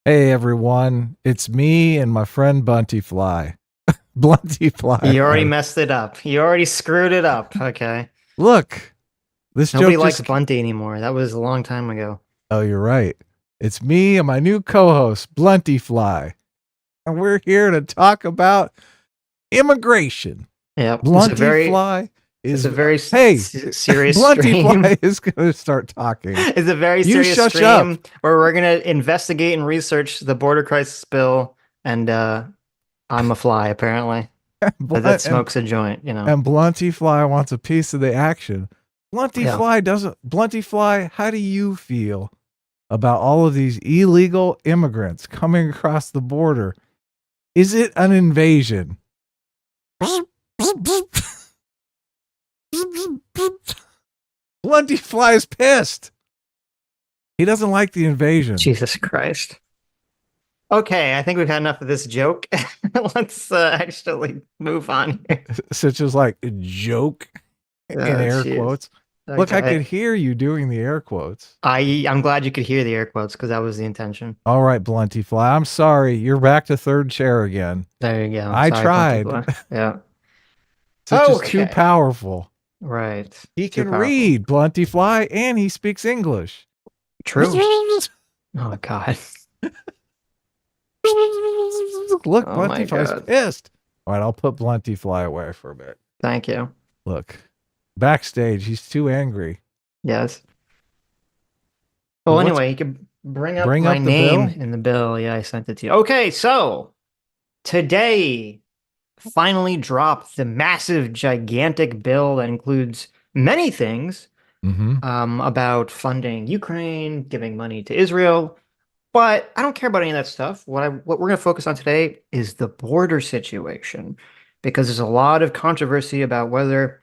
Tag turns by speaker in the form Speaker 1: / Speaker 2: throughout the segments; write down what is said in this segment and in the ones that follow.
Speaker 1: Hey everyone, it's me and my friend Bunty Fly. Blunty Fly.
Speaker 2: You already messed it up. You already screwed it up. Okay.
Speaker 1: Look, this
Speaker 2: Nobody
Speaker 1: joke
Speaker 2: likes
Speaker 1: just.
Speaker 2: Bunty anymore. That was a long time ago.
Speaker 1: Oh, you're right. It's me and my new co-host Blunty Fly, and we're here to talk about immigration.
Speaker 2: Yep.
Speaker 1: Blunty Fly
Speaker 2: It's
Speaker 1: is.
Speaker 2: a very
Speaker 1: Hey,
Speaker 2: serious
Speaker 1: Blunty
Speaker 2: stream.
Speaker 1: Fly is going to start talking.
Speaker 2: It's a very
Speaker 1: You
Speaker 2: serious
Speaker 1: shush up.
Speaker 2: stream where we're gonna investigate and research the border crisis bill, and I'm a fly apparently that smokes a joint.
Speaker 1: And Blunty Fly wants a piece of the action. Blunty
Speaker 2: Yeah.
Speaker 1: Fly doesn't. Blunty Fly, how do you feel about all of these illegal immigrants coming across the border? Is it an invasion? Blunty Fly is pissed. He doesn't like the invasion.
Speaker 2: Jesus Christ. Okay, I think we've had enough of this joke. Let's actually move on here.
Speaker 1: Such as like a joke in air quotes.
Speaker 2: Okay.
Speaker 1: Look, I could hear you doing the air quotes.
Speaker 2: I'm glad you could hear the air quotes because that was the intention.
Speaker 1: All right, Blunty Fly. I'm sorry. You're back to third chair again.
Speaker 2: There you go.
Speaker 1: I
Speaker 2: Sorry,
Speaker 1: tried.
Speaker 2: Yeah.
Speaker 1: Such is too powerful.
Speaker 2: Right.
Speaker 1: He can read, Blunty Fly, and he speaks English.
Speaker 2: True. Oh, God.
Speaker 1: Look, Blunty Fly's pissed. All right, I'll put Blunty Fly away for a bit.
Speaker 2: Thank you.
Speaker 1: Look, backstage, he's too angry.
Speaker 2: Yes. Well, anyway, you can bring up my name in the bill. Yeah, I sent it to you. Okay, so today finally dropped the massive, gigantic bill that includes many things about funding Ukraine, giving money to Israel. But I don't care about any of that stuff. What we're going to focus on today is the border situation, because there's a lot of controversy about whether,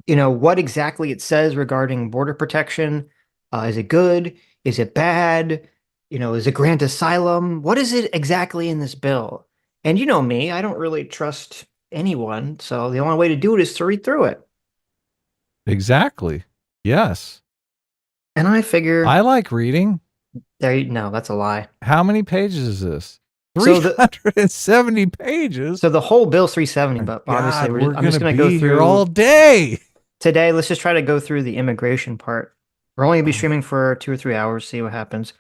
Speaker 2: what exactly it says regarding border protection. Is it good? Is it bad? Is it grant asylum? What is it exactly in this bill? And you know me, I don't really trust anyone. So the only way to do it is to read through it.
Speaker 1: Exactly. Yes.
Speaker 2: And I figure
Speaker 1: I like reading.
Speaker 2: No, that's a lie.
Speaker 1: How many pages is this? 370 pages.
Speaker 2: So the whole bill's 370, but obviously I'm just going to go through
Speaker 1: here all day.
Speaker 2: Today, let's just try to go through the immigration part. We're only going to be streaming for 2 or 3 hours, see what happens.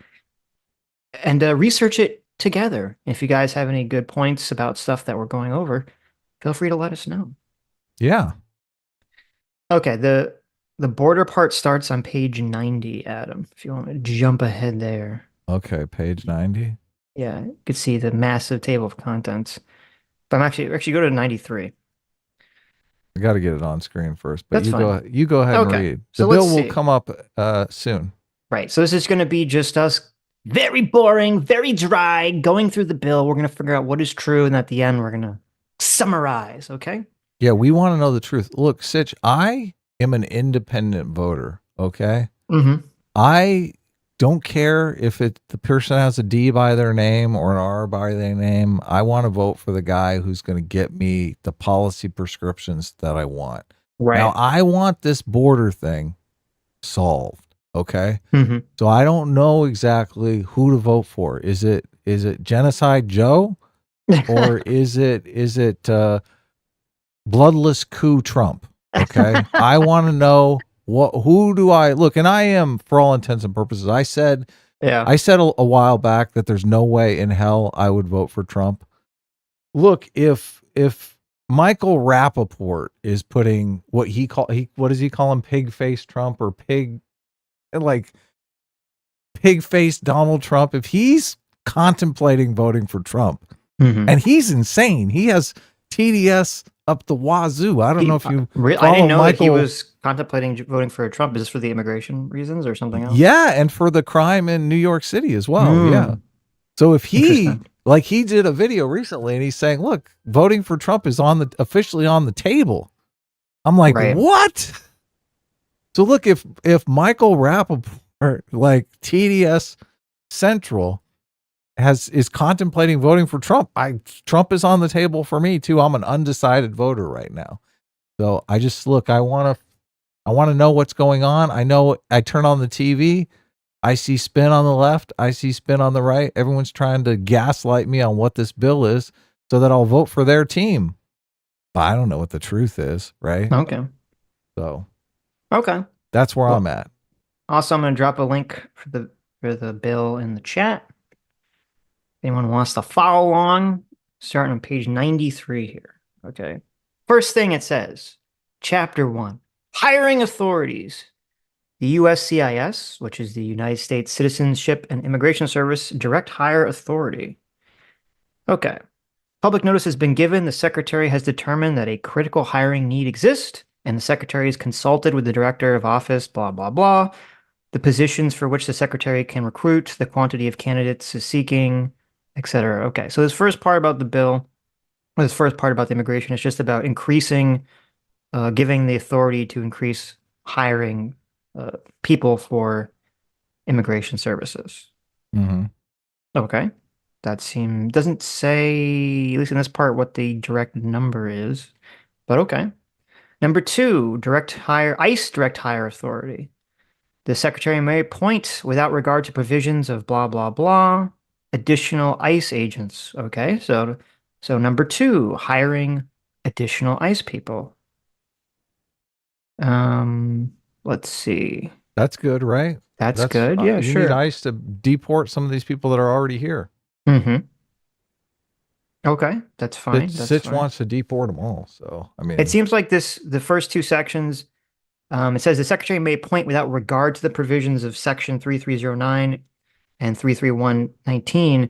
Speaker 2: And research it together. If you guys have any good points about stuff that we're going over, feel free to let us know.
Speaker 1: Yeah.
Speaker 2: Okay, the border part starts on page 90, Adam, if you want to jump ahead there.
Speaker 1: Okay, page 90.
Speaker 2: Yeah, you could see the massive table of contents. But I'm actually go to 93.
Speaker 1: I got to get it on screen first, but
Speaker 2: That's fine.
Speaker 1: You go ahead and read. The bill will come up soon.
Speaker 2: Right. So this is going to be just us, very boring, very dry, going through the bill. We're going to figure out what is true, and at the end, we're going to summarize. Okay?
Speaker 1: Yeah, we want to know the truth. Look, Sitch, I am an independent voter. Okay. I don't care if the person has a D by their name or an R by their name. I want to vote for the guy who's going to get me the policy prescriptions that I want.
Speaker 2: Right.
Speaker 1: Now, I want this border thing solved. Okay. So I don't know exactly who to vote for. Is it Genocide Joe, or is it bloodless coup Trump? Okay. I want to know who do I look, and I am, for all intents and purposes, I said a while back that there's no way in hell I would vote for Trump. Look, if Michael Rappaport is putting what does he call him, pig-faced Trump, or pig-faced Donald Trump, if he's contemplating voting for Trump, and he's insane, he has TDS up the wazoo. I don't know if you
Speaker 2: I didn't know that he was contemplating voting for Trump. Is this for the immigration reasons or something else?
Speaker 1: Yeah, and for the crime in New York City as well. Yeah. So if he did a video recently and he's saying, look, voting for Trump is officially on the table. I'm like, what? So look, if Michael Rappaport, like TDS Central, is contemplating voting for Trump, Trump is on the table for me too. I'm an undecided voter right now. So I want to know what's going on. I know I turn on the TV. I see spin on the left. I see spin on the right. Everyone's trying to gaslight me on what this bill is so that I'll vote for their team. But I don't know what the truth is, right?
Speaker 2: Okay.
Speaker 1: So,
Speaker 2: okay.
Speaker 1: That's where I'm at.
Speaker 2: Also, I'm going to drop a link for the bill in the chat. Anyone wants to follow along, starting on page 93 here. Okay. First thing it says, Chapter 1, Hiring Authorities. The USCIS, which is the United States Citizenship and Immigration Service Direct Hire Authority. Okay. Public notice has been given. The Secretary has determined that a critical hiring need exists, and the Secretary has consulted with the Director of Office, blah, blah, blah. The positions for which the Secretary can recruit, the quantity of candidates is seeking, etc. Okay, so this first part about the bill, this first part about the immigration is just about increasing, giving the authority to increase hiring people for immigration services.
Speaker 1: Mm-hmm.
Speaker 2: Okay. That doesn't say, at least in this part, what the direct number is, but okay. Number 2, ICE direct hire authority. The Secretary may appoint, without regard to provisions of blah, blah, blah, additional ICE agents. Okay, so number 2, hiring additional ICE people. Let's see.
Speaker 1: That's good, right?
Speaker 2: That's good. Yeah,
Speaker 1: you
Speaker 2: sure.
Speaker 1: need ICE to deport some of these people that are already here.
Speaker 2: Mm-hmm. Okay, that's fine.
Speaker 1: Sitch wants to deport them all. So, I mean,
Speaker 2: it seems like the first two sections, it says the Secretary may appoint without regard to the provisions of Section 3309 and 33119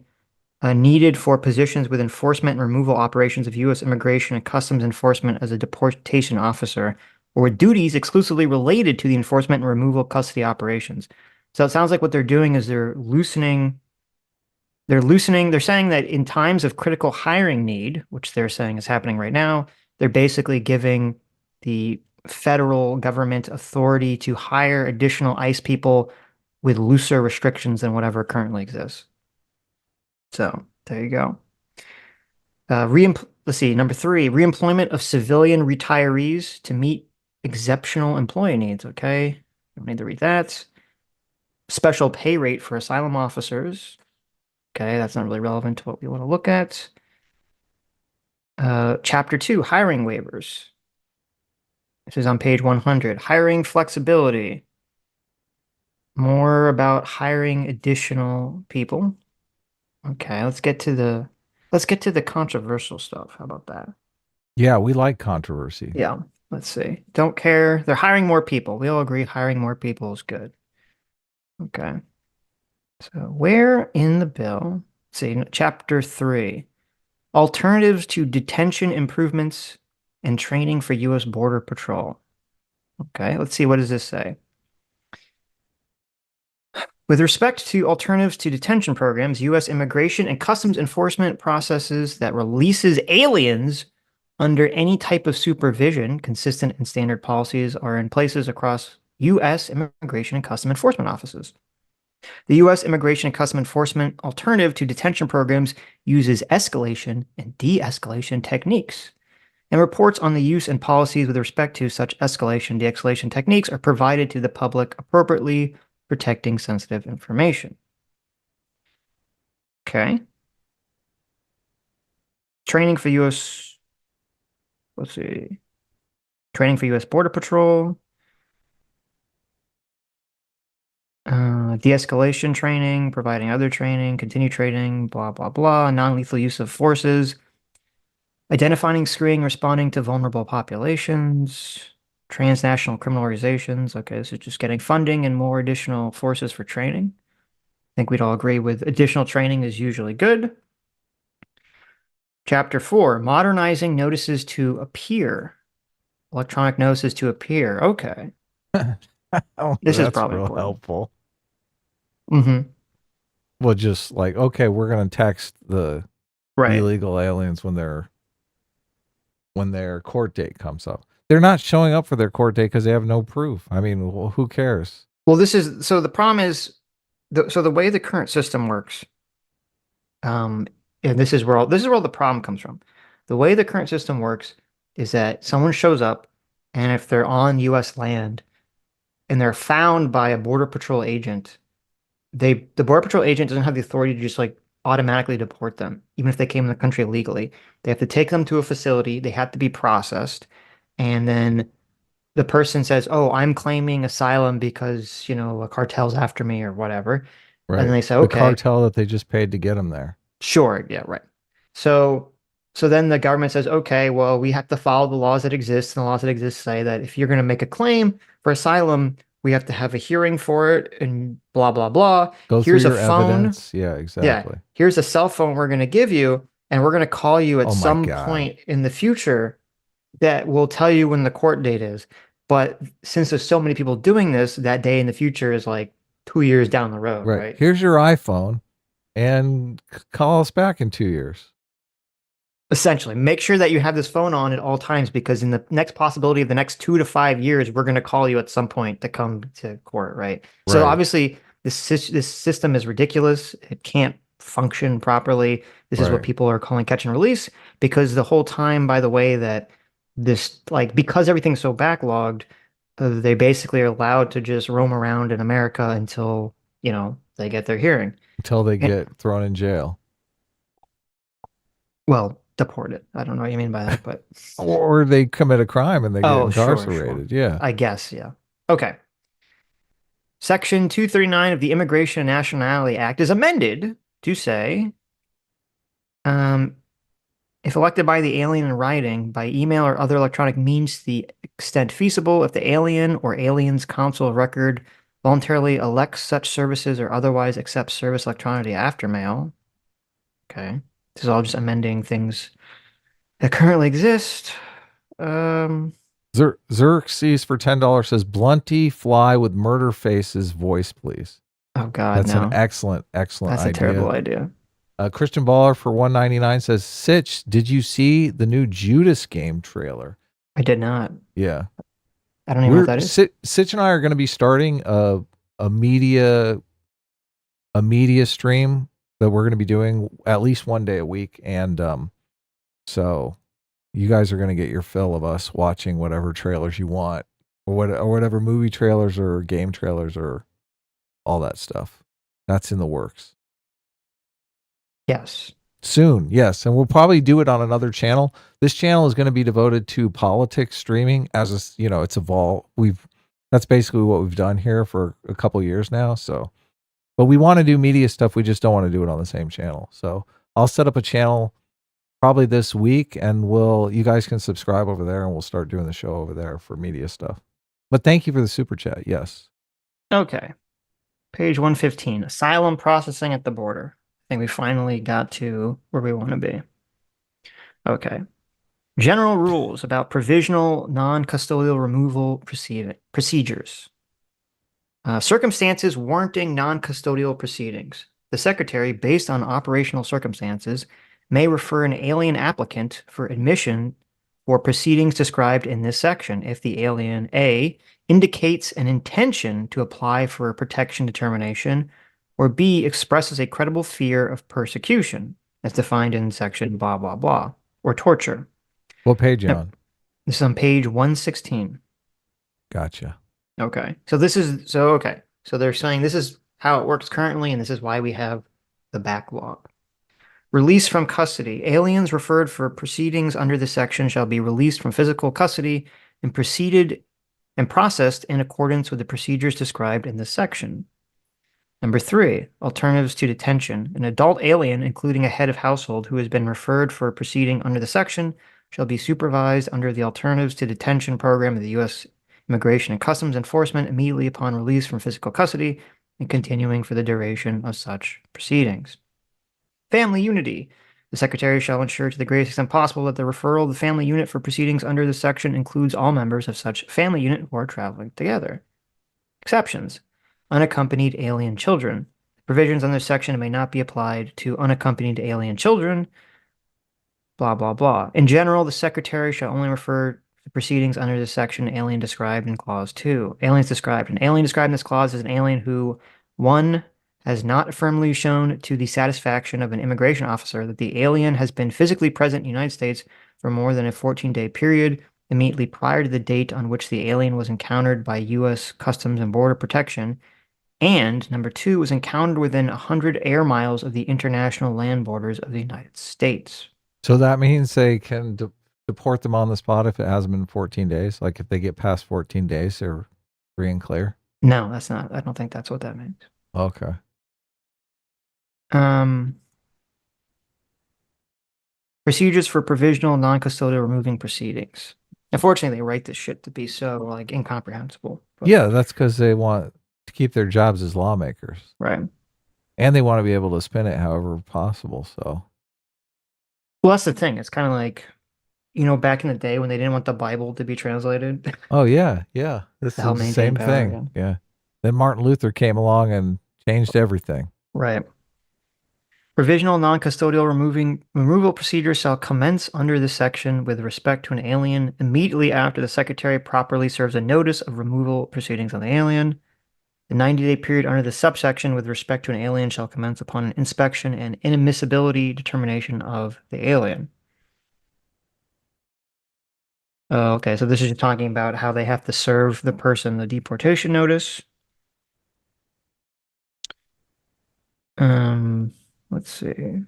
Speaker 2: needed for positions with enforcement and removal operations of U.S. Immigration and Customs Enforcement as a deportation officer, or with duties exclusively related to the enforcement and removal custody operations. So it sounds like what they're doing is they're saying that in times of critical hiring need, which they're saying is happening right now, they're basically giving the federal government authority to hire additional ICE people with looser restrictions than whatever currently exists. So there you go. Let's see, number 3, reemployment of civilian retirees to meet exceptional employee needs. Okay, don't need to read that. Special pay rate for asylum officers. Okay, that's not really relevant to what we want to look at. Chapter 2, hiring waivers. This is on page 100. Hiring flexibility. More about hiring additional people. Okay, let's get to the controversial stuff. How about that?
Speaker 1: Yeah, we like controversy.
Speaker 2: Yeah, let's see. Don't care. They're hiring more people. We all agree hiring more people is good. Okay. So where in the bill? Let's see, chapter 3. Alternatives to detention improvements and training for U.S. Border Patrol. Okay, let's see. What does this say? With respect to alternatives to detention programs, U.S. Immigration and Customs Enforcement processes that releases aliens under any type of supervision consistent and standard policies are in places across U.S. Immigration and Customs Enforcement offices. The U.S. Immigration and Customs Enforcement alternative to detention programs uses escalation and de-escalation techniques, and reports on the use and policies with respect to such escalation, de-escalation techniques are provided to the public appropriately, protecting sensitive information. Okay. Training for U.S. Let's see. Training for U.S. Border Patrol. De-escalation training, providing other training, continue training, blah, blah, blah. Non-lethal use of forces. Identifying, screening, responding to vulnerable populations. Transnational criminal organizations. Okay, this is just getting funding and more additional forces for training. I think we'd all agree with additional training is usually good. Chapter 4, modernizing notices to appear. Electronic notices to appear. Okay. This is probably
Speaker 1: real
Speaker 2: important.
Speaker 1: Helpful.
Speaker 2: Mm-hmm.
Speaker 1: Well, just like, okay, we're going to text the illegal aliens when their court date comes up. They're not showing up for their court date because they have no proof. I mean, well, who cares?
Speaker 2: Well, the problem is, the way the current system works, and this is where all the problem comes from. The way the current system works is that someone shows up, and if they're on U.S. land, and they're found by a Border Patrol agent, the Border Patrol agent doesn't have the authority to just like automatically deport them, even if they came in the country illegally. They have to take them to a facility, they have to be processed, and then the person says, "Oh, I'm claiming asylum because, a cartel's after me or whatever." And then
Speaker 1: Right.
Speaker 2: they say,
Speaker 1: The
Speaker 2: "Okay,
Speaker 1: cartel that they just paid to get them there.
Speaker 2: sure, yeah, right." So so then the government says, "Okay, well, we have to follow the laws that exist, and the laws that exist say that if you're going to make a claim for asylum, we have to have a hearing for it and blah blah blah.
Speaker 1: Go through
Speaker 2: Here's a
Speaker 1: your
Speaker 2: phone.
Speaker 1: evidence. Yeah,
Speaker 2: Yeah,
Speaker 1: exactly.
Speaker 2: here's a cell phone we're going to give you, and we're going to call you at
Speaker 1: Oh my
Speaker 2: some
Speaker 1: God.
Speaker 2: point in the future that will tell you when the court date is. But since there's so many people doing this, that day in the future is like 2 years down the road,
Speaker 1: Right.
Speaker 2: right?"
Speaker 1: Here's your iPhone and call us back in 2 years.
Speaker 2: Essentially, make sure that you have this phone on at all times because in the next possibility of the next 2 to 5 years, we're going to call you at some point to come to court, right? So
Speaker 1: Right.
Speaker 2: obviously, this system is ridiculous. It can't function properly. This is what
Speaker 1: Right.
Speaker 2: people are calling catch and release because the whole time, by the way, that this like because everything's so backlogged, they basically are allowed to just roam around in America until they get their hearing.
Speaker 1: Until they
Speaker 2: And,
Speaker 1: get thrown in jail.
Speaker 2: well, deported. I don't know what you mean by that, but
Speaker 1: Or they commit a crime and they get
Speaker 2: oh, sure, sure.
Speaker 1: incarcerated. Yeah.
Speaker 2: I guess, yeah. Okay. Section 239 of the Immigration and Nationality Act is amended to say, um, if elected by the alien in writing, by email or other electronic means to the extent feasible, if the alien or alien's counsel of record voluntarily elects such services or otherwise accepts service electronically after mail. Okay. This is all just amending things that currently exist. Um,
Speaker 1: Xerxes for $10 says, Blunty, fly with murder faces voice, please.
Speaker 2: oh God,
Speaker 1: That's an
Speaker 2: no.
Speaker 1: excellent, excellent
Speaker 2: That's a
Speaker 1: idea.
Speaker 2: terrible idea.
Speaker 1: Christian Baller for $1.99 says, Sitch, did you see the new Judas game trailer?
Speaker 2: I did not.
Speaker 1: Yeah.
Speaker 2: I don't even know what that is.
Speaker 1: Sitch and I are going to be starting a media stream that we're going to be doing at least one day a week. And so you guys are going to get your fill of us watching whatever trailers you want or whatever movie trailers or game trailers or all that stuff. That's in the works.
Speaker 2: Yes.
Speaker 1: Soon, yes. And we'll probably do it on another channel. This channel is going to be devoted to politics streaming as it's evolved. That's basically what we've done here for a couple years now. So, but we want to do media stuff. We just don't want to do it on the same channel. So I'll set up a channel probably this week and you guys can subscribe over there and we'll start doing the show over there for media stuff. But thank you for the super chat. Yes.
Speaker 2: Okay. Page 115, asylum processing at the border. I think we finally got to where we want to be. Okay. General rules about provisional non-custodial removal procedures. Circumstances warranting non-custodial proceedings. The Secretary, based on operational circumstances, may refer an alien applicant for admission for proceedings described in this section if the alien A indicates an intention to apply for a protection determination, or B expresses a credible fear of persecution, as defined in section blah, blah, blah, or torture.
Speaker 1: What page you
Speaker 2: Now,
Speaker 1: on?
Speaker 2: this is on page 116.
Speaker 1: Gotcha.
Speaker 2: Okay. So they're saying this is how it works currently, and this is why we have the backlog. Release from custody. Aliens referred for proceedings under this section shall be released from physical custody and processed in accordance with the procedures described in this section. Number 3, alternatives to detention. An adult alien, including a head of household who has been referred for a proceeding under the section, shall be supervised under the alternatives to detention program of the U.S. Immigration and Customs Enforcement immediately upon release from physical custody and continuing for the duration of such proceedings. Family unity. The Secretary shall ensure to the greatest extent possible that the referral of the family unit for proceedings under this section includes all members of such family unit who are traveling together. Exceptions. Unaccompanied alien children. Provisions on this section may not be applied to unaccompanied alien children. Blah, blah, blah. In general, the Secretary shall only refer to proceedings under this section alien described in Clause 2. Aliens described. An alien described in this clause is an alien who, 1, has not firmly shown to the satisfaction of an immigration officer that the alien has been physically present in the United States for more than a 14-day period immediately prior to the date on which the alien was encountered by U.S. Customs and Border Protection, And number 2 was encountered within 100 air miles of the international land borders of the United States.
Speaker 1: So that means they can deport them on the spot if it hasn't been 14 days? Like if they get past 14 days, they're free and clear?
Speaker 2: No, that's not. I don't think that's what that means.
Speaker 1: Okay.
Speaker 2: Procedures for provisional non-custodial removing proceedings. Unfortunately, they write this shit to be so like incomprehensible.
Speaker 1: But. Yeah, that's because they want to keep their jobs as lawmakers.
Speaker 2: Right.
Speaker 1: And they want to be able to spin it however possible. So.
Speaker 2: Well, that's the thing. It's kind of like, back in the day when they didn't want the Bible to be translated.
Speaker 1: Oh, yeah. Yeah. This is the same thing. Again. Yeah. Then Martin Luther came along and changed everything.
Speaker 2: Right. Provisional non-custodial removal procedures shall commence under this section with respect to an alien immediately after the Secretary properly serves a notice of removal proceedings on the alien. The 90-day period under the subsection with respect to an alien shall commence upon an inspection and inadmissibility determination of the alien. Okay, so this is talking about how they have to serve the person the deportation notice. Let's see.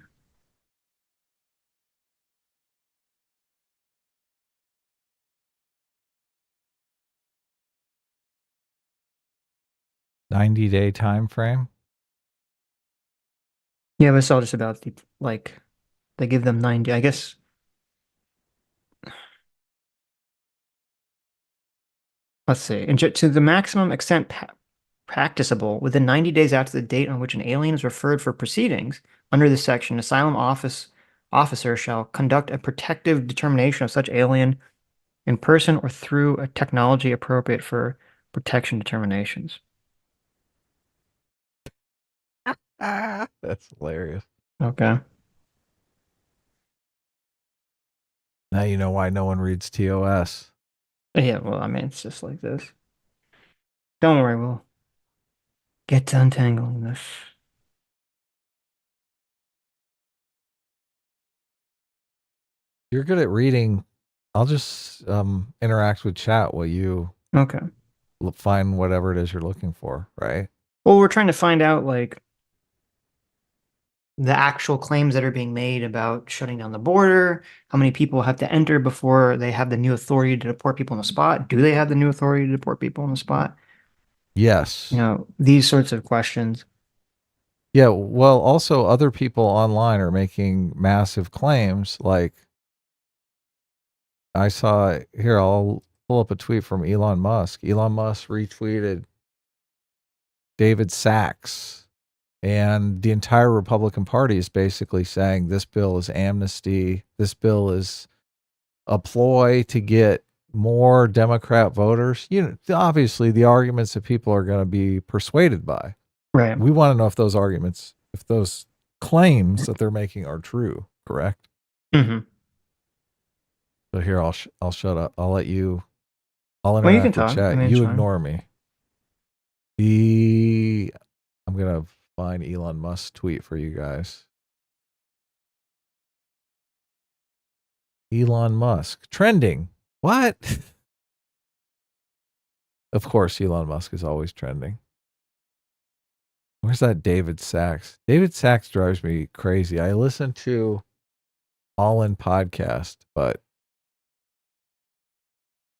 Speaker 1: $90-day time frame.
Speaker 2: Yeah, but it's all just about they give them 90. I guess. Let's see. And to the maximum extent practicable within 90 days after the date on which an alien is referred for proceedings under this section, asylum officer shall conduct a protective determination of such alien in person or through a technology appropriate for protection determinations.
Speaker 1: That's hilarious.
Speaker 2: Okay.
Speaker 1: Now you know why no one reads TOS.
Speaker 2: Yeah, well, I mean, it's just like this. Don't worry, we'll get to untangling this.
Speaker 1: You're good at reading. I'll just interact with chat while you find whatever it is you're looking for, right?
Speaker 2: Well, we're trying to find out like the actual claims that are being made about shutting down the border, how many people have to enter before they have the new authority to deport people on the spot. Do they have the new authority to deport people on the spot?
Speaker 1: Yes.
Speaker 2: These sorts of questions.
Speaker 1: Yeah, well, also other people online are making massive claims. Like I saw here, I'll pull up a tweet from Elon Musk. Elon Musk retweeted David Sachs, and the entire Republican Party is basically saying this bill is amnesty. This bill is a ploy to get more Democrat voters. Obviously the arguments that people are going to be persuaded by.
Speaker 2: Right.
Speaker 1: We want to know if those arguments, if those claims that they're making are true, correct?
Speaker 2: Mm-hmm.
Speaker 1: So here, I'll shut up. I'll let you. I'll interact with chat. You ignore me. I'm gonna find Elon Musk's tweet for you guys. Elon Musk trending. What? Of course, Elon Musk is always trending. Where's that David Sachs? David Sachs drives me crazy. I listen to All In Podcast, but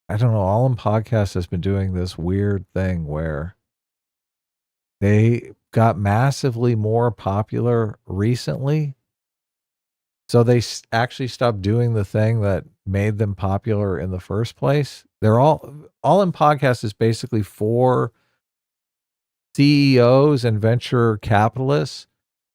Speaker 1: I don't know. All In Podcast has been doing this weird thing where they got massively more popular recently. So they actually stopped doing the thing that made them popular in the first place. They're all In Podcast is basically for CEOs and venture capitalists.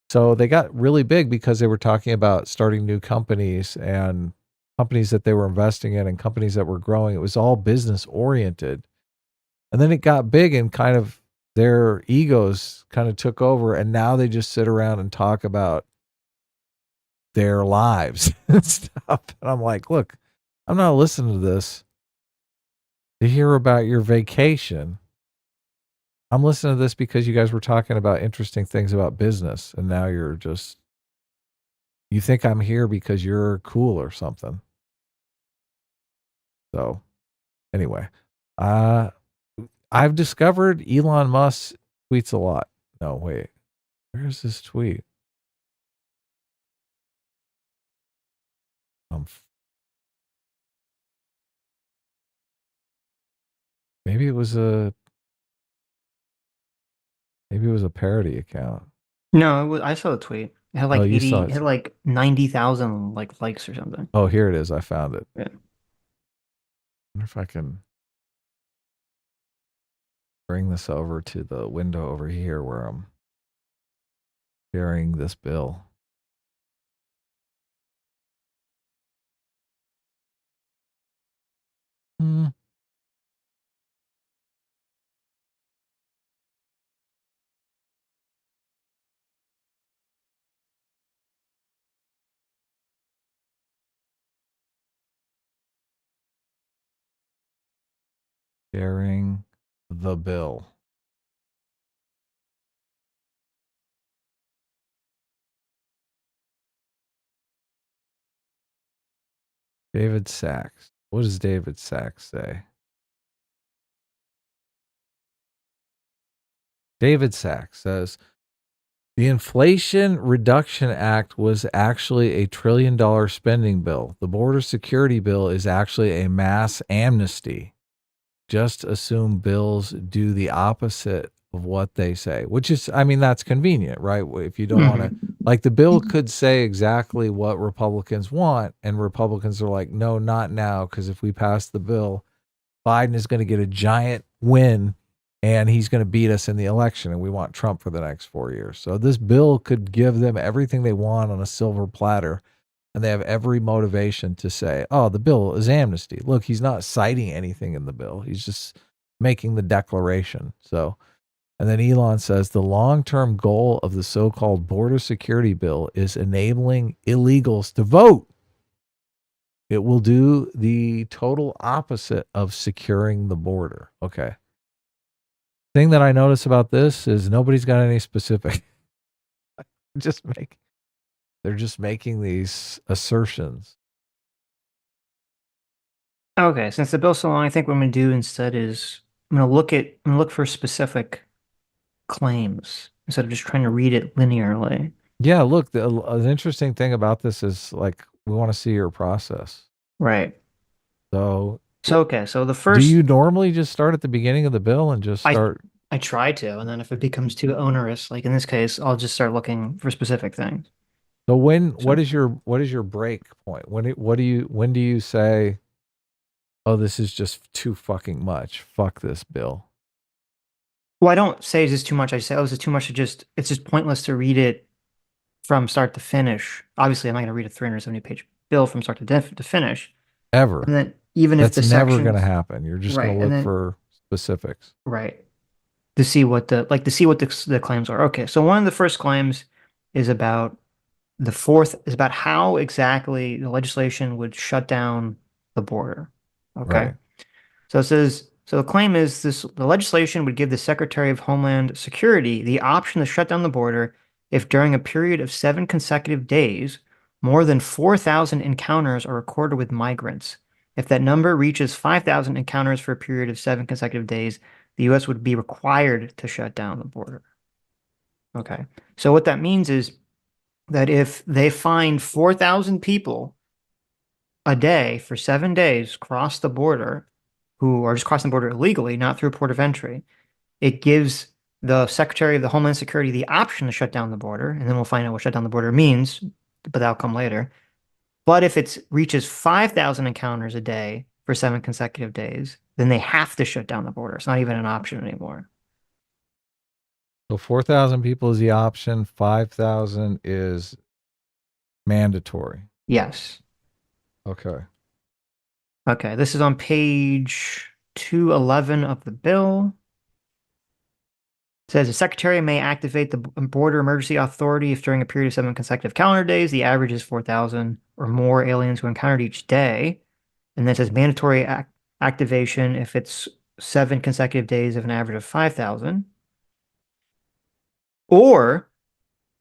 Speaker 1: So they got really big because they were talking about starting new companies and companies that they were investing in and companies that were growing. It was all business oriented. And then it got big and kind of their egos kind of took over. And now they just sit around and talk about their lives and stuff. And I'm like, look, I'm not listening to this to hear about your vacation. I'm listening to this because you guys were talking about interesting things about business. And now you think I'm here because you're cool or something. So anyway, I've discovered Elon Musk Tweets a lot. No, wait. Where's this tweet? Um, maybe it was a parody account.
Speaker 2: No, I saw the tweet. It had like
Speaker 1: You saw
Speaker 2: it
Speaker 1: it.
Speaker 2: had like 90,000 like likes or something.
Speaker 1: Oh, here it is. I found it.
Speaker 2: Yeah.
Speaker 1: I wonder if I can bring this over to the window over here where I'm sharing this bill. Hmm. Sharing the bill. David Sachs. What does David Sachs say? David Sachs says the Inflation Reduction Act was actually a $1 trillion spending bill. The border security bill is actually a mass amnesty. Just assume bills do the opposite of what they say, which is, I mean, that's convenient, right? If you don't want to, like, the bill could say exactly what Republicans want, and Republicans are like, no, not now, because if we pass the bill, Biden is going to get a giant win and he's going to beat us in the election, and we want Trump for the next 4 years. So this bill could give them everything they want on a silver platter, and they have every motivation to say, oh, the bill is amnesty. Look, he's not citing anything in the bill. He's just making the declaration. So, and then Elon says the long-term goal of the so-called border security bill is enabling illegals to vote. It will do the total opposite of securing the border. Okay. Thing that I notice about this is nobody's got any specific. They're just making these assertions.
Speaker 2: Okay, since the bill's so long, I think what I'm gonna do instead is I'm gonna look for specific claims instead of just trying to read it linearly.
Speaker 1: Yeah, look, an interesting thing about this is like we want to see your process.
Speaker 2: Right.
Speaker 1: So
Speaker 2: okay, so the
Speaker 1: do
Speaker 2: first
Speaker 1: you normally just start at the beginning of the bill and just start?
Speaker 2: I try to, and then if it becomes too onerous, like in this case, I'll just start looking for specific things.
Speaker 1: So what is your break point? When do you say, oh, this is just too fucking much. Fuck this bill.
Speaker 2: Well, I don't say this is too much. I say, oh, this is too much it's just pointless to read it from start to finish. Obviously, I'm not going to read a 370-page bill from start to finish.
Speaker 1: Ever.
Speaker 2: And then even if
Speaker 1: that's never going to happen. You're just going to look for specifics.
Speaker 2: Right. To see what the claims are. Okay, so one of the first claims is about how exactly the legislation would shut down the border. Okay. Right. So it says, so the claim is the legislation would give the Secretary of Homeland Security the option to shut down the border if during a period of 7 consecutive days, more than 4,000 encounters are recorded with migrants. If that number reaches 5,000 encounters for a period of 7 consecutive days, the U.S. would be required to shut down the border. Okay. So what that means is that if they find 4,000 people a day for 7 days cross the border who are just crossing the border illegally, not through a port of entry, it gives the Secretary of the Homeland Security the option to shut down the border, and then we'll find out what shut down the border means, but that'll come later. But if it reaches 5,000 encounters a day for 7 consecutive days, then they have to shut down the border. It's not even an option anymore.
Speaker 1: So 4,000 people is the option. 5,000 is mandatory.
Speaker 2: Yes.
Speaker 1: Okay.
Speaker 2: Okay. This is on page 211 of the bill. It says the Secretary may activate the Border Emergency Authority if during a period of 7 consecutive calendar days, the average is 4,000 or more aliens who are encountered each day. And then it says mandatory activation if it's 7 consecutive days of an average of 5,000. Or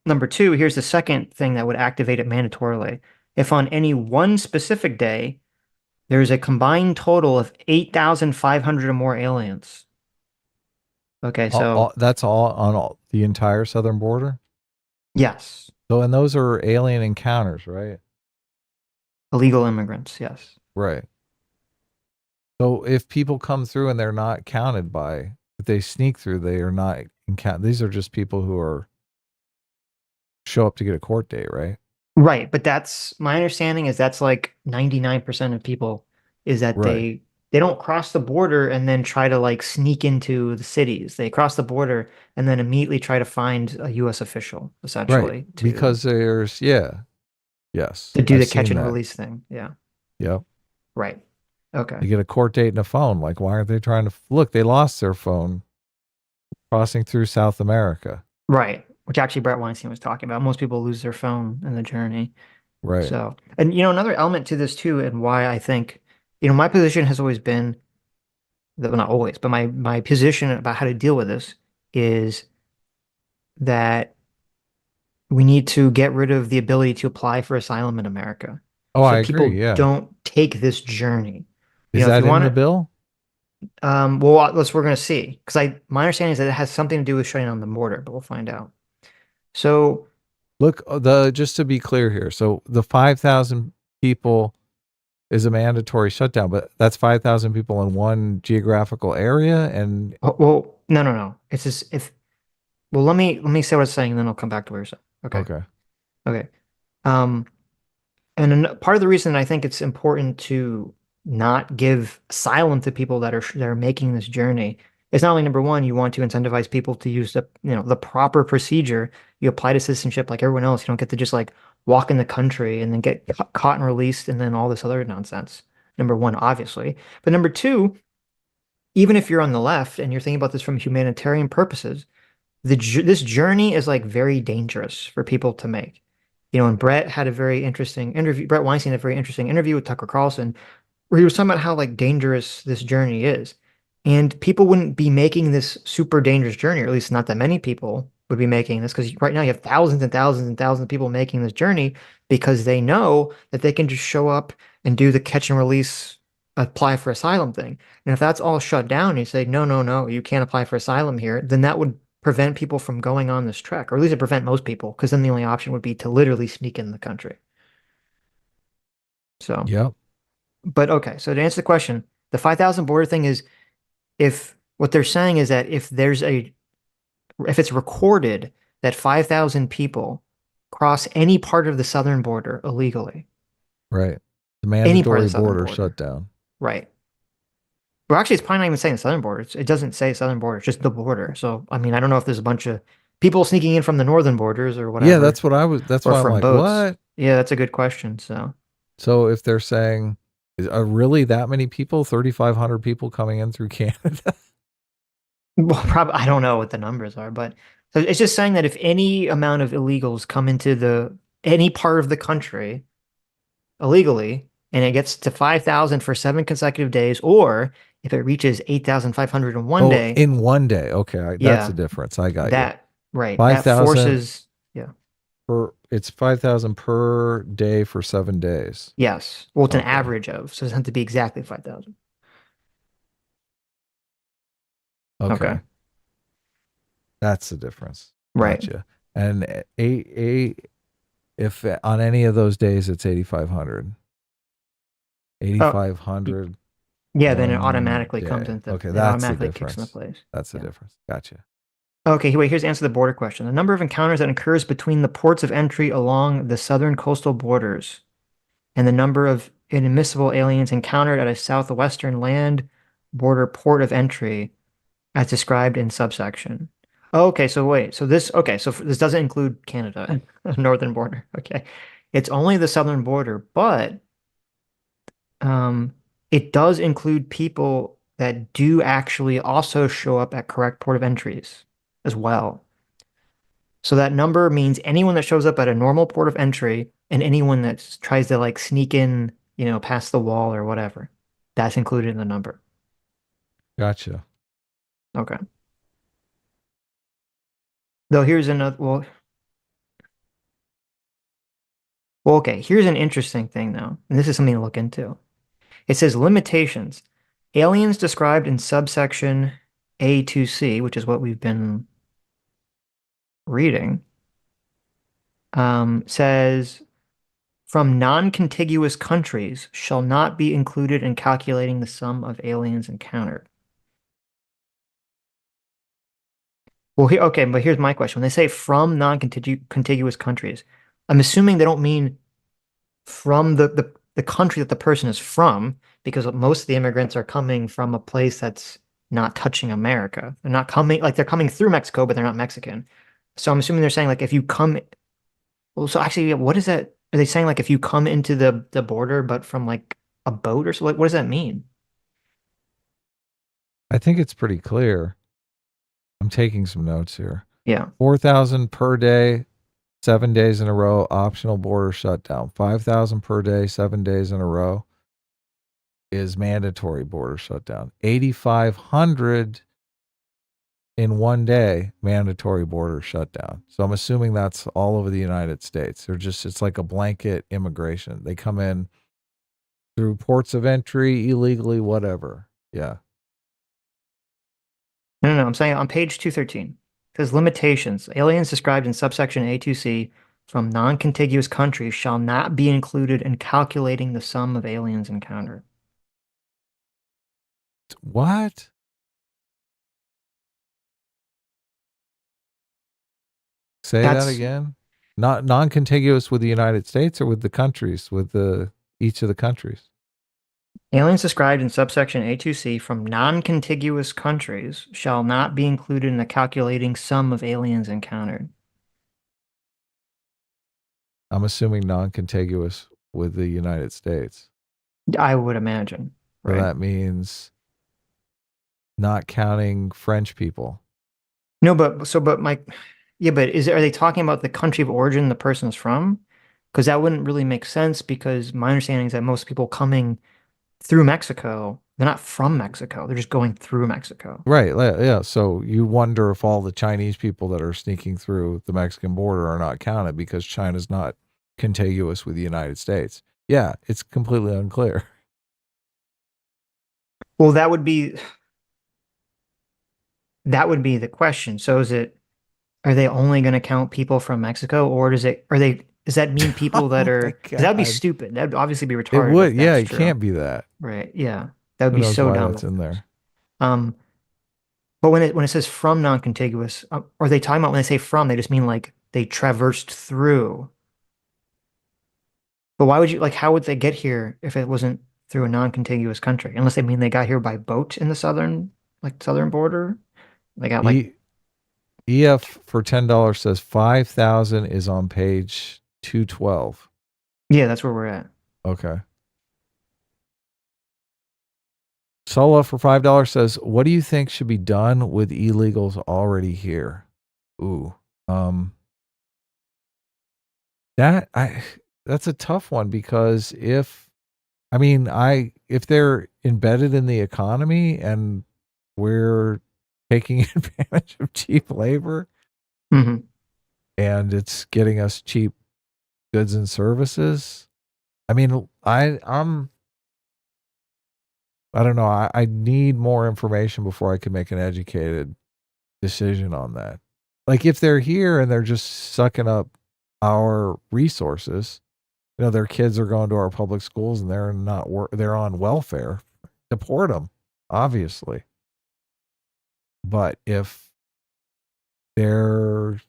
Speaker 2: number 2, here's the second thing that would activate it mandatorily. If on any one specific day, there's a combined total of 8,500 or more aliens. Okay, so
Speaker 1: that's all on the entire southern border.
Speaker 2: yes,
Speaker 1: So, and those are alien encounters, right?
Speaker 2: illegal immigrants. Yes.
Speaker 1: Right. So if people come through and they're not counted by, if they sneak through, they are not count. These are just people who are show up to get a court date, right?
Speaker 2: Right, but that's my understanding is that's like 99% of people is that
Speaker 1: Right.
Speaker 2: they don't cross the border and then try to like sneak into the cities. They cross the border and then immediately try to find a US official
Speaker 1: Right.
Speaker 2: essentially
Speaker 1: Because there's yes.
Speaker 2: to do
Speaker 1: I've
Speaker 2: the catch
Speaker 1: seen
Speaker 2: and
Speaker 1: that.
Speaker 2: release thing. Yeah.
Speaker 1: Yep.
Speaker 2: Right. Okay.
Speaker 1: They get a court date and a phone. Like, why aren't they trying to look? They lost their phone crossing through South America.
Speaker 2: Right. Which actually Brett Weinstein was talking about. Most people lose their phone in the journey.
Speaker 1: Right.
Speaker 2: So, and another element to this too, and why I think, my position has always been that, well, not always, but my position about how to deal with this is that we need to get rid of the ability to apply for asylum in America,
Speaker 1: Oh,
Speaker 2: so
Speaker 1: I agree.
Speaker 2: people
Speaker 1: Yeah.
Speaker 2: don't take this journey.
Speaker 1: Is
Speaker 2: If
Speaker 1: that
Speaker 2: you
Speaker 1: in
Speaker 2: want
Speaker 1: the
Speaker 2: to,
Speaker 1: bill?
Speaker 2: well, we're going to see, because my understanding is that it has something to do with shutting down the border, but we'll find out. So,
Speaker 1: Look, just to be clear here. So the 5,000 people is a mandatory shutdown, but that's 5,000 people in one geographical area. And
Speaker 2: well, no, no, no. It's just if well, let me say what it's saying, and then I'll come back to what you're saying. Okay,
Speaker 1: okay.
Speaker 2: okay. Um, And part of the reason I think it's important to not give asylum to people that are making this journey is not only number one, you want to incentivize people to use the proper procedure. You apply to citizenship like everyone else. You don't get to just like walk in the country and then get caught and released and then all this other nonsense. Number one, obviously. But number two, even if you're on the left and you're thinking about this from humanitarian purposes, this journey is like very dangerous for people to make. And Brett had a very interesting interview. Brett Weinstein had a very interesting interview with Tucker Carlson, where he was talking about how like dangerous this journey is. And people wouldn't be making this super dangerous journey, or at least not that many people would be making this, because right now you have thousands and thousands and thousands of people making this journey because they know that they can just show up and do the catch and release, apply for asylum thing. And if that's all shut down and you say, no, no, no, you can't apply for asylum here, then that would prevent people from going on this trek, or at least it prevent most people, because then the only option would be to literally sneak in the country. So,
Speaker 1: Yep.
Speaker 2: but okay, so to answer the question, the 5,000 border thing is if what they're saying is that if it's recorded that 5,000 people cross any part of the southern border illegally,
Speaker 1: Right. The
Speaker 2: any part of
Speaker 1: mandatory
Speaker 2: the southern
Speaker 1: border
Speaker 2: border,
Speaker 1: shutdown.
Speaker 2: right? Well, actually, it's probably not even saying the southern border. It doesn't say southern border, it's just the border. So, I mean, I don't know if there's a bunch of people sneaking in from the northern borders or
Speaker 1: Yeah,
Speaker 2: whatever,
Speaker 1: that's
Speaker 2: or
Speaker 1: why I'm
Speaker 2: from
Speaker 1: like,
Speaker 2: boats.
Speaker 1: what?
Speaker 2: Yeah, that's a good question. So,
Speaker 1: So if they're saying, are really that many people, 3,500 people coming in through Canada?
Speaker 2: well, probably I don't know what the numbers are, but so it's just saying that if any amount of illegals come into any part of the country illegally, and it gets to 5,000 for 7 consecutive days, or if it reaches 8,500 in one
Speaker 1: Oh,
Speaker 2: day,
Speaker 1: in one day. Okay. That's the
Speaker 2: yeah,
Speaker 1: difference. I got you.
Speaker 2: that right, that
Speaker 1: 5,000
Speaker 2: forces, yeah,
Speaker 1: it's 5,000 per day for 7 days.
Speaker 2: yes. Well, it's an
Speaker 1: Okay.
Speaker 2: average of, so it doesn't have to be exactly 5,000. Okay,
Speaker 1: Okay. That's the difference.
Speaker 2: right.
Speaker 1: Gotcha. And if on any of those days it's 8,500,
Speaker 2: Oh,
Speaker 1: 8,500
Speaker 2: yeah, then it
Speaker 1: one
Speaker 2: automatically comes
Speaker 1: day.
Speaker 2: into,
Speaker 1: Okay.
Speaker 2: it
Speaker 1: That's the
Speaker 2: automatically kicks into
Speaker 1: difference.
Speaker 2: place.
Speaker 1: That's the
Speaker 2: Yeah.
Speaker 1: difference. Gotcha.
Speaker 2: Okay, wait, here's the answer to the border question. The number of encounters that occurs between the ports of entry along the southern coastal borders and the number of inadmissible aliens encountered at a southwestern land border port of entry as described in subsection. Okay, so wait, so this doesn't include Canada, northern border. Okay. It's only the southern border, but um, it does include people that do actually also show up at correct port of entries as well. So that number means anyone that shows up at a normal port of entry and anyone that tries to like sneak in, past the wall or whatever. That's included in the number.
Speaker 1: Gotcha.
Speaker 2: Okay. Though here's another, okay, here's an interesting thing though, and this is something to look into. It says limitations. Aliens described in subsection. A to C, which is what we've been reading, says from non-contiguous countries shall not be included in calculating the sum of aliens encountered. Well, okay, but here's my question. When they say from non-contiguous countries, I'm assuming they don't mean from the country that the person is from, because most of the immigrants are coming from a place that's not touching America. They're not coming, like they're coming through Mexico, but they're not Mexican. So I'm assuming they're saying like if you come, well, so actually, yeah, what is that? Are they saying like if you come into the border, but from like a boat or so? Like, what does that mean?
Speaker 1: I think it's pretty clear. I'm taking some notes here.
Speaker 2: Yeah.
Speaker 1: 4,000 per day, 7 days in a row, optional border shutdown. 5,000 per day, 7 days in a row is mandatory border shutdown. 8,500 in 1 day, mandatory border shutdown. So I'm assuming that's all over the United States. It's like a blanket immigration. They come in through ports of entry, illegally, whatever. Yeah.
Speaker 2: No. I'm saying on page 213, it says limitations. Aliens described in subsection A2C from non-contiguous countries shall not be included in calculating the sum of aliens encountered.
Speaker 1: What? Say that
Speaker 2: That's
Speaker 1: again. Not non-contiguous with the United States or with the countries, with each of the countries.
Speaker 2: aliens described in subsection A2C from non-contiguous countries shall not be included in the calculating sum of aliens encountered.
Speaker 1: I'm assuming non-contiguous with the United States.
Speaker 2: I would imagine,
Speaker 1: So
Speaker 2: right?
Speaker 1: that means not counting French people.
Speaker 2: No, but yeah, but are they talking about the country of origin the person's from? Because that wouldn't really make sense because my understanding is that most people coming through Mexico, they're not from Mexico. They're just going through Mexico.
Speaker 1: Right. Yeah. So you wonder if all the Chinese people that are sneaking through the Mexican border are not counted because China's not contiguous with the United States. Yeah, it's completely unclear.
Speaker 2: Well, that would be the question. So are they only going to count people from Mexico, or does that mean people that
Speaker 1: Oh my
Speaker 2: are, because that would be
Speaker 1: God.
Speaker 2: stupid. That'd obviously be
Speaker 1: It
Speaker 2: retarded
Speaker 1: would.
Speaker 2: if
Speaker 1: Yeah,
Speaker 2: that's
Speaker 1: it
Speaker 2: true.
Speaker 1: can't be that.
Speaker 2: Right. Yeah. That would
Speaker 1: Who
Speaker 2: be
Speaker 1: knows
Speaker 2: so
Speaker 1: why
Speaker 2: dumb.
Speaker 1: that's in there?
Speaker 2: Um, but when it says from non-contiguous, are they talking about when they say from, they just mean like they traversed through? But why would you like how would they get here if it wasn't through a non-contiguous country? Unless they mean they got here by boat in the southern border. They got like
Speaker 1: E EF for $10 says 5,000 is on page 212.
Speaker 2: yeah, that's where we're at.
Speaker 1: Okay. Sola for $5 says, "What do you think should be done with illegals already here?" Ooh. Um that I that's a tough one because if they're embedded in the economy and we're taking advantage of cheap labor
Speaker 2: Hmm.
Speaker 1: and it's getting us cheap goods and services, I mean, I don't know. I need more information before I can make an educated decision on that. Like if they're here and they're just sucking up our resources, their kids are going to our public schools and they're on welfare. Deport them, obviously. But if they're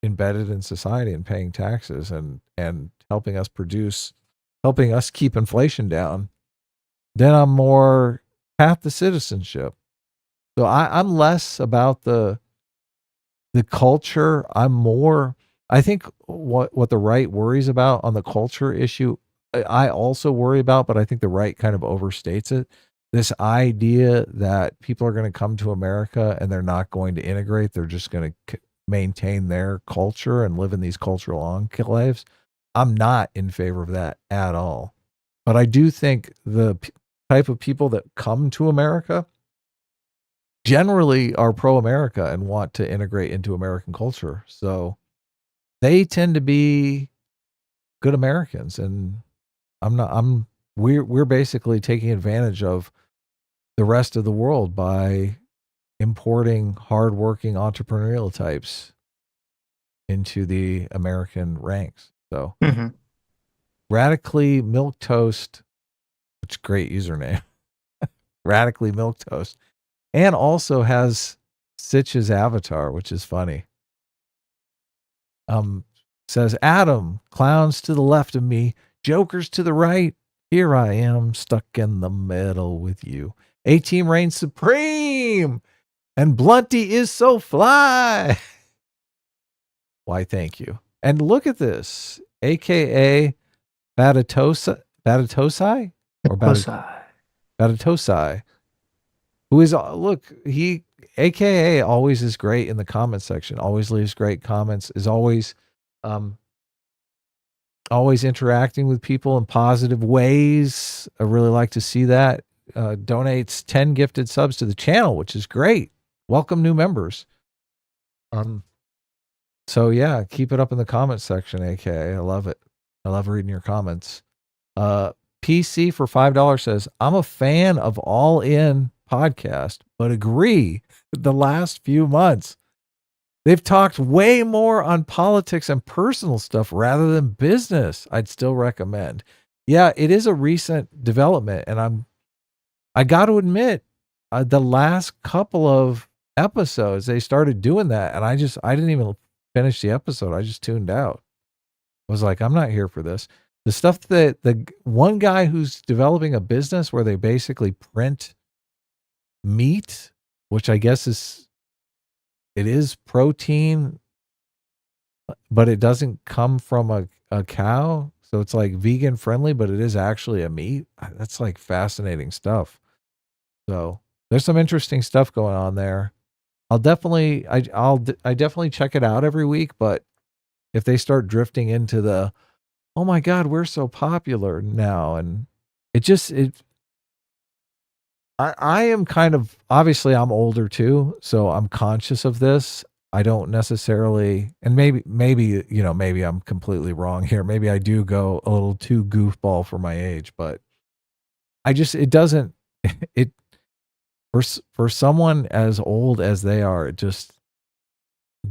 Speaker 1: embedded in society and paying taxes and helping us keep inflation down, then I'm more path to citizenship. So I'm less about the culture. I think what the right worries about on the culture issue, I also worry about, but I think the right kind of overstates it. This idea that people are going to come to America and they're not going to integrate, they're just going to maintain their culture and live in these cultural enclaves. I'm not in favor of that at all. But I do think the type of people that come to America generally are pro-America and want to integrate into American culture. So they tend to be good Americans, and we're basically taking advantage of the rest of the world by importing hardworking entrepreneurial types into the American ranks. So Radically Milk Toast, which is a great username. Radically Milk Toast. And also has Sitch's avatar, which is funny. Says Adam, clowns to the left of me, jokers to the right. Here I am, stuck in the middle with you. A-Team reigns supreme, and Blunty is so fly. Why, thank you. And look at this, a.k.a. Batatosai, or Batatosai, who is, look, he, a.k.a. always is great in the comment section, always leaves great comments, is always interacting with people in positive ways. I really like to see that. Donates 10 gifted subs to the channel, which is great. Welcome new members. So yeah, keep it up in the comments section, aka. I love it. I love reading your comments. PC for $5 says, I'm a fan of All In podcast, but agree the last few months they've talked way more on politics and personal stuff rather than business. I'd still recommend. Yeah, it is a recent development, and I got to admit, the last couple of episodes they started doing that, and I didn't even finish the episode. I just tuned out. I was like, I'm not here for this. The stuff that the one guy who's developing a business where they basically print meat, which I guess it is protein, but it doesn't come from a cow. So it's like vegan friendly, but it is actually a meat. That's like fascinating stuff. So there's some interesting stuff going on there. I definitely check it out every week, but if they start drifting into the, oh my God, we're so popular now. And I am kind of, obviously I'm older too, so I'm conscious of this. I don't necessarily, and maybe, maybe I'm completely wrong here. Maybe I do go a little too goofball for my age, but for someone as old as they are, just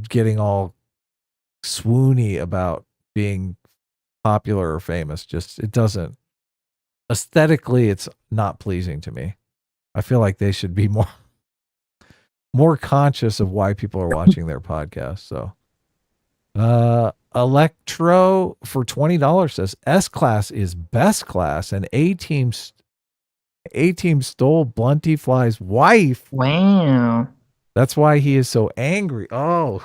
Speaker 1: getting all swoony about being popular or famous, it doesn't, aesthetically, it's not pleasing to me. I feel like they should be more conscious of why people are watching their podcast. So, Electro for $20 says S-Class is best class, and A-Team stole Blunty Fly's wife.
Speaker 2: Wow.
Speaker 1: That's why he is so angry. Oh,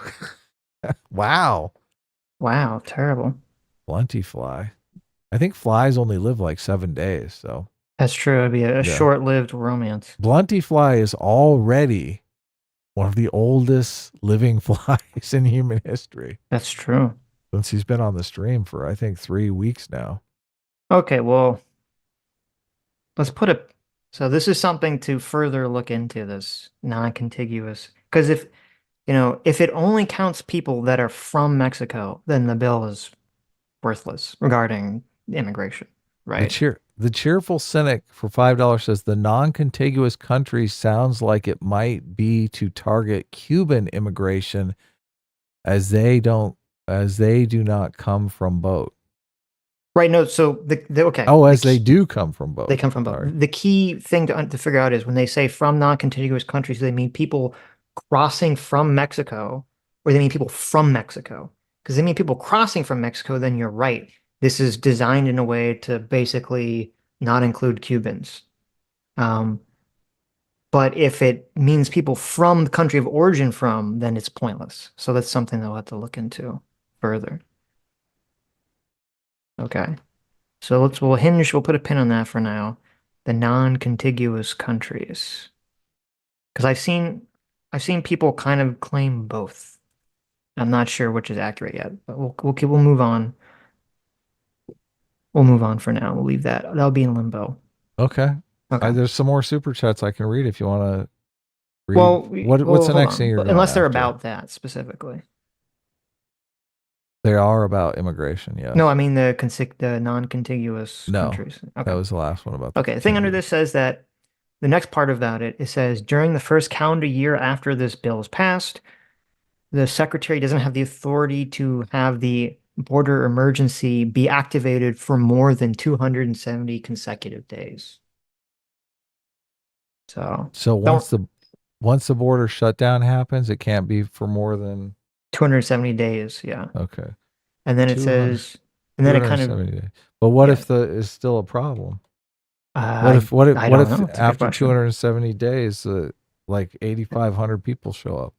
Speaker 1: wow.
Speaker 2: Wow, terrible.
Speaker 1: Blunty Fly. I think flies only live like 7 days, so.
Speaker 2: That's true. It'd be a short-lived romance.
Speaker 1: Blunty Fly is already one of the oldest living flies in human history.
Speaker 2: That's true.
Speaker 1: Since he's been on the stream for, I think, 3 weeks now.
Speaker 2: Okay, well, let's put it. So this is something to further look into, this non-contiguous. Because if it only counts people that are from Mexico, then the bill is worthless regarding immigration, right?
Speaker 1: The cheerful cynic for $5 says the non-contiguous country sounds like it might be to target Cuban immigration, as they do not come from boat.
Speaker 2: Right. No. So okay.
Speaker 1: Oh, they do come from boat.
Speaker 2: They come from boat. Sorry. The key thing to figure out is when they say from non-contiguous countries, do they mean people crossing from Mexico, or they mean people from Mexico? Because they mean people crossing from Mexico, then you're right. This is designed in a way to basically not include Cubans. But if it means people from the country of origin from, then it's pointless. So that's something that we'll have to look into further. Okay. So we'll put a pin on that for now. The non-contiguous countries. Because I've seen people kind of claim both. I'm not sure which is accurate yet, but we'll move on. We'll move on for now. We'll leave that. That'll be in limbo.
Speaker 1: Okay. There's some more super chats I can read if you want to read. Well, what's the next thing you're going
Speaker 2: unless they're about that specifically.
Speaker 1: They are about immigration, yes.
Speaker 2: No, I mean the non-contiguous countries.
Speaker 1: Okay. That was the last one about.
Speaker 2: Okay, the thing under this says that the next part of that, it says during the first calendar year after this bill is passed, the secretary doesn't have the authority to have the border emergency be activated for more than 270 consecutive days. So
Speaker 1: once the border shutdown happens, it can't be for more than
Speaker 2: 270 days. Yeah.
Speaker 1: Okay.
Speaker 2: And then it says, and then it kind of.
Speaker 1: Days. But what if is still a problem?
Speaker 2: I don't know. It's
Speaker 1: after 270 days, like 8,500 people show up?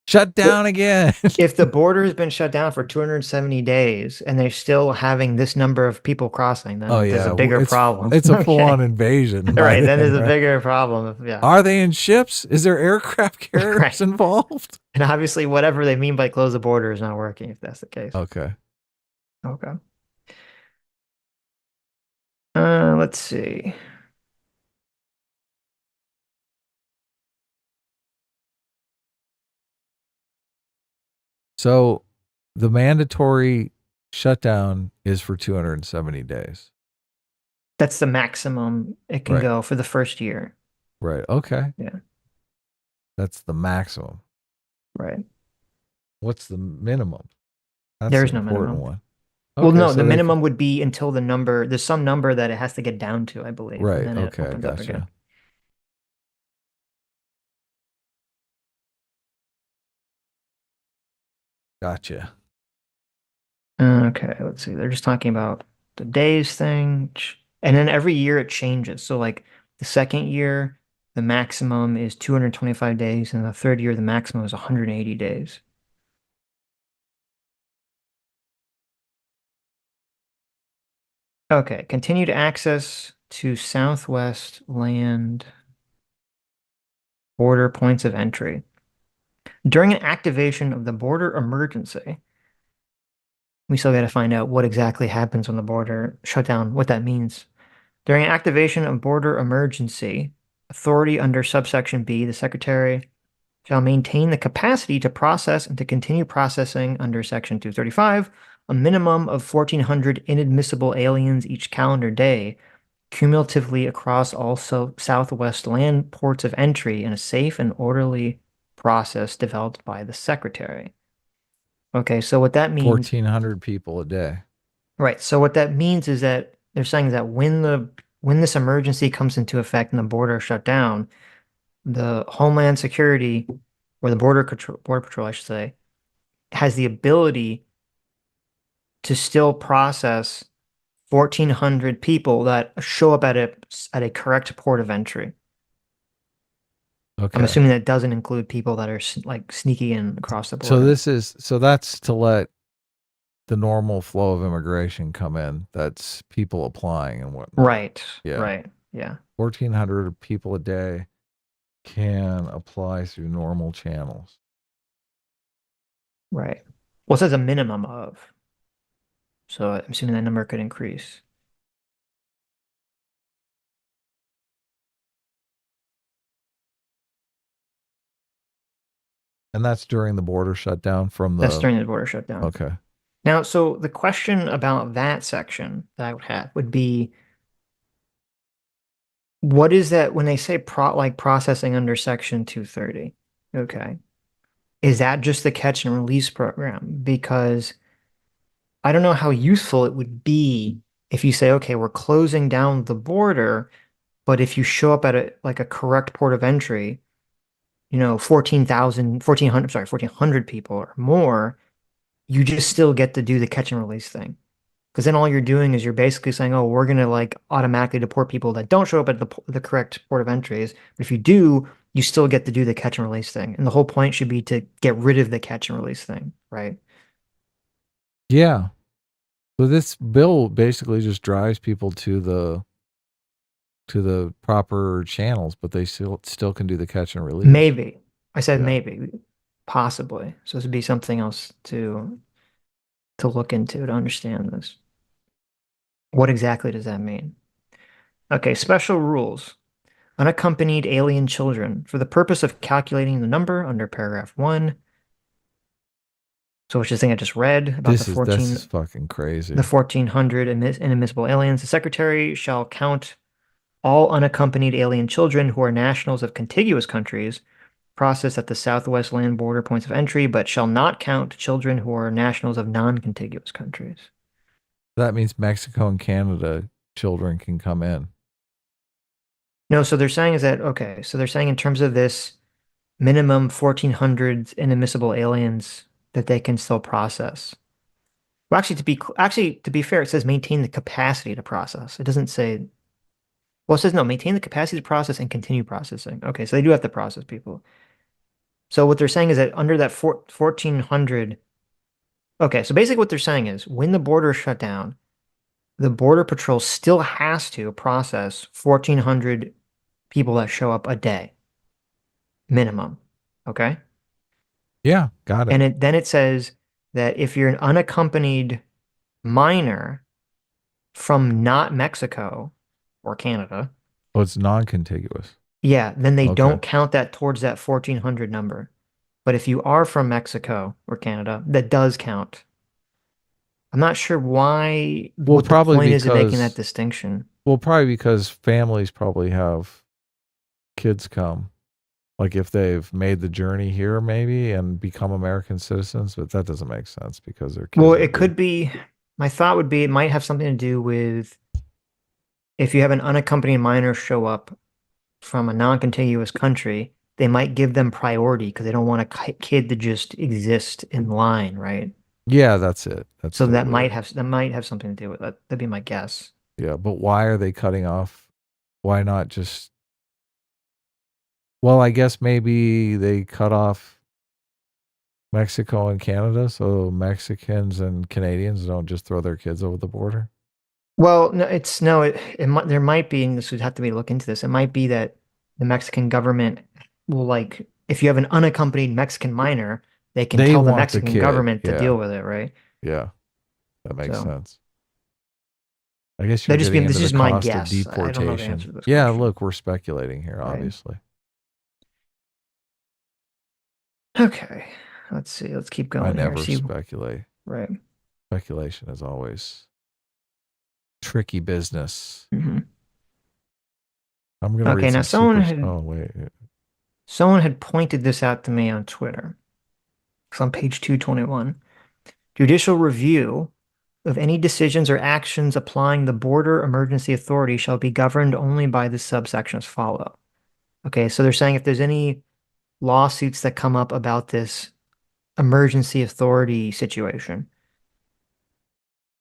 Speaker 1: Shut down again.
Speaker 2: If the border has been shut down for 270 days and they're still having this number of people crossing, then there's a bigger problem.
Speaker 1: It's a full-on invasion.
Speaker 2: Right. Then there's a bigger problem. Yeah.
Speaker 1: Are they in ships? Is there aircraft carriers involved?
Speaker 2: And obviously, whatever they mean by close the border is not working if that's the case.
Speaker 1: Okay.
Speaker 2: Okay. Let's see.
Speaker 1: So the mandatory shutdown is for 270 days.
Speaker 2: That's the maximum it can go for the first year.
Speaker 1: Right. Okay.
Speaker 2: Yeah.
Speaker 1: That's the maximum.
Speaker 2: Right.
Speaker 1: What's the minimum?
Speaker 2: There's no minimum.
Speaker 1: One.
Speaker 2: Okay, well, no, the minimum would be until there's some number that it has to get down to, I believe.
Speaker 1: Right.
Speaker 2: And then it opens up
Speaker 1: again. Gotcha.
Speaker 2: Okay, let's see. They're just talking about the days thing. And then every year it changes. So like the second year, the maximum is 225 days. And the third year, the maximum is 180 days. Okay, continued access to Southwest land border points of entry. During an activation of the border emergency, we still got to find out what exactly happens when the border shutdown, what that means. During activation of border emergency, authority under subsection B, the Secretary shall maintain the capacity to process and to continue processing under Section 235 a minimum of 1,400 inadmissible aliens each calendar day, cumulatively across all Southwest land ports of entry in a safe and orderly process developed by the Secretary. Okay, so what that means...
Speaker 1: 1,400 people a day.
Speaker 2: Right, so what that means is that they're saying that when this emergency comes into effect and the border shut down, the Homeland Security, or the Border Patrol, I should say, has the ability to still process 1,400 people that show up at a correct port of entry.
Speaker 1: Okay.
Speaker 2: I'm assuming that doesn't include people that are like sneaking in across the border.
Speaker 1: So that's to let the normal flow of immigration come in. That's people applying and whatnot.
Speaker 2: Right. Yeah. Right. Yeah.
Speaker 1: 1,400 people a day can apply through normal channels.
Speaker 2: Right. Well, it says a minimum of. So I'm assuming that number could increase.
Speaker 1: And that's during the border shutdown
Speaker 2: That's during the border shutdown.
Speaker 1: Okay.
Speaker 2: Now, so the question about that section that I would have would be, what is that when they say processing under Section 230? Okay. Is that just the catch and release program? Because I don't know how useful it would be if you say, okay, we're closing down the border, but if you show up at a correct port of entry, 1,400 people or more, you just still get to do the catch and release thing. Because then all you're doing is you're basically saying, oh, we're going to automatically deport people that don't show up at the correct port of entries. But if you do, you still get to do the catch and release thing. And the whole point should be to get rid of the catch and release thing, right?
Speaker 1: Yeah. So this bill basically just drives people to the proper channels, but they still can do the catch and release.
Speaker 2: Maybe. I said maybe. Possibly. So this would be something else to look into to understand this. What exactly does that mean? Okay, special rules. Unaccompanied alien children for the purpose of calculating the number under paragraph 1. So which is the thing I just read about
Speaker 1: this is fucking crazy.
Speaker 2: The 1,400 inadmissible aliens. The Secretary shall count all unaccompanied alien children who are nationals of contiguous countries processed at the southwest land border points of entry, but shall not count children who are nationals of non-contiguous countries.
Speaker 1: That means Mexico and Canada children can come in.
Speaker 2: No, so they're saying is that, okay, so they're saying in terms of this minimum 1,400 inadmissible aliens that they can still process. Well, actually, to be fair, it says maintain the capacity to process. It doesn't say, well, it says no, maintain the capacity to process and continue processing. Okay, so they do have to process people. So what they're saying is that under that 1,400, okay, so basically what they're saying is when the border is shut down, the Border Patrol still has to process 1,400 people that show up a day, minimum. Okay?
Speaker 1: Yeah, got it.
Speaker 2: And then it says that if you're an unaccompanied minor from not Mexico or Canada,
Speaker 1: Oh, it's non-contiguous.
Speaker 2: yeah, then they
Speaker 1: Okay.
Speaker 2: don't count that towards that 1,400 number. But if you are from Mexico or Canada, that does count. I'm not sure why,
Speaker 1: Well,
Speaker 2: what the
Speaker 1: probably
Speaker 2: point is in making that
Speaker 1: because
Speaker 2: distinction.
Speaker 1: families probably have kids come. Like if they've made the journey here maybe and become American citizens, but that doesn't make sense because their
Speaker 2: Well,
Speaker 1: kids
Speaker 2: it
Speaker 1: would be.
Speaker 2: could be, my thought would be it might have something to do with if you have an unaccompanied minor show up from a non-contiguous country, they might give them priority because they don't want a kid to just exist in line, right?
Speaker 1: Yeah, that's it. That's
Speaker 2: So that
Speaker 1: totally
Speaker 2: might
Speaker 1: it.
Speaker 2: have that might have something to do with that. That'd be my guess.
Speaker 1: Yeah, but why are they cutting off? Why not just, well, I guess maybe they cut off Mexico and Canada so Mexicans and Canadians don't just throw their kids over the border.
Speaker 2: Well, no, it's no, it might there might be, and this would have to be look into this. It might be that the Mexican government will like if you have an unaccompanied Mexican minor, they can
Speaker 1: They
Speaker 2: tell the
Speaker 1: want the
Speaker 2: Mexican
Speaker 1: kid.
Speaker 2: government to
Speaker 1: Yeah.
Speaker 2: deal with it, right?
Speaker 1: Yeah. That makes
Speaker 2: So
Speaker 1: sense. I guess you're
Speaker 2: that just be
Speaker 1: getting
Speaker 2: this
Speaker 1: into the
Speaker 2: is my
Speaker 1: cost of
Speaker 2: guess. I don't know the answer
Speaker 1: deportation.
Speaker 2: to this
Speaker 1: Yeah,
Speaker 2: question.
Speaker 1: look, we're speculating here,
Speaker 2: Right.
Speaker 1: obviously.
Speaker 2: Okay. Let's see. Let's keep
Speaker 1: I
Speaker 2: going here.
Speaker 1: never
Speaker 2: See,
Speaker 1: speculate.
Speaker 2: right.
Speaker 1: Speculation is always tricky business.
Speaker 2: Hmm.
Speaker 1: I'm gonna
Speaker 2: Okay,
Speaker 1: read
Speaker 2: now
Speaker 1: some super. Oh wait,
Speaker 2: someone had pointed this out to me on Twitter. It's on page 221. Judicial review of any decisions or actions applying the border emergency authority shall be governed only by the subsections follow. Okay, so they're saying if there's any lawsuits that come up about this emergency authority situation,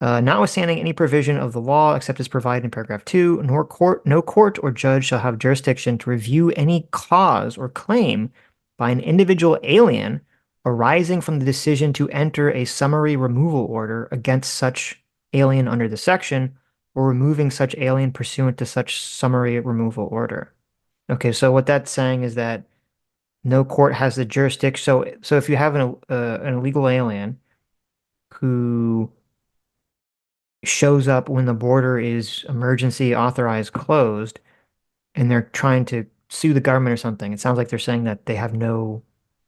Speaker 2: notwithstanding any provision of the law except as provided in paragraph 2, no court or judge shall have jurisdiction to review any cause or claim by an individual alien arising from the decision to enter a summary removal order against such alien under the section or removing such alien pursuant to such summary removal order. Okay, so what that's saying is that no court has the jurisdiction. So if you have an illegal alien who shows up when the border is emergency authorized closed and they're trying to sue the government or something, it sounds like they're saying that they have no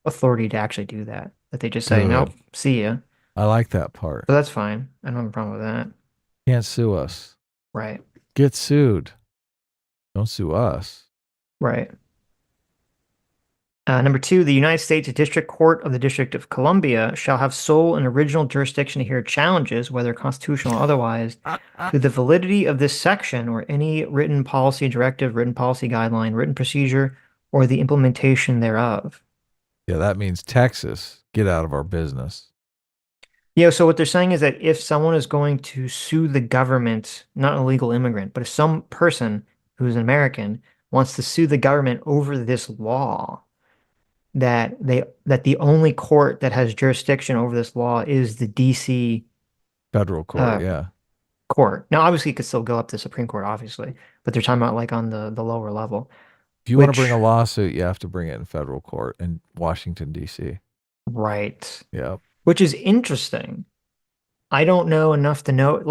Speaker 2: authority to actually do that. That they just say,
Speaker 1: good.
Speaker 2: nope, see ya.
Speaker 1: I like that part.
Speaker 2: So that's fine. I don't have a problem with that.
Speaker 1: Can't sue us.
Speaker 2: Right.
Speaker 1: Get sued. Don't sue us.
Speaker 2: Right. Number 2, the United States District Court of the District of Columbia shall have sole and original jurisdiction to hear challenges, whether constitutional or otherwise, to the validity of this section or any written policy directive, written policy guideline, written procedure, or the implementation thereof.
Speaker 1: Yeah, that means Texas. Get out of our business.
Speaker 2: Yeah, so what they're saying is that if someone is going to sue the government, not an illegal immigrant, but if some person who's an American wants to sue the government over this law, that the only court that has jurisdiction over this law is the DC
Speaker 1: Federal court, yeah.
Speaker 2: court. Now, obviously, it could still go up to the Supreme Court, obviously, but they're talking about like on the lower level,
Speaker 1: If you want to bring
Speaker 2: which
Speaker 1: a lawsuit, you have to bring it in federal court in Washington, D.C.
Speaker 2: right,
Speaker 1: Yeah.
Speaker 2: which is interesting. I don't know enough to know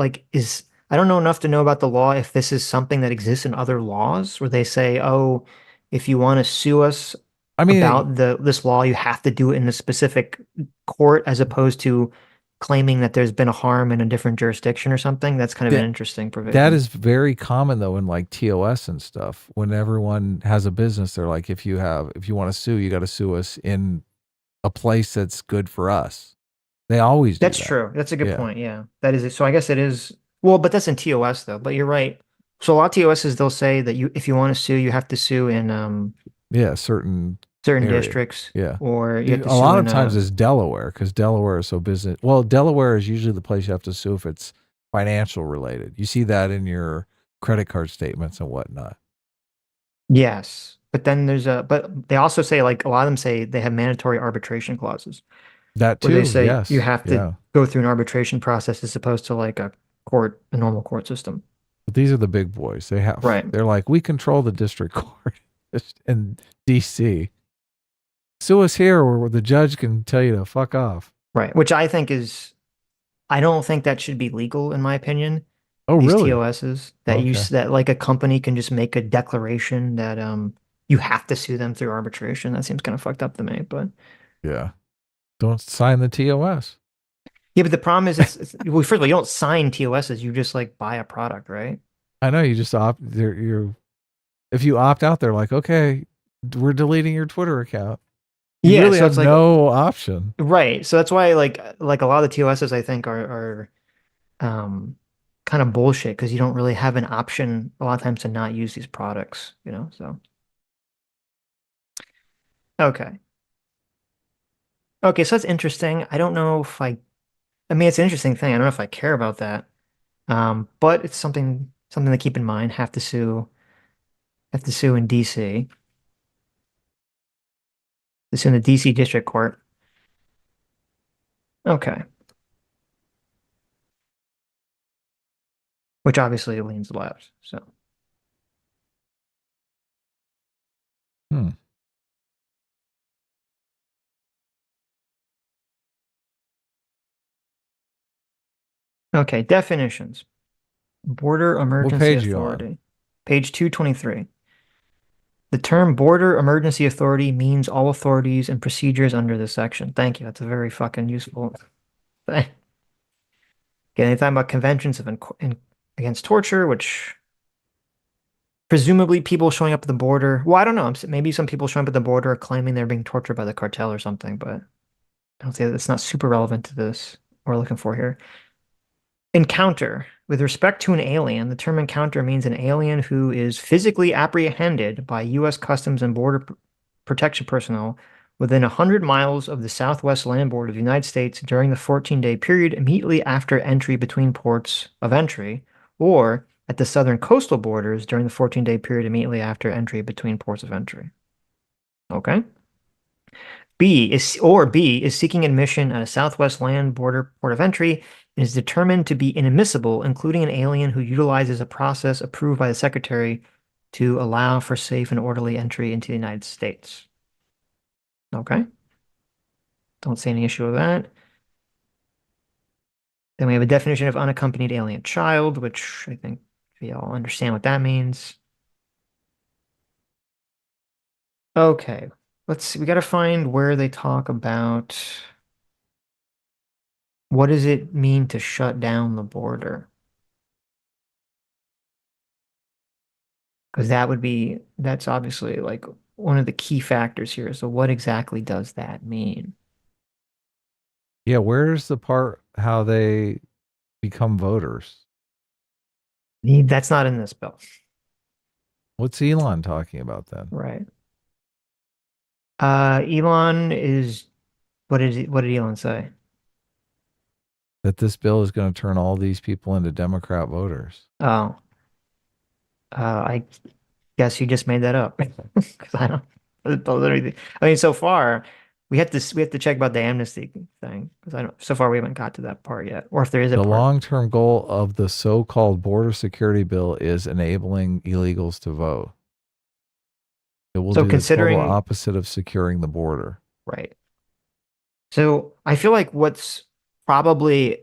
Speaker 2: I don't know enough to know about the law if this is something that exists in other laws where they say, oh, if you want to sue us
Speaker 1: I mean,
Speaker 2: about this law, you have to do it in a specific court as opposed to claiming that there's been a harm in a different jurisdiction or something. That's kind of an
Speaker 1: That
Speaker 2: interesting
Speaker 1: that
Speaker 2: provision.
Speaker 1: is very common though in like TOS and stuff. When everyone has a business, they're like, if you want to sue, you got to sue us in a place that's good for us. They always do
Speaker 2: That's
Speaker 1: that.
Speaker 2: true. That's a good
Speaker 1: Yeah.
Speaker 2: point. Yeah. That is it. So I guess it is well, but that's in TOS though. But you're right. So a lot of TOSs they'll say that if you want to sue, you have to sue in
Speaker 1: Yeah, certain
Speaker 2: certain
Speaker 1: area.
Speaker 2: districts
Speaker 1: Yeah.
Speaker 2: or you have to
Speaker 1: A
Speaker 2: sue
Speaker 1: lot of
Speaker 2: in
Speaker 1: times it's Delaware because Delaware is so business. Well, Delaware is usually the place you have to sue if it's financial related. You see that in your credit card statements and whatnot.
Speaker 2: yes. But then but they also say like a lot of them say they have mandatory arbitration clauses
Speaker 1: That
Speaker 2: where they
Speaker 1: too.
Speaker 2: say you
Speaker 1: Yes.
Speaker 2: have to
Speaker 1: Yeah.
Speaker 2: go through an arbitration process as opposed to like a normal court system.
Speaker 1: But these are the big boys.
Speaker 2: Right.
Speaker 1: They're like, we control the district court in DC. Sue us here where the judge can tell you to fuck off.
Speaker 2: Right. Which I don't think that should be legal in my opinion.
Speaker 1: Oh,
Speaker 2: These
Speaker 1: really?
Speaker 2: TOSs
Speaker 1: Okay.
Speaker 2: that like a company can just make a declaration that you have to sue them through arbitration. That seems kind of fucked up to me, but
Speaker 1: Yeah. Don't sign the TOS.
Speaker 2: yeah, but the problem is well, first of all, you don't sign TOSs, you just like buy a product, right?
Speaker 1: I know you just opt. You're if you opt out, they're like, okay, we're deleting your Twitter account. You
Speaker 2: Yeah,
Speaker 1: really
Speaker 2: so
Speaker 1: have
Speaker 2: it's like
Speaker 1: no option.
Speaker 2: right. So that's why like a lot of the TOSs I think are kind of bullshit because you don't really have an option a lot of times to not use these products, you know? So okay. Okay, so that's interesting. I don't know if I mean it's an interesting thing. I don't know if I care about that. But it's something to keep in mind. Have to sue in DC. To sue in the DC District Court. Okay. Which obviously leans left. So
Speaker 1: Hmm.
Speaker 2: okay, definitions. Border
Speaker 1: What
Speaker 2: Emergency
Speaker 1: page are you on?
Speaker 2: Authority. Page 223. The term Border Emergency Authority means all authorities and procedures under this section. Thank you. That's a very fucking useful thing. Okay, they talking about conventions against torture, which presumably people showing up at the border. Well, I don't know. Maybe some people showing up at the border are claiming they're being tortured by the cartel or something, but I don't think that's not super relevant to this we're looking for here. Encounter. With respect to an alien, the term encounter means an alien who is physically apprehended by U.S. Customs and Border Protection personnel within 100 miles of the southwest land border of the United States during the 14-day period immediately after entry between ports of entry, or at the southern coastal borders during the 14-day period immediately after entry between ports of entry. Okay. B is seeking admission at a southwest land border port of entry and is determined to be inadmissible, including an alien who utilizes a process approved by the secretary to allow for safe and orderly entry into the United States. Okay. Don't see any issue with that. Then we have a definition of unaccompanied alien child, which I think we all understand what that means. Okay. Let's see. We got to find where they talk about what does it mean to shut down the border? Because that's obviously like one of the key factors here. So what exactly does that mean?
Speaker 1: Yeah, where's the part how they become voters?
Speaker 2: That's not in this bill.
Speaker 1: What's Elon talking about then?
Speaker 2: Right. Elon is what did Elon say?
Speaker 1: That this bill is going to turn all these people into Democrat voters.
Speaker 2: Oh, I guess you just made that up because I don't. I mean, so far we have to check about the amnesty thing because I don't. So far we haven't got to that part yet, or if there is a
Speaker 1: The
Speaker 2: part.
Speaker 1: long-term goal of the so-called border security bill is enabling illegals to vote. It will
Speaker 2: So
Speaker 1: do the total
Speaker 2: considering
Speaker 1: opposite of securing the border.
Speaker 2: right. So I feel like probably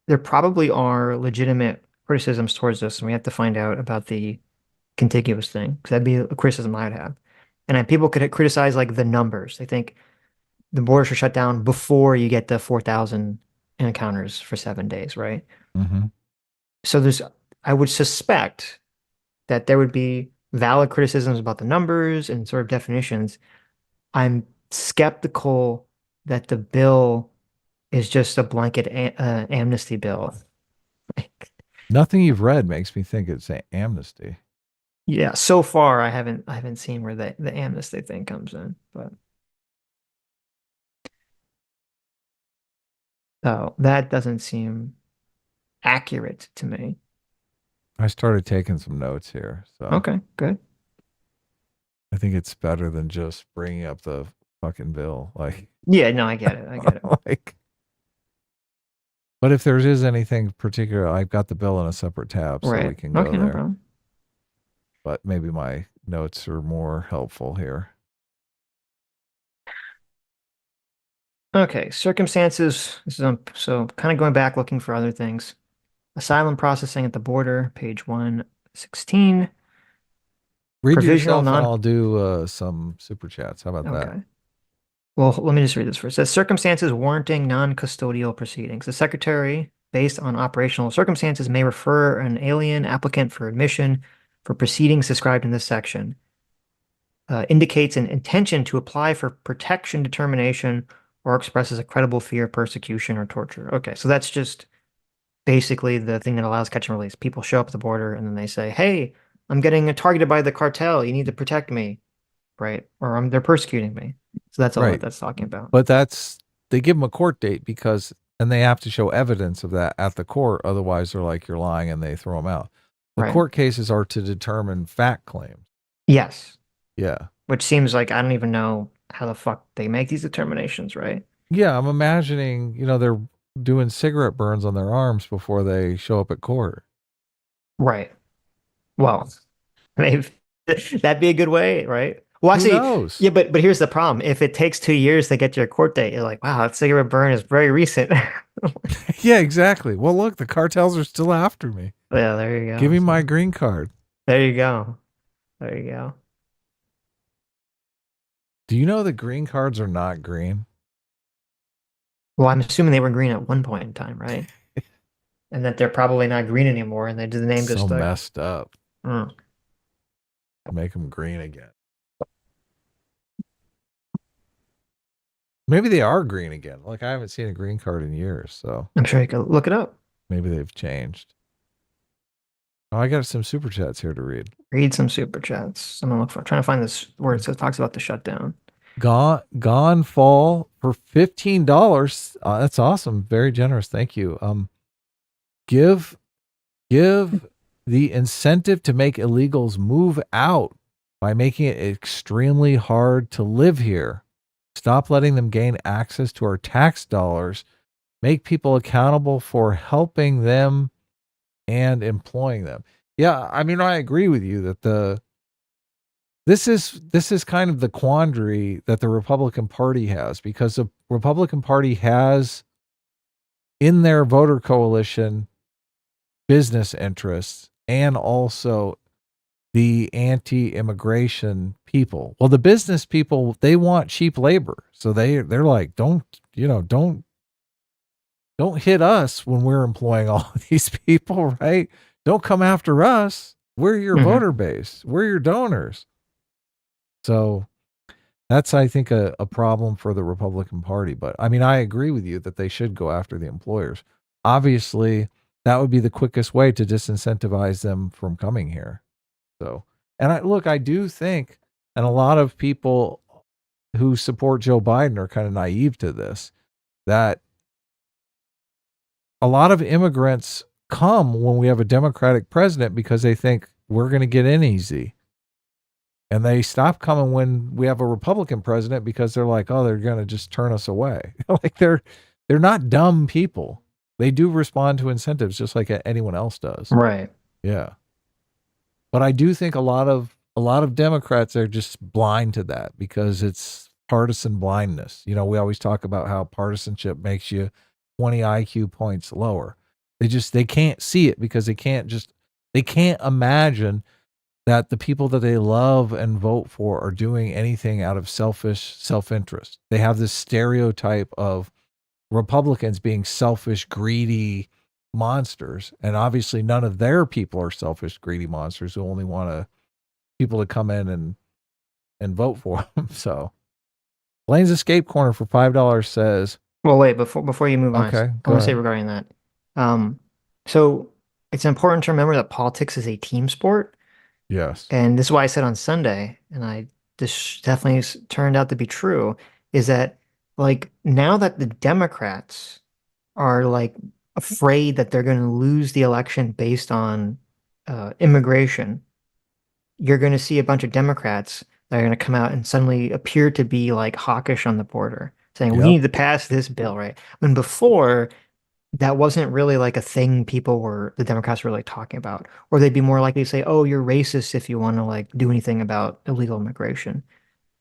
Speaker 2: there probably are legitimate criticisms towards this, and we have to find out about the contiguous thing because that'd be a criticism I'd have. And then people could criticize like the numbers. They think the border should shut down before you get to 4,000 encounters for 7 days, right?
Speaker 1: Mm-hmm.
Speaker 2: So I would suspect that there would be valid criticisms about the numbers and sort of definitions. I'm skeptical that the bill is just a blanket amnesty bill.
Speaker 1: Nothing you've read makes me think it's an amnesty.
Speaker 2: Yeah, so far I haven't seen where the amnesty thing comes in, but oh, that doesn't seem accurate to me.
Speaker 1: I started taking some notes here, so
Speaker 2: Okay, good.
Speaker 1: I think it's better than just bringing up the fucking bill. Like,
Speaker 2: Yeah, no, I get it. I get it.
Speaker 1: like, but if there is anything particular, I've got the bill in a separate tab, so we
Speaker 2: Right.
Speaker 1: can go
Speaker 2: Okay, no
Speaker 1: there.
Speaker 2: problem.
Speaker 1: But maybe my notes are more helpful here.
Speaker 2: Okay, circumstances. This is so kind of going back looking for other things. Asylum processing at the border, page 116.
Speaker 1: Read
Speaker 2: Provisional
Speaker 1: yourself, and
Speaker 2: non.
Speaker 1: I'll do some super chats. How about that?
Speaker 2: Okay. Well, let me just read this first. It says circumstances warranting non-custodial proceedings. The secretary, based on operational circumstances, may refer an alien applicant for admission for proceedings described in this section. Indicates an intention to apply for protection determination or expresses a credible fear of persecution or torture. Okay, so that's just basically the thing that allows catch and release. People show up at the border and then they say, "Hey, I'm getting targeted by the cartel. You need to protect me," right? Or they're persecuting me. So that's all that
Speaker 1: Right.
Speaker 2: that's talking about.
Speaker 1: But they give them a court date and they have to show evidence of that at the court. Otherwise, they're like, you're lying, and they throw them out. The
Speaker 2: Right.
Speaker 1: court cases are to determine fact claims.
Speaker 2: Yes.
Speaker 1: Yeah.
Speaker 2: Which seems like I don't even know how the fuck they make these determinations, right?
Speaker 1: Yeah. I'm imagining, they're doing cigarette burns on their arms before they show up at court.
Speaker 2: Right. Well, maybe that'd be a good way, right? Well,
Speaker 1: Who
Speaker 2: actually,
Speaker 1: knows?
Speaker 2: yeah, but here's the problem. If it takes 2 years to get your court date, you're like, wow, that cigarette burn is very recent.
Speaker 1: Yeah, exactly. Well, look, the cartels are still after me.
Speaker 2: Yeah, there you go.
Speaker 1: Give me my green card.
Speaker 2: There you go. There you go.
Speaker 1: Do you know that green cards are not green?
Speaker 2: Well, I'm assuming they were green at one point in time, right? And that they're probably not green anymore, and the name just
Speaker 1: So
Speaker 2: stuck.
Speaker 1: messed up.
Speaker 2: Mm.
Speaker 1: Make them green again. Maybe they are green again. Like, I haven't seen a green card in years, so
Speaker 2: I'm sure you could look it up.
Speaker 1: maybe they've changed. Oh, I got some super chats here to read.
Speaker 2: Read some super chats. I'm gonna look for trying to find this where it says talks about the shutdown.
Speaker 1: Gone fall for $15. That's awesome. Very generous. Thank you. Give the incentive to make illegals move out by making it extremely hard to live here. Stop letting them gain access to our tax dollars. Make people accountable for helping them and employing them. Yeah, I mean, I agree with you that this is kind of the quandary that the Republican Party has, because the Republican Party has in their voter coalition business interests and also the anti-immigration people. Well, the business people, they want cheap labor. So they're like, don't hit us when we're employing all of these people, right? Don't come after us. We're your voter base. We're your donors. So that's, I think, a problem for the Republican Party. But I mean, I agree with you that they should go after the employers. Obviously, that would be the quickest way to disincentivize them from coming here. So, and I do think, and a lot of people who support Joe Biden are kind of naive to this, that a lot of immigrants come when we have a Democratic president because they think we're going to get in easy. And they stop coming when we have a Republican president because they're like, oh, they're going to just turn us away. Like they're not dumb people. They do respond to incentives just like anyone else does.
Speaker 2: Right.
Speaker 1: Yeah. But I do think a lot of Democrats are just blind to that because it's partisan blindness. We always talk about how partisanship makes you 20 IQ points lower. They can't see it because they can't imagine that the people that they love and vote for are doing anything out of selfish self-interest. They have this stereotype of Republicans being selfish, greedy monsters. And obviously none of their people are selfish, greedy monsters who only want people to come in and vote for them. So Blaine's Escape Corner for $5 says,
Speaker 2: well, wait, before you move on,
Speaker 1: okay,
Speaker 2: I want to say regarding that. So it's important to remember that politics is a team sport.
Speaker 1: Yes.
Speaker 2: And this is why I said on Sunday, and this definitely turned out to be true, is that like now that the Democrats are like afraid that they're going to lose the election based on immigration, you're going to see a bunch of Democrats that are going to come out and suddenly appear to be like hawkish on the border, saying we need to pass this bill, right? When before that wasn't really like a thing the Democrats were like talking about. Or they'd be more likely to say, oh, you're racist if you want to like do anything about illegal immigration.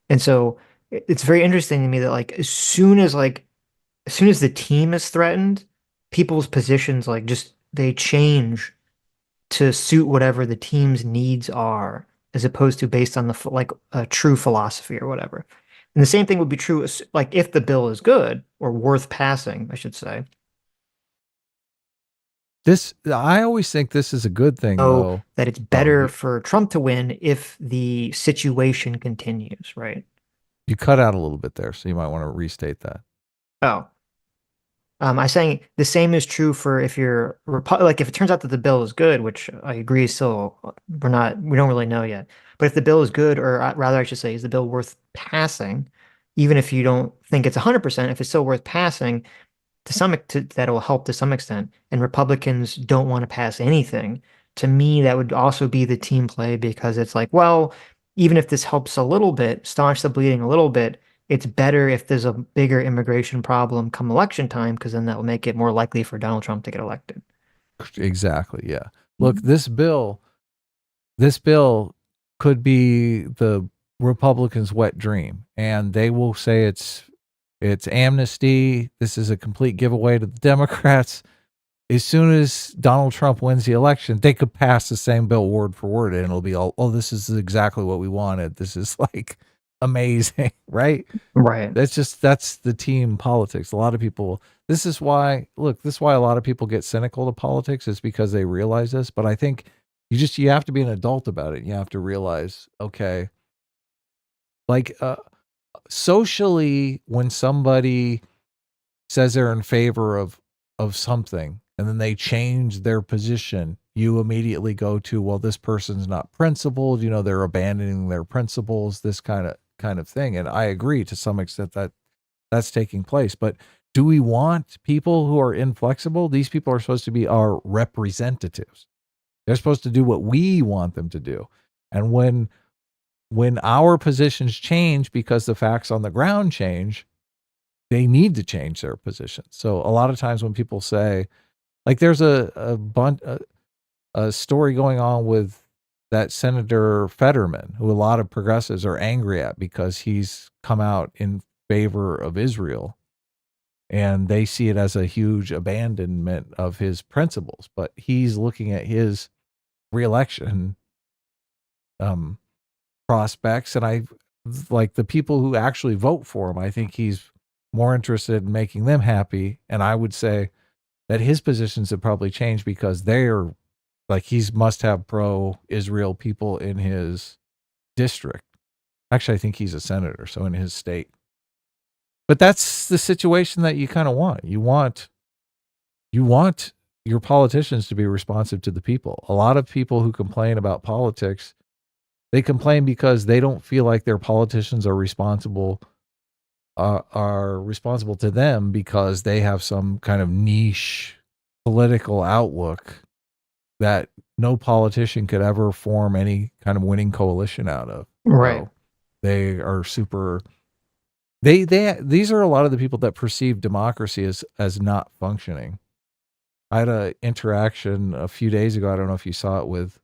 Speaker 2: And so it's very interesting to me that like as soon as the team is threatened, people's positions like just they change to suit whatever the team's needs are, as opposed to based on like a true philosophy or whatever. And the same thing would be true like if the bill is good or worth passing, I should say.
Speaker 1: I always think this is a good thing, though.
Speaker 2: That it's better for Trump to win if the situation continues, right?
Speaker 1: You cut out a little bit there, so you might want to restate that.
Speaker 2: Oh. I'm saying the same is true for if you're like if it turns out that the bill is good, which I agree is still we don't really know yet. But if the bill is good, or rather I should say, is the bill worth passing, even if you don't think it's 100%, if it's still worth passing, that will help to some extent. And Republicans don't want to pass anything. To me, that would also be the team play because it's like, well, even if this helps a little bit, staunch the bleeding a little bit, it's better if there's a bigger immigration problem come election time because then that will make it more likely for Donald Trump to get elected.
Speaker 1: Exactly. Yeah. Look, this bill could be the Republicans' wet dream, and they will say it's amnesty. This is a complete giveaway to the Democrats. As soon as Donald Trump wins the election, they could pass the same bill word for word, and it'll be all, oh, this is exactly what we wanted. This is like amazing, right?
Speaker 2: Right.
Speaker 1: That's the team politics. A lot of people, this is why a lot of people get cynical to politics, is because they realize this. But I think you have to be an adult about it. You have to realize, okay, like, socially, when somebody says they're in favor of something and then they change their position, you immediately go to, well, this person's not principled, they're abandoning their principles, this kind of thing. And I agree to some extent that that's taking place. But do we want people who are inflexible? These people are supposed to be our representatives. They're supposed to do what we want them to do. And when our positions change because the facts on the ground change, they need to change their positions. So a lot of times when people say, like, there's a story going on with that Senator Fetterman, who a lot of progressives are angry at because he's come out in favor of Israel, and they see it as a huge abandonment of his principles. But he's looking at his reelection prospects, and I like the people who actually vote for him. I think he's more interested in making them happy. And I would say that his positions have probably changed because they're like, he's must have pro-Israel people in his district. Actually, I think he's a senator, so in his state. But that's the situation that you kind of want. You want your politicians to be responsive to the people. A lot of people who complain about politics, they complain because they don't feel like their politicians are responsible to them because they have some kind of niche political outlook that no politician could ever form any kind of winning coalition out of.
Speaker 2: Right.
Speaker 1: So they are super. These are a lot of the people that perceive democracy as not functioning. I had an interaction a few days ago. I don't know if you saw it, with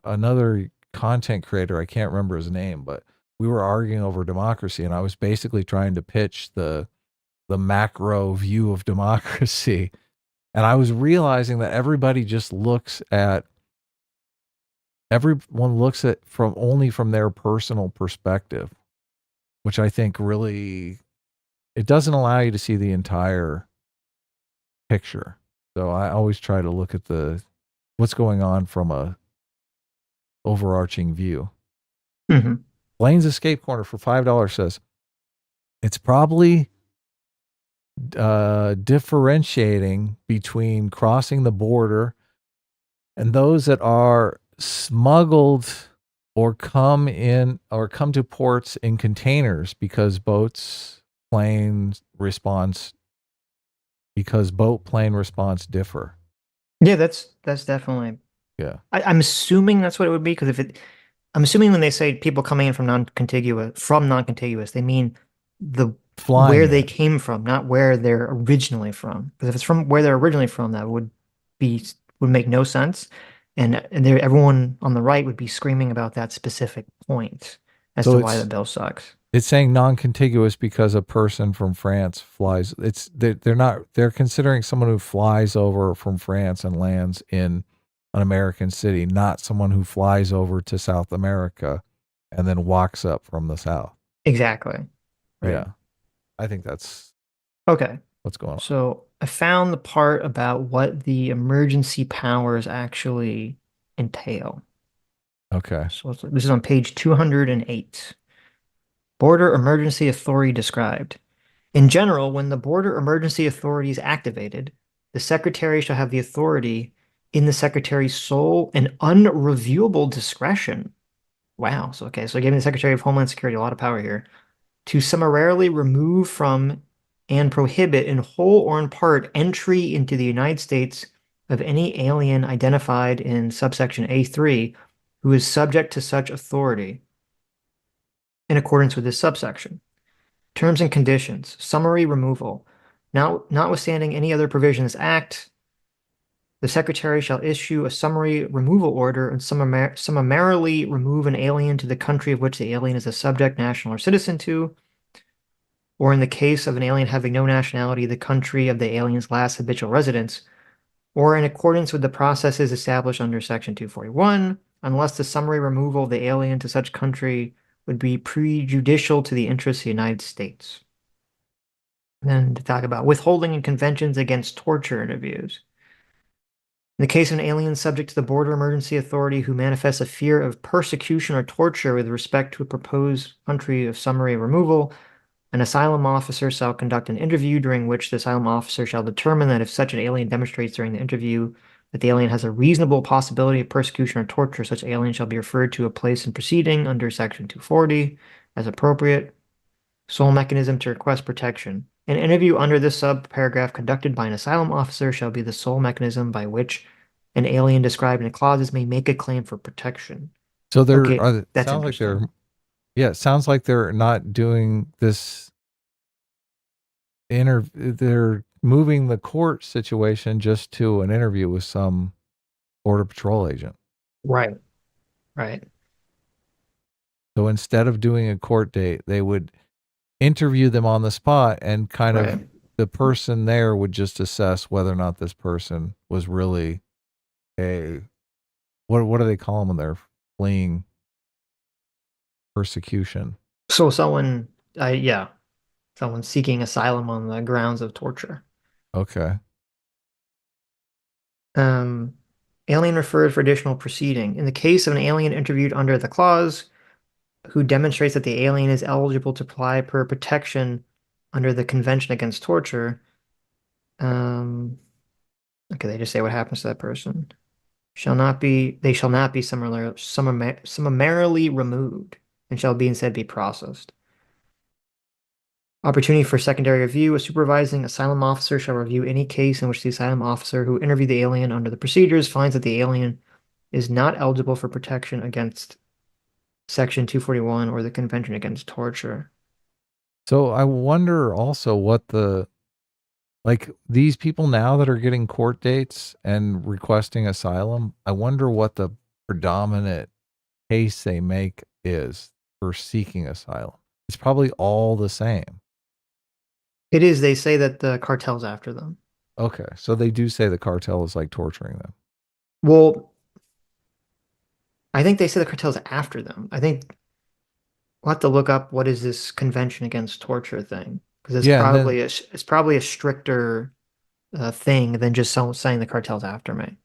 Speaker 1: another content creator. I can't remember his name, but we were arguing over democracy, and I was basically trying to pitch the macro view of democracy. And I was realizing that everyone looks at only from their personal perspective, which I think really it doesn't allow you to see the entire picture. So I always try to look at what's going on from a overarching view.
Speaker 2: Mm-hmm.
Speaker 1: Blaine's Escape Corner for $5 says it's probably differentiating between crossing the border and those that are smuggled or come to ports in containers because boat plane response differ.
Speaker 2: Yeah, that's definitely.
Speaker 1: Yeah.
Speaker 2: I'm assuming that's what it would be because I'm assuming when they say people coming in from non-contiguous, they mean the where
Speaker 1: Flying
Speaker 2: they
Speaker 1: in.
Speaker 2: came from, not where they're originally from. Because if it's from where they're originally from, that would make no sense, and everyone on the right would be screaming about that specific point as
Speaker 1: So
Speaker 2: to why the bill sucks.
Speaker 1: it's saying non-contiguous because a person from France flies. They're considering someone who flies over from France and lands in an American city, not someone who flies over to South America and then walks up from the south.
Speaker 2: Exactly. Right.
Speaker 1: Yeah. I think that's
Speaker 2: Okay.
Speaker 1: what's going on.
Speaker 2: So I found the part about what the emergency powers actually entail.
Speaker 1: Okay.
Speaker 2: So this is on page 208. Border Emergency Authority described. In general, when the Border Emergency Authority is activated, the Secretary shall have the authority in the Secretary's sole and unreviewable discretion. Wow. So, okay. So giving the Secretary of Homeland Security a lot of power here to summarily remove from and prohibit in whole or in part entry into the United States of any alien identified in subsection A3 who is subject to such authority in accordance with this subsection. Terms and conditions, summary removal. Now, notwithstanding any other provision of this act, the Secretary shall issue a summary removal order and summarily remove an alien to the country of which the alien is a subject, national, or citizen to, or in the case of an alien having no nationality, the country of the alien's last habitual residence, or in accordance with the processes established under Section 241, unless the summary removal of the alien to such country would be prejudicial to the interests of the United States. Then to talk about withholding and conventions against torture interviews. In the case of an alien subject to the Border Emergency Authority who manifests a fear of persecution or torture with respect to a proposed country of summary removal, an asylum officer shall conduct an interview during which the asylum officer shall determine that if such an alien demonstrates during the interview that the alien has a reasonable possibility of persecution or torture, such alien shall be referred to a place in proceeding under Section 240 as appropriate. Sole mechanism to request protection. An interview under this sub-paragraph conducted by an asylum officer shall be the sole mechanism by which an alien described in the clauses may make a claim for protection.
Speaker 1: So
Speaker 2: That's interesting.
Speaker 1: It sounds like they're not doing this they're moving the court situation just to an interview with some Border Patrol agent.
Speaker 2: Right. Right.
Speaker 1: So instead of doing a court date, they would interview them on the spot and kind of the person there would just assess whether or not this person was really what do they call them when they're fleeing persecution?
Speaker 2: So someone seeking asylum on the grounds of torture.
Speaker 1: Okay.
Speaker 2: Alien referred for additional proceeding. In the case of an alien interviewed under the clause who demonstrates that the alien is eligible to apply for protection under the Convention Against Torture, okay, they just say what happens to that person. They shall not be summarily removed and shall be instead be processed. Opportunity for secondary review. A supervising asylum officer shall review any case in which the asylum officer who interviewed the alien under the procedures finds that the alien is not eligible for protection against Section 241 or the Convention Against Torture.
Speaker 1: So I wonder also what these people now that are getting court dates and requesting asylum, I wonder what the predominant case they make is for seeking asylum. It's probably all the same.
Speaker 2: It is. They say that the cartel's after them.
Speaker 1: Okay. So they do say the cartel is like torturing them.
Speaker 2: Well, I think they say the cartel's after them. I think we'll have to look up what is this Convention Against Torture thing. because it's
Speaker 1: Yeah, and then
Speaker 2: probably a stricter thing than just saying the cartel's after me.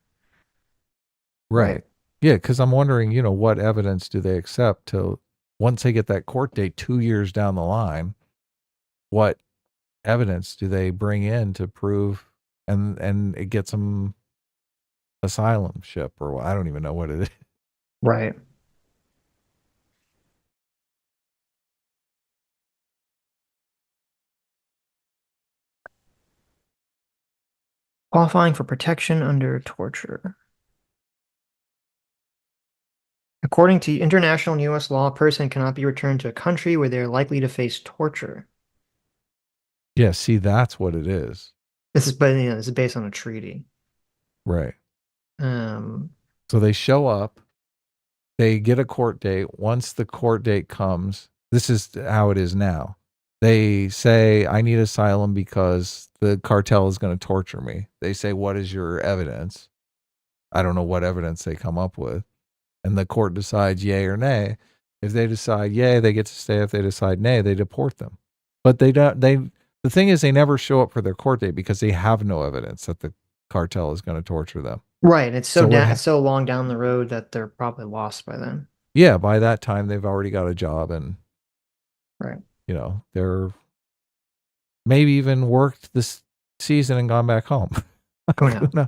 Speaker 1: right.
Speaker 2: Right.
Speaker 1: Yeah, because I'm wondering, what evidence do they accept to once they get that court date 2 years down the line, what evidence do they bring in to prove and it gets them asylum ship or I don't even know what it is.
Speaker 2: Right. Qualifying for protection under torture. According to international and U.S. law, a person cannot be returned to a country where they are likely to face torture.
Speaker 1: Yeah, see, that's what it is.
Speaker 2: This is based on a treaty.
Speaker 1: Right.
Speaker 2: Um,
Speaker 1: So they show up, they get a court date. Once the court date comes, this is how it is now. They say, I need asylum because the cartel is going to torture me. They say, what is your evidence? I don't know what evidence they come up with. And the court decides yay or nay. If they decide yay, they get to stay. If they decide nay, they deport them. But the thing is, they never show up for their court date because they have no evidence that the cartel is going to torture them.
Speaker 2: right. It's
Speaker 1: So
Speaker 2: it's so long down the road that they're probably lost by then.
Speaker 1: yeah, by that time they've already got a job and
Speaker 2: Right.
Speaker 1: they're maybe even worked this season and gone back home.
Speaker 2: Who knows?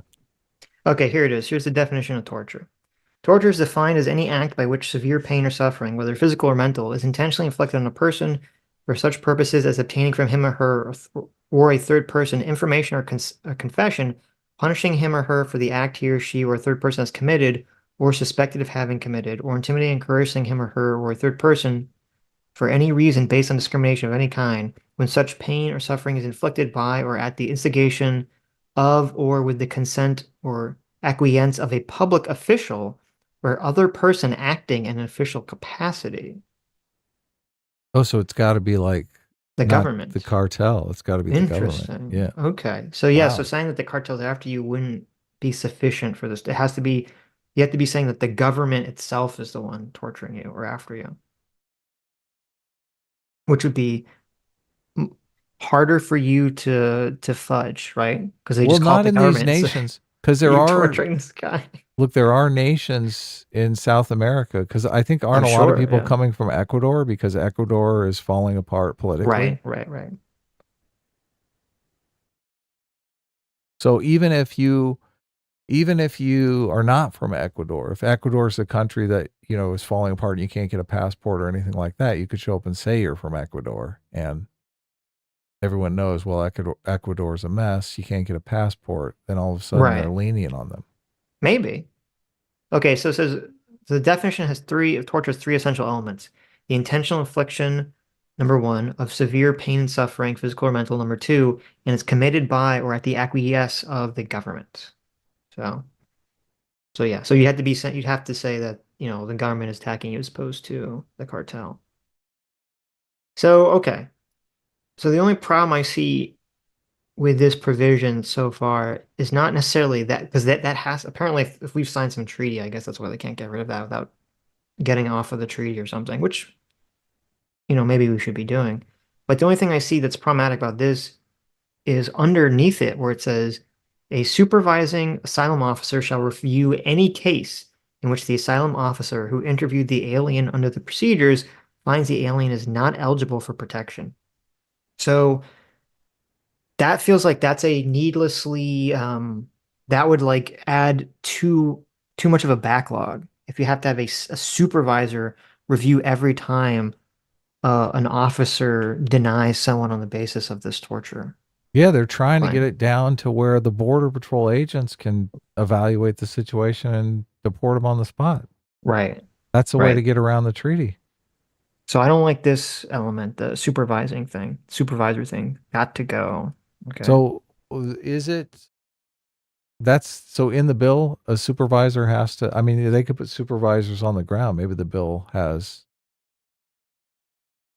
Speaker 2: Okay, here it is. Here's the definition of torture. Torture is defined as any act by which severe pain or suffering, whether physical or mental, is intentionally inflicted on a person for such purposes as obtaining from him or her or a third person information or a confession, punishing him or her for the act he or she or a third person has committed or suspected of having committed, or intimidating and coercing him or her or a third person for any reason based on discrimination of any kind, when such pain or suffering is inflicted by or at the instigation of or with the consent or acquiescence of a public official or other person acting in an official capacity.
Speaker 1: Oh, so it's got to be like
Speaker 2: The
Speaker 1: not the
Speaker 2: government.
Speaker 1: cartel. It's got to be the government.
Speaker 2: Interesting.
Speaker 1: Yeah.
Speaker 2: Okay. So yeah, so
Speaker 1: Wow.
Speaker 2: saying that the cartel's after you wouldn't be sufficient for this. It has to be, you have to be saying that the government itself is the one torturing you or after you, which would be harder for you to fudge, right? Because they
Speaker 1: Well,
Speaker 2: just call it
Speaker 1: not
Speaker 2: the
Speaker 1: in these
Speaker 2: government. So
Speaker 1: nations, because
Speaker 2: you're torturing this guy.
Speaker 1: there are nations in South America, because I think aren't
Speaker 2: I'm
Speaker 1: a lot of
Speaker 2: sure.
Speaker 1: people
Speaker 2: Yeah.
Speaker 1: coming from Ecuador because Ecuador is falling apart politically.
Speaker 2: Right. Right. Right.
Speaker 1: So even if you are not from Ecuador, if Ecuador is a country that, is falling apart and you can't get a passport or anything like that, you could show up and say you're from Ecuador and everyone knows, well, Ecuador is a mess. You can't get a passport. Then all of a sudden they're
Speaker 2: Right.
Speaker 1: lenient on them.
Speaker 2: Maybe. Okay. So it says the definition has torture has three essential elements: the intentional infliction, number one, of severe pain and suffering, physical or mental, number two, and it's committed by or at the acquiesce of the government. So, so yeah. So you'd have to say that, the government is attacking you as opposed to the cartel. So, okay. So the only problem I see with this provision so far is not necessarily that, because that has apparently, if we've signed some treaty, I guess that's why they can't get rid of that without getting off of the treaty or something, which, maybe we should be doing. But the only thing I see that's problematic about this is underneath it where it says a supervising asylum officer shall review any case in which the asylum officer who interviewed the alien under the procedures finds the alien is not eligible for protection. So that feels like that's a needlessly that would like add too much of a backlog if you have to have a supervisor review every time an officer denies someone on the basis of this torture
Speaker 1: Yeah, they're trying to get
Speaker 2: claim.
Speaker 1: it down to where the Border Patrol agents can evaluate the situation and deport them on the spot.
Speaker 2: Right.
Speaker 1: That's the way to
Speaker 2: Right.
Speaker 1: get around the treaty.
Speaker 2: So I don't like this element, the supervisor thing. Got to go. Okay.
Speaker 1: So is it that's so in the bill, a supervisor has to, I mean, they could put supervisors on the ground. Maybe the bill has,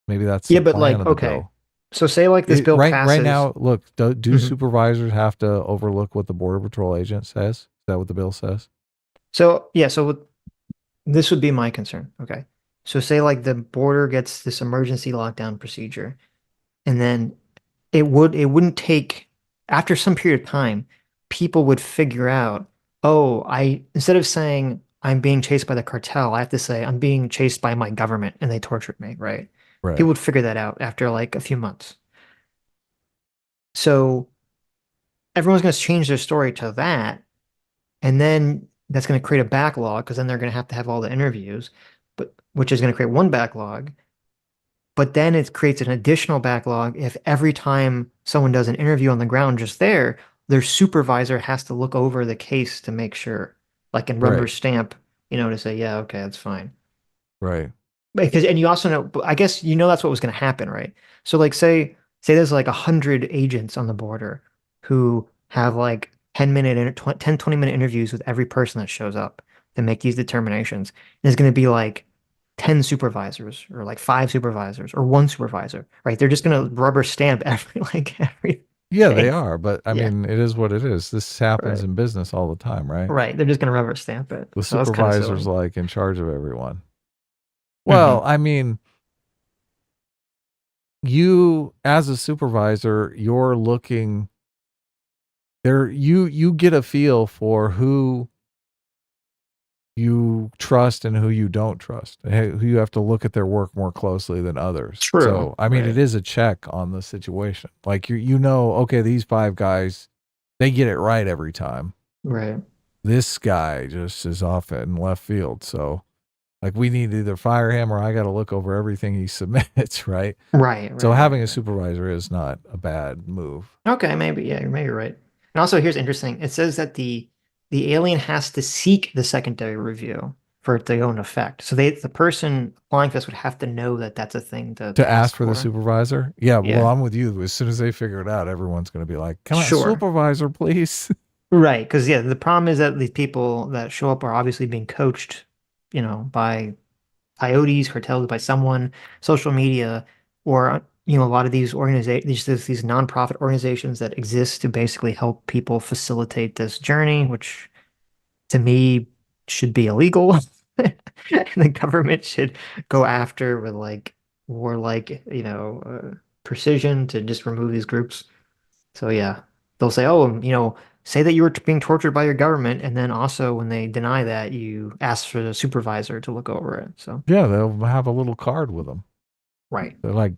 Speaker 1: maybe that's
Speaker 2: Yeah,
Speaker 1: the
Speaker 2: but
Speaker 1: plan
Speaker 2: like,
Speaker 1: of the
Speaker 2: okay.
Speaker 1: bill.
Speaker 2: So say like this bill
Speaker 1: Right
Speaker 2: passes.
Speaker 1: now, look, do
Speaker 2: Mhm.
Speaker 1: supervisors have to overlook what the Border Patrol agent says? Is that what the bill says?
Speaker 2: So yeah, so this would be my concern. Okay. So say like the border gets this emergency lockdown procedure, and then it wouldn't take after some period of time, people would figure out, oh, I instead of saying I'm being chased by the cartel, I have to say I'm being chased by my government and they tortured me, right?
Speaker 1: Right.
Speaker 2: People would figure that out after like a few months. So everyone's going to change their story to that, and then that's going to create a backlog because then they're going to have all the interviews, but which is going to create one backlog. But then it creates an additional backlog if every time someone does an interview on the ground just there, their supervisor has to look over the case to make sure, like in rubber
Speaker 1: Right.
Speaker 2: stamp, to say, yeah, okay, that's fine.
Speaker 1: Right.
Speaker 2: Because and you also know, I guess that's what was going to happen, right? So like say there's like 100 agents on the border who have like 10 20 minute interviews with every person that shows up to make these determinations. And there's going to be like 10 supervisors or like five supervisors or one supervisor, right? They're just going to rubber stamp every
Speaker 1: Yeah, they
Speaker 2: thing.
Speaker 1: are, but I
Speaker 2: Yeah,
Speaker 1: mean, it is what it is. This happens
Speaker 2: right.
Speaker 1: in business all the time, right?
Speaker 2: Right. They're just going to rubber stamp it.
Speaker 1: The
Speaker 2: So that's kind of
Speaker 1: supervisor's
Speaker 2: silly.
Speaker 1: like in charge of everyone. Well,
Speaker 2: Hmm.
Speaker 1: I mean, you as a supervisor, you're looking there you get a feel for who you trust and who you don't trust, who you have to look at their work more closely than others.
Speaker 2: True.
Speaker 1: So, I mean, it
Speaker 2: Right.
Speaker 1: is a check on the situation. Like okay, these five guys, they get it right every time.
Speaker 2: Right.
Speaker 1: This guy just is off in left field. So, like, we need to either fire him or I got to look over everything he submits, right?
Speaker 2: Right.
Speaker 1: So,
Speaker 2: Right.
Speaker 1: having
Speaker 2: Right.
Speaker 1: a
Speaker 2: Right.
Speaker 1: supervisor is not a bad move.
Speaker 2: Okay, maybe, yeah, maybe you're right. And also, here's interesting. It says that the alien has to seek the secondary review for it to go into effect. So the person applying for this would have to know that that's a thing
Speaker 1: To
Speaker 2: to
Speaker 1: ask
Speaker 2: ask
Speaker 1: for the
Speaker 2: for.
Speaker 1: supervisor? Yeah, well,
Speaker 2: Yeah,
Speaker 1: I'm with you. As soon as they figure it out, everyone's going to be like, "Come on,
Speaker 2: sure.
Speaker 1: supervisor, please."
Speaker 2: Right, because yeah, the problem is that these people that show up are obviously being coached, by coyotes, cartels, by someone, social media, or a lot of these organizations, these nonprofit organizations that exist to basically help people facilitate this journey, which to me should be illegal. And the government should go after with like warlike, precision to just remove these groups. So yeah, they'll say, oh, say that you were being tortured by your government, and then also when they deny that, you ask for the supervisor to look over it. So
Speaker 1: Yeah, they'll have a little card with them.
Speaker 2: right.
Speaker 1: They're like,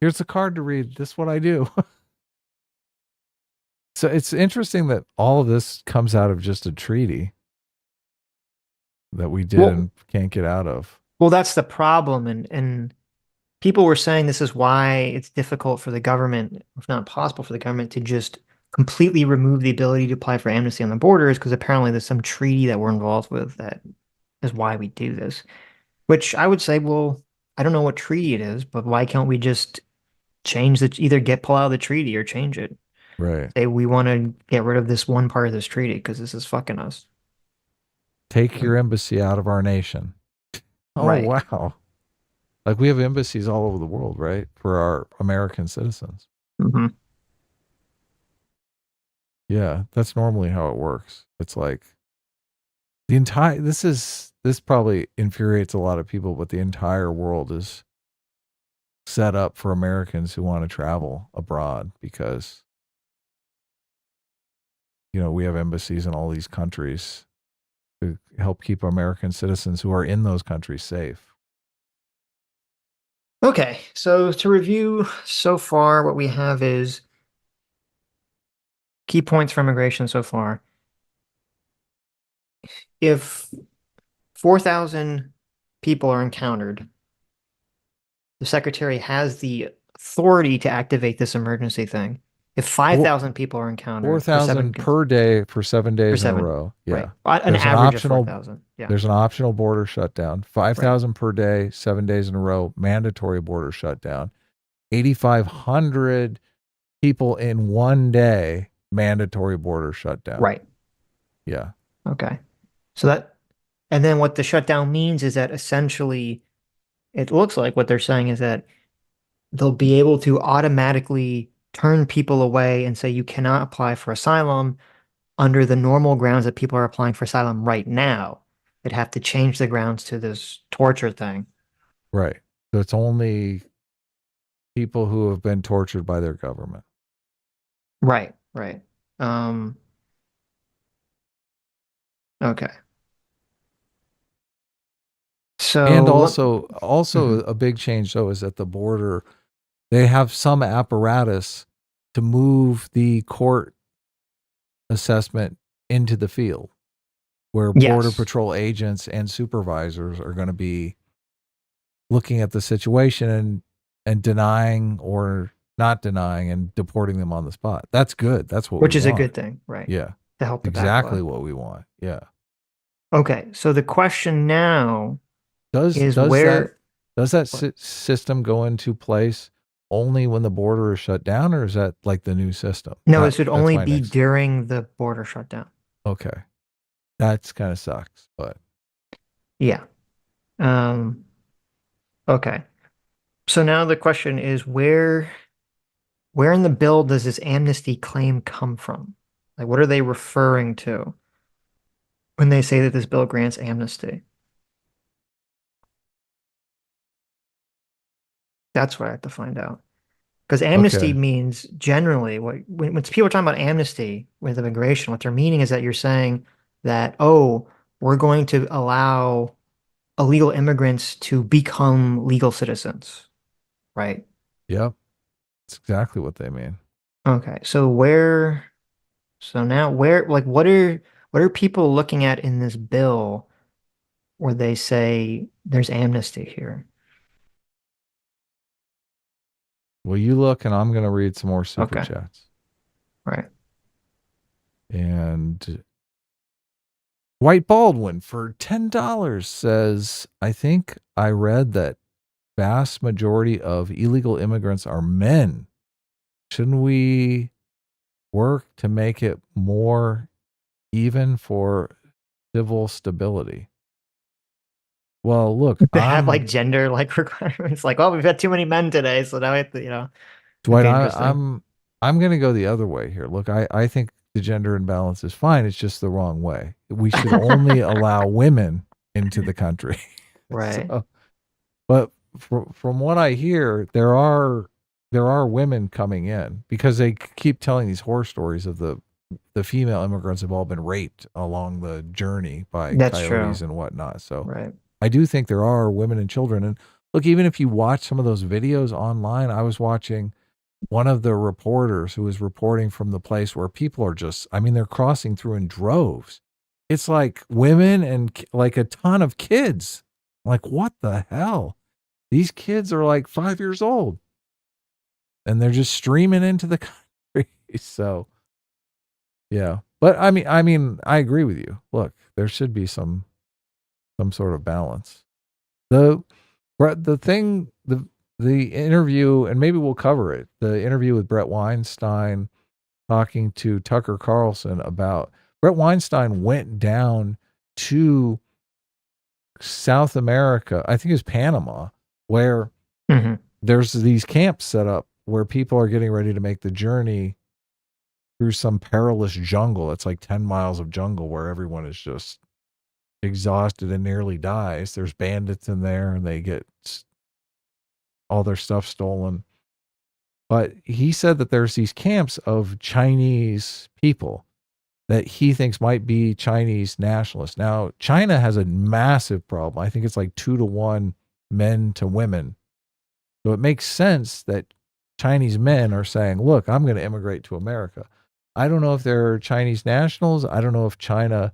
Speaker 1: "Here's the card to read. This is what I do." So it's interesting that all of this comes out of just a treaty that we did
Speaker 2: Well,
Speaker 1: and can't get out of.
Speaker 2: well, that's the problem, and people were saying this is why it's difficult for the government, if not possible for the government, to just completely remove the ability to apply for amnesty on the borders, because apparently there's some treaty that we're involved with that is why we do this. Which I would say, well, I don't know what treaty it is, but why can't we just either pull out of the treaty or change it?
Speaker 1: Right.
Speaker 2: Say we want to get rid of this one part of this treaty because this is fucking us.
Speaker 1: Take
Speaker 2: Like,
Speaker 1: your embassy out of our nation. Oh,
Speaker 2: right.
Speaker 1: wow. Like we have embassies all over the world, right? For our American citizens.
Speaker 2: Hmm.
Speaker 1: Yeah, that's normally how it works. It's like this probably infuriates a lot of people, but the entire world is set up for Americans who want to travel abroad because we have embassies in all these countries to help keep American citizens who are in those countries safe.
Speaker 2: Okay, so to review so far, what we have is key points for immigration so far. If 4,000 people are encountered, the secretary has the authority to activate this emergency thing. If
Speaker 1: Four
Speaker 2: 5,000 people are encountered for
Speaker 1: 4,000 per day for 7
Speaker 2: for
Speaker 1: days in a
Speaker 2: seven,
Speaker 1: row.
Speaker 2: right?
Speaker 1: Yeah.
Speaker 2: An
Speaker 1: There's an
Speaker 2: average of
Speaker 1: optional
Speaker 2: 4,000. Yeah,
Speaker 1: there's an optional border shutdown.
Speaker 2: right,
Speaker 1: 5,000 per day, 7 days in a row, mandatory border shutdown. 8,500 people in one day, mandatory border shutdown.
Speaker 2: right.
Speaker 1: Yeah.
Speaker 2: Okay. So and then what the shutdown means is that essentially it looks like what they're saying is that they'll be able to automatically turn people away and say you cannot apply for asylum under the normal grounds that people are applying for asylum right now. They'd have to change the grounds to this torture thing.
Speaker 1: Right. So it's only people who have been tortured by their government.
Speaker 2: Right, right. Okay.
Speaker 1: And
Speaker 2: So
Speaker 1: also
Speaker 2: mhm.
Speaker 1: a big change though is at the border, they have some apparatus to move the court assessment into the field where border
Speaker 2: Yes,
Speaker 1: patrol agents and supervisors are going to be looking at the situation and denying or not denying and deporting them on the spot. That's good. That's what we
Speaker 2: which is a
Speaker 1: want.
Speaker 2: good thing, right?
Speaker 1: Yeah.
Speaker 2: To help the
Speaker 1: Exactly
Speaker 2: backlog.
Speaker 1: what we want. Yeah.
Speaker 2: Okay, so the question now
Speaker 1: Does
Speaker 2: is
Speaker 1: does that
Speaker 2: where
Speaker 1: does that
Speaker 2: what?
Speaker 1: system go into place only when the border is shut down, or is that like the new system?
Speaker 2: No, this would
Speaker 1: That's
Speaker 2: only
Speaker 1: my
Speaker 2: be
Speaker 1: next.
Speaker 2: during the border shutdown.
Speaker 1: Okay. That's kind of sucks, but
Speaker 2: Yeah. Um, okay. So now the question is where in the bill does this amnesty claim come from? Like what are they referring to when they say that this bill grants amnesty? That's what I have to find out. Because amnesty
Speaker 1: okay.
Speaker 2: means generally when people are talking about amnesty with immigration, what they're meaning is that you're saying that, oh, we're going to allow illegal immigrants to become legal citizens, right?
Speaker 1: Yep. That's exactly what they mean.
Speaker 2: Okay, so now like what are people looking at in this bill where they say there's amnesty here?
Speaker 1: Well, you look and I'm going to read some more super
Speaker 2: Okay,
Speaker 1: chats.
Speaker 2: right.
Speaker 1: And White Baldwin for $10 says, I think I read that vast majority of illegal immigrants are men. Shouldn't we work to make it more even for civil stability? Well, look,
Speaker 2: To have like gender like requirements, like, oh, we've had too many men today, so now we have to, it'd
Speaker 1: Dwight,
Speaker 2: be interesting.
Speaker 1: I'm going to go the other way here. Look, I think the gender imbalance is fine. It's just the wrong way. We should only allow women into the country.
Speaker 2: Right.
Speaker 1: So, but from what I hear, there are women coming in because they keep telling these horror stories of the female immigrants have all been raped along the journey by
Speaker 2: That's
Speaker 1: coyotes
Speaker 2: true.
Speaker 1: and whatnot. So
Speaker 2: Right.
Speaker 1: I do think there are women and children. And look, even if you watch some of those videos online, I was watching one of the reporters who was reporting from the place where people are just, I mean, they're crossing through in droves. It's like women and like a ton of kids. Like, what the hell? These kids are like 5 years old and they're just streaming into the country. So, yeah. But I agree with you. Look, there should be some sort of balance. The the thing the interview, and maybe we'll cover it. The interview with Brett Weinstein talking to Tucker Carlson about Brett Weinstein went down to South America, I think it's Panama, where
Speaker 2: Hmm.
Speaker 1: there's these camps set up where people are getting ready to make the journey through some perilous jungle. It's like 10 miles of jungle where everyone is just exhausted and nearly dies. There's bandits in there and they get all their stuff stolen. But he said that there's these camps of Chinese people that he thinks might be Chinese nationalists. Now, China has a massive problem. I think it's like 2-to-1 men to women. So it makes sense that Chinese men are saying, look, I'm going to immigrate to America. I don't know if they're Chinese nationals. I don't know if China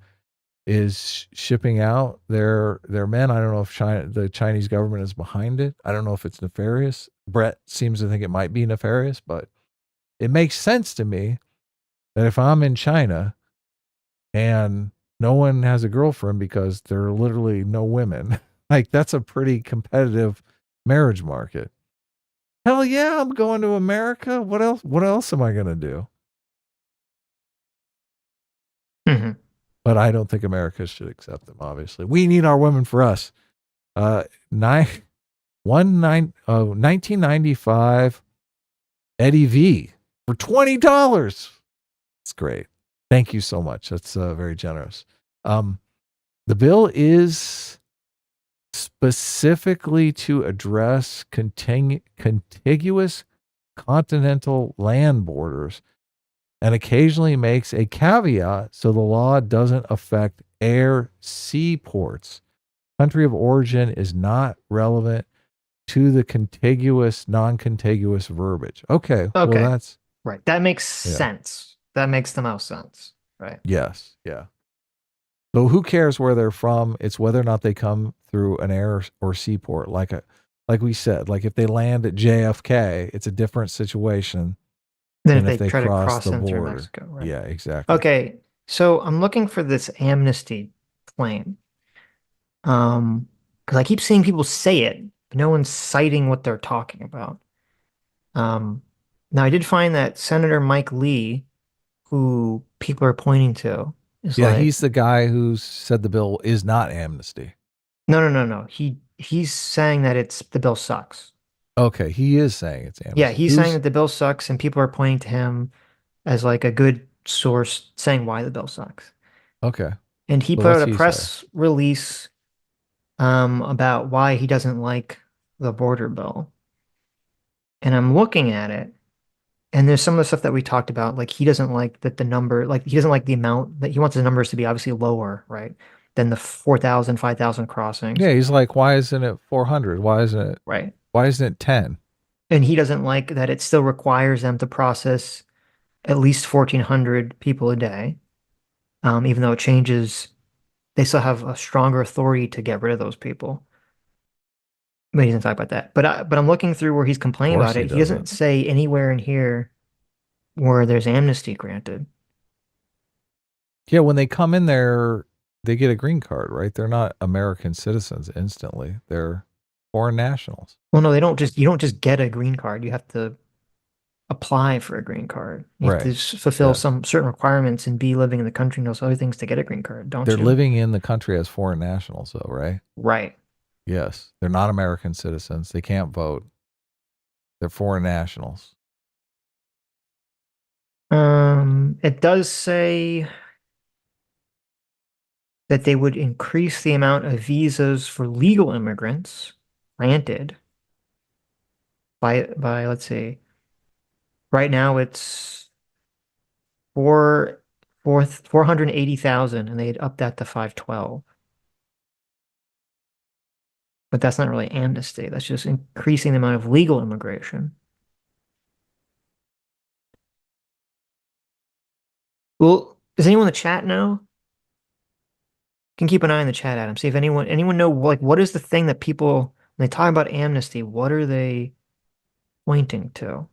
Speaker 1: is shipping out their men. I don't know if the Chinese government is behind it. I don't know if it's nefarious. Brett seems to think it might be nefarious, but it makes sense to me that if I'm in China and no one has a girlfriend because there are literally no women, like that's a pretty competitive marriage market. Hell yeah, I'm going to America. What else? What else am I going to do?
Speaker 2: Hmm.
Speaker 1: But I don't think America should accept them. Obviously, we need our women for us. Nine, 1995 Eddie V for $20. It's great. Thank you so much. That's very generous. The bill is specifically to address contiguous continental land borders and occasionally makes a caveat so the law doesn't affect air seaports. Country of origin is not relevant to the contiguous, non-contiguous verbiage. Okay, well
Speaker 2: Okay.
Speaker 1: that's
Speaker 2: Right. That makes
Speaker 1: yeah.
Speaker 2: sense. That makes the most sense. Right.
Speaker 1: Yes, yeah. So who cares where they're from? It's whether or not they come through an air or seaport. Like we said, like if they land at JFK, it's a different situation
Speaker 2: Then if
Speaker 1: than
Speaker 2: they
Speaker 1: if they
Speaker 2: try to
Speaker 1: cross
Speaker 2: cross
Speaker 1: the
Speaker 2: in through
Speaker 1: border.
Speaker 2: Mexico, right?
Speaker 1: Yeah, exactly.
Speaker 2: Okay. So I'm looking for this amnesty claim. Because I keep seeing people say it, but no one's citing what they're talking about. Um, Now I did find that Senator Mike Lee, who people are pointing to, is
Speaker 1: Yeah,
Speaker 2: like,
Speaker 1: he's the guy who said the bill is not amnesty.
Speaker 2: no, no, no, no. He's saying that it's the bill sucks.
Speaker 1: Okay, he is saying it's
Speaker 2: Yeah,
Speaker 1: amnesty.
Speaker 2: he's saying
Speaker 1: Who's
Speaker 2: that the bill sucks, and people are pointing to him as like a good source saying why the bill sucks.
Speaker 1: okay?
Speaker 2: And he
Speaker 1: So
Speaker 2: put
Speaker 1: what's
Speaker 2: out a
Speaker 1: he say?
Speaker 2: press release about why he doesn't like the border bill. And I'm looking at it, and there's some of the stuff that we talked about. Like he doesn't like that the number, like he doesn't like the amount that he wants the numbers to be obviously lower, right? Than the 4,000, 5,000 crossings,
Speaker 1: Yeah, he's like, why isn't it 400?
Speaker 2: right?
Speaker 1: Why isn't it 10?
Speaker 2: And he doesn't like that it still requires them to process at least 1,400 people a day, even though it changes. They still have a stronger authority to get rid of those people. But he doesn't talk about that. But I'm looking through where he's
Speaker 1: Of
Speaker 2: complaining
Speaker 1: course
Speaker 2: about
Speaker 1: he
Speaker 2: it. He doesn't
Speaker 1: doesn't.
Speaker 2: say anywhere in here where there's amnesty granted.
Speaker 1: Yeah, when they come in there, they get a green card, right? They're not American citizens instantly. They're foreign nationals.
Speaker 2: Well, no, they don't just you don't just get a green card. You have to apply for a green card. You have to
Speaker 1: Right.
Speaker 2: fulfill
Speaker 1: Yes.
Speaker 2: some certain requirements and be living in the country and those other things to get a green card, don't
Speaker 1: They're
Speaker 2: you?
Speaker 1: living in the country as foreign nationals, though, right?
Speaker 2: Right.
Speaker 1: Yes. They're not American citizens. They can't vote. They're foreign nationals.
Speaker 2: It does say that they would increase the amount of visas for legal immigrants granted by let's see. Right now it's four 480,000 and they'd up that to 512. But that's not really amnesty. That's just increasing the amount of legal immigration. Well, does anyone in the chat know? Can keep an eye on the chat, Adam. See if anyone know like what is the thing that people when they talk about amnesty, what are they pointing to?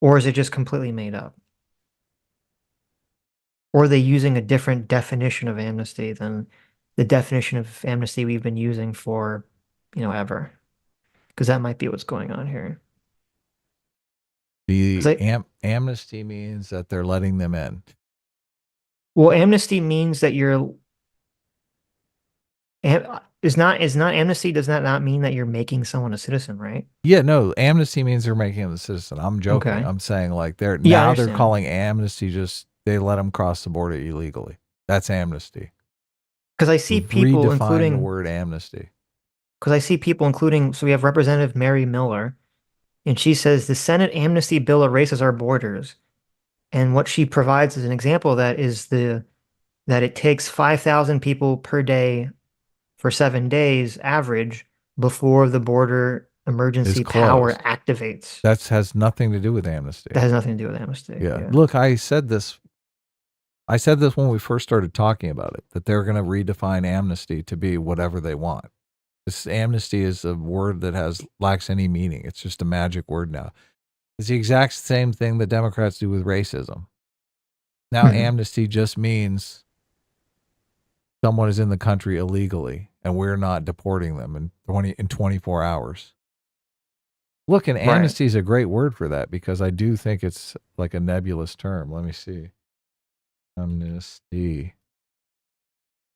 Speaker 2: Or is it just completely made up? Or are they using a different definition of amnesty than the definition of amnesty we've been using for, ever? Because that might be what's going on here.
Speaker 1: The
Speaker 2: Because
Speaker 1: amnesty means that they're letting them in.
Speaker 2: well, amnesty means that you're is not amnesty does that not mean that you're making someone a citizen, right?
Speaker 1: Yeah, no, amnesty means they're making them a citizen. I'm joking.
Speaker 2: Okay.
Speaker 1: I'm saying like
Speaker 2: Yeah, I
Speaker 1: they're
Speaker 2: understand.
Speaker 1: calling amnesty just they let them cross the border illegally. That's amnesty.
Speaker 2: Because I see
Speaker 1: We've
Speaker 2: people
Speaker 1: redefined the
Speaker 2: including
Speaker 1: word amnesty.
Speaker 2: so we have Representative Mary Miller, and she says the Senate amnesty bill erases our borders. And what she provides as an example of that is that it takes 5,000 people per day for 7 days average before the border
Speaker 1: Is
Speaker 2: emergency power
Speaker 1: closed.
Speaker 2: activates.
Speaker 1: That has nothing to do with amnesty.
Speaker 2: That has nothing to do with amnesty.
Speaker 1: Yeah.
Speaker 2: Yeah.
Speaker 1: Look, I said this. I said this when we first started talking about it, that they're going to redefine amnesty to be whatever they want. This amnesty is a word that lacks any meaning. It's just a magic word now. It's the exact same thing the Democrats do with racism. Now,
Speaker 2: Mhm.
Speaker 1: amnesty just means someone is in the country illegally and we're not deporting them in 24 hours. Look, and
Speaker 2: Right.
Speaker 1: amnesty is a great word for that because I do think it's like a nebulous term. Let me see. Amnesty.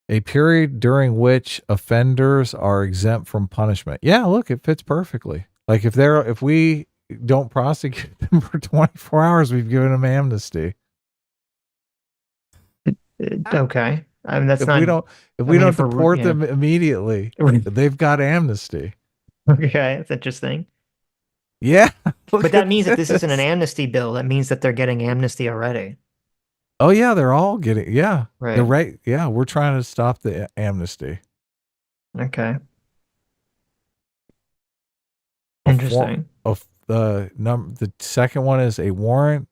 Speaker 1: A period during which offenders are exempt from punishment. Yeah, look, it fits perfectly. Like if we don't prosecute them for 24 hours, we've given them amnesty.
Speaker 2: Okay. I mean, that's
Speaker 1: If we
Speaker 2: not,
Speaker 1: don't if
Speaker 2: I
Speaker 1: we
Speaker 2: mean,
Speaker 1: don't
Speaker 2: if we're,
Speaker 1: deport them immediately, they've got amnesty.
Speaker 2: okay, that's interesting.
Speaker 1: Yeah,
Speaker 2: But
Speaker 1: look
Speaker 2: that
Speaker 1: at
Speaker 2: means that this isn't an
Speaker 1: this.
Speaker 2: amnesty bill. That means that they're getting amnesty already.
Speaker 1: Oh yeah, they're all getting. Yeah, they're
Speaker 2: Right.
Speaker 1: right. Yeah, we're trying to stop the amnesty.
Speaker 2: Okay.
Speaker 1: A form
Speaker 2: Interesting.
Speaker 1: of the second one is a warrant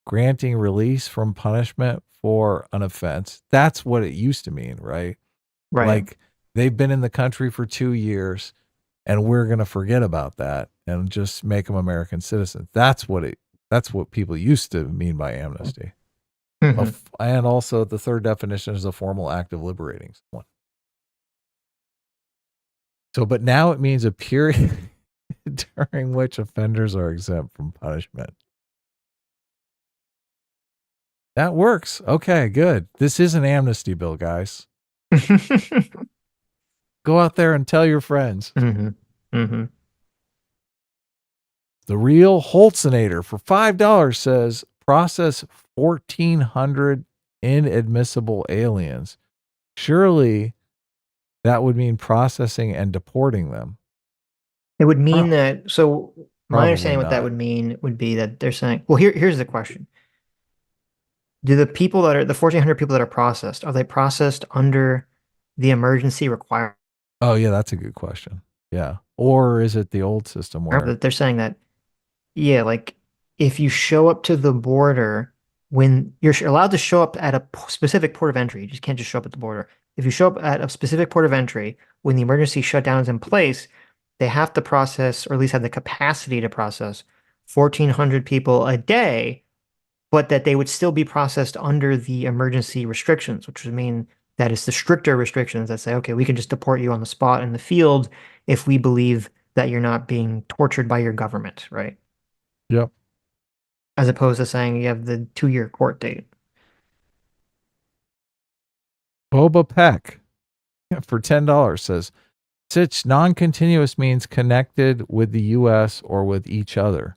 Speaker 1: granting release from punishment for an offense. That's what it used to mean, right?
Speaker 2: Right.
Speaker 1: Like they've been in the country for 2 years, and we're gonna forget about that and just make them American citizens. That's what people used to mean by amnesty.
Speaker 2: Hmm.
Speaker 1: And also the third definition is a formal act of liberating someone. So, but now it means a period during which offenders are exempt from punishment. That works. Okay, good. This is an amnesty bill, guys. Go out there and tell your friends.
Speaker 2: Hmm. Hmm.
Speaker 1: The real Holtzinator for $5 says process 1,400 inadmissible aliens. Surely that would mean processing and deporting them.
Speaker 2: It would mean that, so my
Speaker 1: Probably
Speaker 2: understanding what that
Speaker 1: not.
Speaker 2: would mean would be that they're saying, well, here's the question. Do the people that are the 1,400 people that are processed, are they processed under the emergency requirement
Speaker 1: Oh, yeah, that's a good question. Yeah. Or is it the old system where,
Speaker 2: that they're saying that, yeah, like if you show up to the border when you're allowed to show up at a specific port of entry, you just can't just show up at the border. If you show up at a specific port of entry when the emergency shutdown is in place, they have to process, or at least have the capacity to process 1,400 people a day, but that they would still be processed under the emergency restrictions, which would mean that it's the stricter restrictions that say, okay, we can just deport you on the spot in the field if we believe that you're not being tortured by your government, right?
Speaker 1: yep.
Speaker 2: As opposed to saying you have the 2-year court date.
Speaker 1: Boba Peck for $10 says, Sitch non-continuous means connected with the U.S. or with each other.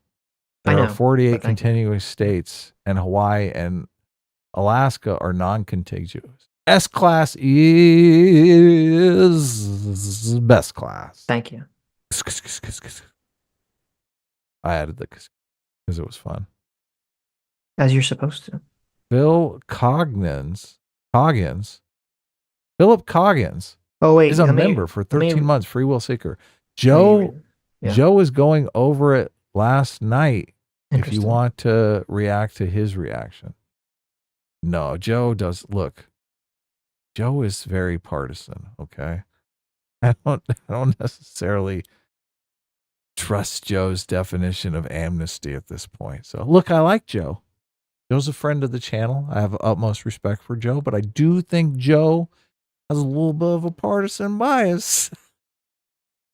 Speaker 2: I
Speaker 1: There are
Speaker 2: know,
Speaker 1: 48
Speaker 2: but thank you.
Speaker 1: continuous states, and Hawaii and Alaska are non-contiguous. S class is best class.
Speaker 2: Thank you.
Speaker 1: I added the because it was fun.
Speaker 2: As you're supposed to.
Speaker 1: Phil Coggins, Philip Coggins
Speaker 2: Oh
Speaker 1: is
Speaker 2: wait,
Speaker 1: a
Speaker 2: let me
Speaker 1: member for
Speaker 2: let me
Speaker 1: 13 months, free will seeker.
Speaker 2: oh you read. Yeah.
Speaker 1: Joe is going over it last night if you
Speaker 2: Interesting.
Speaker 1: want to react to his reaction. No, Joe is very partisan, okay? I don't necessarily trust Joe's definition of amnesty at this point. So, look, I like Joe. Joe's a friend of the channel. I have utmost respect for Joe, but I do think Joe has a little bit of a partisan bias,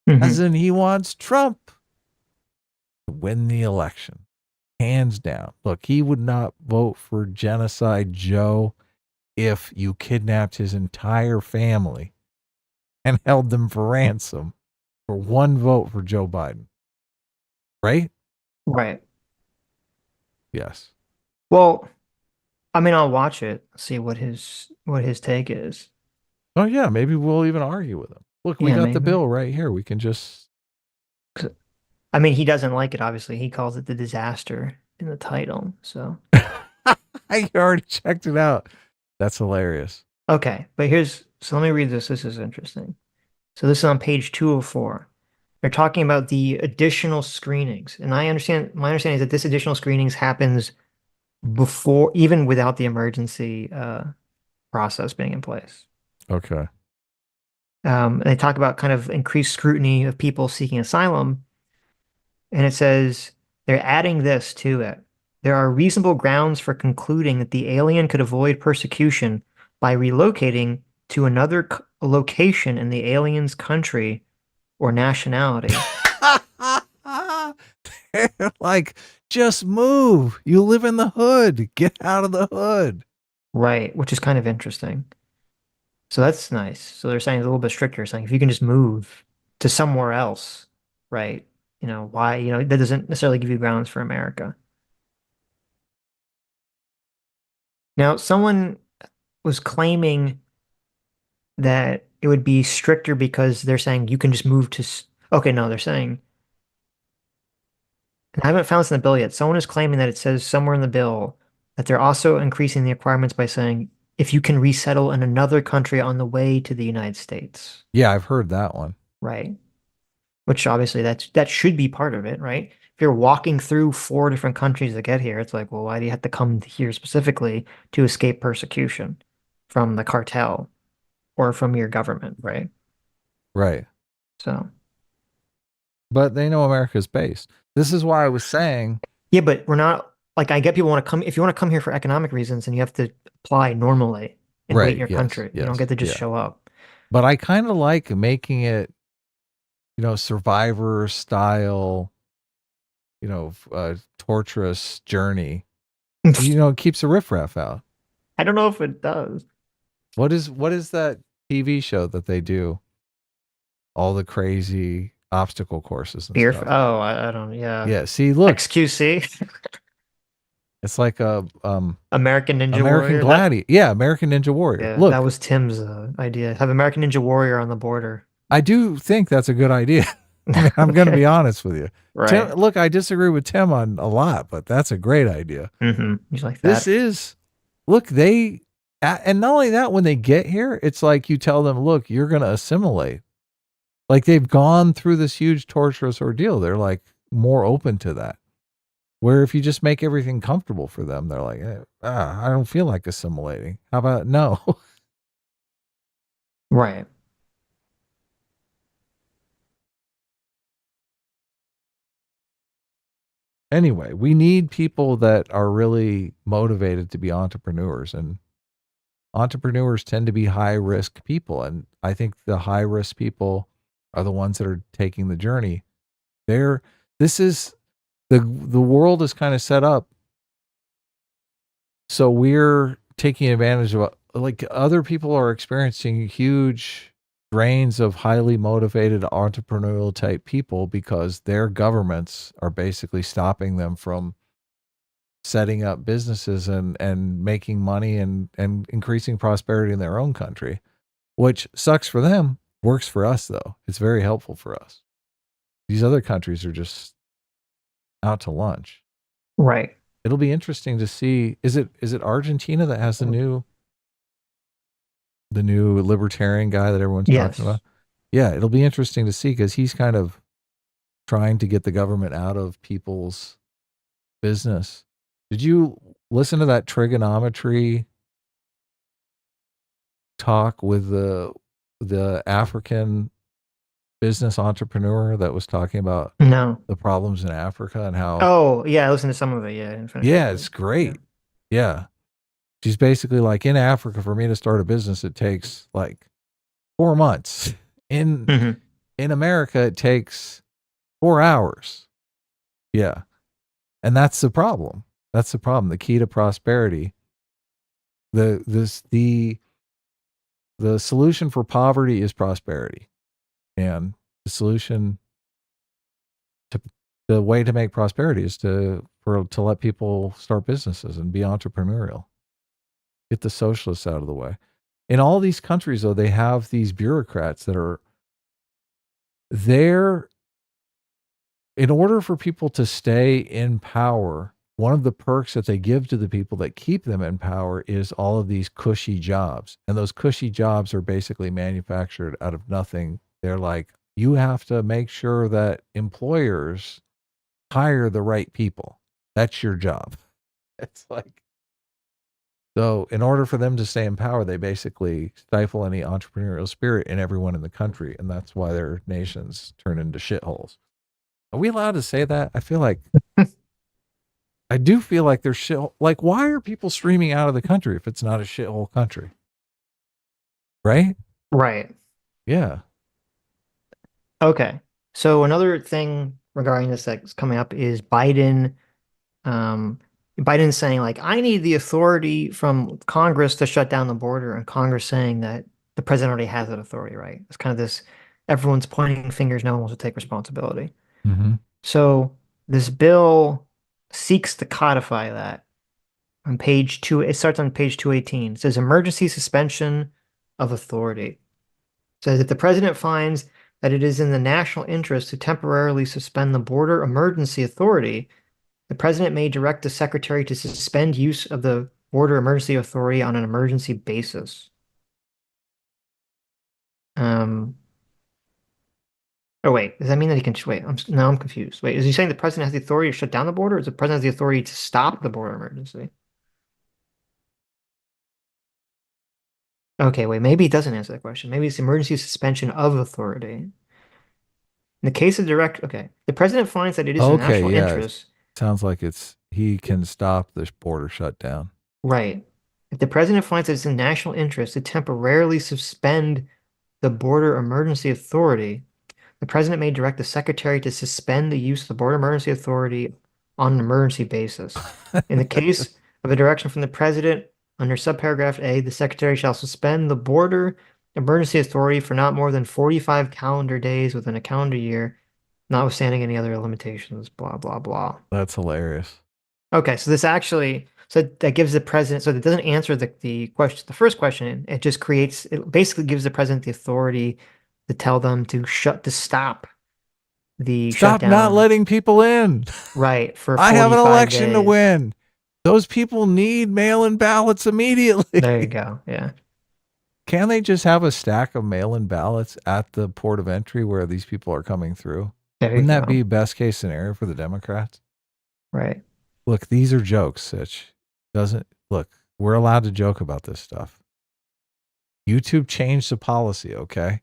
Speaker 1: as in he wants Trump to win the election. Hands down. Look, he would not vote for Genocide Joe if you kidnapped his entire family and held them for ransom for one vote for Joe Biden. Right?
Speaker 2: Right.
Speaker 1: Yes.
Speaker 2: Well, I mean, I'll watch it, see what his take is.
Speaker 1: Oh, yeah. Maybe we'll even argue with him. Look, we
Speaker 2: Yeah,
Speaker 1: got the
Speaker 2: maybe.
Speaker 1: bill right here. We can just.
Speaker 2: I mean, he doesn't like it, obviously. He calls it the disaster in the title. So,
Speaker 1: I already checked it out. That's hilarious.
Speaker 2: okay. But so let me read this. This is interesting. So, this is on page 204. They're talking about the additional screenings. And my understanding is that this additional screenings happens before, even without the emergency process being in place.
Speaker 1: Okay.
Speaker 2: They talk about kind of increased scrutiny of people seeking asylum. And it says they're adding this to it. There are reasonable grounds for concluding that the alien could avoid persecution by relocating to another location in the alien's country or nationality.
Speaker 1: Like, just move. You live in the hood. Get out of the hood.
Speaker 2: Right, which is kind of interesting. So that's nice. So they're saying it's a little bit stricter, saying if you can just move to somewhere else, right? Why, that doesn't necessarily give you grounds for America. Now, someone was claiming that it would be stricter because they're saying you can just move to. Okay, no, they're saying And I haven't found this in the bill yet. Someone is claiming that it says somewhere in the bill that they're also increasing the requirements by saying if you can resettle in another country on the way to the United States.
Speaker 1: Yeah, I've heard that one.
Speaker 2: Right. Which obviously that should be part of it, right? If you're walking through 4 different countries to get here, it's like, well, why do you have to come here specifically to escape persecution from the cartel or from your government, right?
Speaker 1: Right.
Speaker 2: So,
Speaker 1: but they know America's based. This is why I was saying.
Speaker 2: yeah, but we're not like I get people want to come if you want to come here for economic reasons and you have to apply normally and wait in
Speaker 1: Right.
Speaker 2: your
Speaker 1: Yes.
Speaker 2: country. You don't
Speaker 1: Yes.
Speaker 2: get to just
Speaker 1: Yeah.
Speaker 2: show up.
Speaker 1: But I kind of like making it, Survivor style, torturous journey. It keeps the riffraff out.
Speaker 2: I don't know if it does.
Speaker 1: What is that TV show that they do? All the crazy obstacle courses and stuff.
Speaker 2: Oh, I don't. Yeah.
Speaker 1: Yeah. See, look.
Speaker 2: XQC.
Speaker 1: It's like a
Speaker 2: American Ninja
Speaker 1: American
Speaker 2: Warrior.
Speaker 1: Gladiator. Yeah, American Ninja Warrior.
Speaker 2: Yeah,
Speaker 1: Look,
Speaker 2: that was Tim's idea. Have American Ninja Warrior on the border.
Speaker 1: I do think that's a good idea. I'm going to be honest with you.
Speaker 2: Right.
Speaker 1: Tim, look, I disagree with Tim on a lot, but that's a great idea.
Speaker 2: He's like that.
Speaker 1: Look, and not only that, when they get here, it's like you tell them, look, you're going to assimilate. Like they've gone through this huge torturous ordeal. They're like more open to that. Where if you just make everything comfortable for them, they're like, I don't feel like assimilating. How about no?
Speaker 2: Right.
Speaker 1: Anyway, we need people that are really motivated to be entrepreneurs, and entrepreneurs tend to be high risk people. And I think the high risk people are the ones that are taking the journey. This is the world is kind of set up. So we're taking advantage of, like, other people are experiencing huge drains of highly motivated entrepreneurial type people because their governments are basically stopping them from setting up businesses and making money and increasing prosperity in their own country, which sucks for them, works for us though. It's very helpful for us. These other countries are just out to lunch.
Speaker 2: Right.
Speaker 1: It'll be interesting to see. Is it Argentina that has the new libertarian guy that everyone's talking about? Yeah, it'll be interesting to see because he's kind of trying to get the government out of people's business. Did you listen to that trigonometry talk with the African business entrepreneur that was talking about the problems in Africa and how?
Speaker 2: Oh yeah, I listened to some of it. Yeah,
Speaker 1: yeah, it's great. Yeah. She's basically like, in Africa, for me to start a business, it takes like 4 months. In America, it takes 4 hours. Yeah. And that's the problem. That's the problem. The key to prosperity. The solution for poverty is prosperity. And the way to make prosperity is to let people start businesses and be entrepreneurial. Get the socialists out of the way. In all these countries, though, they have these bureaucrats that are there. In order for people to stay in power, one of the perks that they give to the people that keep them in power is all of these cushy jobs. And those cushy jobs are basically manufactured out of nothing. They're like, you have to make sure that employers hire the right people. That's your job. It's like, so in order for them to stay in power, they basically stifle any entrepreneurial spirit in everyone in the country. And that's why their nations turn into shitholes. Are we allowed to say that? I feel like, I do feel like there's shit. Like, why are people streaming out of the country if it's not a shithole country? Right?
Speaker 2: Right.
Speaker 1: Yeah.
Speaker 2: Okay. So another thing regarding this that's coming up is Biden. Biden's saying, like, I need the authority from Congress to shut down the border, and Congress saying that the president already has that authority, right? It's kind of this, everyone's pointing fingers, no one wants to take responsibility. So this bill seeks to codify that. On page 2, it starts on page 218. It says emergency suspension of authority. It says if the president finds that it is in the national interest to temporarily suspend the border emergency authority, the president may direct the secretary to suspend use of the border emergency authority on an emergency basis. Oh wait, does that mean that he can wait? Now I'm confused. Wait, is he saying the president has the authority to shut down the border, or is the president has the authority to stop the border emergency? Okay, wait, maybe he doesn't answer that question. Maybe it's emergency suspension of authority. In the case of okay, the president finds that it is in
Speaker 1: Okay,
Speaker 2: national
Speaker 1: yeah.
Speaker 2: interest.
Speaker 1: Sounds like he can stop the border shutdown.
Speaker 2: Right. If the president finds that it's in national interest to temporarily suspend the border emergency authority, the president may direct the secretary to suspend the use of the border emergency authority on an emergency basis. In the case of a direction from the president under subparagraph A, the secretary shall suspend the border emergency authority for not more than 45 calendar days within a calendar year, notwithstanding any other limitations, blah, blah, blah.
Speaker 1: That's hilarious.
Speaker 2: Okay, so this actually, so that gives the president, so that doesn't answer the question, the first question. It just creates, it basically gives the president the authority to tell them to stop the
Speaker 1: Stop not
Speaker 2: shutdown,
Speaker 1: letting people in.
Speaker 2: right, for
Speaker 1: I have an
Speaker 2: 45
Speaker 1: election to
Speaker 2: days.
Speaker 1: win. Those people need mail-in ballots immediately.
Speaker 2: There you go. Yeah.
Speaker 1: Can they just have a stack of mail-in ballots at the port of entry where these people are coming through?
Speaker 2: There you
Speaker 1: Wouldn't that
Speaker 2: go.
Speaker 1: be best case scenario for the Democrats?
Speaker 2: Right.
Speaker 1: Look, these are jokes, Sitch. Doesn't look, we're allowed to joke about this stuff. YouTube changed the policy, okay?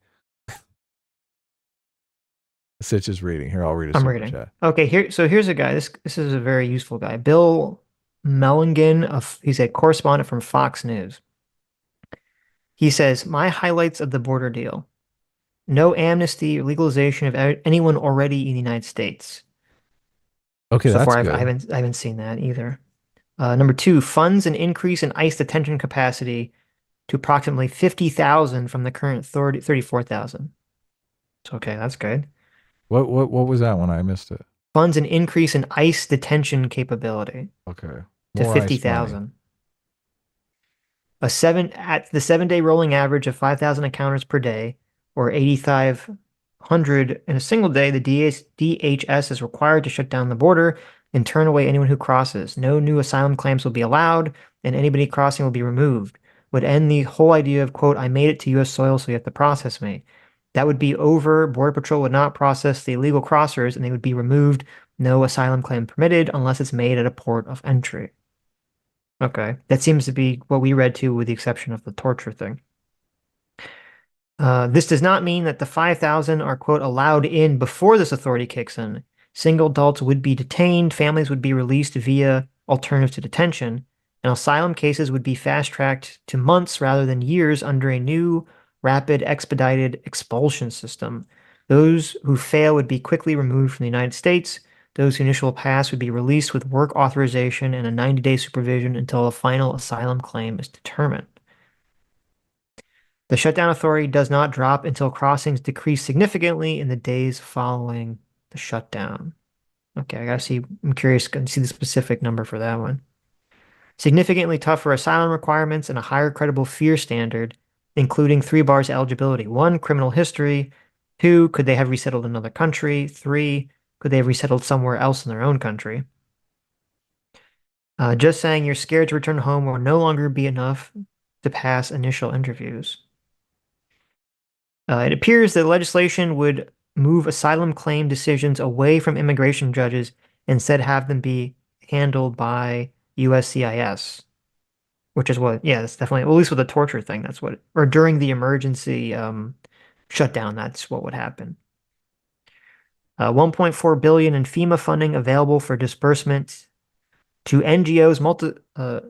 Speaker 1: Sitch is reading. Here, I'll read a
Speaker 2: I'm
Speaker 1: super
Speaker 2: reading.
Speaker 1: chat.
Speaker 2: Okay, here's a guy. This is a very useful guy. Bill Mellingen he's a correspondent from Fox News. He says, "My highlights of the border deal. No amnesty or legalization of anyone already in the United States.
Speaker 1: Okay,
Speaker 2: So
Speaker 1: that's
Speaker 2: far,
Speaker 1: good.
Speaker 2: I haven't seen that either. Number two, funds an increase in ICE detention capacity to approximately 50,000 from the current 34,000. So, okay, that's good.
Speaker 1: What was that one? I missed it.
Speaker 2: Funds an increase in ICE detention capability
Speaker 1: Okay.
Speaker 2: to
Speaker 1: More ice money.
Speaker 2: 50,000. At the 7-day rolling average of 5,000 encounters per day, or 8,500 in a single day, the DHS is required to shut down the border and turn away anyone who crosses. No new asylum claims will be allowed, and anybody crossing will be removed. Would end the whole idea of, quote, I made it to U.S. soil, so you have to process me. That would be over. Border Patrol would not process the illegal crossers, and they would be removed. No asylum claim permitted unless it's made at a port of entry. Okay. That seems to be what we read too, with the exception of the torture thing. This does not mean that the 5,000 are, quote, allowed in before this authority kicks in. Single adults would be detained, families would be released via alternatives to detention, and asylum cases would be fast-tracked to months rather than years under a new, rapid, expedited expulsion system. Those who fail would be quickly removed from the United States. Those who initial pass would be released with work authorization and a 90-day supervision until a final asylum claim is determined. The shutdown authority does not drop until crossings decrease significantly in the days following the shutdown. Okay, I gotta see. I'm curious to see the specific number for that one. Significantly tougher asylum requirements and a higher credible fear standard, including 3 bars eligibility. 1, criminal history. 2, could they have resettled in another country? 3, could they have resettled somewhere else in their own country? Just saying you're scared to return home will no longer be enough to pass initial interviews. It appears that legislation would move asylum claim decisions away from immigration judges, instead have them be handled by USCIS, which is what, yeah, that's definitely, well, at least with the torture thing, that's what, or during the emergency shutdown, that's what would happen. 1.4 billion in FEMA funding available for disbursement to NGOs,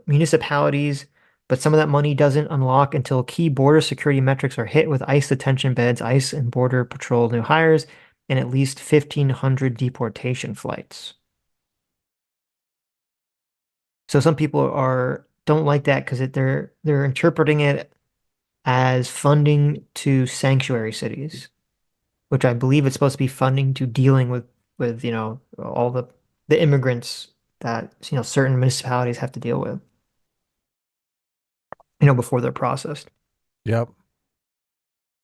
Speaker 2: municipalities, but some of that money doesn't unlock until key border security metrics are hit with ICE detention beds, ICE and Border Patrol new hires, and at least 1,500 deportation flights. So some people don't like that because they're interpreting it as funding to sanctuary cities, which I believe it's supposed to be funding to dealing with all the immigrants that certain municipalities have to deal with, before they're processed.
Speaker 1: Yep.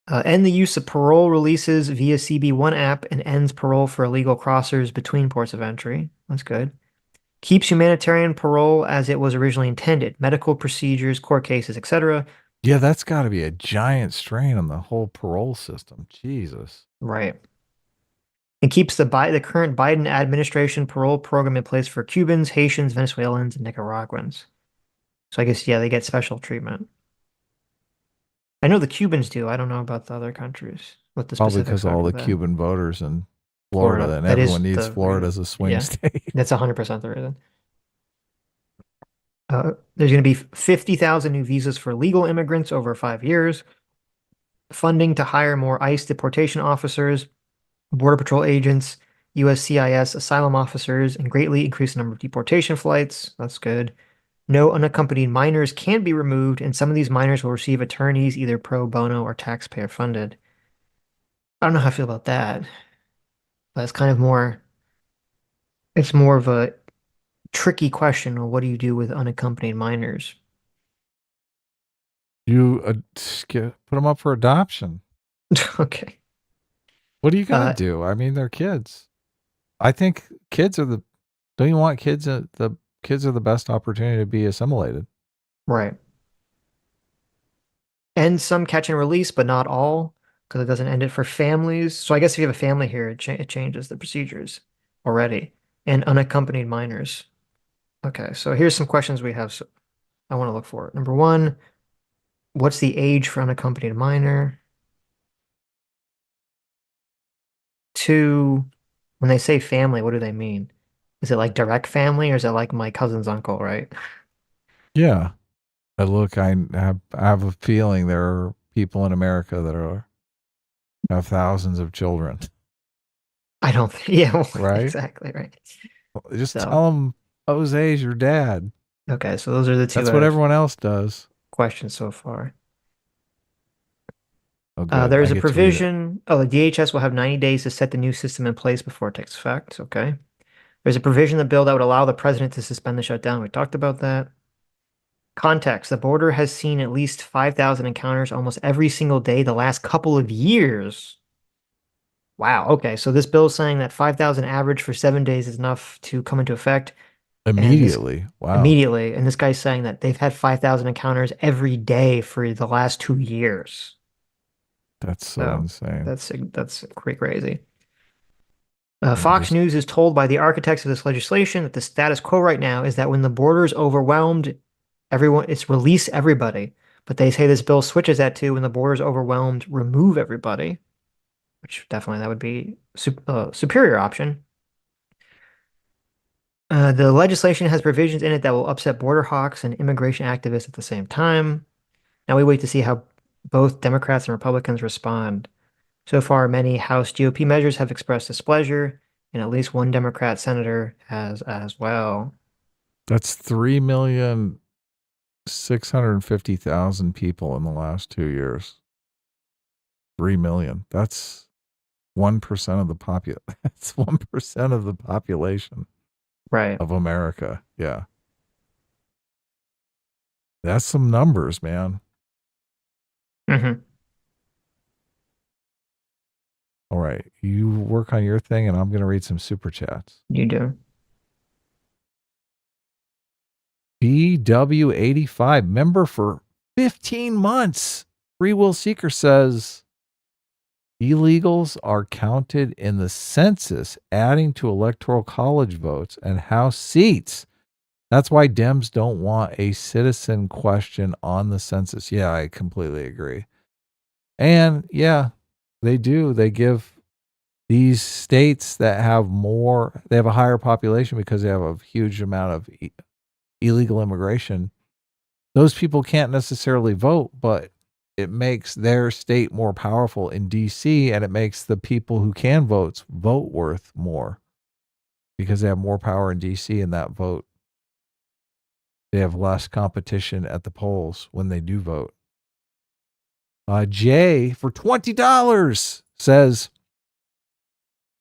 Speaker 2: End the use of parole releases via CB1 app and ends parole for illegal crossers between ports of entry. That's good. Keeps humanitarian parole as it was originally intended. Medical procedures, court cases, etc.
Speaker 1: Yeah, that's got to be a giant strain on the whole parole system. Jesus.
Speaker 2: Right. And keeps the current Biden administration parole program in place for Cubans, Haitians, Venezuelans, and Nicaraguans. So I guess, yeah, they get special treatment. I know the Cubans do. I don't know about the other countries. What the
Speaker 1: Probably
Speaker 2: specifics
Speaker 1: because
Speaker 2: are
Speaker 1: all
Speaker 2: for
Speaker 1: the
Speaker 2: that.
Speaker 1: Cuban voters in Florida, and
Speaker 2: That
Speaker 1: everyone
Speaker 2: is
Speaker 1: needs
Speaker 2: the
Speaker 1: Florida
Speaker 2: reason.
Speaker 1: as a swing state.
Speaker 2: That's 100% the reason. There's going to be 50,000 new visas for legal immigrants over 5 years. Funding to hire more ICE deportation officers, Border Patrol agents, USCIS asylum officers, and greatly increase the number of deportation flights. That's good. No unaccompanied minors can be removed, and some of these minors will receive attorneys either pro bono or taxpayer funded. I don't know how I feel about that, but it's more of a tricky question. Well, what do you do with unaccompanied minors?
Speaker 1: You put them up for adoption.
Speaker 2: Okay.
Speaker 1: What are you going to do? I mean, they're kids. I think kids are don't you want kids? The kids are the best opportunity to be assimilated.
Speaker 2: Right. And some catch and release, but not all, because it doesn't end it for families. So I guess if you have a family here, it changes the procedures already. And unaccompanied minors. Okay, so here's some questions we have. So I want to look for it. Number one, what's the age for unaccompanied minor? Two, when they say family, what do they mean? Is it like direct family or is it like my cousin's uncle, right?
Speaker 1: Yeah. I have a feeling there are people in America that have thousands of children.
Speaker 2: I don't think, yeah, well,
Speaker 1: right?
Speaker 2: Exactly, right.
Speaker 1: Just tell them Jose's your dad.
Speaker 2: Okay, so those are the two.
Speaker 1: That's what everyone else does.
Speaker 2: Questions so far.
Speaker 1: Oh, good.
Speaker 2: There's a provision. Oh, the DHS will have 90 days to set the new system in place before it takes effect. Okay. There's a provision in the bill that would allow the president to suspend the shutdown. We talked about that. Context. The border has seen at least 5,000 encounters almost every single day the last couple of years. Wow. Okay. So this bill is saying that 5,000 average for 7 days is enough to come into effect.
Speaker 1: Immediately. Wow.
Speaker 2: Immediately. And this guy's saying that they've had 5,000 encounters every day for the last 2 years.
Speaker 1: That's so insane.
Speaker 2: That's crazy. Fox News is told by the architects of this legislation that the status quo right now is that when the border is overwhelmed, it's release everybody. But they say this bill switches that to when the border is overwhelmed, remove everybody, which definitely that would be superior option. The legislation has provisions in it that will upset border hawks and immigration activists at the same time. Now we wait to see how both Democrats and Republicans respond. So far, many House GOP measures have expressed displeasure, and at least one Democrat senator has as well.
Speaker 1: That's 3,650,000 people in the last 2 years. 3 million. That's 1% of the That's 1% of the population.
Speaker 2: Right.
Speaker 1: Of America. Yeah. That's some numbers, man.
Speaker 2: Mm-hmm.
Speaker 1: All right. You work on your thing, and I'm going to read some super chats.
Speaker 2: You do.
Speaker 1: BW85, member for 15 months. Free Will Seeker says illegals are counted in the census, adding to electoral college votes and House seats. That's why Dems don't want a citizen question on the census. Yeah, I completely agree. And yeah, they do. They give these states that have they have a higher population because they have a huge amount of illegal immigration. Those people can't necessarily vote, but it makes their state more powerful in DC, and it makes the people who can vote worth more because they have more power in DC in that vote. They have less competition at the polls when they do vote. Jay, for $20, says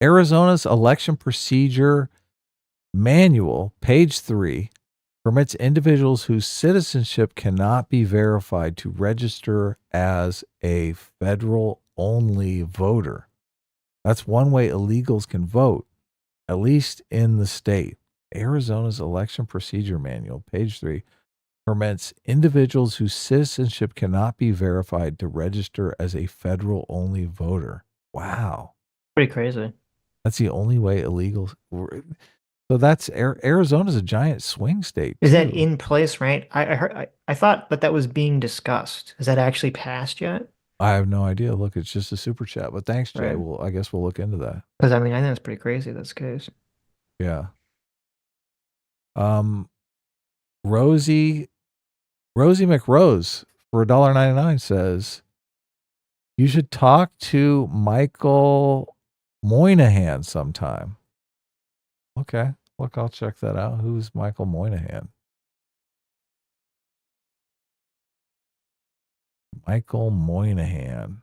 Speaker 1: Arizona's election procedure manual, page 3, permits individuals whose citizenship cannot be verified to register as a federal-only voter. That's one way illegals can vote, at least in the state. Arizona's Election Procedure Manual, page 3, permits individuals whose citizenship cannot be verified to register as a federal-only voter. Wow.
Speaker 2: Pretty crazy.
Speaker 1: That's the only way illegals... So that's Arizona's a giant swing state,
Speaker 2: Is
Speaker 1: too.
Speaker 2: that in place, right? I thought that was being discussed. Is that actually passed yet?
Speaker 1: I have no idea. Look, it's just a super chat. But thanks, Jay.
Speaker 2: Right.
Speaker 1: Well, I guess we'll look into that.
Speaker 2: Because I mean, I think that's pretty crazy. That's the case.
Speaker 1: Yeah. Rosie McRose for $1.99 says, you should talk to Michael Moynihan sometime. Okay. Look, I'll check that out. Who's Michael Moynihan? Michael Moynihan.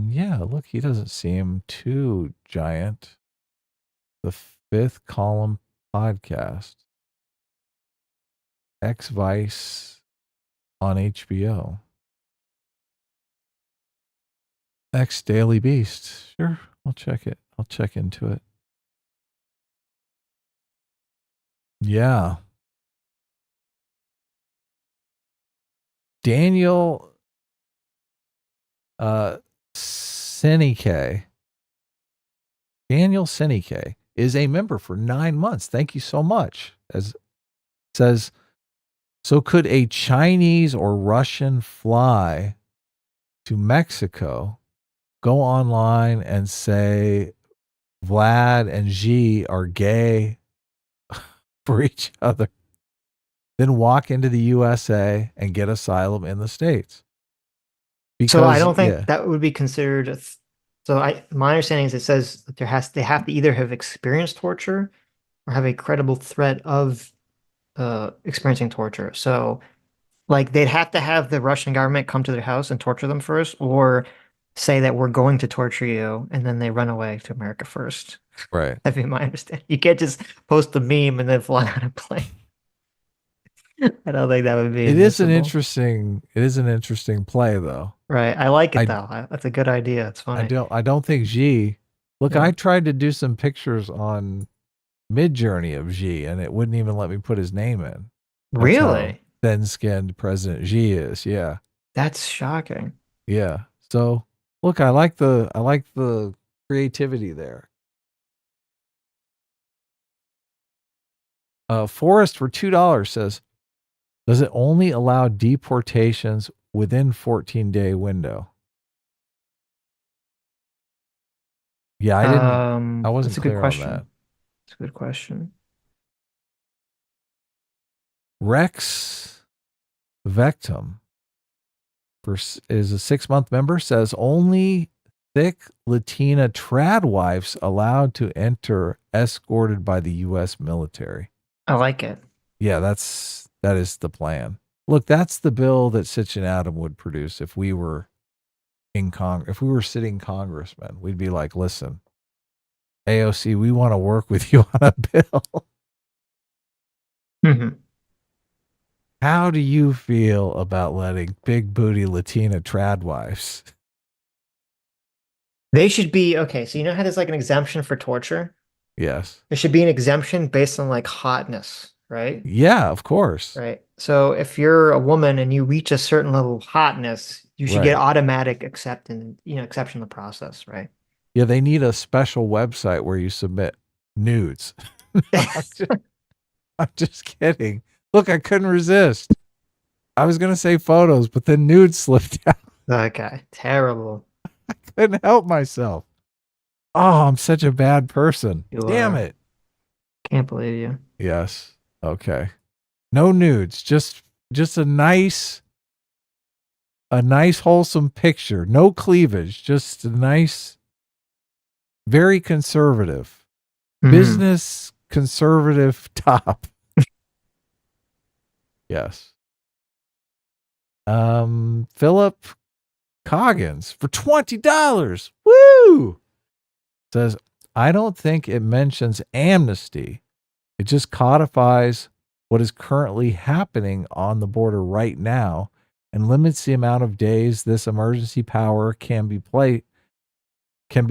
Speaker 1: Yeah, look, he doesn't seem too giant. The Fifth Column podcast. Ex-Vice on HBO. Ex-Daily Beast. Sure, I'll check it. I'll check into it. Yeah. Daniel Senike. Daniel Senike is a member for 9 months. Thank you so much. As says, so could a Chinese or Russian fly to Mexico, go online and say Vlad and Xi are gay for each other, then walk into the USA and get asylum in the States?
Speaker 2: Because, so I don't think that would be considered. My understanding is it says that they have to either have experienced torture or have a credible threat of experiencing torture. So, like, they'd have to have the Russian government come to their house and torture them first, or say that we're going to torture you, and then they run away to America first.
Speaker 1: Right.
Speaker 2: That'd be my understanding. You can't just post a meme and then fly on a plane. I don't think that would be.
Speaker 1: It is an interesting play, though.
Speaker 2: Right. I like it though. That's a good idea. It's funny.
Speaker 1: I don't think Xi. Look, I tried to do some pictures on Midjourney of Xi, and it wouldn't even let me put his name in. That's
Speaker 2: really?
Speaker 1: Thin-skinned President Xi is. Yeah.
Speaker 2: That's shocking.
Speaker 1: Yeah. So look, I like the creativity there. Forrest for $2 says, does it only allow deportations within 14-day window? Yeah, I didn't. I wasn't clear on that.
Speaker 2: That's a good question.
Speaker 1: Rex Vectum is a 6-month member, says only thick Latina trad wives allowed to enter, escorted by the U.S. military.
Speaker 2: I like it.
Speaker 1: Yeah, that is the plan. Look, that's the bill that Sitch and Adam would produce if we were in if we were sitting congressmen. We'd be like, listen, AOC, we want to work with you on a bill.
Speaker 2: Mm-hmm.
Speaker 1: How do you feel about letting big booty Latina trad wives?
Speaker 2: They should be, okay, so you know how there's like an exemption for torture?
Speaker 1: Yes.
Speaker 2: There should be an exemption based on like hotness, right?
Speaker 1: Yeah, of course.
Speaker 2: Right. So if you're a woman and you reach a certain level of hotness, you should get automatic exception in the process, right?
Speaker 1: Yeah, they need a special website where you submit nudes. I'm just kidding. Look, I couldn't resist. I was going to say photos, but then nudes slipped out.
Speaker 2: Okay. Terrible.
Speaker 1: I couldn't help myself. Oh, I'm such a bad person. Damn it.
Speaker 2: Can't believe you.
Speaker 1: Yes. Okay. No nudes. Just a nice wholesome picture. No cleavage. Just a nice, very conservative, business conservative top. Yes. Philip Coggins for $20. Woo! Says, I don't think it mentions amnesty. It just codifies what is currently happening on the border right now and limits the amount of days this emergency power can be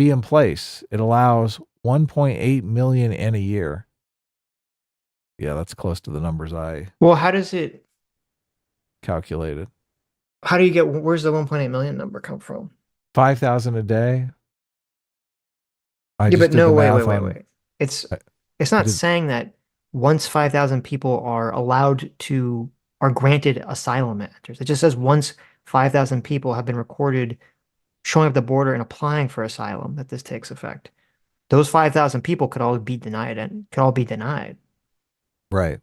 Speaker 1: in place. It allows 1.8 million in a year. Yeah, that's close to the numbers I
Speaker 2: Well, how does it
Speaker 1: calculated.
Speaker 2: How do you get where's the 1.8 million number come from?
Speaker 1: 5,000 a day. I
Speaker 2: Yeah,
Speaker 1: just
Speaker 2: but
Speaker 1: did the
Speaker 2: no, wait, wait,
Speaker 1: math
Speaker 2: wait,
Speaker 1: on
Speaker 2: wait. It's
Speaker 1: I
Speaker 2: it's
Speaker 1: I
Speaker 2: not
Speaker 1: did
Speaker 2: saying that once 5,000 people are granted asylum answers. It just says once 5,000 people have been recorded showing up at the border and applying for asylum that this takes effect. Those 5,000 people could all be denied.
Speaker 1: right.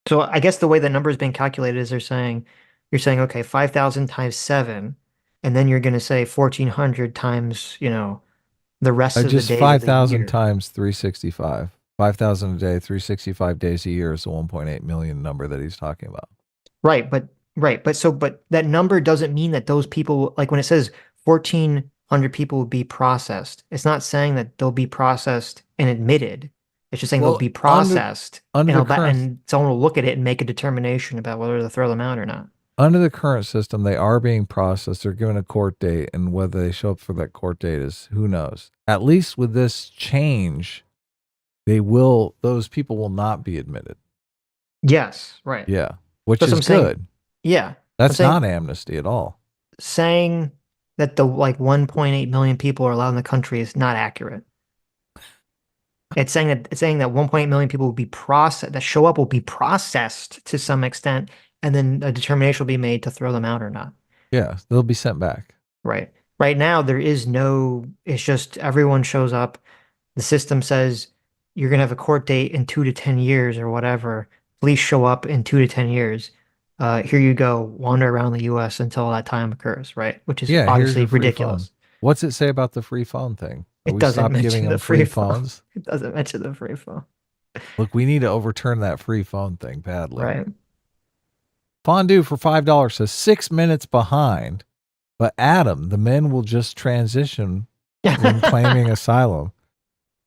Speaker 2: So I guess the way the number is being calculated is you're saying, okay, 5,000 times seven, and then you're going to say 1,400 times, the rest of the
Speaker 1: Just
Speaker 2: days of the
Speaker 1: 5,000
Speaker 2: year.
Speaker 1: times 365. 5,000 a day, 365 days a year is the 1.8 million number that he's talking about.
Speaker 2: Right, but that number doesn't mean that those people, like when it says 1,400 people will be processed, it's not saying that they'll be processed and admitted. It's just saying they'll
Speaker 1: Well,
Speaker 2: be processed
Speaker 1: under the current
Speaker 2: and someone will look at it and make a determination about whether to throw them out or not.
Speaker 1: under the current system, they are being processed. They're given a court date, and whether they show up for that court date is who knows. At least with this change, those people will not be admitted.
Speaker 2: Yes, right.
Speaker 1: Yeah, which
Speaker 2: That's what
Speaker 1: is
Speaker 2: I'm saying.
Speaker 1: good.
Speaker 2: Yeah. I'm
Speaker 1: That's
Speaker 2: saying
Speaker 1: not amnesty at all.
Speaker 2: saying that the like 1.8 million people are allowed in the country is not accurate. It's saying that 1.8 million people will be processed that show up will be processed to some extent, and then a determination will be made to throw them out or not.
Speaker 1: Yeah, they'll be sent back.
Speaker 2: Right. Right now, it's just everyone shows up. The system says you're going to have a court date in 2 to 10 years or whatever. Please show up in 2 to 10 years. Here you go, wander around the US until that time occurs, right? Which is
Speaker 1: Yeah, here's
Speaker 2: obviously
Speaker 1: your free phone.
Speaker 2: ridiculous.
Speaker 1: What's it say about the free phone thing? Are
Speaker 2: It
Speaker 1: we
Speaker 2: doesn't
Speaker 1: stopped
Speaker 2: mention
Speaker 1: giving
Speaker 2: the
Speaker 1: them
Speaker 2: free
Speaker 1: free
Speaker 2: phone.
Speaker 1: phones?
Speaker 2: It doesn't mention the free phone.
Speaker 1: Look, we need to overturn that free phone thing badly.
Speaker 2: Right.
Speaker 1: Fondue for $5 says 6 minutes behind, but Adam, the men will just transition when claiming asylum.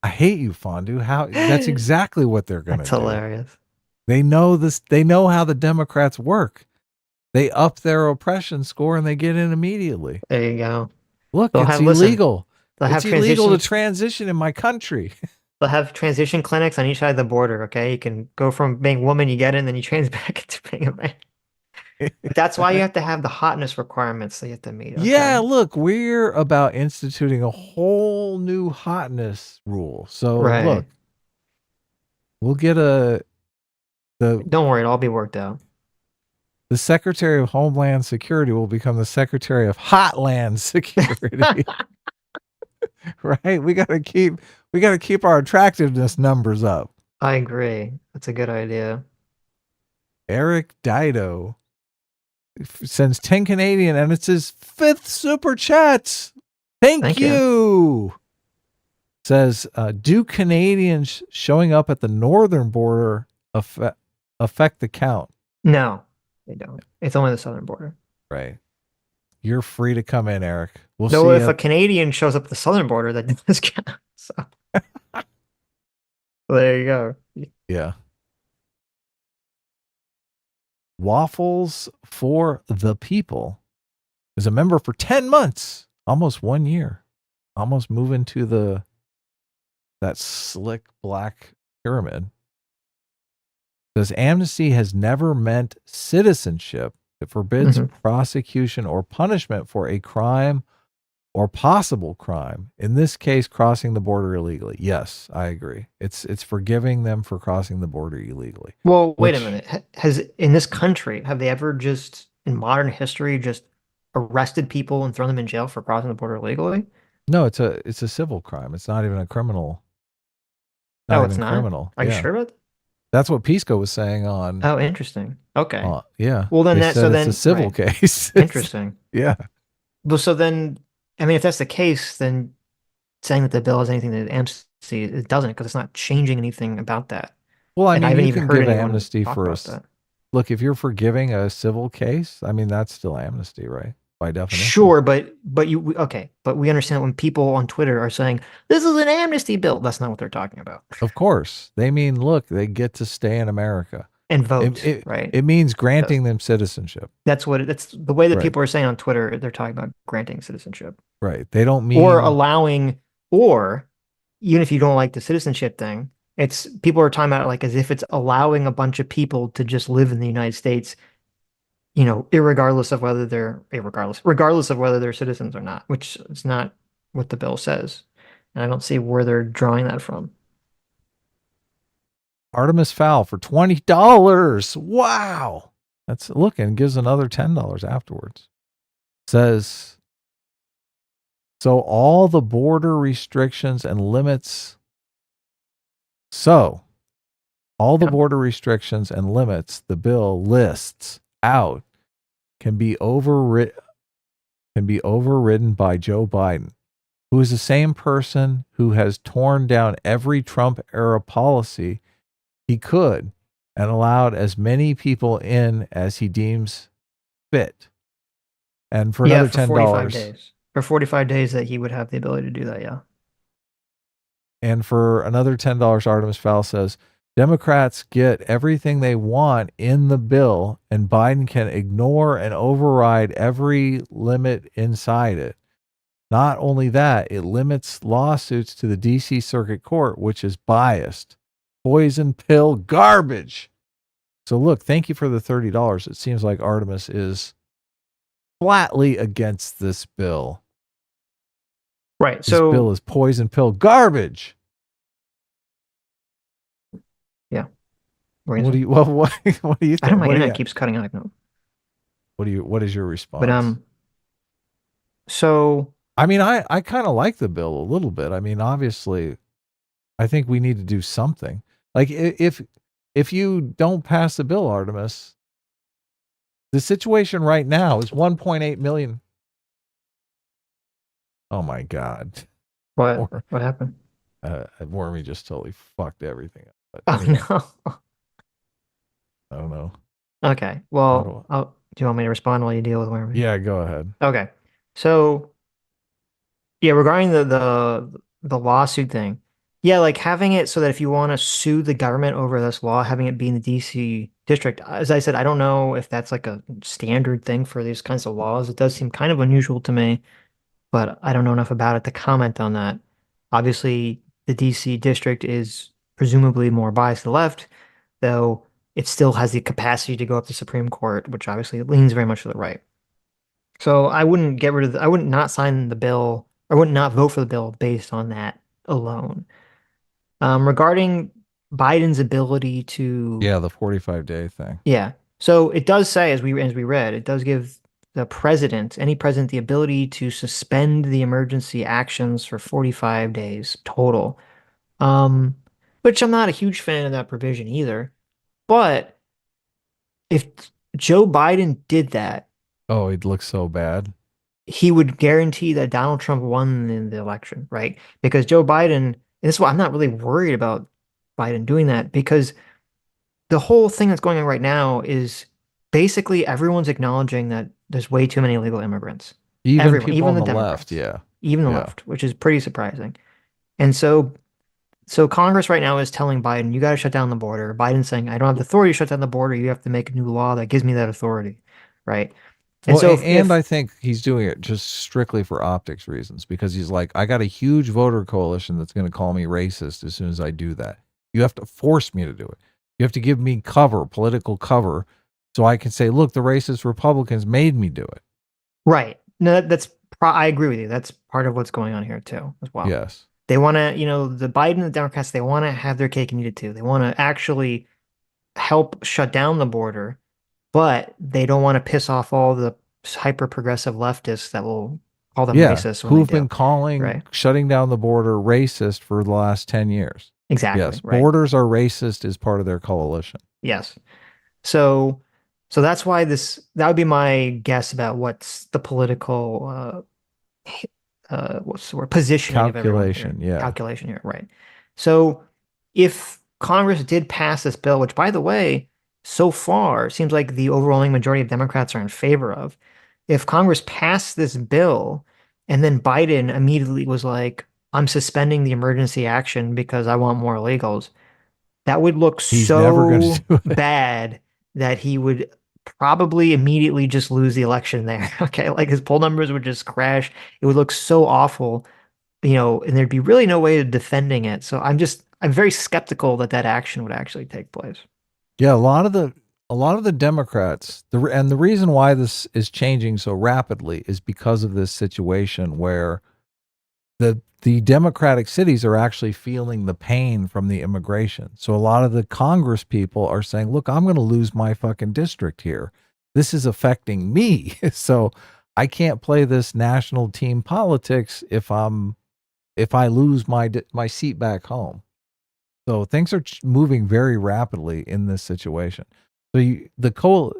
Speaker 1: I hate you, Fondue. How that's exactly what they're gonna
Speaker 2: That's
Speaker 1: do.
Speaker 2: hilarious.
Speaker 1: They know this, they know how the Democrats work. They up their oppression score and they get in immediately.
Speaker 2: There you go.
Speaker 1: Look,
Speaker 2: They'll
Speaker 1: it's
Speaker 2: have listen.
Speaker 1: illegal.
Speaker 2: They'll
Speaker 1: It's
Speaker 2: have
Speaker 1: illegal to
Speaker 2: transition.
Speaker 1: transition in my country.
Speaker 2: They'll have transition clinics on each side of the border. Okay, you can go from being a woman, you get in, then you change back into being a man. But that's why you have to have the hotness requirements that you have to meet. Okay.
Speaker 1: Yeah, look, we're about instituting a whole new hotness rule. So
Speaker 2: Right.
Speaker 1: look, we'll get
Speaker 2: Don't worry, it'll all be worked out.
Speaker 1: the Secretary of Homeland Security will become the Secretary of Hotland Security. Right? We gotta keep our attractiveness numbers up.
Speaker 2: I agree. That's a good idea.
Speaker 1: Eric Dido sends 10 Canadian and it's his 5th super chats. Thank you. Says, do Canadians showing up at the northern border affect the count?
Speaker 2: No, they don't. It's only the southern border.
Speaker 1: Right. You're free to come in, Eric. We'll
Speaker 2: no,
Speaker 1: see
Speaker 2: if a Canadian shows up at the southern border, that does count. So there you go.
Speaker 1: Yeah. Waffles for the People is a member for 10 months, almost 1 year, almost moving to that slick black pyramid. Says amnesty has never meant citizenship. It forbids prosecution or punishment for a crime or possible crime. In this case, crossing the border illegally. Yes, I agree. It's forgiving them for crossing the border illegally.
Speaker 2: Well, wait a minute. In this country, have they ever just in modern history just arrested people and thrown them in jail for crossing the border illegally?
Speaker 1: No, it's a civil crime. It's not even a criminal.
Speaker 2: It's not?
Speaker 1: Criminal.
Speaker 2: Are you sure about that?
Speaker 1: That's what Pisco was saying on.
Speaker 2: Oh, interesting. Okay.
Speaker 1: Yeah.
Speaker 2: Well, then
Speaker 1: it's a civil case.
Speaker 2: Interesting.
Speaker 1: Yeah.
Speaker 2: Well, so then, I mean, if that's the case, then saying that the bill has anything to do with amnesty, it doesn't, because it's not changing anything about that.
Speaker 1: Well, I mean, you can give
Speaker 2: anyone
Speaker 1: amnesty
Speaker 2: talk
Speaker 1: for
Speaker 2: about that.
Speaker 1: Look, if you're forgiving a civil case, I mean, that's still amnesty, right? by definition.
Speaker 2: Sure, but we understand when people on Twitter are saying this is an amnesty bill. That's not what they're talking about.
Speaker 1: Of course, they mean look, they get to stay in America
Speaker 2: and vote, right?
Speaker 1: It means granting them citizenship.
Speaker 2: That's the way that people are saying on Twitter. They're talking about granting citizenship,
Speaker 1: right? They don't mean
Speaker 2: or allowing, or even if you don't like the citizenship thing, it's people are talking about it like as if it's allowing a bunch of people to just live in the United States, regardless of whether they're citizens or not, which is not what the bill says. And I don't see where they're drawing that from.
Speaker 1: Artemis Fowl for $20. Wow. That's and gives another $10 afterwards. Says, so all the border restrictions and limits. So all the border restrictions and limits the bill lists out can be overridden by Joe Biden, who is the same person who has torn down every Trump era policy he could and allowed as many people in as he deems fit. And for another $10.
Speaker 2: 45 days. For 45 days that he would have the ability to do that, yeah.
Speaker 1: And for another $10, Artemis Fowl says, Democrats get everything they want in the bill, and Biden can ignore and override every limit inside it. Not only that, it limits lawsuits to the D.C. Circuit Court, which is biased. Poison pill garbage. So look, thank you for the $30. It seems like Artemis is flatly against this bill.
Speaker 2: Right.
Speaker 1: This bill is poison pill garbage.
Speaker 2: Yeah.
Speaker 1: What do you think?
Speaker 2: I don't know, my internet keeps cutting out.
Speaker 1: What is your response?
Speaker 2: But so
Speaker 1: I mean, I kind of like the bill a little bit. I mean, obviously, I think we need to do something. Like if you don't pass the bill, Artemis, the situation right now is 1.8 million. Oh my God.
Speaker 2: What happened?
Speaker 1: Wormy just totally fucked everything up.
Speaker 2: But anyway. No.
Speaker 1: I don't know.
Speaker 2: Okay. Well, do you want me to respond while you deal with Wormy?
Speaker 1: Yeah, go ahead.
Speaker 2: Okay. So yeah, regarding the lawsuit thing, yeah, like having it so that if you want to sue the government over this law, having it be in the DC district, as I said, I don't know if that's like a standard thing for these kinds of laws. It does seem kind of unusual to me, but I don't know enough about it to comment on that. Obviously, the DC district is presumably more biased to the left, though it still has the capacity to go up to the Supreme Court, which obviously leans very much to the right. So I wouldn't get rid of I wouldn't not sign the bill, or wouldn't not vote for the bill based on that alone. Regarding Biden's ability to
Speaker 1: the 45-day thing.
Speaker 2: Yeah. So it does say, as we read, it does give the president, any president, the ability to suspend the emergency actions for 45 days total. Which I'm not a huge fan of that provision either. But if Joe Biden did that,
Speaker 1: oh, it looks so bad.
Speaker 2: He would guarantee that Donald Trump won in the election, right? Because Joe Biden, and this is why I'm not really worried about Biden doing that, because the whole thing that's going on right now is basically everyone's acknowledging that there's way too many illegal immigrants.
Speaker 1: Even the Democrats,
Speaker 2: left, even the left, which is pretty surprising. And so Congress right now is telling Biden, you got to shut down the border. Biden's saying, I don't have the authority to shut down the border. You have to make a new law that gives me that authority, right?
Speaker 1: And I think he's doing it just strictly for optics reasons, because he's like, I got a huge voter coalition that's going to call me racist as soon as I do that. You have to force me to do it. You have to give me political cover, so I can say, look, the racist Republicans made me do it.
Speaker 2: Right. No, I agree with you. That's part of what's going on here too, as well.
Speaker 1: Yes.
Speaker 2: They want to, the Biden and the Democrats, they want to have their cake and eat it too. They want to actually help shut down the border, but they don't want to piss off all the hyper progressive leftists that will call them racist.
Speaker 1: Who've been calling shutting down the border racist for the last 10 years.
Speaker 2: Exactly.
Speaker 1: Yes. Right. Borders are racist is part of their coalition.
Speaker 2: Yes. So that's why that would be my guess about what's the political, what's the word? Positioning of everyone here. Calculation here. Right. So if Congress did pass this bill, which by the way, so far seems like the overwhelming majority of Democrats are in favor of. if Congress passed this bill and then Biden immediately was like, I'm suspending the emergency action because I want more illegals, that would look
Speaker 1: He's never going to
Speaker 2: so
Speaker 1: do it.
Speaker 2: bad that he would probably immediately just lose the election there. Okay. Like his poll numbers would just crash. It would look so awful, and there'd be really no way of defending it. So I'm very skeptical that that action would actually take place.
Speaker 1: Yeah, a lot of the Democrats, and the reason why this is changing so rapidly is because of this situation where the Democratic cities are actually feeling the pain from the immigration. So a lot of the Congress people are saying, "Look, I'm going to lose my fucking district here. This is affecting me." So I can't play this national team politics if I lose my seat back home. So things are moving very rapidly in this situation. So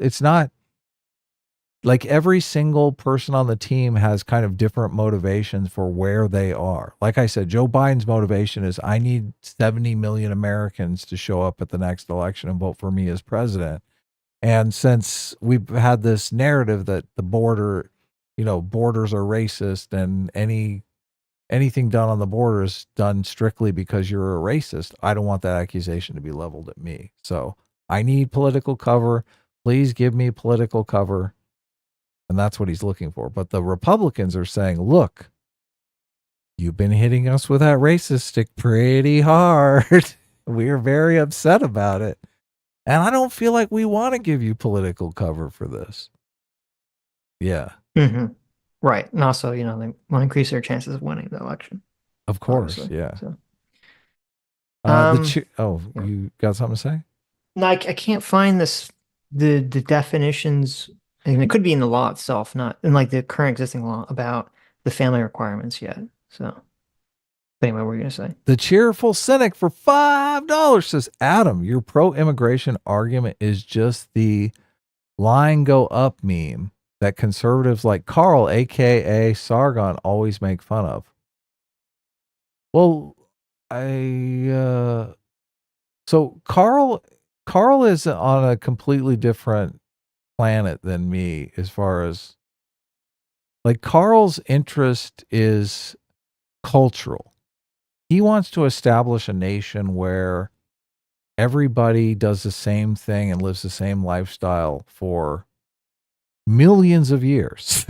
Speaker 1: it's not like every single person on the team has kind of different motivations for where they are. Like I said, Joe Biden's motivation is I need 70 million Americans to show up at the next election and vote for me as president. And since we've had this narrative that the borders are racist and anything done on the border is done strictly because you're a racist, I don't want that accusation to be leveled at me. So I need political cover. Please give me political cover. And that's what he's looking for. But the Republicans are saying, look, you've been hitting us with that racist stick pretty hard. We're very upset about it. And I don't feel like we want to give you political cover for this. Yeah.
Speaker 2: Mm-hmm. Right. And also, they want to increase their chances of winning the election.
Speaker 1: Of course.
Speaker 2: Obviously.
Speaker 1: Yeah.
Speaker 2: So, yeah.
Speaker 1: You got something to say?
Speaker 2: No, I can't find the definitions, and it could be in the law itself, not in like the current existing law about the family requirements yet. So, but anyway, what were you gonna say?
Speaker 1: The cheerful cynic for $5 says, Adam, your pro-immigration argument is just the line go up meme that conservatives like Carl, aka Sargon, always make fun of. Well, so Carl is on a completely different planet than me as far as like Carl's interest is cultural. He wants to establish a nation where everybody does the same thing and lives the same lifestyle for millions of years,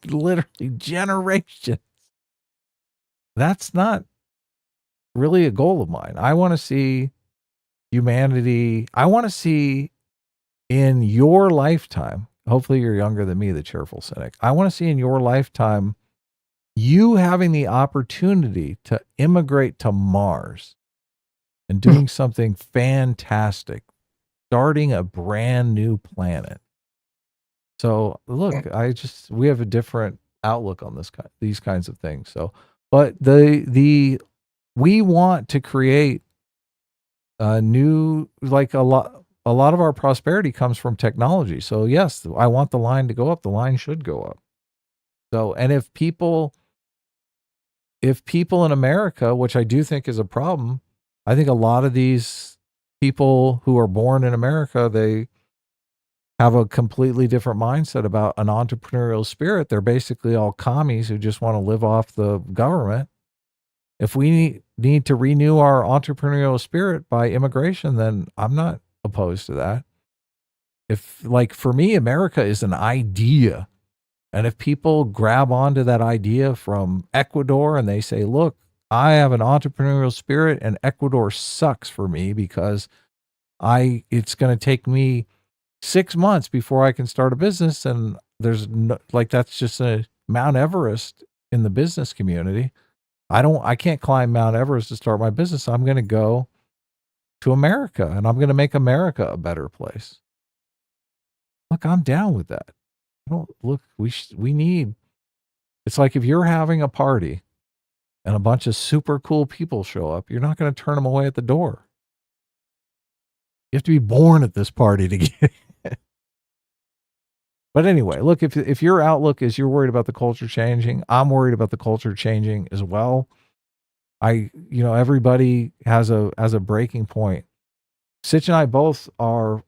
Speaker 1: literally generations. That's not really a goal of mine. I want to see humanity. I want to see in your lifetime, hopefully you're younger than me, the cheerful cynic. I want to see in your lifetime you having the opportunity to immigrate to Mars and doing something fantastic, starting a brand new planet. So look, we have a different outlook on these kinds of things. So, but we want to create a new, like a lot of our prosperity comes from technology. So yes, I want the line to go up. The line should go up. So, and if people in America, which I do think is a problem, I think a lot of these people who are born in America, they have a completely different mindset about an entrepreneurial spirit. They're basically all commies who just want to live off the government. If we need to renew our entrepreneurial spirit by immigration, then I'm not opposed to that. If, like, for me, America is an idea. And if people grab onto that idea from Ecuador and they say, look, I have an entrepreneurial spirit and Ecuador sucks for me because it's going to take me 6 months before I can start a business. And there's no, like, that's just a Mount Everest in the business community. I can't climb Mount Everest to start my business. I'm going to go to America and I'm going to make America a better place. Look, I'm down with that. We need, it's like if you're having a party and a bunch of super cool people show up, you're not going to turn them away at the door. You have to be born at this party to get it. But anyway, look, if your outlook is you're worried about the culture changing, I'm worried about the culture changing as well. Everybody has a breaking point. Sitch and I both are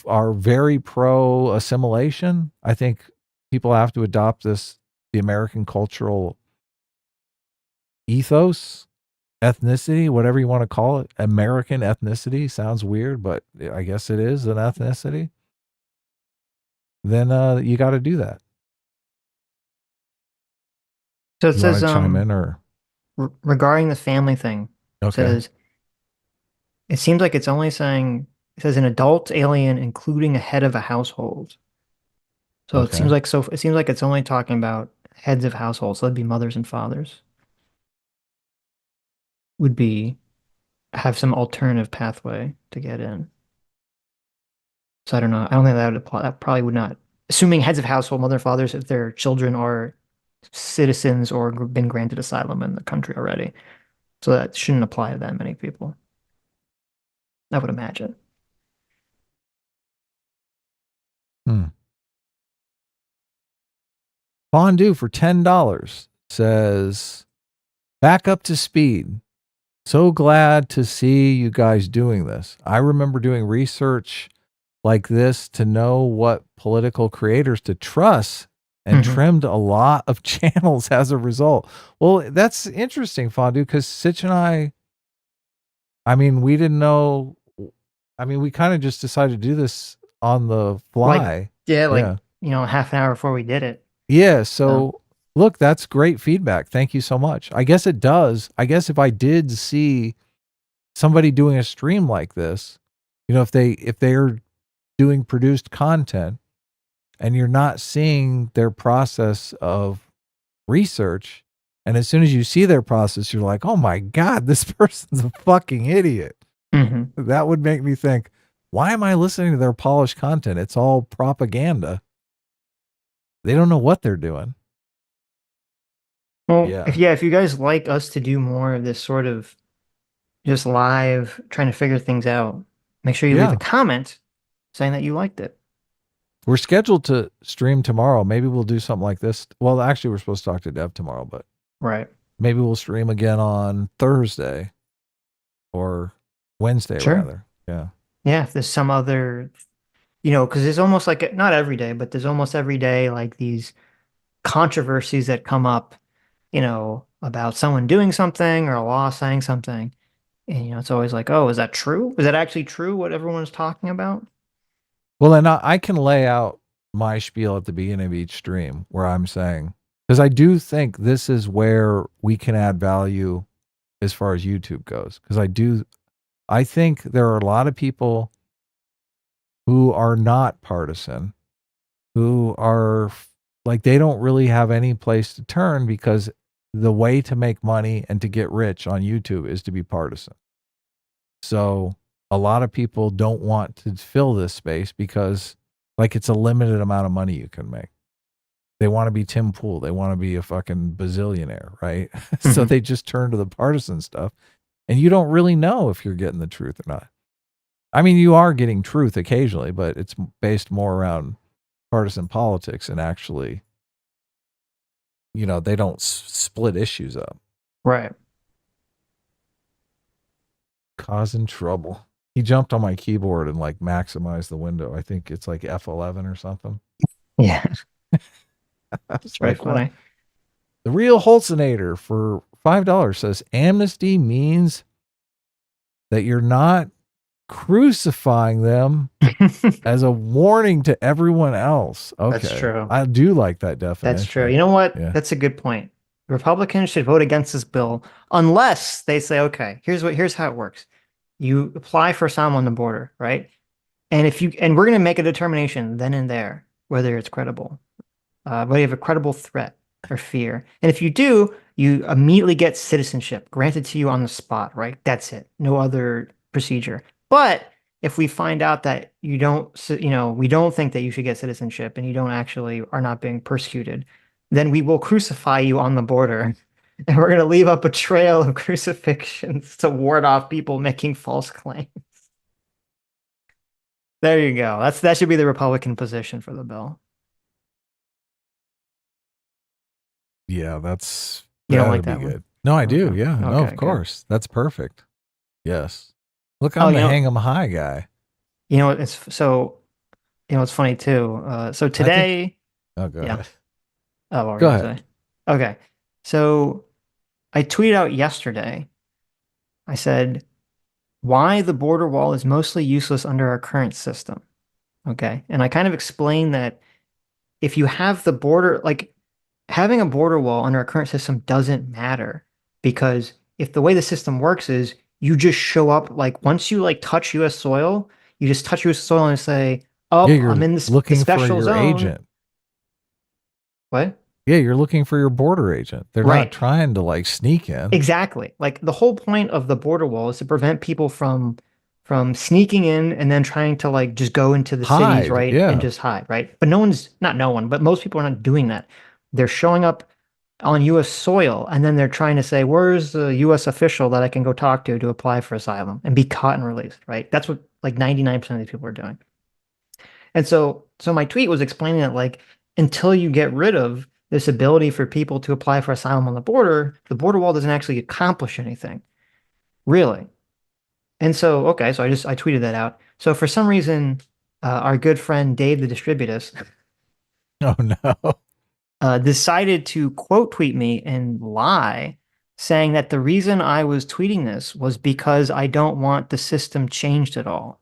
Speaker 1: are very pro assimilation. I think people have to adopt the American cultural ethos, ethnicity, whatever you want to call it. American ethnicity sounds weird, but I guess it is an ethnicity. Then you got to do that.
Speaker 2: So it
Speaker 1: You
Speaker 2: says
Speaker 1: want to chime in or
Speaker 2: regarding the family thing. It says it seems like it's only saying it says an adult alien including a head of a household. So it seems like it's only talking about heads of households. So that'd be mothers and fathers. Would be have some alternative pathway to get in. So I don't know. I don't think that would apply. That probably would not. Assuming heads of household, mother and fathers, if their children are citizens or been granted asylum in the country already. So that shouldn't apply to that many people. I would imagine.
Speaker 1: Fondue for $10 says, back up to speed. So glad to see you guys doing this. I remember doing research like this to know what political creators to trust and trimmed a lot of channels as a result. Well, that's interesting, Fondue, because Sitch and I mean, we didn't know. I mean, we kind of just decided to do this on the fly.
Speaker 2: Half an hour before we did it.
Speaker 1: Yeah. So look, that's great feedback. Thank you so much. I guess it does. I guess if I did see somebody doing a stream like this, if they're doing produced content and you're not seeing their process of research, and as soon as you see their process, you're like, oh my God, this person's a fucking idiot. That would make me think, why am I listening to their polished content? It's all propaganda. They don't know what they're doing.
Speaker 2: Well, if you guys like us to do more of this sort of just live trying to figure things out, make sure you leave a comment saying that you liked it.
Speaker 1: We're scheduled to stream tomorrow. Maybe we'll do something like this. Well, actually, we're supposed to talk to Dev tomorrow, but maybe we'll stream again on Thursday or Wednesday, rather. Yeah.
Speaker 2: Yeah, if there's some other, because there's almost like, not every day, but there's almost every day like these controversies that come up, about someone doing something or a law saying something. And, it's always like, oh, is that true? Is that actually true what everyone's talking about?
Speaker 1: Well, and I can lay out my spiel at the beginning of each stream where I'm saying, because I do think this is where we can add value as far as YouTube goes. Because I think there are a lot of people who are not partisan, who are like, they don't really have any place to turn because the way to make money and to get rich on YouTube is to be partisan. So a lot of people don't want to fill this space because like it's a limited amount of money you can make. They want to be Tim Pool. They want to be a fucking bazillionaire, right? So they just turn to the partisan stuff and you don't really know if you're getting the truth or not. I mean, you are getting truth occasionally, but it's based more around partisan politics and actually, they don't split issues up.
Speaker 2: Right.
Speaker 1: Causing trouble. He jumped on my keyboard and like maximized the window. I think it's like F11 or something.
Speaker 2: Yeah.
Speaker 1: That's very funny. What? The Real Holzinator for $5 says amnesty means that you're not crucifying them as a warning to everyone else. Okay.
Speaker 2: That's true.
Speaker 1: I do like that definition.
Speaker 2: That's true. You know what? Yeah. That's a good point. Republicans should vote against this bill unless they say, okay, here's how it works. You apply for asylum on the border, right? And we're going to make a determination then and there whether it's credible, whether you have a credible threat or fear. And if you do, you immediately get citizenship granted to you on the spot, right? That's it. No other procedure. But if we find out that we don't think that you should get citizenship and you don't actually are not being persecuted, then we will crucify you on the border. And we're going to leave up a trail of crucifixions to ward off people making false claims. There you go. That should be the Republican position for the bill.
Speaker 1: Yeah, that's
Speaker 2: you don't like that
Speaker 1: good.
Speaker 2: One?
Speaker 1: No, I do. Yeah, okay, no, of course. That's perfect. Yes. Look, I'm the hang 'em high guy.
Speaker 2: It's so it's funny too. So
Speaker 1: I think.
Speaker 2: today,
Speaker 1: Oh, go
Speaker 2: yeah.
Speaker 1: ahead.
Speaker 2: Oh, what were
Speaker 1: Go
Speaker 2: you gonna
Speaker 1: ahead.
Speaker 2: say? Okay. So I tweeted out yesterday. I said, why the border wall is mostly useless under our current system. Okay. And I kind of explained that if you have the border, like having a border wall under our current system doesn't matter because if the way the system works is you just show up, like once you like touch US soil, you just touch US soil and say,
Speaker 1: Yeah,
Speaker 2: oh, I'm
Speaker 1: you're
Speaker 2: in the
Speaker 1: looking for
Speaker 2: special
Speaker 1: your
Speaker 2: zone.
Speaker 1: agent.
Speaker 2: What?
Speaker 1: Yeah, you're looking for your border agent. They're not
Speaker 2: Right.
Speaker 1: trying to like sneak in.
Speaker 2: Exactly. Like the whole point of the border wall is to prevent people from sneaking in and then trying to like just go into the cities,
Speaker 1: Hide.
Speaker 2: right? And
Speaker 1: Yeah.
Speaker 2: just hide, right? But no one's not no one, but most people are not doing that. They're showing up on US soil and then they're trying to say, where's the US official that I can go talk to apply for asylum and be caught and released, right? That's what like 99% of these people are doing. And so my tweet was explaining that like until you get rid of this ability for people to apply for asylum on the border wall doesn't actually accomplish anything, really. And so okay, so I tweeted that out. So for some reason, our good friend Dave the Distributus
Speaker 1: Oh no.
Speaker 2: decided to quote tweet me and lie, saying that the reason I was tweeting this was because I don't want the system changed at all,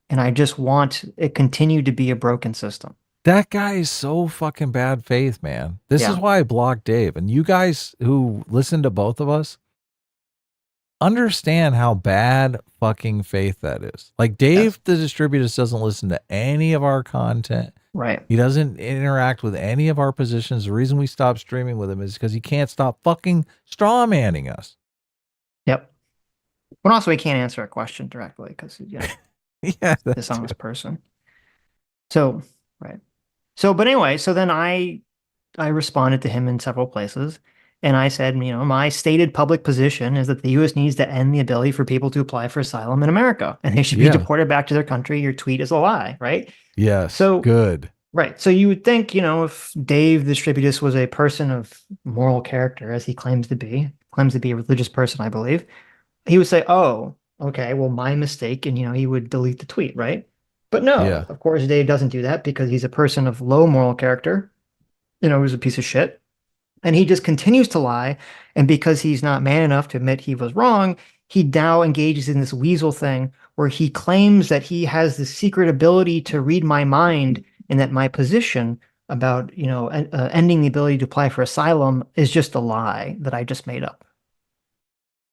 Speaker 2: and I just want it continue to be a broken system.
Speaker 1: That guy is so fucking bad faith, man. This is
Speaker 2: Yeah.
Speaker 1: why I blocked Dave. And you guys who listen to both of us understand how bad fucking faith that is. Like
Speaker 2: Yes.
Speaker 1: Dave the Distributus doesn't listen to any of our content.
Speaker 2: Right.
Speaker 1: He doesn't interact with any of our positions. The reason we stopped streaming with him is because he can't stop fucking straw manning us.
Speaker 2: Yep. But also, he can't answer a question directly because
Speaker 1: Yeah,
Speaker 2: dishonest person. So, right. So, but anyway, so then I responded to him in several places, and I said, my stated public position is that the U.S. needs to end the ability for people to apply for asylum in America, and they should be
Speaker 1: yeah.
Speaker 2: deported back to their country. Your tweet is a lie, right?
Speaker 1: Yes.
Speaker 2: So,
Speaker 1: Good.
Speaker 2: right. So you would think, if Dave the Distributus was a person of moral character, as he claims to be a religious person, I believe, he would say, "Oh, okay, well, my mistake," and he would delete the tweet, right? But no,
Speaker 1: Yeah.
Speaker 2: of course, Dave doesn't do that because he's a person of low moral character, who's a piece of shit, and he just continues to lie. And because he's not man enough to admit he was wrong, he now engages in this weasel thing where he claims that he has the secret ability to read my mind, and that my position about ending the ability to apply for asylum is just a lie that I just made up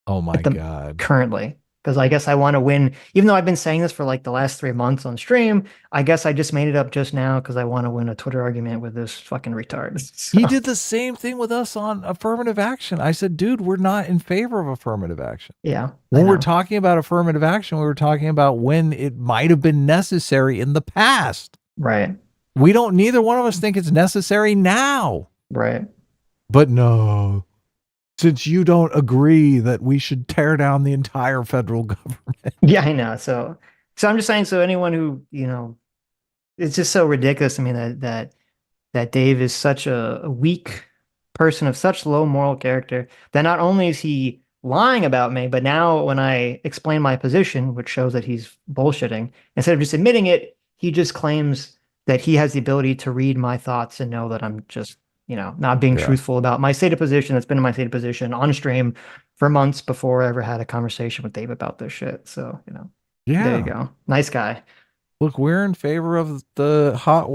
Speaker 1: Oh my
Speaker 2: at the
Speaker 1: God.
Speaker 2: currently because I guess I want to win. Even though I've been saying this for like the last 3 months on stream, I guess I just made it up just now because I want to win a Twitter argument with this fucking retard. So,
Speaker 1: He did the same thing with us on affirmative action. I said, dude, we're not in favor of affirmative action.
Speaker 2: yeah,
Speaker 1: When we're talking about affirmative action, we were talking about when it might have been necessary in the past.
Speaker 2: right,
Speaker 1: Neither one of us think it's necessary now.
Speaker 2: right.
Speaker 1: But no, since you don't agree that we should tear down the entire federal government.
Speaker 2: Yeah, I know. So I'm just saying. So anyone who it's just so ridiculous to me that Dave is such a weak person of such low moral character that not only is he lying about me, but now when I explain my position, which shows that he's bullshitting, instead of just admitting it, he just claims that he has the ability to read my thoughts and know that I'm just, not being truthful about my stated position that's been in my stated position on stream for months before I ever had a conversation with Dave about this shit. So, there you go. Nice guy.
Speaker 1: Look, we're in favor of the hot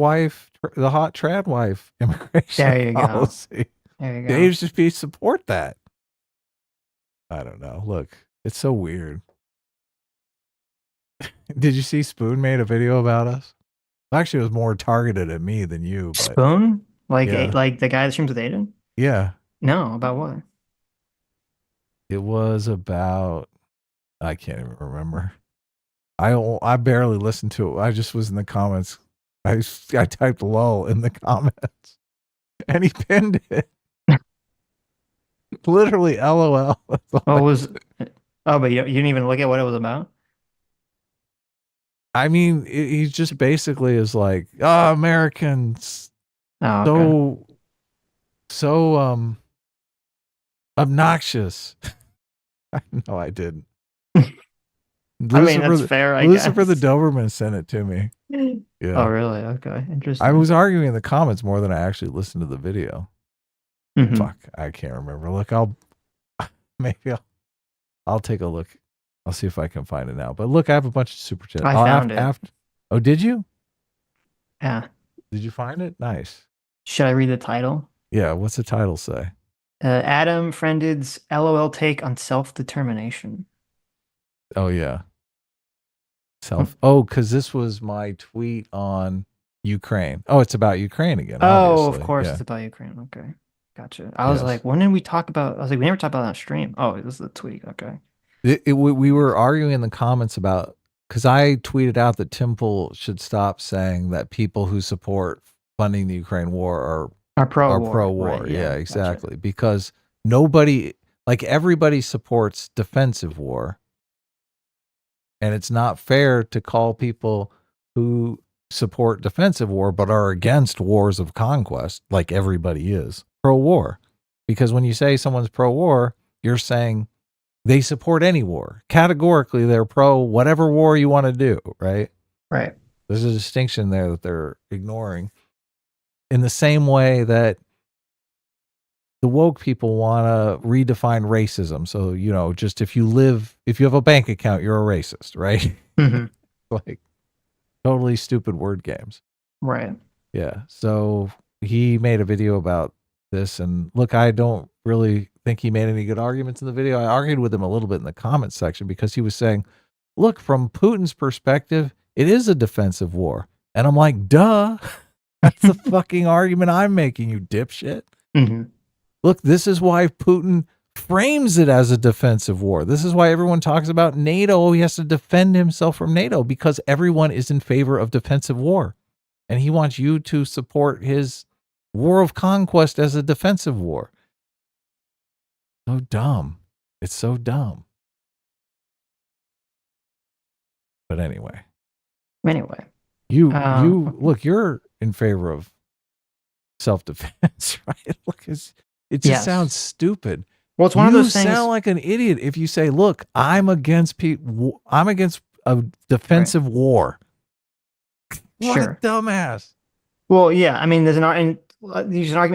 Speaker 1: trad wife immigration
Speaker 2: There you
Speaker 1: policy.
Speaker 2: go. There you go.
Speaker 1: Dave should be support that. I don't know. Look, it's so weird. Did you see Spoon made a video about us? Actually, it was more targeted at me than you. But
Speaker 2: Spoon? Like
Speaker 1: yeah.
Speaker 2: like the guy that streams with Aiden?
Speaker 1: Yeah.
Speaker 2: No, about what?
Speaker 1: It was about, I can't even remember. I barely listened to it. I just was in the comments. I typed lol in the comments and he pinned it. Literally LOL.
Speaker 2: What was but you didn't even look at what it was about?
Speaker 1: I mean, he just basically is like, oh, Americans
Speaker 2: Oh, okay.
Speaker 1: so obnoxious. No, I didn't.
Speaker 2: I mean, that's fair, I
Speaker 1: Lucifer
Speaker 2: guess.
Speaker 1: the Doberman sent it to me. Yeah.
Speaker 2: Oh, really? Okay, interesting.
Speaker 1: I was arguing in the comments more than I actually listened to the video.
Speaker 2: Mm-hmm.
Speaker 1: Fuck, I can't remember. Look, maybe I'll take a look. I'll see if I can find it now. But look, I have a bunch of super chats.
Speaker 2: I found it.
Speaker 1: Oh, did you?
Speaker 2: Yeah.
Speaker 1: Did you find it? Nice.
Speaker 2: Should I read the title?
Speaker 1: Yeah. What's the title say?
Speaker 2: Adam Friended's LOL take on self-determination.
Speaker 1: Oh yeah. Because this was my tweet on Ukraine. Oh, it's about Ukraine again.
Speaker 2: Oh,
Speaker 1: Obviously.
Speaker 2: of course,
Speaker 1: Yeah.
Speaker 2: it's about Ukraine. Okay, gotcha. I was like, when did we talk about? I was like, we never talked about that on stream. Oh, it was the tweet. Okay.
Speaker 1: We were arguing in the comments about, because I tweeted out that Temple should stop saying that people who support funding the Ukraine war
Speaker 2: are pro-war.
Speaker 1: Pro-war. Right, yeah, exactly. Gotcha. Because everybody supports defensive war. And it's not fair to call people who support defensive war but are against wars of conquest, like everybody is, pro-war. Because when you say someone's pro-war, you're saying they support any war. Categorically, they're pro whatever war you want to do, right?
Speaker 2: Right.
Speaker 1: There's a distinction there that they're ignoring. In the same way that the woke people want to redefine racism. So, just if you have a bank account, you're a racist, right?
Speaker 2: Mm-hmm.
Speaker 1: Like totally stupid word games.
Speaker 2: Right.
Speaker 1: Yeah. So he made a video about this, and look, I don't really think he made any good arguments in the video. I argued with him a little bit in the comments section because he was saying, look, from Putin's perspective, it is a defensive war. And I'm like, duh. That's the fucking argument I'm making, you dipshit.
Speaker 2: Mm-hmm.
Speaker 1: Look, this is why Putin frames it as a defensive war. This is why everyone talks about NATO. He has to defend himself from NATO because everyone is in favor of defensive war. And he wants you to support his war of conquest as a defensive war. So dumb. It's so dumb. But anyway. You look, you're in favor of self-defense, right? Look, it just sounds stupid.
Speaker 2: Well, it's one of those things.
Speaker 1: You sound like an idiot if you say, "Look, I'm against a defensive war." What a dumbass.
Speaker 2: Well, yeah, I mean, there's an argument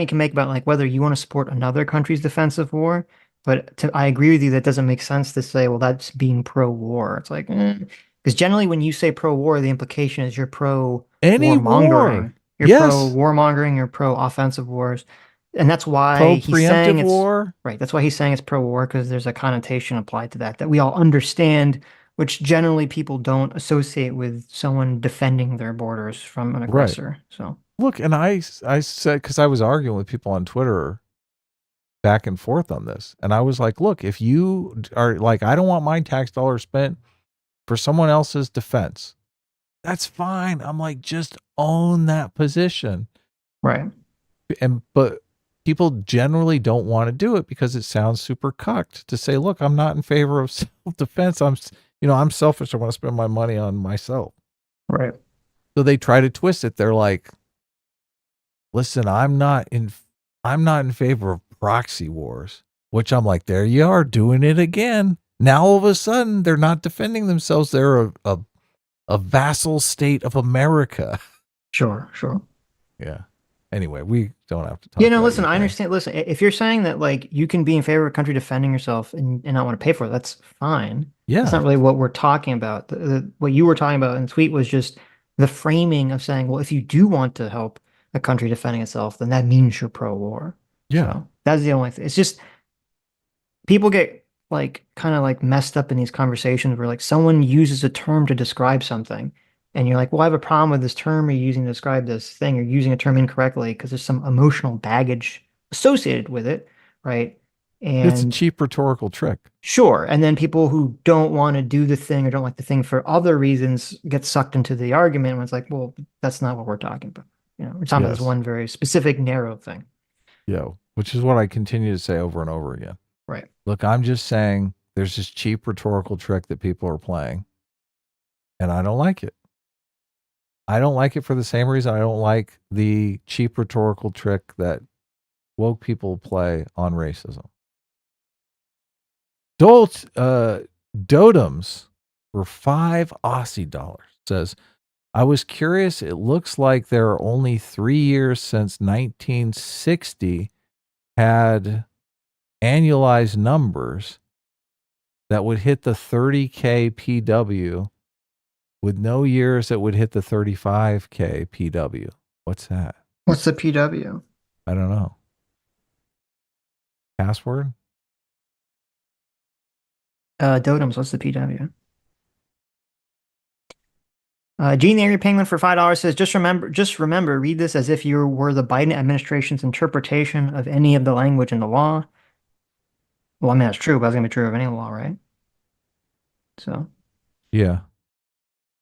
Speaker 2: you can make about like whether you want to support another country's defensive war, but I agree with you that doesn't make sense to say, well, that's being pro-war. It's like, because generally when you say pro-war, the implication is you're pro-warmongering. You're pro-warmongering, you're pro-offensive wars. And that's why he's saying it's war. Right. That's why he's saying it's pro-war, because there's a connotation applied to that we all understand, which generally people don't associate with someone defending their borders from an aggressor. Right. So
Speaker 1: look, and I said, because I was arguing with people on Twitter back and forth on this, and I was like, look, if you are like, I don't want my tax dollars spent for someone else's defense, that's fine. I'm like, just own that position.
Speaker 2: Right.
Speaker 1: But people generally don't want to do it because it sounds super cucked to say, look, I'm not in favor of self-defense. I'm selfish. I want to spend my money on myself.
Speaker 2: Right.
Speaker 1: So they try to twist it. They're like, listen, I'm not in favor of proxy wars, which I'm like, there you are doing it again. Now all of a sudden they're not defending themselves. They're a vassal state of America.
Speaker 2: Sure.
Speaker 1: Yeah. Anyway, we don't have to talk.
Speaker 2: Listen, I understand. Listen, if you're saying that like you can be in favor of a country defending yourself and not want to pay for it, that's fine.
Speaker 1: Yeah.
Speaker 2: That's not really what we're talking about. What you were talking about in the tweet was just the framing of saying, well, if you do want to help a country defending itself, then that means you're pro-war.
Speaker 1: Yeah.
Speaker 2: So that's the only thing. It's just people get like kind of like messed up in these conversations where like someone uses a term to describe something. And you're like, well, I have a problem with this term you're using to describe this thing. You're using a term incorrectly because there's some emotional baggage associated with it, right? And
Speaker 1: it's a cheap rhetorical trick.
Speaker 2: Sure. And then people who don't want to do the thing or don't like the thing for other reasons get sucked into the argument when it's like, well, that's not what we're talking about. We're talking about this one very specific, narrow thing.
Speaker 1: Yeah, which is what I continue to say over and over again.
Speaker 2: Right.
Speaker 1: Look, I'm just saying there's this cheap rhetorical trick that people are playing, and I don't like it. I don't like it for the same reason I don't like the cheap rhetorical trick that woke people play on racism. Dotems for $5 Aussie says, I was curious. It looks like there are only 3 years since 1960 had annualized numbers that would hit the 30K PW with no years that would hit the 35K PW. What's that?
Speaker 2: What's the PW?
Speaker 1: I don't know. Password?
Speaker 2: Dotems, what's the PW? Gene the Angry Penguin for $5 says, just remember, read this as if you were the Biden administration's interpretation of any of the language in the law. Well, I mean, that's true, but that's going to be true of any law, right? So,
Speaker 1: yeah.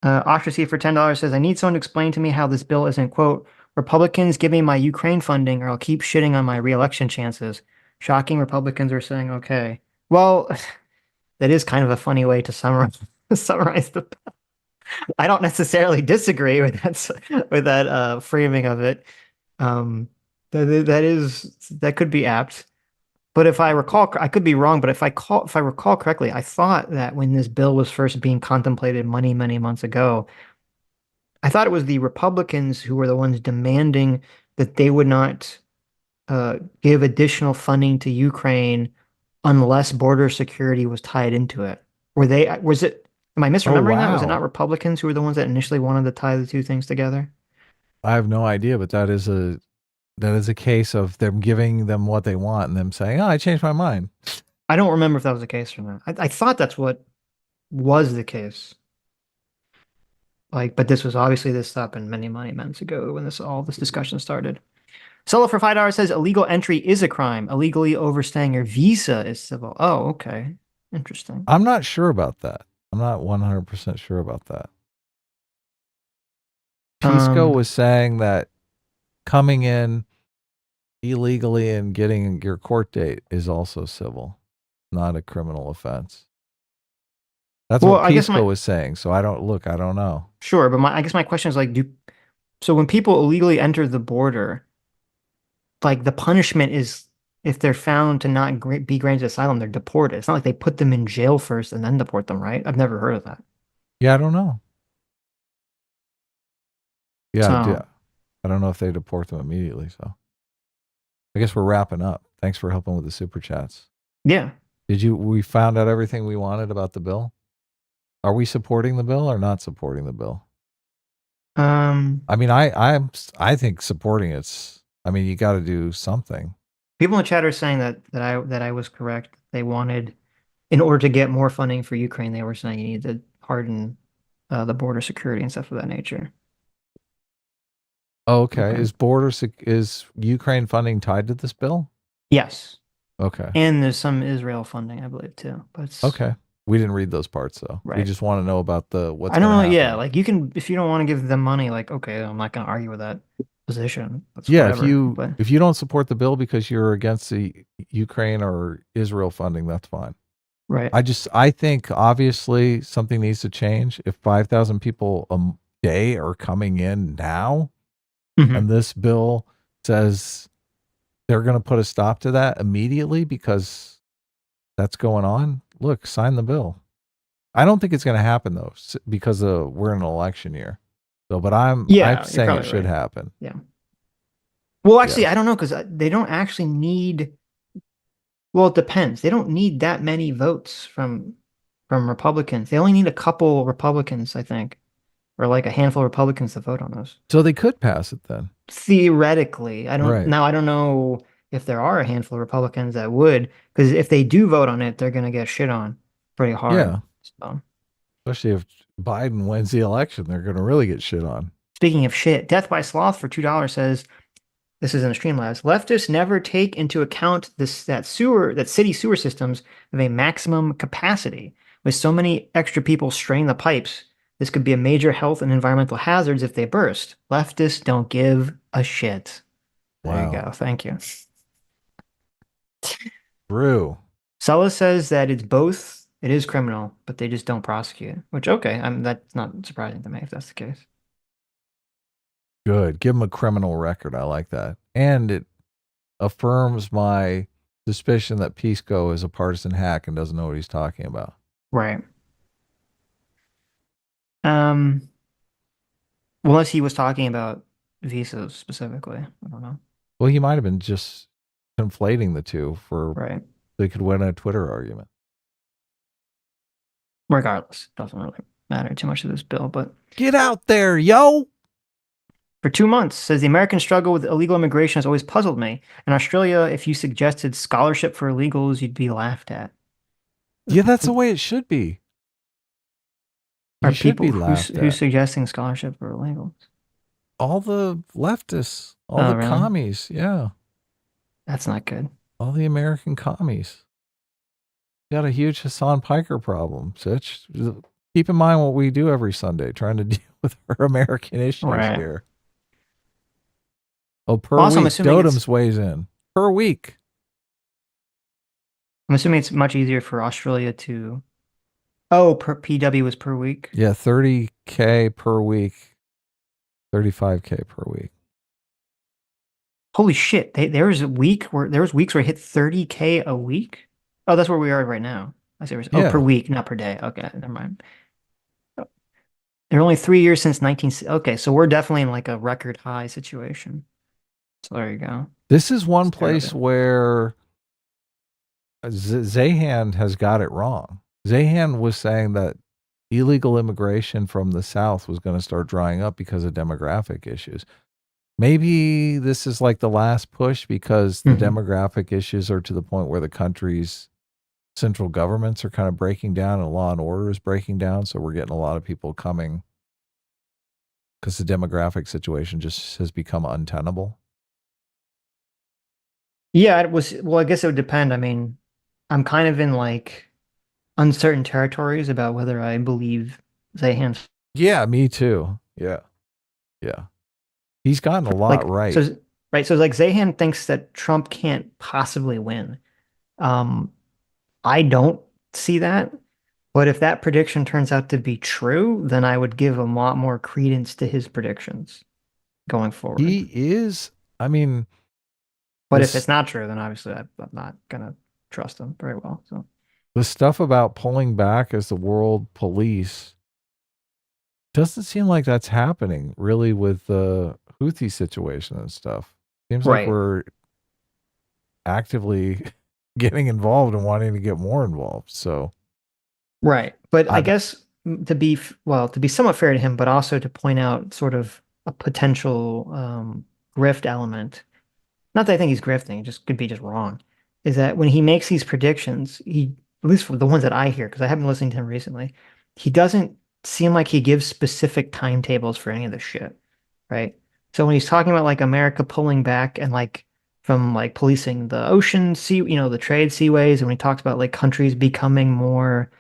Speaker 2: Ocracy for $10 says, I need someone to explain to me how this bill isn't, quote, Republicans give me my Ukraine funding or I'll keep shitting on my re-election chances. Shocking Republicans are saying, okay. Well, that is kind of a funny way to summarize the bill. I don't necessarily disagree with that framing of it. That could be apt. But if I recall, I could be wrong, but if I recall correctly, I thought that when this bill was first being contemplated many, many months ago, I thought it was the Republicans who were the ones demanding that they would not give additional funding to Ukraine unless border security was tied into it. Am I misremembering that? Was it not Republicans who were the ones that initially wanted to tie the two things together?
Speaker 1: I have no idea, but that is a case of them giving them what they want and them saying, "Oh, I changed my mind."
Speaker 2: I don't remember if that was the case or not. I thought that's what was the case. Like, but this happened many, many months ago when all this discussion started. Solo for $5 says illegal entry is a crime. Illegally overstaying your visa is civil. Oh, okay. Interesting.
Speaker 1: I'm not sure about that. I'm not 100% sure about that. Pisco was saying that coming in illegally and getting your court date is also civil, not a criminal offense. That's what Pisco was saying. So I don't know.
Speaker 2: Sure, but I guess my question is like, so when people illegally enter the border, like the punishment is if they're found to not be granted asylum, they're deported. It's not like they put them in jail first and then deport them, right? I've never heard of that.
Speaker 1: Yeah, I don't know. Yeah, I don't know if they deport them immediately. So I guess we're wrapping up. Thanks for helping with the super chats.
Speaker 2: Yeah.
Speaker 1: We found out everything we wanted about the bill? Are we supporting the bill or not supporting the bill? I mean, I think supporting it's. I mean, you got to do something.
Speaker 2: People in the chat are saying that I was correct. They wanted, in order to get more funding for Ukraine, they were saying you need to harden the border security and stuff of that nature.
Speaker 1: Oh, okay. Is Ukraine funding tied to this bill?
Speaker 2: Yes.
Speaker 1: Okay.
Speaker 2: And there's some Israel funding, I believe, too. But
Speaker 1: okay. We didn't read those parts though. Right. We just want to know about what's.
Speaker 2: I don't know. Happen. Yeah, like you can, if you don't want to give them money, like okay, I'm not going to argue with that position. That's whatever,
Speaker 1: if you don't support the bill because you're against the Ukraine or Israel funding, that's fine.
Speaker 2: Right.
Speaker 1: I think obviously something needs to change. If 5,000 people a day are coming in now, and this bill says they're going to put a stop to that immediately because that's going on, look, sign the bill. I don't think it's going to happen though, because we're in an election year. So, but I'm saying it should happen.
Speaker 2: Yeah. Well, actually, I don't know because they don't actually need. Well, it depends. They don't need that many votes from Republicans. They only need a couple Republicans, I think, or like a handful of Republicans to vote on those.
Speaker 1: So they could pass it then.
Speaker 2: Theoretically, I don't know if there are a handful of Republicans that would, because if they do vote on it, they're going to get shit on pretty hard.
Speaker 1: Yeah. So. Especially if Biden wins the election, they're going to really get shit on.
Speaker 2: Speaking of shit, Death by Sloth for $2 says, this is in the Streamlabs, leftists never take into account that city sewer systems have a maximum capacity. With so many extra people straining the pipes, this could be a major health and environmental hazards if they burst. Leftists don't give a shit. There you go. Thank you.
Speaker 1: True.
Speaker 2: Sulla says that it's both. It is criminal, but they just don't prosecute. Which, okay, that's not surprising to me if that's the case.
Speaker 1: Good. Give him a criminal record. I like that. And it affirms my suspicion that Pisco is a partisan hack and doesn't know what he's talking about.
Speaker 2: Right. Unless he was talking about visas specifically. I don't know.
Speaker 1: Well, he might have been just conflating the two for
Speaker 2: Right.
Speaker 1: they could win a Twitter argument.
Speaker 2: Regardless, doesn't really matter too much to this bill, but
Speaker 1: Get out there, yo!
Speaker 2: for 2 months, says the American struggle with illegal immigration has always puzzled me. In Australia, if you suggested scholarship for illegals, you'd be laughed at.
Speaker 1: Yeah, that's the way it should be. You
Speaker 2: Are
Speaker 1: should
Speaker 2: people
Speaker 1: be laughed
Speaker 2: who's
Speaker 1: at.
Speaker 2: suggesting scholarship for illegals?
Speaker 1: All the leftists, all
Speaker 2: Oh,
Speaker 1: the
Speaker 2: really?
Speaker 1: commies, yeah.
Speaker 2: That's not good.
Speaker 1: All the American commies. Got a huge Hassan Piker problem, Sitch. Keep in mind what we do every Sunday, trying to deal with our American issues
Speaker 2: Right.
Speaker 1: here. Oh, per
Speaker 2: Also,
Speaker 1: week. Dotem's weighs in. Per week.
Speaker 2: I'm assuming it's much easier for Australia to. Oh, per PW was per week.
Speaker 1: Yeah, 30K per week. 35K per week.
Speaker 2: Holy shit! There was weeks where I hit 30K a week. Oh, that's where we are right now. I see. Oh, per week, not per day. Okay, never mind. There are only 3 years since 19. Okay, so we're definitely in like a record high situation. So there you go.
Speaker 1: This is one place where Zahan has got it wrong. Zahan was saying that illegal immigration from the South was going to start drying up because of demographic issues. Maybe this is like the last push because the demographic issues are to the point where the country's central governments are kind of breaking down and law and order is breaking down. So we're getting a lot of people coming because the demographic situation just has become untenable.
Speaker 2: Yeah, it was. Well, I guess it would depend. I mean, I'm kind of in like uncertain territories about whether I believe Zahan's.
Speaker 1: Yeah, me too. Yeah. Yeah. He's gotten a lot right.
Speaker 2: So, right. So like Zahan thinks that Trump can't possibly win. I don't see that. But if that prediction turns out to be true, then I would give a lot more credence to his predictions going forward.
Speaker 1: He is, I mean.
Speaker 2: But if it's not true, then obviously I'm not going to trust him very well. So
Speaker 1: the stuff about pulling back as the world police doesn't seem like that's happening really with the Houthi situation and stuff. Seems like we're actively getting involved and wanting to get more involved. So,
Speaker 2: right. But I guess to be somewhat fair to him, but also to point out sort of a potential grift element. Not that I think he's grifting, it just could be just wrong. Is that when he makes these predictions, at least for the ones that I hear, because I haven't listened to him recently, he doesn't seem like he gives specific timetables for any of this shit, right? So when he's talking about like America pulling back and like from like policing the ocean, the trade seaways, and when he talks about like countries becoming more,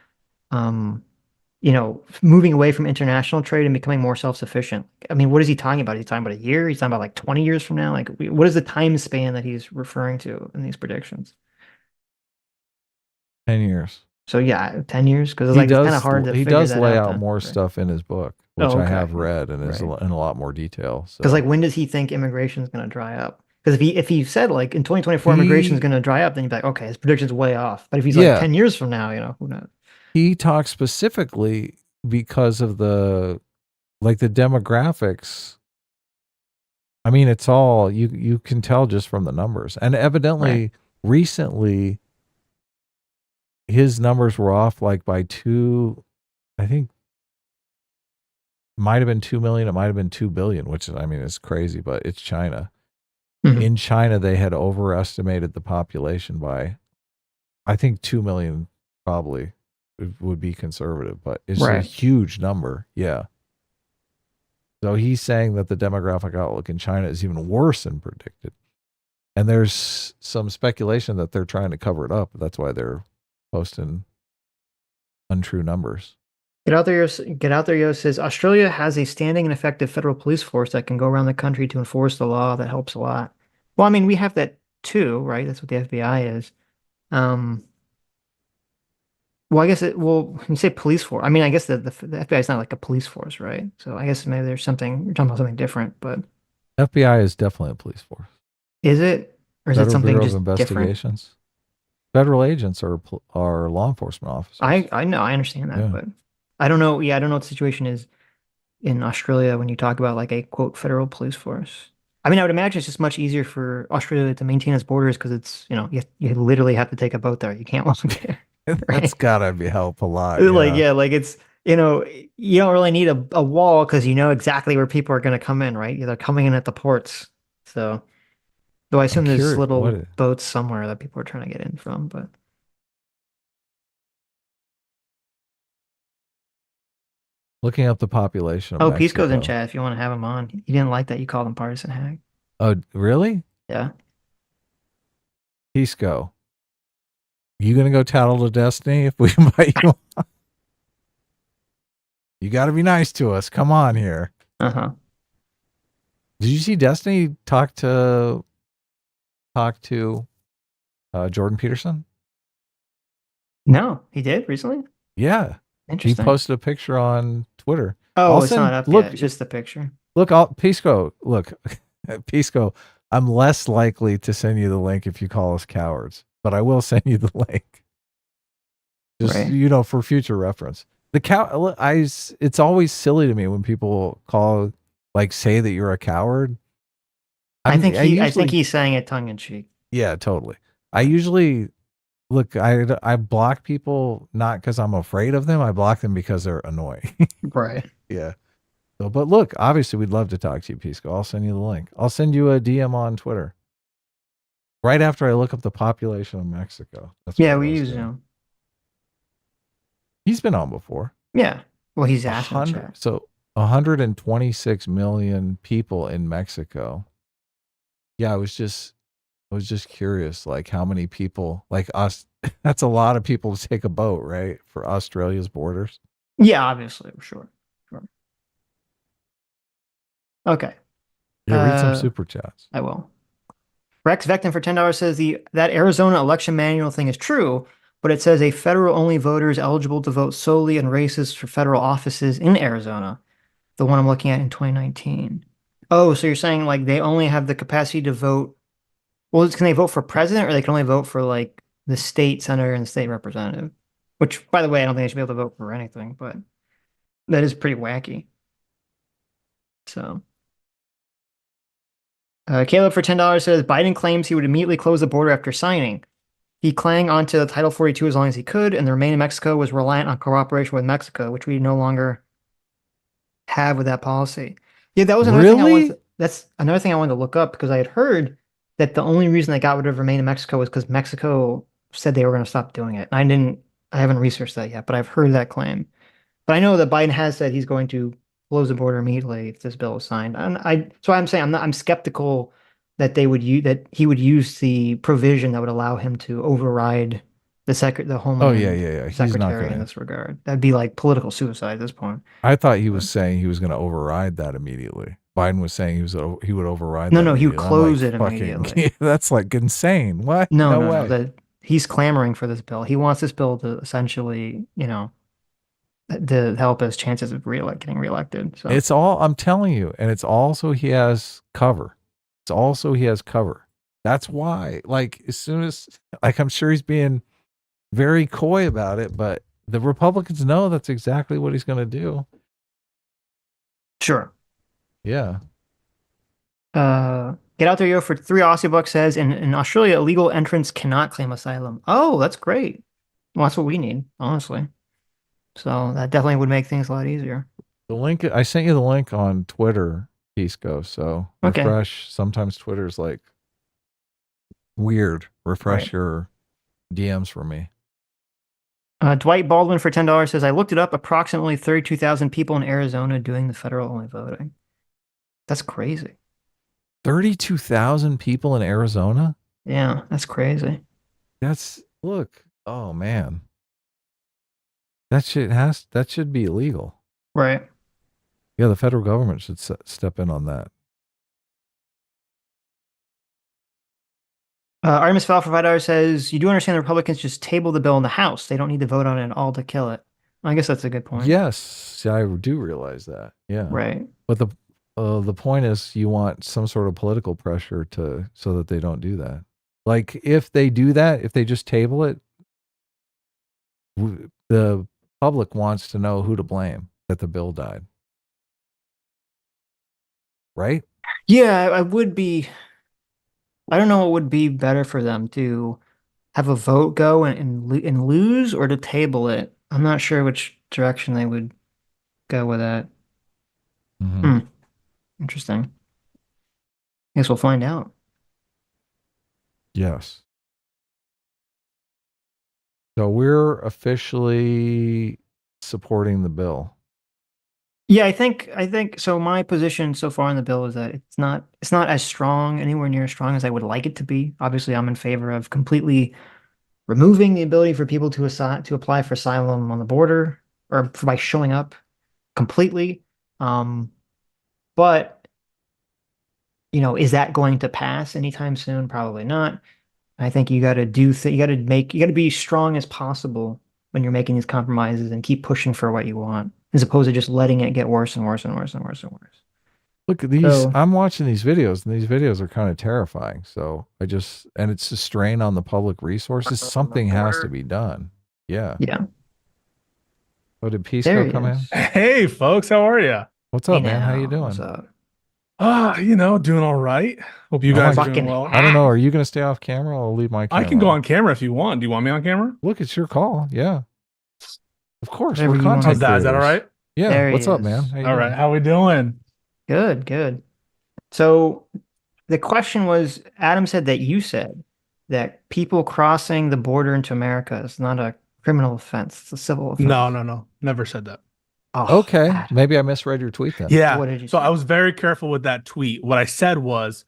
Speaker 2: moving away from international trade and becoming more self-sufficient. I mean, what is he talking about? Is he talking about a year? He's talking about like 20 years from now? Like, what is the time span that he's referring to in these predictions?
Speaker 1: 10 years.
Speaker 2: So yeah, 10 years? Because it's like it's kind of hard to
Speaker 1: he
Speaker 2: figure
Speaker 1: does
Speaker 2: that
Speaker 1: lay
Speaker 2: out
Speaker 1: out more stuff in his book, which I have read and is in a lot more detail.
Speaker 2: Because like when does he think immigration is going to dry up? Because if he said like in 2024 immigration is going to dry up, then you'd be like, okay, his prediction's way off. But if he's like 10 years from now, who knows?
Speaker 1: He talks specifically because of the demographics. I mean, it's all you can tell just from the numbers. And evidently recently his numbers were off like by I think might have been 2 million, it might have been 2 billion, which I mean is crazy, but it's China. In China they had overestimated the population by I think 2 million probably would be conservative, but it's a huge number. Yeah. So he's saying that the demographic outlook in China is even worse than predicted. And there's some speculation that they're trying to cover it up. That's why they're posting untrue numbers.
Speaker 2: Get out there, Yo says Australia has a standing and effective federal police force that can go around the country to enforce the law. That helps a lot. Well, I mean, we have that too, right? That's what the FBI is. Well, I guess when you say police force, I mean, I guess the FBI is not like a police force, right? So I guess maybe there's something, you're talking about something different, but.
Speaker 1: FBI is definitely a police force.
Speaker 2: Is it? Or is it something just
Speaker 1: Investigations.
Speaker 2: Different?
Speaker 1: Federal agents are law enforcement officers.
Speaker 2: I know, I understand that, but I don't know. Yeah, I don't know what the situation is in Australia when you talk about like a quote federal police force. I mean, I would imagine it's just much easier for Australia to maintain its borders because it's, you literally have to take a boat there. You can't walk there,
Speaker 1: That's
Speaker 2: right?
Speaker 1: gotta be help a lot.
Speaker 2: Like,
Speaker 1: Yeah.
Speaker 2: yeah, like it's, you don't really need a wall because you know exactly where people are going to come in, right? They're coming in at the ports. So, though I
Speaker 1: I'm
Speaker 2: assume there's
Speaker 1: curious.
Speaker 2: little boats somewhere that people are trying to get in from, but.
Speaker 1: Looking up the population of
Speaker 2: Oh, Pisco's in
Speaker 1: Mexico.
Speaker 2: chat if you want to have him on. He didn't like that you called him partisan hack.
Speaker 1: Oh, really?
Speaker 2: Yeah.
Speaker 1: Pisco. You gonna go tattle to Destiny if we invite you on? You gotta be nice to us. Come on here.
Speaker 2: Uh-huh.
Speaker 1: Did you see Destiny talk to Jordan Peterson?
Speaker 2: No, he did recently?
Speaker 1: Yeah. He
Speaker 2: Interesting.
Speaker 1: posted a picture on Twitter.
Speaker 2: Oh, it's not up yet. It's just the picture.
Speaker 1: Pisco, Pisco, I'm less likely to send you the link if you call us cowards, but I will send you the link. Just,
Speaker 2: right.
Speaker 1: For future reference. It's always silly to me when people say that you're a coward.
Speaker 2: I think he's saying it tongue in cheek.
Speaker 1: Yeah, totally. I usually I block people not because I'm afraid of them. I block them because they're annoying.
Speaker 2: Right.
Speaker 1: Yeah. So, but look, obviously we'd love to talk to you, Pisco. I'll send you the link. I'll send you a DM on Twitter. Right after I look up the population of Mexico.
Speaker 2: That's we use him.
Speaker 1: He's been on before.
Speaker 2: Yeah. Well, he's asked in the chat.
Speaker 1: So 126 million people in Mexico. Yeah, I was just curious, like how many people like us. That's a lot of people to take a boat, right? For Australia's borders.
Speaker 2: Yeah, obviously. Sure. Okay.
Speaker 1: Yeah, read some super chats.
Speaker 2: I will. Rex Vectin for $10 says that Arizona election manual thing is true, but it says a federal only voter is eligible to vote solely in races for federal offices in Arizona. The one I'm looking at in 2019. Oh, so you're saying like they only have the capacity to vote. Well, can they vote for president or they can only vote for like the state senator and the state representative? Which, by the way, I don't think they should be able to vote for anything, but that is pretty wacky. So. Caleb for $10 says Biden claims he would immediately close the border after signing. He clung onto Title 42 as long as he could, and the remain in Mexico was reliant on cooperation with Mexico, which we no longer have with that policy. Yeah, that was another thing I wanted. That's another thing I wanted to look up because I had heard that the only reason they got rid of remain in Mexico was because Mexico said they were going to stop doing it. I haven't researched that yet, but I've heard that claim. But I know that Biden has said he's going to close the border immediately if this bill is signed. So I'm saying I'm skeptical that he would use the provision that would allow him to override the Homeland Secretary in this regard. That'd be like political suicide at this point.
Speaker 1: I thought he was saying he was going to override that immediately. Biden was saying he would override that.
Speaker 2: No, he would close it immediately.
Speaker 1: That's like insane. What?
Speaker 2: No way. That he's clamoring for this bill. He wants this bill to essentially, to help his chances of getting reelected. So
Speaker 1: I'm telling you, and it's also he has cover. That's why, like, as soon as, like, I'm sure he's being very coy about it, but the Republicans know that's exactly what he's going to do.
Speaker 2: Sure.
Speaker 1: Yeah.
Speaker 2: Get out there, yo, for 3 Aussie bucks says in Australia, illegal entrants cannot claim asylum. Oh, that's great. Well, that's what we need, honestly. So that definitely would make things a lot easier.
Speaker 1: The link, I sent you the link on Twitter, Pisco. So refresh. Sometimes Twitter's like weird. Refresh your DMs for me.
Speaker 2: Dwight Baldwin for $10 says, I looked it up. Approximately 32,000 people in Arizona doing the federal only voting. That's crazy.
Speaker 1: 32,000 people in Arizona?
Speaker 2: Yeah, that's crazy.
Speaker 1: Oh man. That should be illegal.
Speaker 2: Right.
Speaker 1: Yeah, the federal government should step in on that.
Speaker 2: Artemis Fowl for $5 says, you do understand the Republicans just table the bill in the House. They don't need to vote on it at all to kill it. I guess that's a good point.
Speaker 1: Yes, I do realize that. Yeah.
Speaker 2: Right.
Speaker 1: But the point is you want some sort of political pressure so that they don't do that. Like if they do that, if they just table it, the public wants to know who to blame that the bill died. right?
Speaker 2: Yeah, I would be. I don't know what would be better for them to have a vote go and lose or to table it. I'm not sure which direction they would go with that.
Speaker 1: Hmm.
Speaker 2: Hmm, interesting. Guess we'll find out.
Speaker 1: Yes. So we're officially supporting the bill.
Speaker 2: Yeah, I think so. My position so far in the bill is that it's not as strong, anywhere near as strong as I would like it to be. Obviously, I'm in favor of completely removing the ability for people to apply for asylum on the border or by showing up completely. Um, but is that going to pass anytime soon? Probably not. I think you got to you got to be strong as possible when you're making these compromises and keep pushing for what you want, as opposed to just letting it get worse and worse and worse and worse and worse.
Speaker 1: Look at these.
Speaker 2: So,
Speaker 1: I'm watching these videos, and these videos are kind of terrifying. So and it's a strain on the public resources.
Speaker 2: on the
Speaker 1: Something has to
Speaker 2: border.
Speaker 1: be done. Yeah.
Speaker 2: Yeah,
Speaker 1: Oh, did
Speaker 2: there
Speaker 1: Pisco
Speaker 2: he
Speaker 1: come in?
Speaker 2: is.
Speaker 3: Hey, folks, how are you?
Speaker 1: What's
Speaker 2: Hey
Speaker 1: up, man? How you
Speaker 2: now, what's
Speaker 1: doing?
Speaker 2: up?
Speaker 3: Doing all right. Hope you
Speaker 1: Oh my,
Speaker 3: guys are doing
Speaker 2: Fucking
Speaker 3: well.
Speaker 1: I don't know.
Speaker 2: hat.
Speaker 1: Are you going to stay off camera or I'll leave my
Speaker 3: I can
Speaker 1: camera
Speaker 3: go
Speaker 1: on?
Speaker 3: on camera if you want. Do you want me on camera?
Speaker 1: Look, it's your call. Yeah. Of course.
Speaker 2: Whatever
Speaker 1: We're
Speaker 2: you want
Speaker 1: content
Speaker 3: How's
Speaker 2: to
Speaker 3: that? Is that all
Speaker 1: creators.
Speaker 3: right?
Speaker 1: Yeah.
Speaker 2: There he
Speaker 1: What's up, man?
Speaker 2: is.
Speaker 1: How you
Speaker 3: All right.
Speaker 1: doing?
Speaker 3: How we doing?
Speaker 2: Good, good. So the question was, Adam said that you said that people crossing the border into America is not a criminal offense, it's a civil
Speaker 3: No,
Speaker 2: offense.
Speaker 3: no, no. Never said that.
Speaker 2: Oh,
Speaker 1: Okay.
Speaker 2: Adam,
Speaker 1: Maybe I misread your tweet then.
Speaker 3: Yeah.
Speaker 2: what did you
Speaker 3: So I
Speaker 2: say?
Speaker 3: was very careful with that tweet. What I said was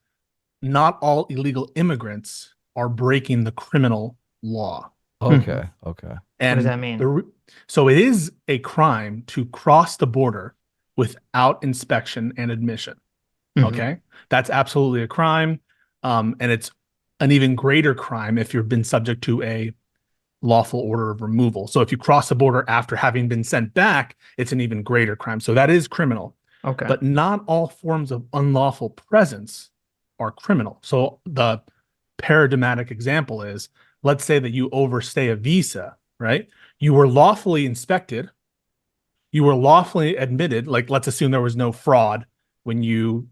Speaker 3: not all illegal immigrants are breaking the criminal law.
Speaker 2: Hmm.
Speaker 1: Okay. Okay.
Speaker 2: What does
Speaker 3: And
Speaker 2: that mean?
Speaker 3: so it is a crime to cross the border without inspection and admission.
Speaker 2: Hmm.
Speaker 3: Okay. That's absolutely a crime. And it's an even greater crime if you've been subject to a lawful order of removal. So if you cross the border after having been sent back, it's an even greater crime. So that is criminal.
Speaker 2: Okay.
Speaker 3: But not all forms of unlawful presence are criminal. So the paradigmatic example is, let's say that you overstay a visa, right? You were lawfully inspected, you were lawfully admitted, like let's assume there was no fraud when you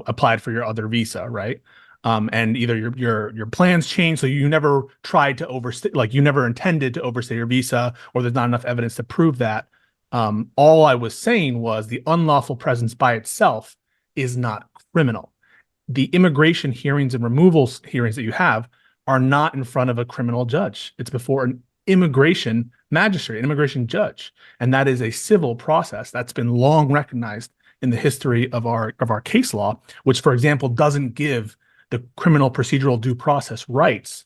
Speaker 3: applied for your other visa, right? And either your plans changed, so you never tried to overstay, like you never intended to overstay your visa, or there's not enough evidence to prove that. All I was saying was the unlawful presence by itself is not criminal. The immigration hearings and removal hearings that you have are not in front of a criminal judge. It's before an immigration magistrate, an immigration judge, and that is a civil process that's been long recognized in the history of our case law, which, for example, doesn't give the criminal procedural due process rights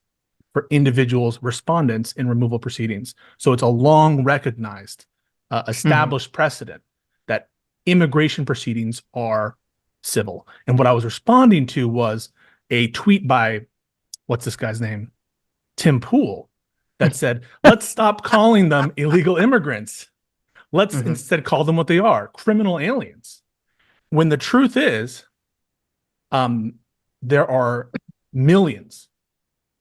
Speaker 3: for individuals, respondents in removal proceedings. So it's a long recognized,
Speaker 2: Hmm.
Speaker 3: established precedent that immigration proceedings are civil. And what I was responding to was a tweet by, what's this guy's name? Tim Pool, that said, let's stop calling them illegal immigrants. Let's
Speaker 2: Hmm.
Speaker 3: instead call them what they are, criminal aliens. When the truth is, um, there are millions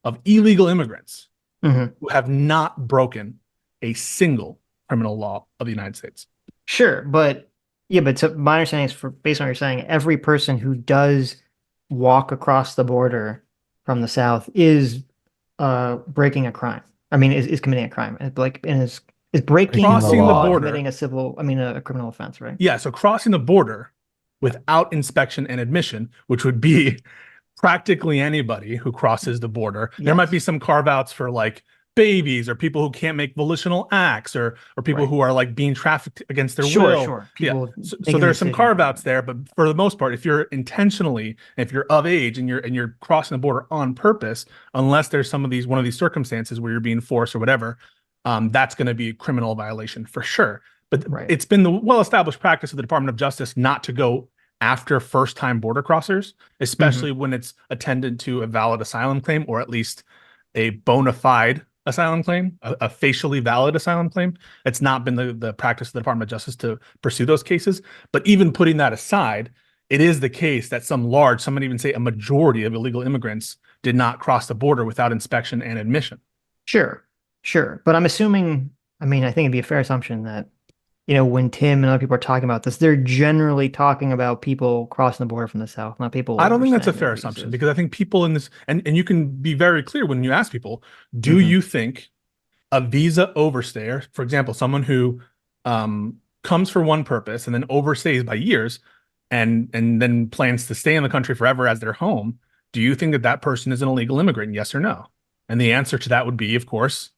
Speaker 3: of illegal immigrants
Speaker 2: Hmm.
Speaker 3: who have not broken a single criminal law of the United States.
Speaker 2: Sure, but yeah, but so my understanding is, based on what you're saying, every person who does walk across the border from the south is breaking a crime. I mean, is committing a crime. And is
Speaker 1: Breaking
Speaker 2: breaking
Speaker 1: the
Speaker 2: the
Speaker 3: Crossing the
Speaker 2: law
Speaker 1: law.
Speaker 2: committing
Speaker 3: border,
Speaker 2: a criminal offense, right?
Speaker 3: yeah, so crossing the border without inspection and admission, which would be practically anybody who crosses the border. There might be
Speaker 2: Yes.
Speaker 3: some carve outs for like babies or people who can't make volitional acts or people
Speaker 2: Right.
Speaker 3: who are like being trafficked against their
Speaker 2: Sure,
Speaker 3: will.
Speaker 2: sure.
Speaker 3: Yeah.
Speaker 2: People
Speaker 3: So
Speaker 2: making the
Speaker 3: there are some
Speaker 2: decision.
Speaker 3: carve outs there, but for the most part, if you're intentionally, if you're of age and you're crossing the border on purpose, unless there's one of these circumstances where you're being forced or whatever, that's going to be a criminal violation for sure. But
Speaker 2: Right.
Speaker 3: it's been the well-established practice of the Department of Justice not to go after first-time border crossers,
Speaker 2: Hmm.
Speaker 3: especially when it's attended to a valid asylum claim, or at least a bona fide asylum claim, a facially valid asylum claim. It's not been the practice of the Department of Justice to pursue those cases. But even putting that aside, it is the case that some might even say a majority of illegal immigrants did not cross the border without inspection and admission.
Speaker 2: Sure. Sure. But I'm assuming, I mean, I think it'd be a fair assumption that when Tim and other people are talking about this, they're generally talking about people crossing the border from the South, not people
Speaker 3: I don't think that's a
Speaker 2: overstaying
Speaker 3: fair
Speaker 2: their
Speaker 3: assumption,
Speaker 2: visas.
Speaker 3: because I think people in this, and you can be very clear when you ask people, do
Speaker 2: Mhm.
Speaker 3: you think a visa overstayer, for example, someone who comes for one purpose and then overstays by years and then plans to stay in the country forever as their home, do you think that that person is an illegal immigrant? Yes or no? And the answer to that would be, of course,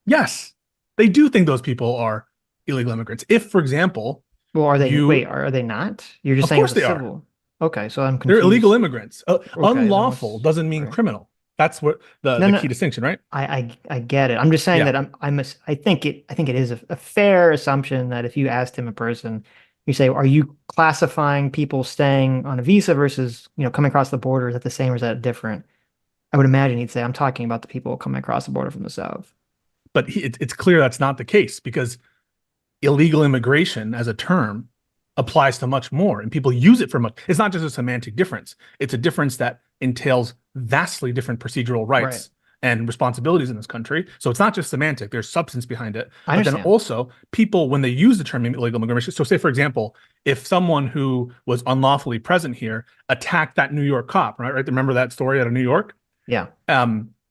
Speaker 3: yes. They do think those people are illegal immigrants. If, for example,
Speaker 2: Well, wait,
Speaker 3: you,
Speaker 2: are they not? You're just
Speaker 3: of
Speaker 2: saying it's
Speaker 3: course
Speaker 2: a
Speaker 3: they are.
Speaker 2: civil. Okay, so I'm
Speaker 3: They're illegal
Speaker 2: confused.
Speaker 3: immigrants.
Speaker 2: Okay, then
Speaker 3: Unlawful
Speaker 2: what's
Speaker 3: doesn't mean
Speaker 2: right?
Speaker 3: criminal. That's what
Speaker 2: No,
Speaker 3: the
Speaker 2: no,
Speaker 3: key distinction, right?
Speaker 2: I get it. I'm just saying
Speaker 3: Yeah.
Speaker 2: that I think it is a fair assumption that if you asked him in person, you say, are you classifying people staying on a visa versus, coming across the border? Is that the same or is that different? I would imagine he'd say, I'm talking about the people coming across the border from the South.
Speaker 3: But it's clear that's not the case, because illegal immigration as a term applies to much more, and people use it for much. It's not just a semantic difference. It's a difference that entails vastly different procedural
Speaker 2: Right.
Speaker 3: rights and responsibilities in this country. So it's not just semantic, there's substance behind it.
Speaker 2: I
Speaker 3: But then
Speaker 2: understand.
Speaker 3: also, people, when they use the term illegal immigration, so say, for example, if someone who was unlawfully present here attacked that New York cop, right? Remember that story out of New York?
Speaker 2: Yeah.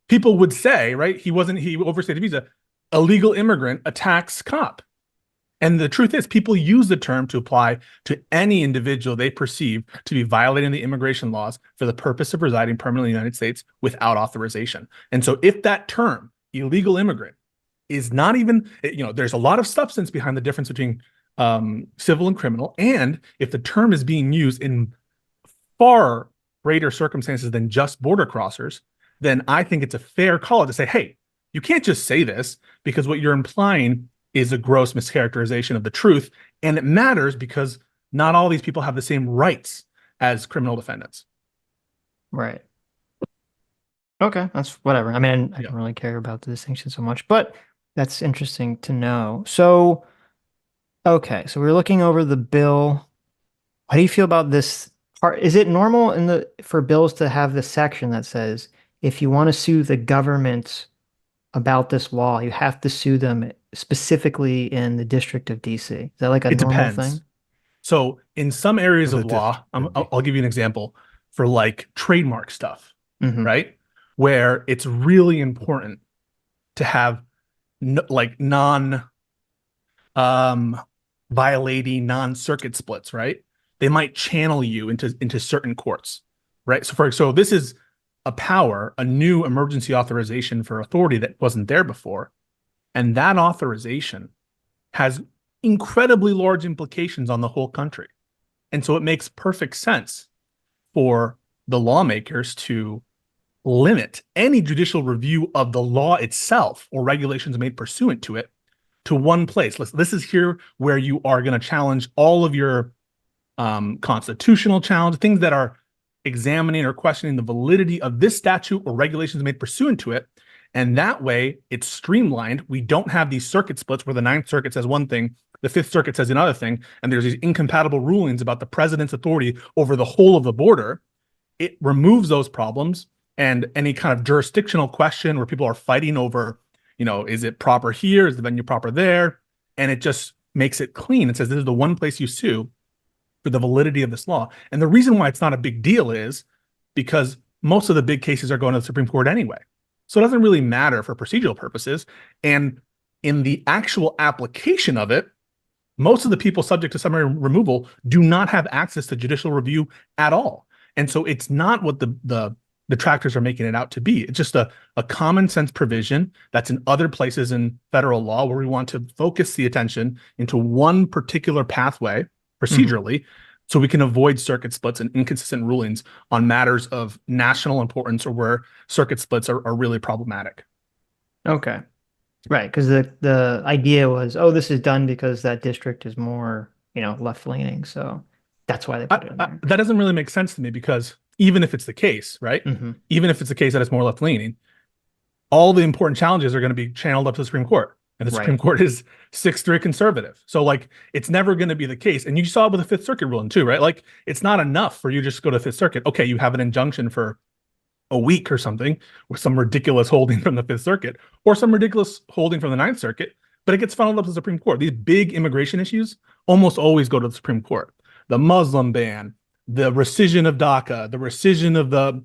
Speaker 3: People would say, right, he overstayed a visa, illegal immigrant attacks cop. And the truth is, people use the term to apply to any individual they perceive to be violating the immigration laws for the purpose of residing permanently in the United States without authorization. And so if that term, illegal immigrant, is not even, there's a lot of substance behind the difference between civil and criminal. And if the term is being used in far greater circumstances than just border crossers, then I think it's a fair call to say, hey, you can't just say this, because what you're implying is a gross mischaracterization of the truth. And it matters because not all these people have the same rights as criminal defendants.
Speaker 2: Right. Okay, that's whatever. I mean, I don't really care about the distinction so much, but that's interesting to know. So, okay, so we're looking over the bill. How do you feel about this part? Is it normal for bills to have this section that says if you want to sue the government about this law, you have to sue them specifically in the District of DC? Is that like a
Speaker 3: It
Speaker 2: normal
Speaker 3: depends.
Speaker 2: thing?
Speaker 3: So in some areas
Speaker 1: The
Speaker 3: of law,
Speaker 1: district.
Speaker 3: I'll give you an example for like trademark stuff,
Speaker 2: Hmm.
Speaker 3: right? Where it's really important to have non violating non-circuit splits, right? They might channel you into certain courts, right? So this is a new emergency authorization for authority that wasn't there before. And that authorization has incredibly large implications on the whole country. And so it makes perfect sense for the lawmakers to limit any judicial review of the law itself or regulations made pursuant to it to one place. This is here where you are going to challenge all of your constitutional challenge, things that are examining or questioning the validity of this statute or regulations made pursuant to it. And that way it's streamlined. We don't have these circuit splits where the Ninth Circuit says one thing, the Fifth Circuit says another thing, and there's these incompatible rulings about the president's authority over the whole of the border. It removes those problems and any kind of jurisdictional question where people are fighting over, is it proper here? Is the venue proper there? And it just makes it clean. It says this is the one place you sue for the validity of this law. And the reason why it's not a big deal is because most of the big cases are going to the Supreme Court anyway. So it doesn't really matter for procedural purposes. And in the actual application of it, most of the people subject to summary removal do not have access to judicial review at all. And so it's not what the detractors are making it out to be. It's just a common sense provision that's in other places in federal law where we want to focus the attention into one particular pathway procedurally, so we can avoid circuit splits and inconsistent rulings on matters of national importance or where circuit splits are really problematic.
Speaker 2: Okay. Right, because the idea was, oh, this is done because that district is more, left leaning, so that's why they put it in there.
Speaker 3: That doesn't really make sense to me, because even if it's the case, right? Even if it's the case that it's more left leaning, all the important challenges are going to be channeled up to the Supreme Court. And the Supreme Court is 6-3 conservative. So it's never going to be the case. And you saw it with the Fifth Circuit ruling too, right? It's not enough for you just to go to Fifth Circuit. Okay, you have an injunction for a week or something with some ridiculous holding from the Fifth Circuit or some ridiculous holding from the Ninth Circuit. but it gets funneled up to the Supreme Court. These big immigration issues almost always go to the Supreme Court. The Muslim ban, the rescission of DACA, the rescission of the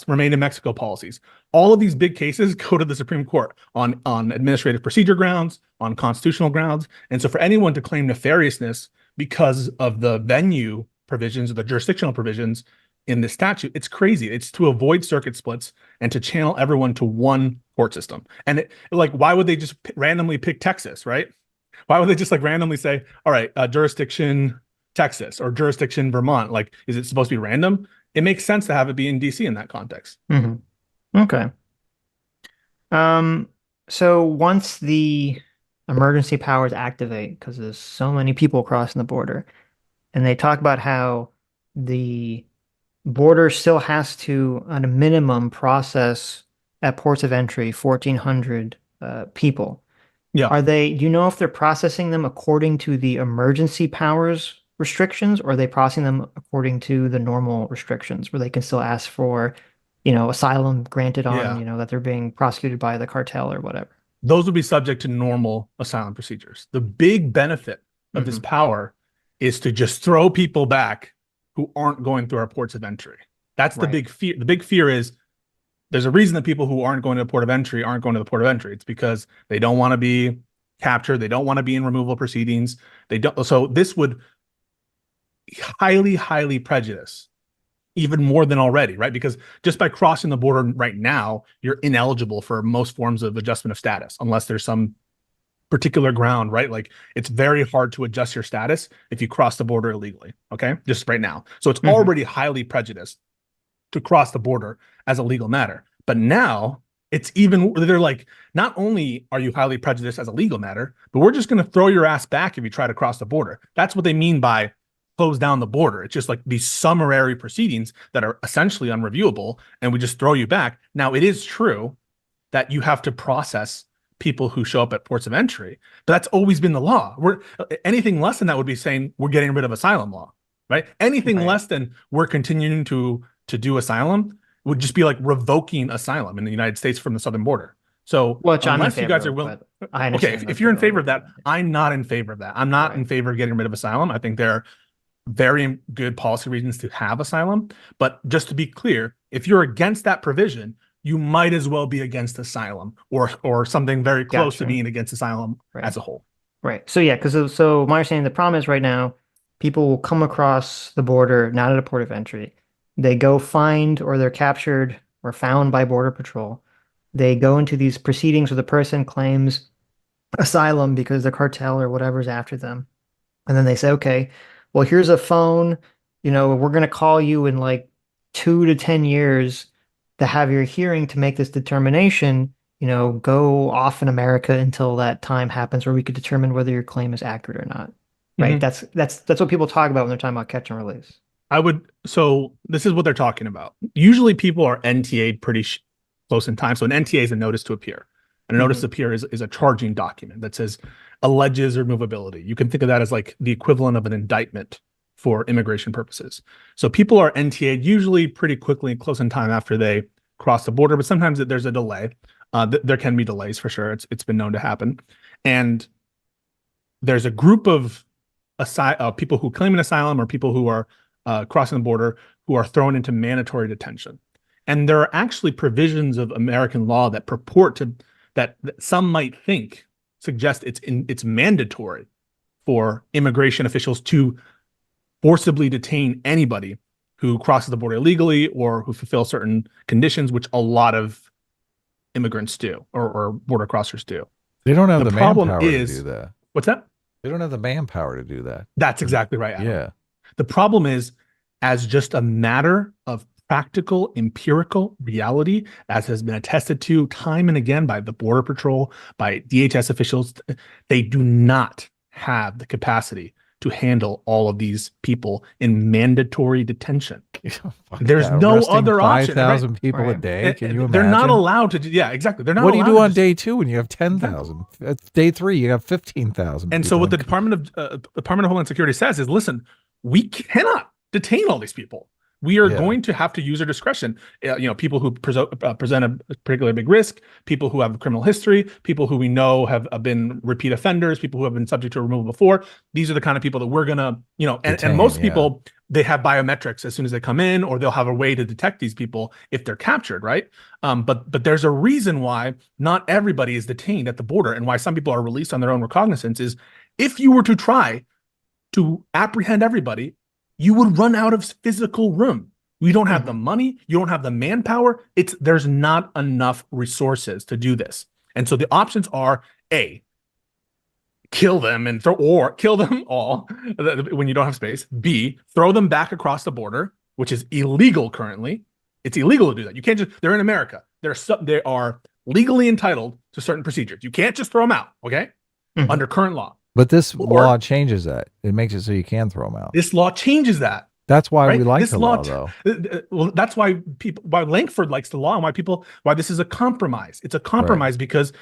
Speaker 3: Remain in Mexico policies. All of these big cases go to the Supreme Court on administrative procedure grounds, on constitutional grounds. And so for anyone to claim nefariousness because of the venue provisions or the jurisdictional provisions in the statute, it's crazy. It's to avoid circuit splits and to channel everyone to one court system. And why would they just randomly pick Texas, right? Why would they just randomly say, all right, jurisdiction Texas or jurisdiction Vermont? Like, is it supposed to be random? It makes sense to have it be in DC in that context.
Speaker 2: Mm-hmm. Okay. So once the emergency powers activate, because there's so many people crossing the border, and they talk about how the border still has to, at a minimum, process at ports of entry 1,400 people.
Speaker 3: Yeah.
Speaker 2: Do you know if they're processing them according to the emergency powers restrictions, or are they processing them according to the normal restrictions where they can still ask for, asylum granted on, that they're being prosecuted by the cartel or whatever?
Speaker 3: Those would be subject to normal asylum procedures. The big benefit of this power is to just throw people back who aren't going through our ports of entry. That's the big fear. The big fear is there's a reason that people who aren't going to the port of entry aren't going to the port of entry. It's because they don't want to be captured. They don't want to be in removal proceedings. They don't. So this would highly, highly prejudice even more than already, right? Because just by crossing the border right now, you're ineligible for most forms of adjustment of status, unless there's some particular ground, right? Like, it's very hard to adjust your status if you cross the border illegally, okay? Just right now. So it's already highly prejudiced to cross the border as a legal matter. But now it's even, they're like, not only are you highly prejudiced as a legal matter, but we're just going to throw your ass back if you try to cross the border. That's what they mean by close down the border. It's just like these summary proceedings that are essentially unreviewable, and we just throw you back. Now, it is true that you have to process people who show up at ports of entry, but that's always been the law. Anything less than that would be saying we're getting rid of asylum law, right? Anything less than we're continuing to do asylum would just be like revoking asylum in the United States from the southern border. So unless you guys are willing, okay, if you're in favor of that, I'm not in favor of that. I'm not in favor of getting rid of asylum. I think there are very good policy reasons to have asylum. But just to be clear, if you're against that provision, you might as well be against asylum or something very close to being against asylum as a whole.
Speaker 2: Right. So yeah, because so my understanding, the problem is right now, people will come across the border, not at a port of entry. They go find, or they're captured or found by Border Patrol. They go into these proceedings where the person claims asylum because the cartel or whatever's after them. And then they say, okay, well, here's a phone, we're going to call you in like 2 to 10 years to have your hearing to make this determination, go off in America until that time happens where we could determine whether your claim is accurate or not. Right. That's what people talk about when they're talking about catch and release.
Speaker 3: So this is what they're talking about. Usually people are NTA'd pretty close in time. So an NTA is a notice to appear. And a notice to appear is a charging document that says alleges removability. You can think of that as like the equivalent of an indictment for immigration purposes. So people are NTA'd usually pretty quickly and close in time after they cross the border, but sometimes there's a delay. There can be delays for sure. It's been known to happen. And there's a group of people who claim an asylum or people who are crossing the border who are thrown into mandatory detention. And there are actually provisions of American law that purport to that some might think suggest it's mandatory for immigration officials to forcibly detain anybody who crosses the border illegally or who fulfill certain conditions, which a lot of immigrants do or border crossers do.
Speaker 1: They don't have the manpower to do that.
Speaker 3: What's that?
Speaker 1: They don't have the manpower to do that.
Speaker 3: That's exactly right, Adam.
Speaker 1: Yeah.
Speaker 3: The problem is, as just a matter of practical, empirical reality, as has been attested to time and again by the Border Patrol, by DHS officials, they do not have the capacity to handle all of these people in mandatory detention. There's no other option.
Speaker 1: 5,000 people a day. Can you imagine?
Speaker 3: They're not allowed to do. Yeah, exactly. They're not.
Speaker 1: What do you do on day 2 when you have 10,000? That's day 3. You have 15,000.
Speaker 3: And so what the Department of Homeland Security says is, listen, we cannot detain all these people. We are going to have to use our discretion. People who present a particularly big risk, people who have a criminal history, people who we know have been repeat offenders, people who have been subject to removal before. These are the kind of people that we're gonna, and most people, they have biometrics as soon as they come in, or they'll have a way to detect these people if they're captured, right? But there's a reason why not everybody is detained at the border, and why some people are released on their own recognizance is if you were to try to apprehend everybody, you would run out of physical room. We don't have the money. You don't have the manpower. There's not enough resources to do this. And so the options are A, kill them or kill them all when you don't have space. B, throw them back across the border, which is illegal currently. It's illegal to do that. You can't they're in America. They are legally entitled to certain procedures. You can't just throw them out, okay? Under current law.
Speaker 1: But this law changes that. It makes it so you can throw them out.
Speaker 3: This law changes that.
Speaker 1: That's why we like the law, though.
Speaker 3: Well, that's why Langford likes the law, and why this is a compromise. It's a compromise because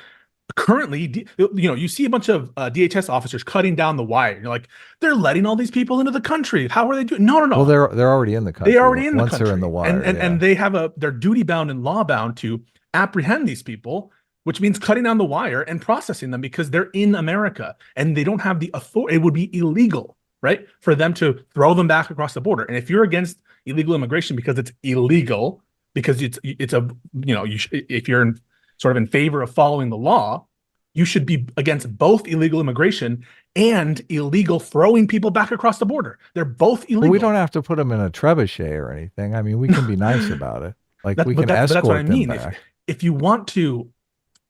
Speaker 3: currently, you see a bunch of DHS officers cutting down the wire. You're like, they're letting all these people into the country. How are they doing? No.
Speaker 1: Well, they're already in the country.
Speaker 3: They're already in the country.
Speaker 1: Once they're in the wire,
Speaker 3: and they have they're duty bound and law bound to apprehend these people, which means cutting down the wire and processing them because they're in America and they don't have the authority. It would be illegal, right, for them to throw them back across the border. And if you're against illegal immigration because it's illegal, because if you're sort of in favor of following the law, you should be against both illegal immigration and illegal throwing people back across the border. They're both illegal.
Speaker 1: Well, we don't have to put them in a trebuchet or anything. I mean, we can be nice about it. Like we can escort them back.
Speaker 3: If you want to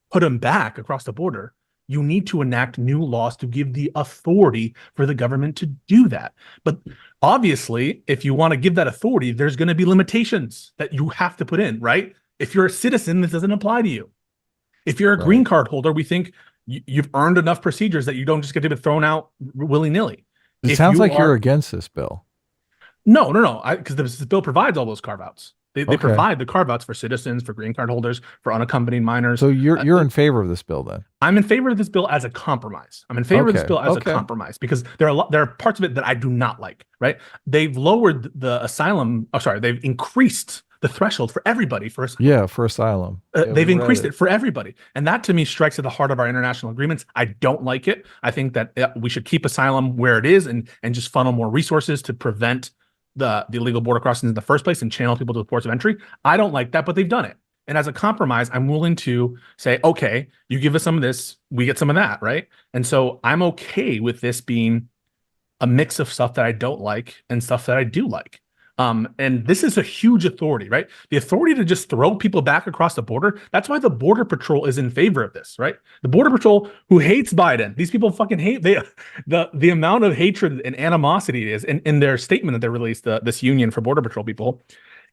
Speaker 3: put them back across the border, you need to enact new laws to give the authority for the government to do that. But obviously, if you want to give that authority, there's going to be limitations that you have to put in, right? If you're a citizen, this doesn't apply to you. If you're a green card holder, we think you've earned enough procedures that you don't just get to be thrown out willy-nilly.
Speaker 1: It sounds like you're against this bill.
Speaker 3: No, because this bill provides all those carve-outs. They provide the carve-outs for citizens, for green card holders, for unaccompanied minors.
Speaker 1: So you're in favor of this bill then?
Speaker 3: I'm in favor of this bill as a compromise. I'm in favor of this bill as a compromise because there are parts of it that I do not like, right? They've lowered the asylum. They've increased the threshold for everybody for
Speaker 1: asylum.
Speaker 3: They've increased it for everybody. And that to me strikes at the heart of our international agreements. I don't like it. I think that we should keep asylum where it is and just funnel more resources to prevent the illegal border crossings in the first place and channel people to the ports of entry. I don't like that, but they've done it. And as a compromise, I'm willing to say, okay, you give us some of this, we get some of that, right? And so I'm okay with this being a mix of stuff that I don't like and stuff that I do like. And this is a huge authority, right? The authority to just throw people back across the border. That's why the Border Patrol is in favor of this, right? The Border Patrol, who hates Biden, these people fucking hate the amount of hatred and animosity it is in their statement that they released, this union for Border Patrol people.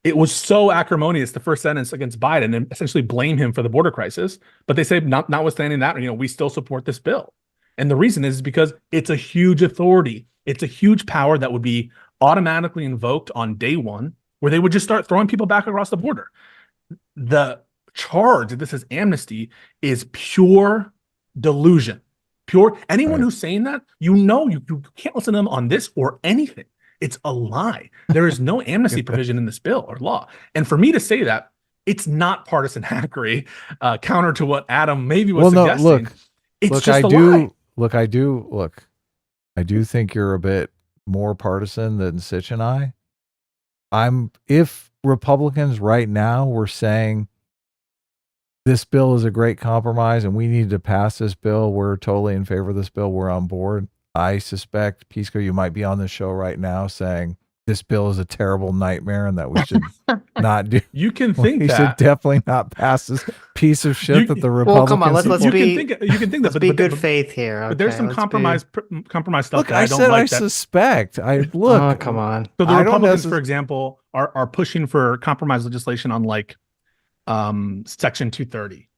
Speaker 3: It was so acrimonious, the first sentence against Biden, and essentially blame him for the border crisis. But they say, notwithstanding that, we still support this bill. And the reason is because it's a huge authority. It's a huge power that would be automatically invoked on day one, where they would just start throwing people back across the border. The charge that this is amnesty is pure delusion. Anyone who's saying that, you can't listen to them on this or anything. It's a lie. There is no amnesty provision in this bill or law. And for me to say that, it's not partisan hackery, counter to what Adam maybe was suggesting.
Speaker 1: I do think you're a bit more partisan than Sitch and I. If Republicans right now were saying this bill is a great compromise and we need to pass this bill, we're totally in favor of this bill, we're on board. I suspect, Pisco, you might be on the show right now saying this bill is a terrible nightmare and that we should not do.
Speaker 3: You can think
Speaker 1: we should definitely not pass this piece of shit that the Republicans.
Speaker 2: Well, come on, let's be.
Speaker 3: You can think that.
Speaker 2: Be good faith here. Okay,
Speaker 3: but there's some compromise stuff.
Speaker 1: Look,
Speaker 3: that I don't like.
Speaker 1: I suspect.
Speaker 2: Oh, come on.
Speaker 3: So the Republicans, for example, are pushing for compromise legislation on Section 230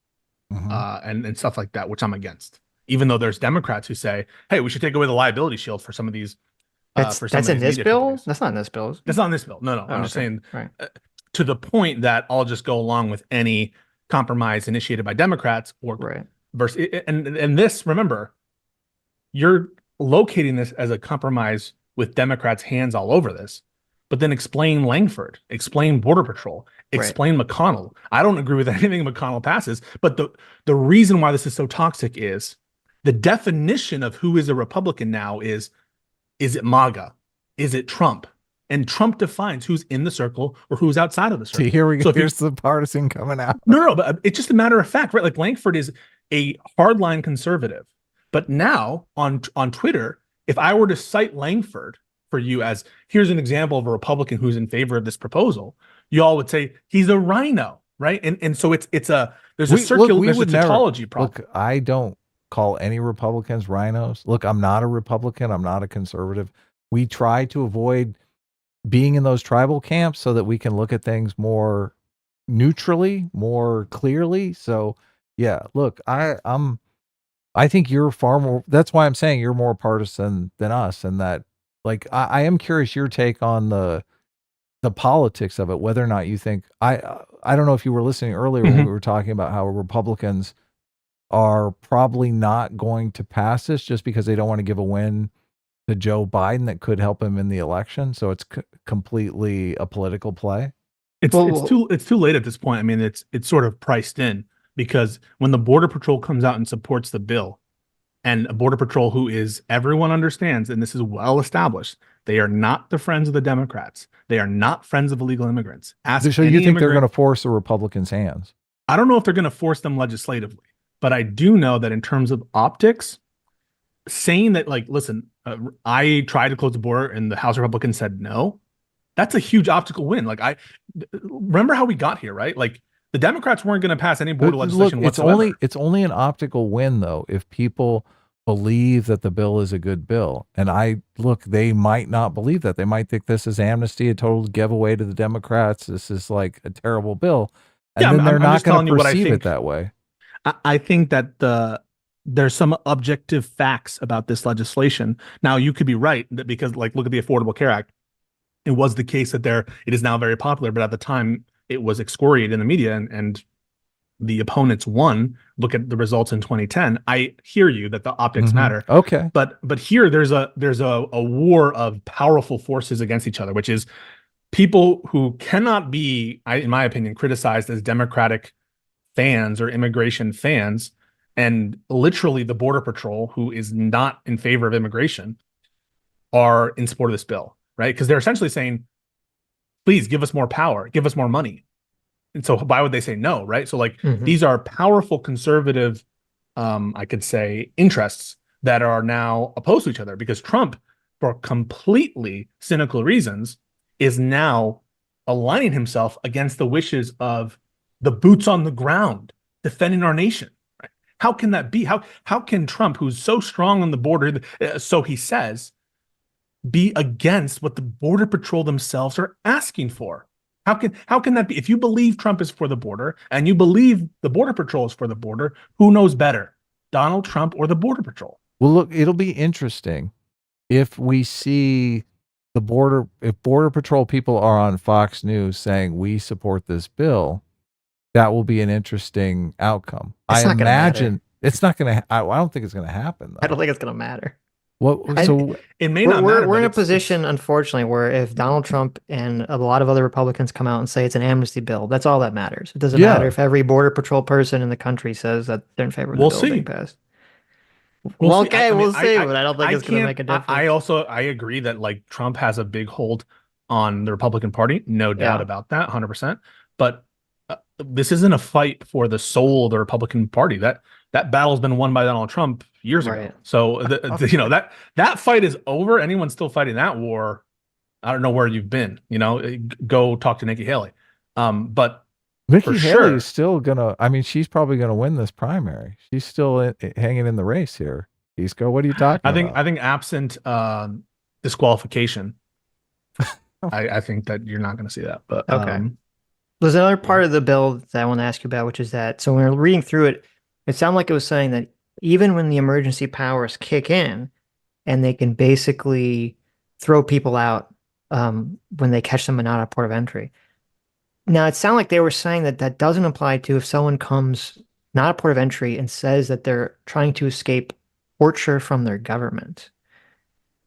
Speaker 3: and stuff like that, which I'm against. Even though there's Democrats who say, "Hey, we should take away the liability shield for some of these."
Speaker 2: That's in this bill? That's not in this bill.
Speaker 3: That's not in this bill. No. I'm just saying to the point that I'll just go along with any compromise initiated by Democrats versus and this, remember, you're locating this as a compromise with Democrats' hands all over this. but then explain Langford, explain Border Patrol, explain McConnell. I don't agree with anything McConnell passes, but the reason why this is so toxic is the definition of who is a Republican now is it MAGA? Is it Trump? And Trump defines who's in the circle or who's outside of the circle.
Speaker 1: See, here we go. So here's the partisan coming out.
Speaker 3: No, but it's just a matter of fact, right? Like Langford is a hardline conservative. But now on Twitter, if I were to cite Langford for you as here's an example of a Republican who's in favor of this proposal, you all would say he's a rhino, right? And so there's a tautology problem.
Speaker 1: Look, I don't call any Republicans rhinos. Look, I'm not a Republican. I'm not a conservative. We try to avoid being in those tribal camps so that we can look at things more neutrally, more clearly. So yeah, look, I think you're far more, that's why I'm saying you're more partisan than us. And that, like, I am curious your take on the politics of it, whether or not you think, I don't know if you were listening earlier when we were talking about how Republicans are probably not going to pass this just because they don't want to give a win to Joe Biden that could help him in the election. So it's completely a political play.
Speaker 3: It's too late at this point. I mean, it's sort of priced in because when the Border Patrol comes out and supports the bill, and a Border Patrol who is, everyone understands, and this is well established, they are not the friends of the Democrats. They are not friends of illegal immigrants.
Speaker 1: So you think they're going to force the Republicans' hands?
Speaker 3: I don't know if they're going to force them legislatively, but I do know that in terms of optics, saying that, like, listen, I tried to close the border and the House Republicans said no, that's a huge optical win. Like, I remember how we got here, right? Like, the Democrats weren't going to pass any border legislation whatsoever.
Speaker 1: It's only an optical win, though, if people believe that the bill is a good bill. And they might not believe that. They might think this is amnesty, a total giveaway to the Democrats. This is like a terrible bill. And then they're not going to perceive it that way.
Speaker 3: I think that there's some objective facts about this legislation. Now, you could be right that because, like, look at the Affordable Care Act. It was the case that it is now very popular, but at the time it was excoriated in the media and the opponents won. Look at the results in 2010. I hear you that the optics matter.
Speaker 1: Okay.
Speaker 3: But here there's a war of powerful forces against each other, which is people who cannot be, in my opinion, criticized as Democratic fans or immigration fans, and literally the Border Patrol, who is not in favor of immigration, are in support of this bill, right? Because they're essentially saying, please give us more power, give us more money. And so why would they say no, right? So, like, these are powerful conservative, I could say, interests that are now opposed to each other because Trump, for completely cynical reasons, is now aligning himself against the wishes of the boots on the ground defending our nation. Right? How can that be? How can Trump, who's so strong on the border, so he says, be against what the Border Patrol themselves are asking for? How can that be? If you believe Trump is for the border and you believe the Border Patrol is for the border, who knows better, Donald Trump or the Border Patrol?
Speaker 1: Well, look, it'll be interesting if we see if Border Patrol people are on Fox News saying we support this bill. That will be an interesting outcome. I imagine it's not going to. I don't think it's going to happen, though.
Speaker 2: I don't think it's going to matter.
Speaker 3: It may not matter.
Speaker 2: We're in a position, unfortunately, where if Donald Trump and a lot of other Republicans come out and say it's an amnesty bill, that's all that matters. It doesn't matter if every Border Patrol person in the country says that they're in favor of the bill being passed. We'll see, but I don't think it's going to make a difference.
Speaker 3: I agree that, like, Trump has a big hold on the Republican Party, no doubt about that, 100%. But this isn't a fight for the soul of the Republican Party. That battle's been won by Donald Trump years ago. So that fight is over. Anyone still fighting that war, I don't know where you've been. Go talk to Nikki Haley. But
Speaker 1: Nikki Haley is still gonna. I mean, she's probably gonna win this primary. She's still hanging in the race here. Isco, what are you talking about?
Speaker 3: I think absent disqualification, I think that you're not going to see that. But
Speaker 2: okay. There's another part of the bill that I want to ask you about, which is that, so when we're reading through it, it sounded like it was saying that even when the emergency powers kick in and they can basically throw people out when they catch them and not at port of entry. Now, it sounded like they were saying that that doesn't apply to if someone comes not at port of entry and says that they're trying to escape torture from their government.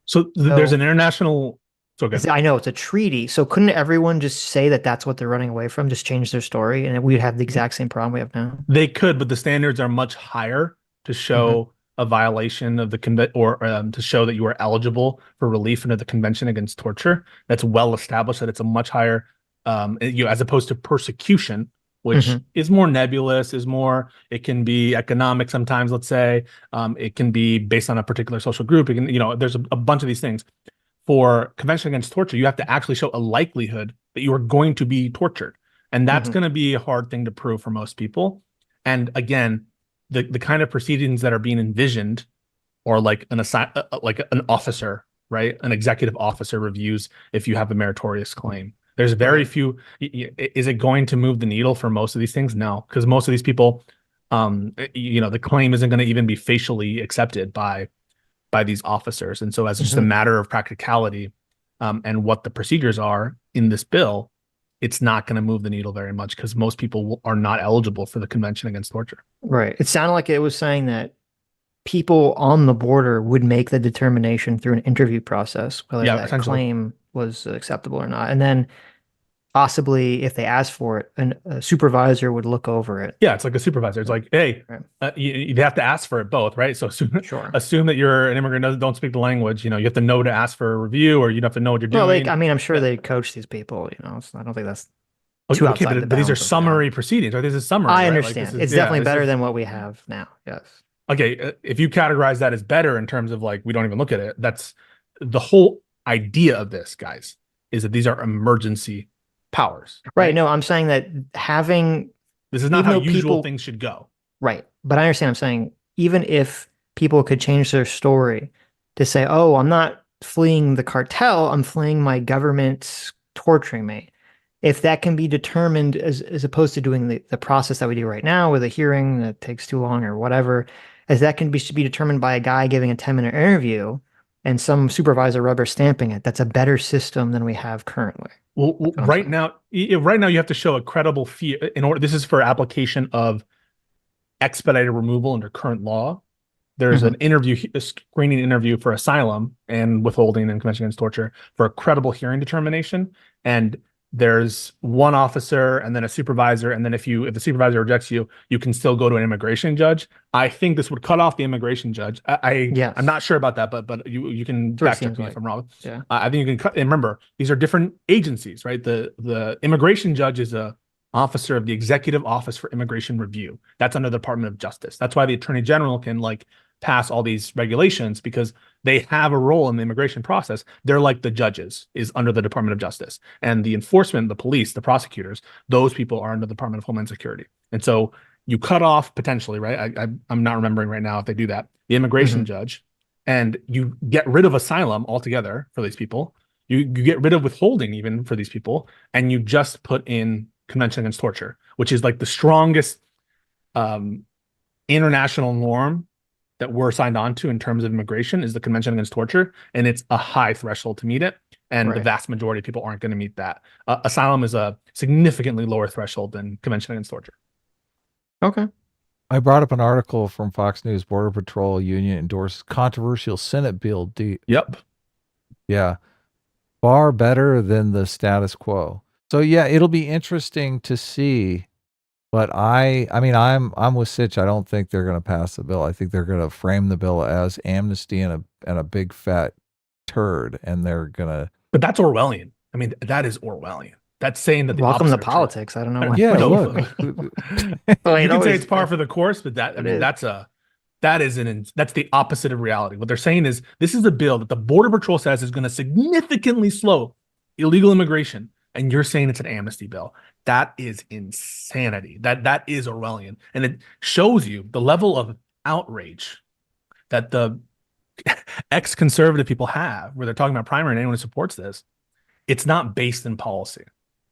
Speaker 3: So there's an international So good.
Speaker 2: I know it's a treaty. So couldn't everyone just say that that's what they're running away from? Just change their story, and we'd have the exact same problem we have now.
Speaker 3: They could, but the standards are much higher to show a violation of the to show that you are eligible for relief under the Convention Against Torture. That's well established that it's a much higher, as opposed to persecution, which is more nebulous, it can be economic sometimes, let's say. It can be based on a particular social group. It can, there's a bunch of these things. For Convention Against Torture, you have to actually show a likelihood that you are going to be tortured. And that's going to be a hard thing to prove for most people. And again, the kind of proceedings that are being envisioned are like an officer, right? An executive officer reviews if you have a meritorious claim. There's very few. Is it going to move the needle for most of these things? No, because most of these people, the claim isn't going to even be facially accepted by these officers. And so as just a matter of practicality and what the procedures are in this bill, it's not going to move the needle very much because most people are not eligible for the Convention Against Torture.
Speaker 2: Right. It sounded like it was saying that people on the border would make the determination through an interview process, whether that claim was acceptable or not. And then possibly if they asked for it, a supervisor would look over it.
Speaker 3: Yeah, it's like a supervisor. It's like, hey, you have to ask for it both, right? So assume that you're an immigrant, don't speak the language. You have to know to ask for a review, or you have to know what you're doing.
Speaker 2: Well, I'm sure they coach these people. So I don't think that's too outside the
Speaker 3: but these are summary proceedings, right? This is summary.
Speaker 2: I understand. It's definitely better than what we have now. Yes.
Speaker 3: Okay, if you categorize that as better in terms of like we don't even look at it, that's the whole idea of this, guys, is that these are emergency powers.
Speaker 2: Right. No, I'm saying that
Speaker 3: this is not how usual things should go.
Speaker 2: Right. But I understand. I'm saying even if people could change their story to say, oh, I'm not fleeing the cartel, I'm fleeing my government torturing me. If that can be determined as opposed to doing the process that we do right now with a hearing that takes too long or whatever, as that can be determined by a guy giving a 10-minute interview and some supervisor rubber stamping it, that's a better system than we have currently.
Speaker 3: Well, right now you have to show a credible fear in order. This is for application of expedited removal under current law. There's an screening interview for asylum and withholding and Convention Against Torture for a credible hearing determination. And there's one officer and then a supervisor. And then if the supervisor rejects you, you can still go to an immigration judge. I think this would cut off the immigration judge. I'm not sure about that, but you can fact check me if I'm wrong.
Speaker 2: Yeah.
Speaker 3: I think you can cut. And remember, these are different agencies, right? The immigration judge is a officer of the Executive Office for Immigration Review. That's under the Department of Justice. That's why the Attorney General can pass all these regulations, because they have a role in the immigration process. They're like the judges is under the Department of Justice, and the enforcement, the police, the prosecutors, those people are under the Department of Homeland Security. And so you cut off potentially, right? I'm not remembering right now if they do that, the immigration judge, and you get rid of asylum altogether for these people. You get rid of withholding even for these people, and you just put in Convention Against Torture, which is like the strongest international norm that we're signed on to in terms of immigration is the Convention Against Torture, and it's a high threshold to meet it, and the vast majority of people aren't going to meet that. Asylum is a significantly lower threshold than Convention Against Torture.
Speaker 2: Okay.
Speaker 1: I brought up an article from Fox News. Border Patrol Union endorses controversial Senate bill D.
Speaker 3: Yep.
Speaker 1: Yeah. Far better than the status quo. So yeah, it'll be interesting to see. But I'm with Sitch. I don't think they're going to pass the bill. I think they're going to frame the bill as amnesty and a big fat turd, and they're going to.
Speaker 3: But that's Orwellian. I mean, that is Orwellian. That's saying that.
Speaker 2: Welcome to politics. I don't know.
Speaker 1: Yeah, look.
Speaker 3: You can say it's par for the course, but that's the opposite of reality. What they're saying is this is a bill that the Border Patrol says is going to significantly slow illegal immigration, and you're saying it's an amnesty bill. That is insanity. That is Orwellian. And it shows you the level of outrage that the ex-conservative people have, where they're talking about primary and anyone who supports this. It's not based in policy.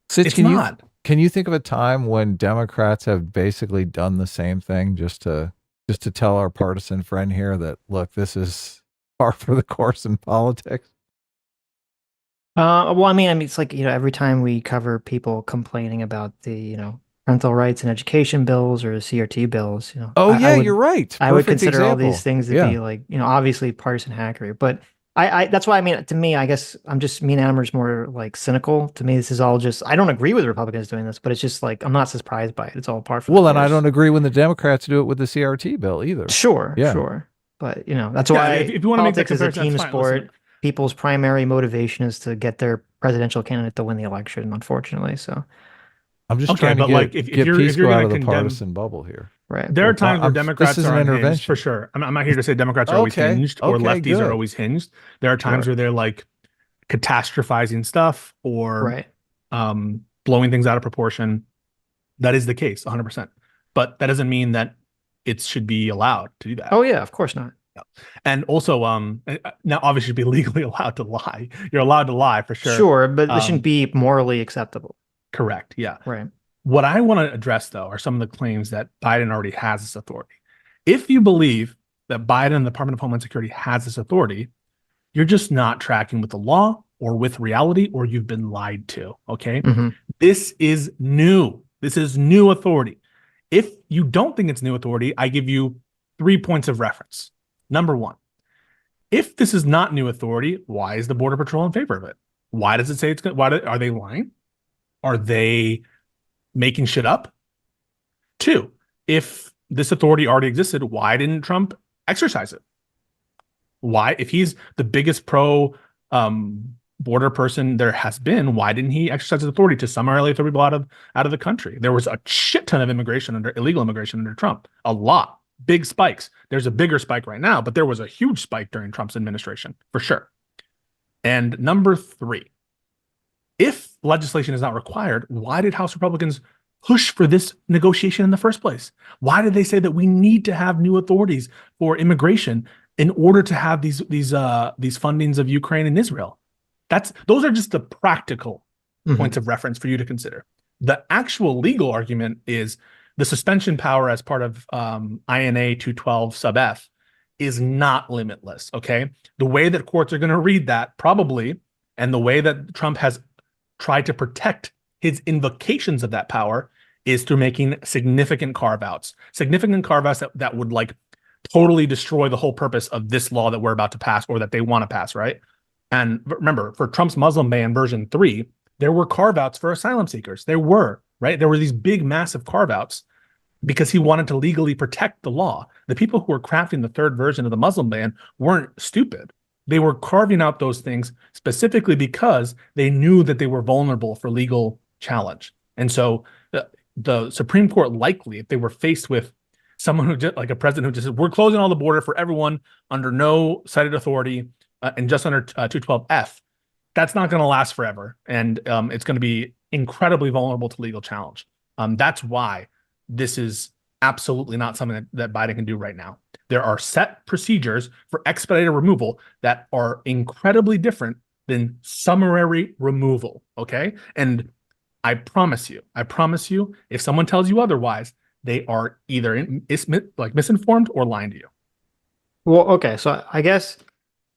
Speaker 1: Sitch, can you think of a time when Democrats have basically done the same thing just to tell our partisan friend here that, look, this is par for the course in politics?
Speaker 2: Well, I mean, it's like, every time we cover people complaining about the, parental rights and education bills or the CRT bills,
Speaker 1: Oh, yeah, you're right.
Speaker 2: I would consider all these things to be like, obviously partisan hackery. But I that's why I mean, to me, I guess me and Adam's more like cynical. To me, this is all just, I don't agree with Republicans doing this, but it's just like, I'm not surprised by it. It's all par for the course.
Speaker 1: And I don't agree when the Democrats do it with the CRT bill either.
Speaker 2: Sure. But that's why
Speaker 3: if you want to make that
Speaker 2: politics is a team
Speaker 3: fine.
Speaker 2: sport.
Speaker 3: Listen.
Speaker 2: People's primary motivation is to get their presidential candidate to win the election, unfortunately. So
Speaker 1: I'm just trying to get Pisco out of the partisan bubble here.
Speaker 2: Right.
Speaker 3: There are times where Democrats are unhinged, for sure. I'm not here to say Democrats are always hinged or lefties are always hinged. There are times where they're like catastrophizing stuff or blowing things out of proportion. That is the case, 100%. But that doesn't mean that it should be allowed to do that.
Speaker 2: Oh yeah, of course not.
Speaker 3: And also, now obviously you'd be legally allowed to lie. You're allowed to lie for sure.
Speaker 2: Sure, but this shouldn't be morally acceptable.
Speaker 3: Correct. Yeah.
Speaker 2: Right.
Speaker 3: What I want to address, though, are some of the claims that Biden already has this authority. If you believe that Biden and the Department of Homeland Security has this authority, you're just not tracking with the law or with reality, or you've been lied to. Okay.
Speaker 2: Mm-hmm.
Speaker 3: This is new. This is new authority. If you don't think it's new authority, I give you 3 points of reference. Number one, if this is not new authority, why is the Border Patrol in favor of it? Why does it say it's good? Are they lying? Are they making shit up? 2, if this authority already existed, why didn't Trump exercise it? Why, if he's the biggest pro border person there has been, why didn't he exercise his authority to summarily throw people out of the country? There was a shit ton of illegal immigration under Trump, a lot, big spikes. There's a bigger spike right now, but there was a huge spike during Trump's administration for sure. And number 3, if legislation is not required, why did House Republicans push for this negotiation in the first place? Why did they say that we need to have new authorities for immigration in order to have these fundings of Ukraine and Israel? Those are just the practical points of reference for you to consider. The actual legal argument is the suspension power as part of INA 212 sub F is not limitless. Okay, the way that courts are going to read that probably, and the way that Trump has tried to protect his invocations of that power is through making significant carve-outs that would like totally destroy the whole purpose of this law that we're about to pass, or that they want to pass, right? And remember, for Trump's Muslim ban version 3, there were carve-outs for asylum seekers. There were these big, massive carve-outs because he wanted to legally protect the law. The people who were crafting the third version of the Muslim ban weren't stupid. They were carving out those things specifically because they knew that they were vulnerable for legal challenge. And so the Supreme Court likely, if they were faced with someone who just, like a president who just said, we're closing all the border for everyone under no cited authority and just under 212F, that's not going to last forever. And it's going to be incredibly vulnerable to legal challenge. That's why this is absolutely not something that Biden can do right now. There are set procedures for expedited removal that are incredibly different than summary removal. Okay. And I promise you, if someone tells you otherwise, they are either misinformed or lying to you.
Speaker 2: Well, okay. So I guess,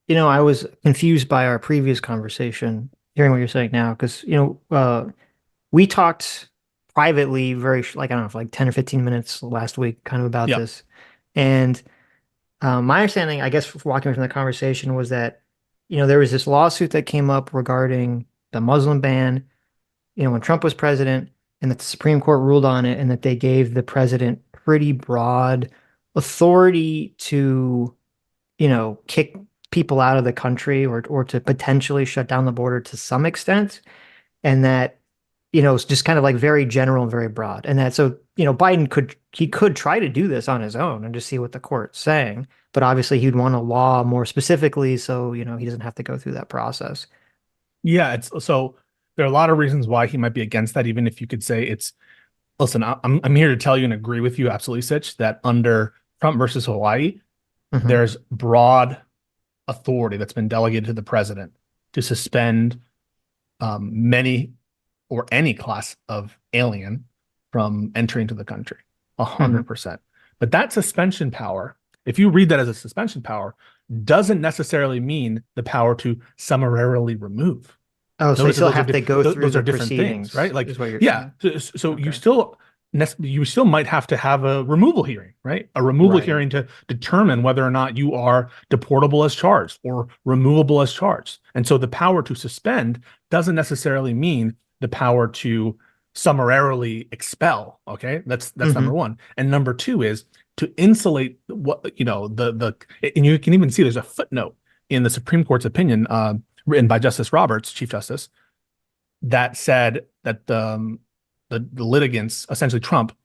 Speaker 2: I was confused by our previous conversation, hearing what you're saying now, because, we talked privately I don't know, for like 10 or 15 minutes last week kind of about this. And my understanding, I guess, walking away from the conversation was that, there was this lawsuit that came up regarding the Muslim ban, when Trump was president, and that the Supreme Court ruled on it, and that they gave the president pretty broad authority to, kick people out of the country or to potentially shut down the border to some extent. And that, it's just kind of like very general and very broad. And that, so, Biden could try to do this on his own and just see what the court's saying. But obviously he'd want a law more specifically, so, he doesn't have to go through that process.
Speaker 3: Yeah. So there are a lot of reasons why he might be against that, even if you could say listen, I'm here to tell you and agree with you absolutely, Sitch, that under Trump versus Hawaii, there's broad authority that's been delegated to the president to suspend many or any class of alien from entering to the country, 100%. But that suspension power, if you read that as a suspension power, doesn't necessarily mean the power to summarily remove.
Speaker 2: Oh, so you still have to go through
Speaker 3: those
Speaker 2: the
Speaker 3: are different
Speaker 2: proceedings,
Speaker 3: things, right? Like,
Speaker 2: is what you're
Speaker 3: saying. So you still, you still might have to have a removal hearing, right? A removal hearing to determine whether or not you are deportable as charged or removable as charged. And so the power to suspend doesn't necessarily mean the power to summarily expel. Okay, that's number one. And number two is to insulate what and you can even see there's a footnote in the Supreme Court's opinion, written by Justice Roberts, Chief Justice, that said that the litigants, essentially Trump,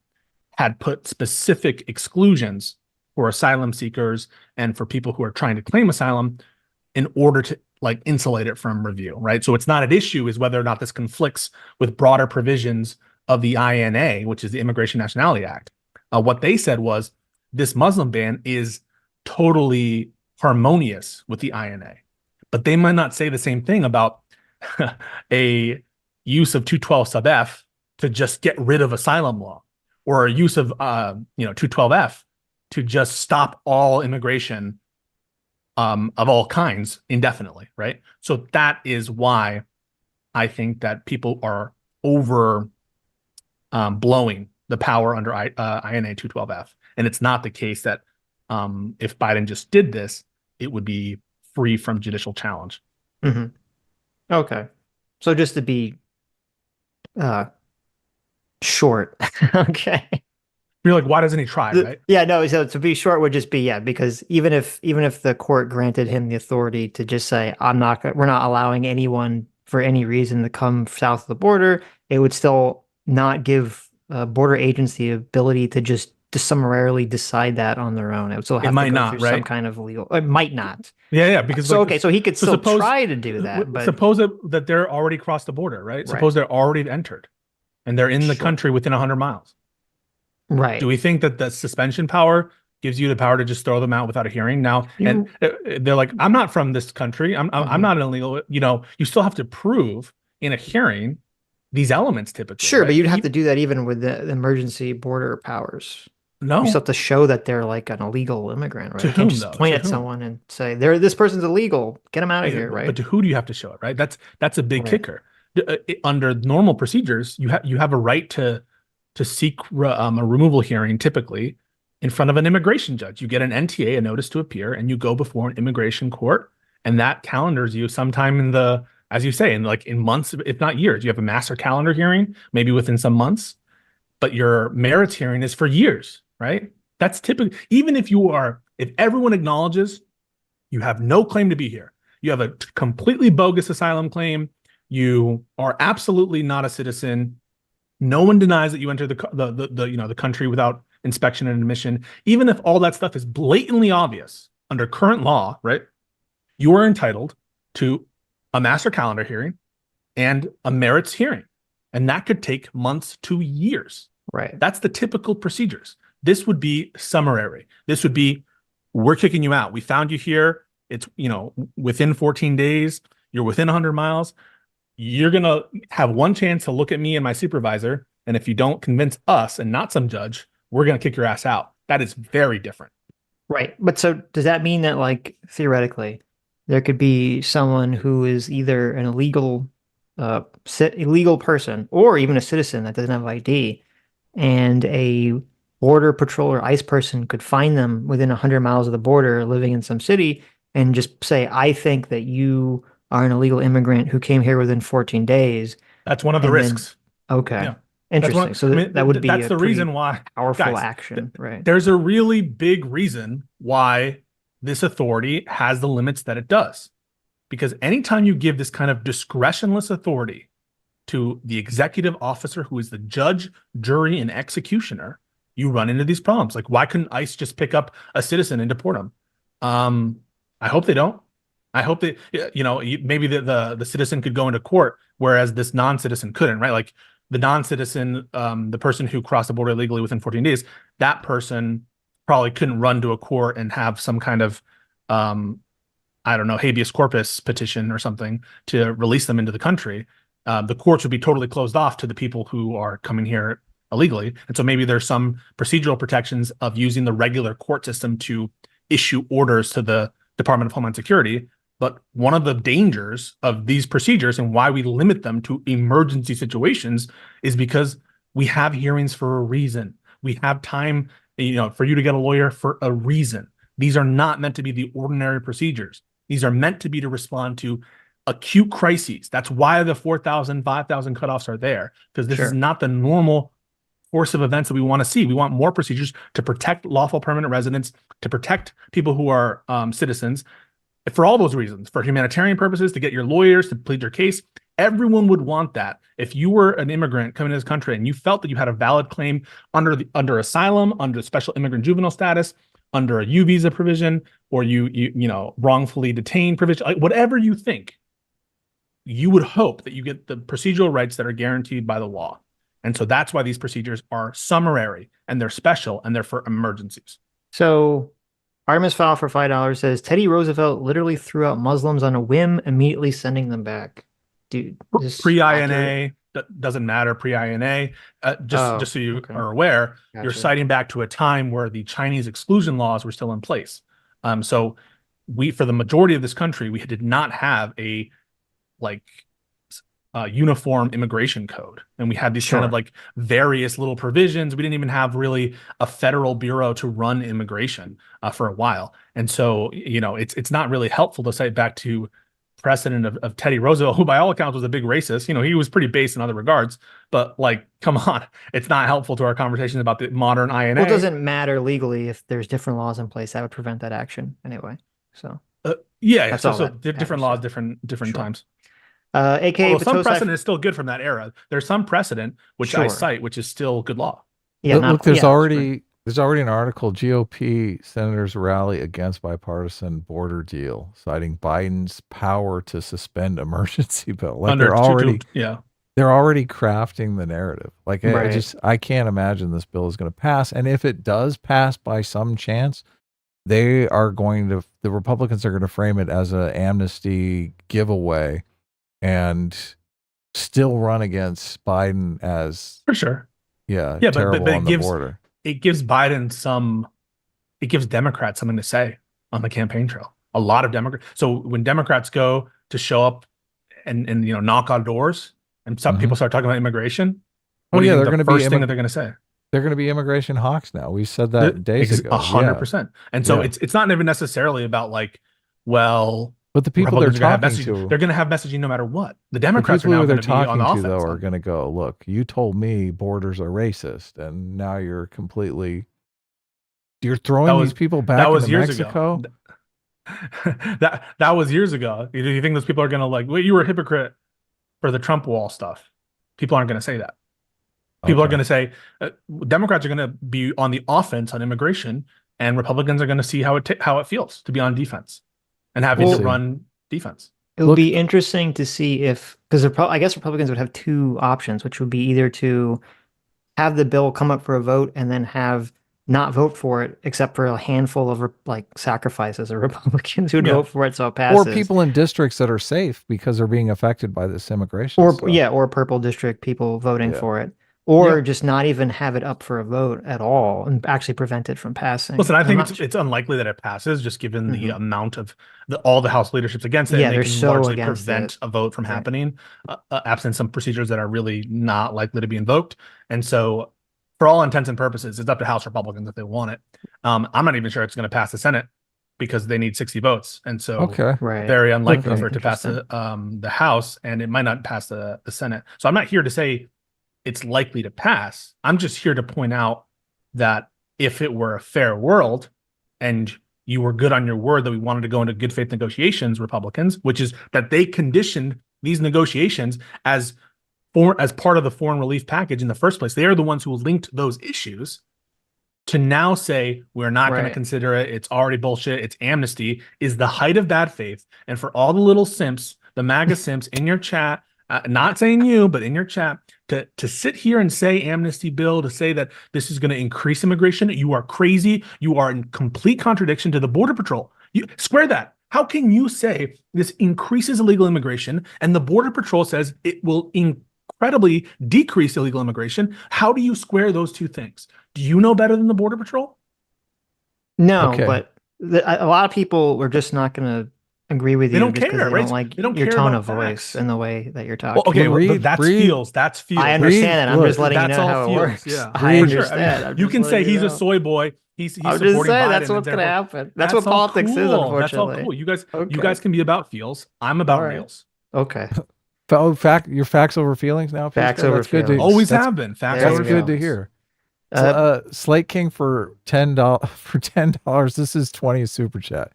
Speaker 3: had put specific exclusions for asylum seekers and for people who are trying to claim asylum in order to like insulate it from review, right? So it's not an issue is whether or not this conflicts with broader provisions of the INA, which is the Immigration Nationality Act. What they said was this Muslim ban is totally harmonious with the INA, but they might not say the same thing about a use of 212 sub F to just get rid of asylum law, or a use of 212F to just stop all immigration of all kinds indefinitely, right? So that is why I think that people are over blowing the power under INA 212F, and it's not the case that if Biden just did this, it would be free from judicial challenge.
Speaker 2: Okay, so just to be short. Okay.
Speaker 3: You're like, why doesn't he try, right?
Speaker 2: Yeah, no, so to be short would just be, yeah, because even if the court granted him the authority to just say, we're not allowing anyone for any reason to come south of the border, it would still not give a border agency the ability to just summarily decide that on their own. It would still have to go through some kind of legal. It might not.
Speaker 3: Yeah, because
Speaker 2: so he could still try to do that. But
Speaker 3: suppose that they're already crossed the border, right? Suppose they're already entered, and they're in the country within 100 miles.
Speaker 2: Right.
Speaker 3: Do we think that the suspension power gives you the power to just throw them out without a hearing now? And they're like, I'm not from this country. I'm not an illegal. You still have to prove in a hearing these elements typically.
Speaker 2: Sure, right? But you'd have to do that even with the emergency border powers.
Speaker 3: No,
Speaker 2: you still have to show that they're like an illegal immigrant, right?
Speaker 3: To
Speaker 2: you
Speaker 3: whom,
Speaker 2: can't just point at someone and say, this person's illegal. Get them out of here, right?
Speaker 3: But to who do you have to show it, right? That's a big kicker. Under normal procedures, you have a right to seek a removal hearing, typically in front of an immigration judge. You get an NTA, a notice to appear, and you go before an immigration court, and that calendars you sometime in the, as you say, in months, if not years. You have a master calendar hearing, maybe within some months, but your merits hearing is for years, right? That's typically, even if everyone acknowledges you have no claim to be here, you have a completely bogus asylum claim, you are absolutely not a citizen, no one denies that you entered the country without inspection and admission. Even if all that stuff is blatantly obvious under current law, right? You are entitled to a master calendar hearing and a merits hearing, and that could take months to years.
Speaker 2: Right.
Speaker 3: That's the typical procedures. This would be summary. This would be, we're kicking you out. We found you here. It's within 14 days. You're within 100 miles. You're going to have one chance to look at me and my supervisor. And if you don't convince us and not some judge, we're going to kick your ass out. That is very different.
Speaker 2: Right. But so does that mean that, like, theoretically, there could be someone who is either an illegal person or even a citizen that doesn't have ID, and a border patrol or ICE person could find them within 100 miles of the border living in some city and just say, I think that you are an illegal immigrant who came here within 14 days.
Speaker 3: That's one of the risks.
Speaker 2: Okay. Yeah. Interesting. That would be
Speaker 3: that's the reason why
Speaker 2: powerful action, right?
Speaker 3: There's a really big reason why this authority has the limits that it does. Because anytime you give this kind of discretionless authority to the executive officer, who is the judge, jury, and executioner, you run into these problems. Like, why couldn't ICE just pick up a citizen and deport him? I hope they don't. I hope that, maybe the citizen could go into court, whereas this non-citizen couldn't, right? Like the non-citizen, the person who crossed the border illegally within 14 days, that person probably couldn't run to a court and have some kind of, habeas corpus petition or something to release them into the country. The courts would be totally closed off to the people who are coming here illegally. And so maybe there's some procedural protections of using the regular court system to issue orders to the Department of Homeland Security. But one of the dangers of these procedures and why we limit them to emergency situations is because We have hearings for a reason. We have time, for you to get a lawyer for a reason. These are not meant to be the ordinary procedures. These are meant to be to respond to acute crises. That's why the 4,000, 5,000 cutoffs are there, because this is not the normal course of events that we want to see. We want more procedures to protect lawful permanent residents, to protect people who are citizens, for all those reasons, for humanitarian purposes, to get your lawyers to plead your case. Everyone would want that. If you were an immigrant coming to this country and you felt that you had a valid claim under asylum, under special immigrant juvenile status, under a U visa provision, or you wrongfully detained provision, like whatever you think, you would hope that you get the procedural rights that are guaranteed by the law. And so that's why these procedures are summary and they're special and they're for emergencies.
Speaker 2: So Artemis File for $5 says Teddy Roosevelt literally threw out Muslims on a whim, immediately sending them back. Dude,
Speaker 3: pre-INA, doesn't matter, pre-INA. Just so you are aware, you're citing back to a time where the Chinese exclusion laws were still in place. So for the majority of this country, we did not have a uniform immigration code, and we had these kind of various little provisions. We didn't even have really a federal bureau to run immigration for a while, and so it's not really helpful to cite back to precedent of Teddy Roosevelt, who by all accounts was a big racist. He was pretty base in other regards, but come on, it's not helpful to our conversations about the modern INA.
Speaker 2: Well, it doesn't matter legally if there's different laws in place that would prevent that action anyway. So
Speaker 3: different laws, different times.
Speaker 2: AKA
Speaker 3: some precedent is still good from that era. There's some precedent which I cite, which is still good law.
Speaker 1: Yeah, look, there's already an article: GOP senators rally against bipartisan border deal, citing Biden's power to suspend emergency bill. They're already crafting the narrative. I can't imagine this bill is going to pass. And if it does pass by some chance, the Republicans are going to frame it as an amnesty giveaway and still run against Biden as
Speaker 3: for sure.
Speaker 1: Terrible but on the border.
Speaker 3: It gives Democrats something to say on the campaign trail. A lot of Democrats. So when Democrats go to show up and knock on doors, and some people start talking about immigration, they're going to be first thing that they're going to say.
Speaker 1: They're going to be immigration hawks now. We said that days ago.
Speaker 3: 100%. And so it's not even necessarily about
Speaker 1: but the people they're talking to,
Speaker 3: they're going to have messaging no matter what. The Democrats are now going to be on the offense.
Speaker 1: Though are going to go, look, you told me borders are racist, and now you're throwing these people back into Mexico.
Speaker 3: That was years ago. Do you think those people are going to well, you were a hypocrite for the Trump wall stuff? People aren't going to say that. People are going to say Democrats are going to be on the offense on immigration, and Republicans are going to see how it feels to be on defense and having to run defense.
Speaker 2: It would be interesting to see because I guess Republicans would have two options, which would be either to have the bill come up for a vote and then not vote for it, except for a handful of sacrifices of Republicans who'd vote for it so it passes.
Speaker 1: Or people in districts that are safe because they're being affected by this immigration
Speaker 2: or purple district people voting for it. Or just not even have it up for a vote at all and actually prevent it from passing.
Speaker 3: Listen, I think it's unlikely that it passes, just given the amount of all the House leadership's against it.
Speaker 2: Yeah,
Speaker 3: and
Speaker 2: they can largely
Speaker 3: prevent a vote from happening, absent some procedures that are really not likely to be invoked. And so, for all intents and purposes, it's up to House Republicans if they want it. I'm not even sure it's going to pass the Senate because they need 60 votes. And so, very unlikely for it to pass the House, and it might not pass the Senate. So I'm not here to say it's likely to pass. I'm just here to point out that if it were a fair world and you were good on your word that we wanted to go into good faith negotiations, Republicans, which is that they conditioned these negotiations as part of the foreign relief package in the first place. They are the ones who linked those issues. To now say we're not going to consider it, it's already bullshit, it's amnesty, is the height of bad faith. And for all the little simps, the MAGA simps in your chat, not saying you, but in your chat, to sit here and say amnesty bill, to say that this is going to increase immigration, you are crazy. You are in complete contradiction to the Border Patrol. You square that. How can you say this increases illegal immigration and the Border Patrol says it will incredibly decrease illegal immigration? How do you square those two things? Do you know better than the Border Patrol?
Speaker 2: No, but a lot of people were just not going to agree with you just because they
Speaker 3: right?
Speaker 2: don't like
Speaker 3: They don't
Speaker 2: your
Speaker 3: care
Speaker 2: tone
Speaker 3: about
Speaker 2: of voice
Speaker 3: facts.
Speaker 2: and the way that you're talking.
Speaker 3: Well, okay,
Speaker 1: Read,
Speaker 3: that's
Speaker 1: read.
Speaker 3: feels. That's feels.
Speaker 2: I understand that. I'm
Speaker 1: Look,
Speaker 2: just letting you
Speaker 3: that's
Speaker 2: know
Speaker 3: all
Speaker 2: how it
Speaker 3: feels.
Speaker 2: works.
Speaker 3: Yeah,
Speaker 2: I
Speaker 3: for sure.
Speaker 2: understand.
Speaker 3: I mean,
Speaker 2: I'm
Speaker 3: you
Speaker 2: just
Speaker 3: can say
Speaker 2: letting you
Speaker 3: he's a
Speaker 2: know.
Speaker 3: soy boy. He's
Speaker 2: I'm just
Speaker 3: supporting
Speaker 2: saying
Speaker 3: Biden,
Speaker 2: that's
Speaker 3: and
Speaker 2: what's gonna
Speaker 3: therefore
Speaker 2: happen. That's what
Speaker 3: all
Speaker 2: politics is,
Speaker 3: cool. That's all
Speaker 2: unfortunately.
Speaker 3: cool. You guys
Speaker 2: Okay.
Speaker 3: can be about feels. I'm about reals.
Speaker 2: Okay.
Speaker 1: Your facts over feelings now,
Speaker 2: Facts
Speaker 1: Pisco?
Speaker 2: over
Speaker 1: That's good to
Speaker 2: feelings.
Speaker 3: Always
Speaker 1: that's,
Speaker 3: have been. Facts
Speaker 2: There
Speaker 1: that's
Speaker 3: over
Speaker 2: you
Speaker 1: good
Speaker 2: go.
Speaker 1: to
Speaker 3: feelings.
Speaker 1: hear. Slate King for $10. This is 20 super chat.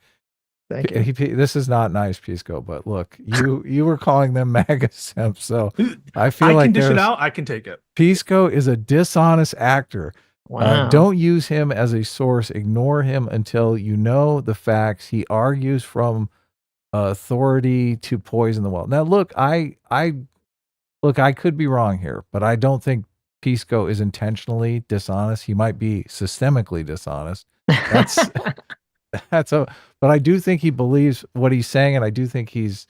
Speaker 2: Thank you.
Speaker 1: This is not nice, Pisco, but look, you were calling them MAGA simps, so I feel like
Speaker 3: I can dish it out. I can take it.
Speaker 1: Pisco is a dishonest actor.
Speaker 2: Wow.
Speaker 1: Don't use him as a source. Ignore him until you know the facts. He argues from authority to poison the well. Now, look, I could be wrong here, but I don't think Pisco is intentionally dishonest. He might be systemically dishonest. That's but I do think he believes what he's saying, and I do think he's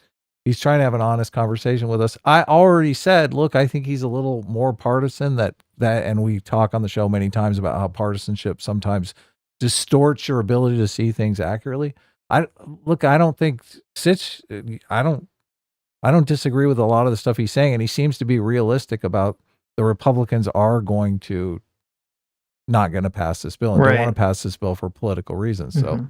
Speaker 1: trying to have an honest conversation with us. I already said, look, I think he's a little more partisan that and we talk on the show many times about how partisanship sometimes distorts your ability to see things accurately. I don't think Sitch, I don't disagree with a lot of the stuff he's saying, and he seems to be realistic about the Republicans are going to not going to pass this bill and don't want to pass this bill for political reasons. So,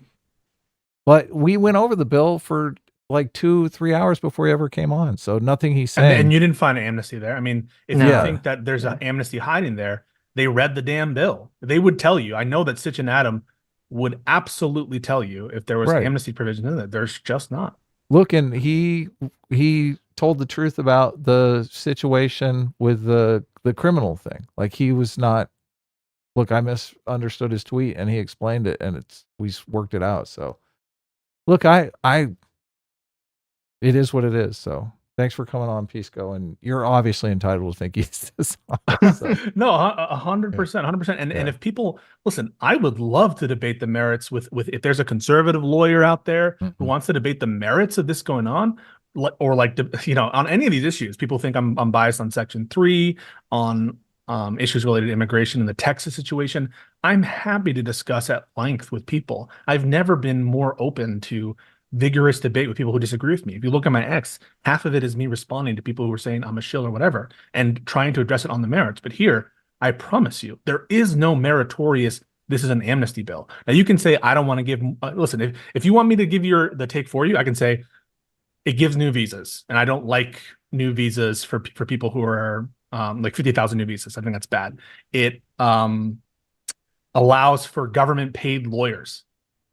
Speaker 1: but we went over the bill for like 2-3 hours before he ever came on. So nothing he's saying.
Speaker 3: And you didn't find amnesty there. I mean, if you think that there's an amnesty hiding there, they read the damn bill. They would tell you. I know that Sitch and Adam would absolutely tell you if there was amnesty provision in it. There's just not.
Speaker 1: Look, and he told the truth about the situation with the criminal thing. Like he was not. Look, I misunderstood his tweet, and he explained it, and we worked it out. So, look, it is what it is. So, thanks for coming on, Pisco, and you're obviously entitled to think he's this. So.
Speaker 3: No, 100%, 100%. And if people listen, I would love to debate the merits with if there's a conservative lawyer out there who wants to debate the merits of this going on. Or on any of these issues, people think I'm biased on Section 3, on issues related to immigration and the Texas situation. I'm happy to discuss at length with people. I've never been more open to vigorous debate with people who disagree with me. If you look at my X, half of it is me responding to people who are saying I'm a shill or whatever and trying to address it on the merits. But here, I promise you, there is no meritorious, this is an amnesty bill. Now you can say, I don't want to give, listen, if you want me to give the take for you, I can say it gives new visas. And I don't like new visas for people who are like 50,000 new visas. I think that's bad. It allows for government paid lawyers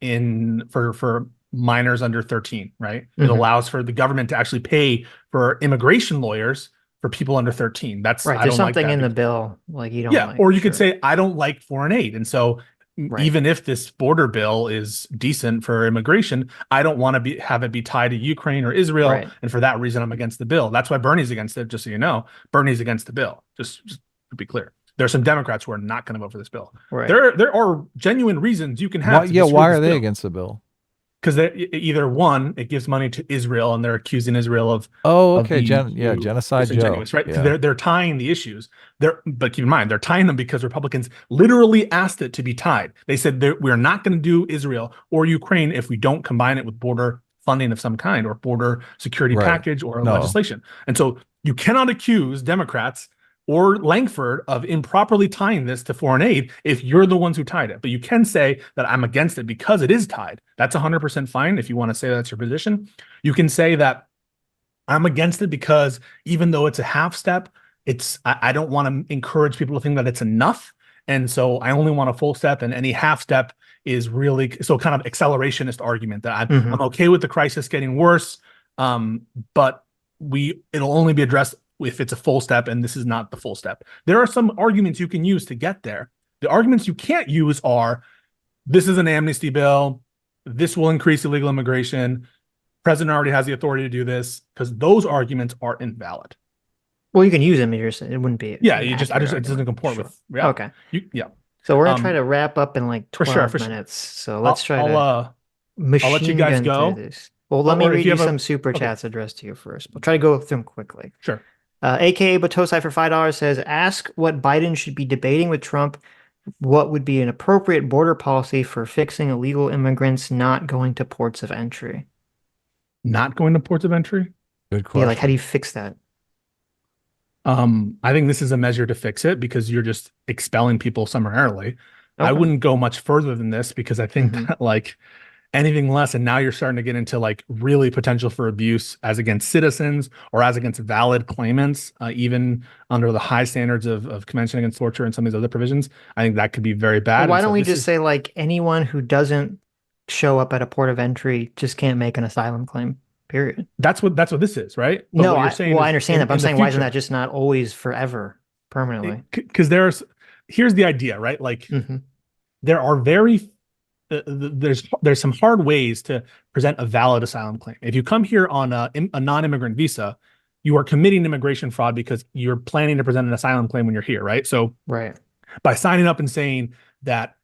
Speaker 3: for minors under 13, right? It allows for the government to actually pay for immigration lawyers for people under 13. That's
Speaker 2: right. There's something in the bill like you don't like.
Speaker 3: Or you could say, I don't like foreign aid. And so even if this border bill is decent for immigration, I don't want to have it be tied to Ukraine or Israel. Right. And for that reason, I'm against the bill. That's why Bernie's against it, just so you know. Bernie's against the bill, just to be clear. There are some Democrats who are not going to vote for this bill. Right. There are genuine reasons you can have.
Speaker 1: Why are they against the bill?
Speaker 3: Because either one, it gives money to Israel, and they're accusing Israel of
Speaker 1: genocide, Joe.
Speaker 3: Right?
Speaker 1: Yeah.
Speaker 3: They're tying the issues. But keep in mind, they're tying them because Republicans literally asked it to be tied. They said we're not going to do Israel or Ukraine if we don't combine it with border funding of some kind or border security package or legislation. And so you cannot accuse Democrats or Langford of improperly tying this to foreign aid if you're the ones who tied it. But you can say that I'm against it because it is tied. That's 100% fine if you want to say that's your position. You can say that I'm against it because even though it's a half step, I don't want to encourage people to think that it's enough. And so I only want a full step, and any half step is really so kind of accelerationist argument that I'm okay with the crisis getting worse, but it'll only be addressed if it's a full step, and this is not the full step. There are some arguments you can use to get there. The arguments you can't use are, this is an amnesty bill, this will increase illegal immigration, president already has the authority to do this, because those arguments are invalid.
Speaker 2: Well, you can use them, it wouldn't be.
Speaker 3: Yeah, it doesn't comport with reality.
Speaker 2: Okay. So we're gonna try to wrap up in like 12 minutes. So let's try
Speaker 3: I'll let you guys go.
Speaker 2: This. Well, let me read you some super chats addressed to you first. We'll try to go through them quickly.
Speaker 3: Sure.
Speaker 2: AKA Batosai for $5 says, ask what Biden should be debating with Trump. What would be an appropriate border policy for fixing illegal immigrants not going to ports of entry?
Speaker 3: not going to ports of entry?
Speaker 1: Good question.
Speaker 2: Yeah, like how do you fix that?
Speaker 3: I think this is a measure to fix it because you're just expelling people summarily. Okay. I wouldn't go much further than this because I think that like anything less, and now you're starting to get into like really potential for abuse as against citizens or as against valid claimants, even under the high standards of Convention Against Torture and some of these other provisions. I think that could be very bad.
Speaker 2: Well, why don't we just say like anyone who doesn't show up at a port of entry just can't make an asylum claim? Period.
Speaker 3: That's what this is, right? But
Speaker 2: no,
Speaker 3: what you're saying
Speaker 2: I understand that, but I'm saying why isn't that just not always forever, permanently?
Speaker 3: Because here's the idea, right? Like there are there's some hard ways to present a valid asylum claim. If you come here on a non-immigrant visa, you are committing immigration fraud because you're planning to present an asylum claim when you're here, right? So by signing up and saying that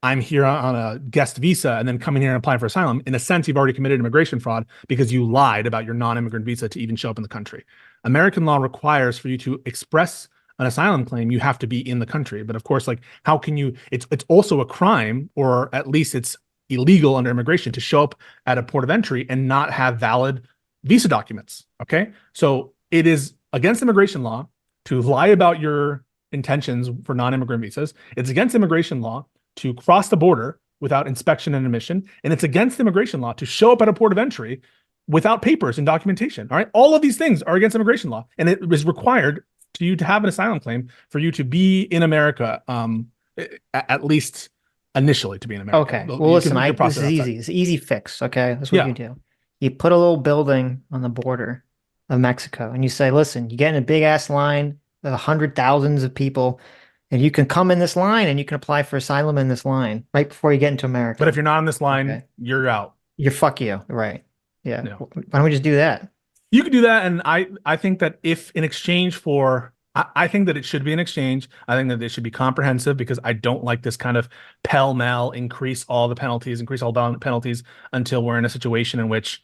Speaker 3: I'm here on a guest visa and then coming here and applying for asylum, in a sense, you've already committed immigration fraud because you lied about your non-immigrant visa to even show up in the country. American law requires for you to express an asylum claim, you have to be in the country. But of course, like how can you, it's also a crime, or at least it's illegal under immigration to show up at a port of entry and not have valid visa documents. Okay. So it is against immigration law to lie about your intentions for non-immigrant visas. It's against immigration law to cross the border without inspection and admission. And it's against immigration law to show up at a port of entry without papers and documentation. All right. All of these things are against immigration law. And it is required to you to have an asylum claim for you to be in America, at least initially to be in America.
Speaker 2: Okay. Well, listen, this is easy. It's an easy fix. Okay. That's what you do. You put a little building on the border of Mexico and you say, listen, you get in a big ass line of hundred thousands of people, and you can come in this line and you can apply for asylum in this line right before you get into America.
Speaker 3: But if you're not in this line, you're out.
Speaker 2: Fuck you. Right. Yeah. No. Why don't we just do that?
Speaker 3: You could do that. And I think that if in exchange for, I think that it should be an exchange. I think that it should be comprehensive because I don't like this kind of pell-mell increase all the penalties until we're in a situation in which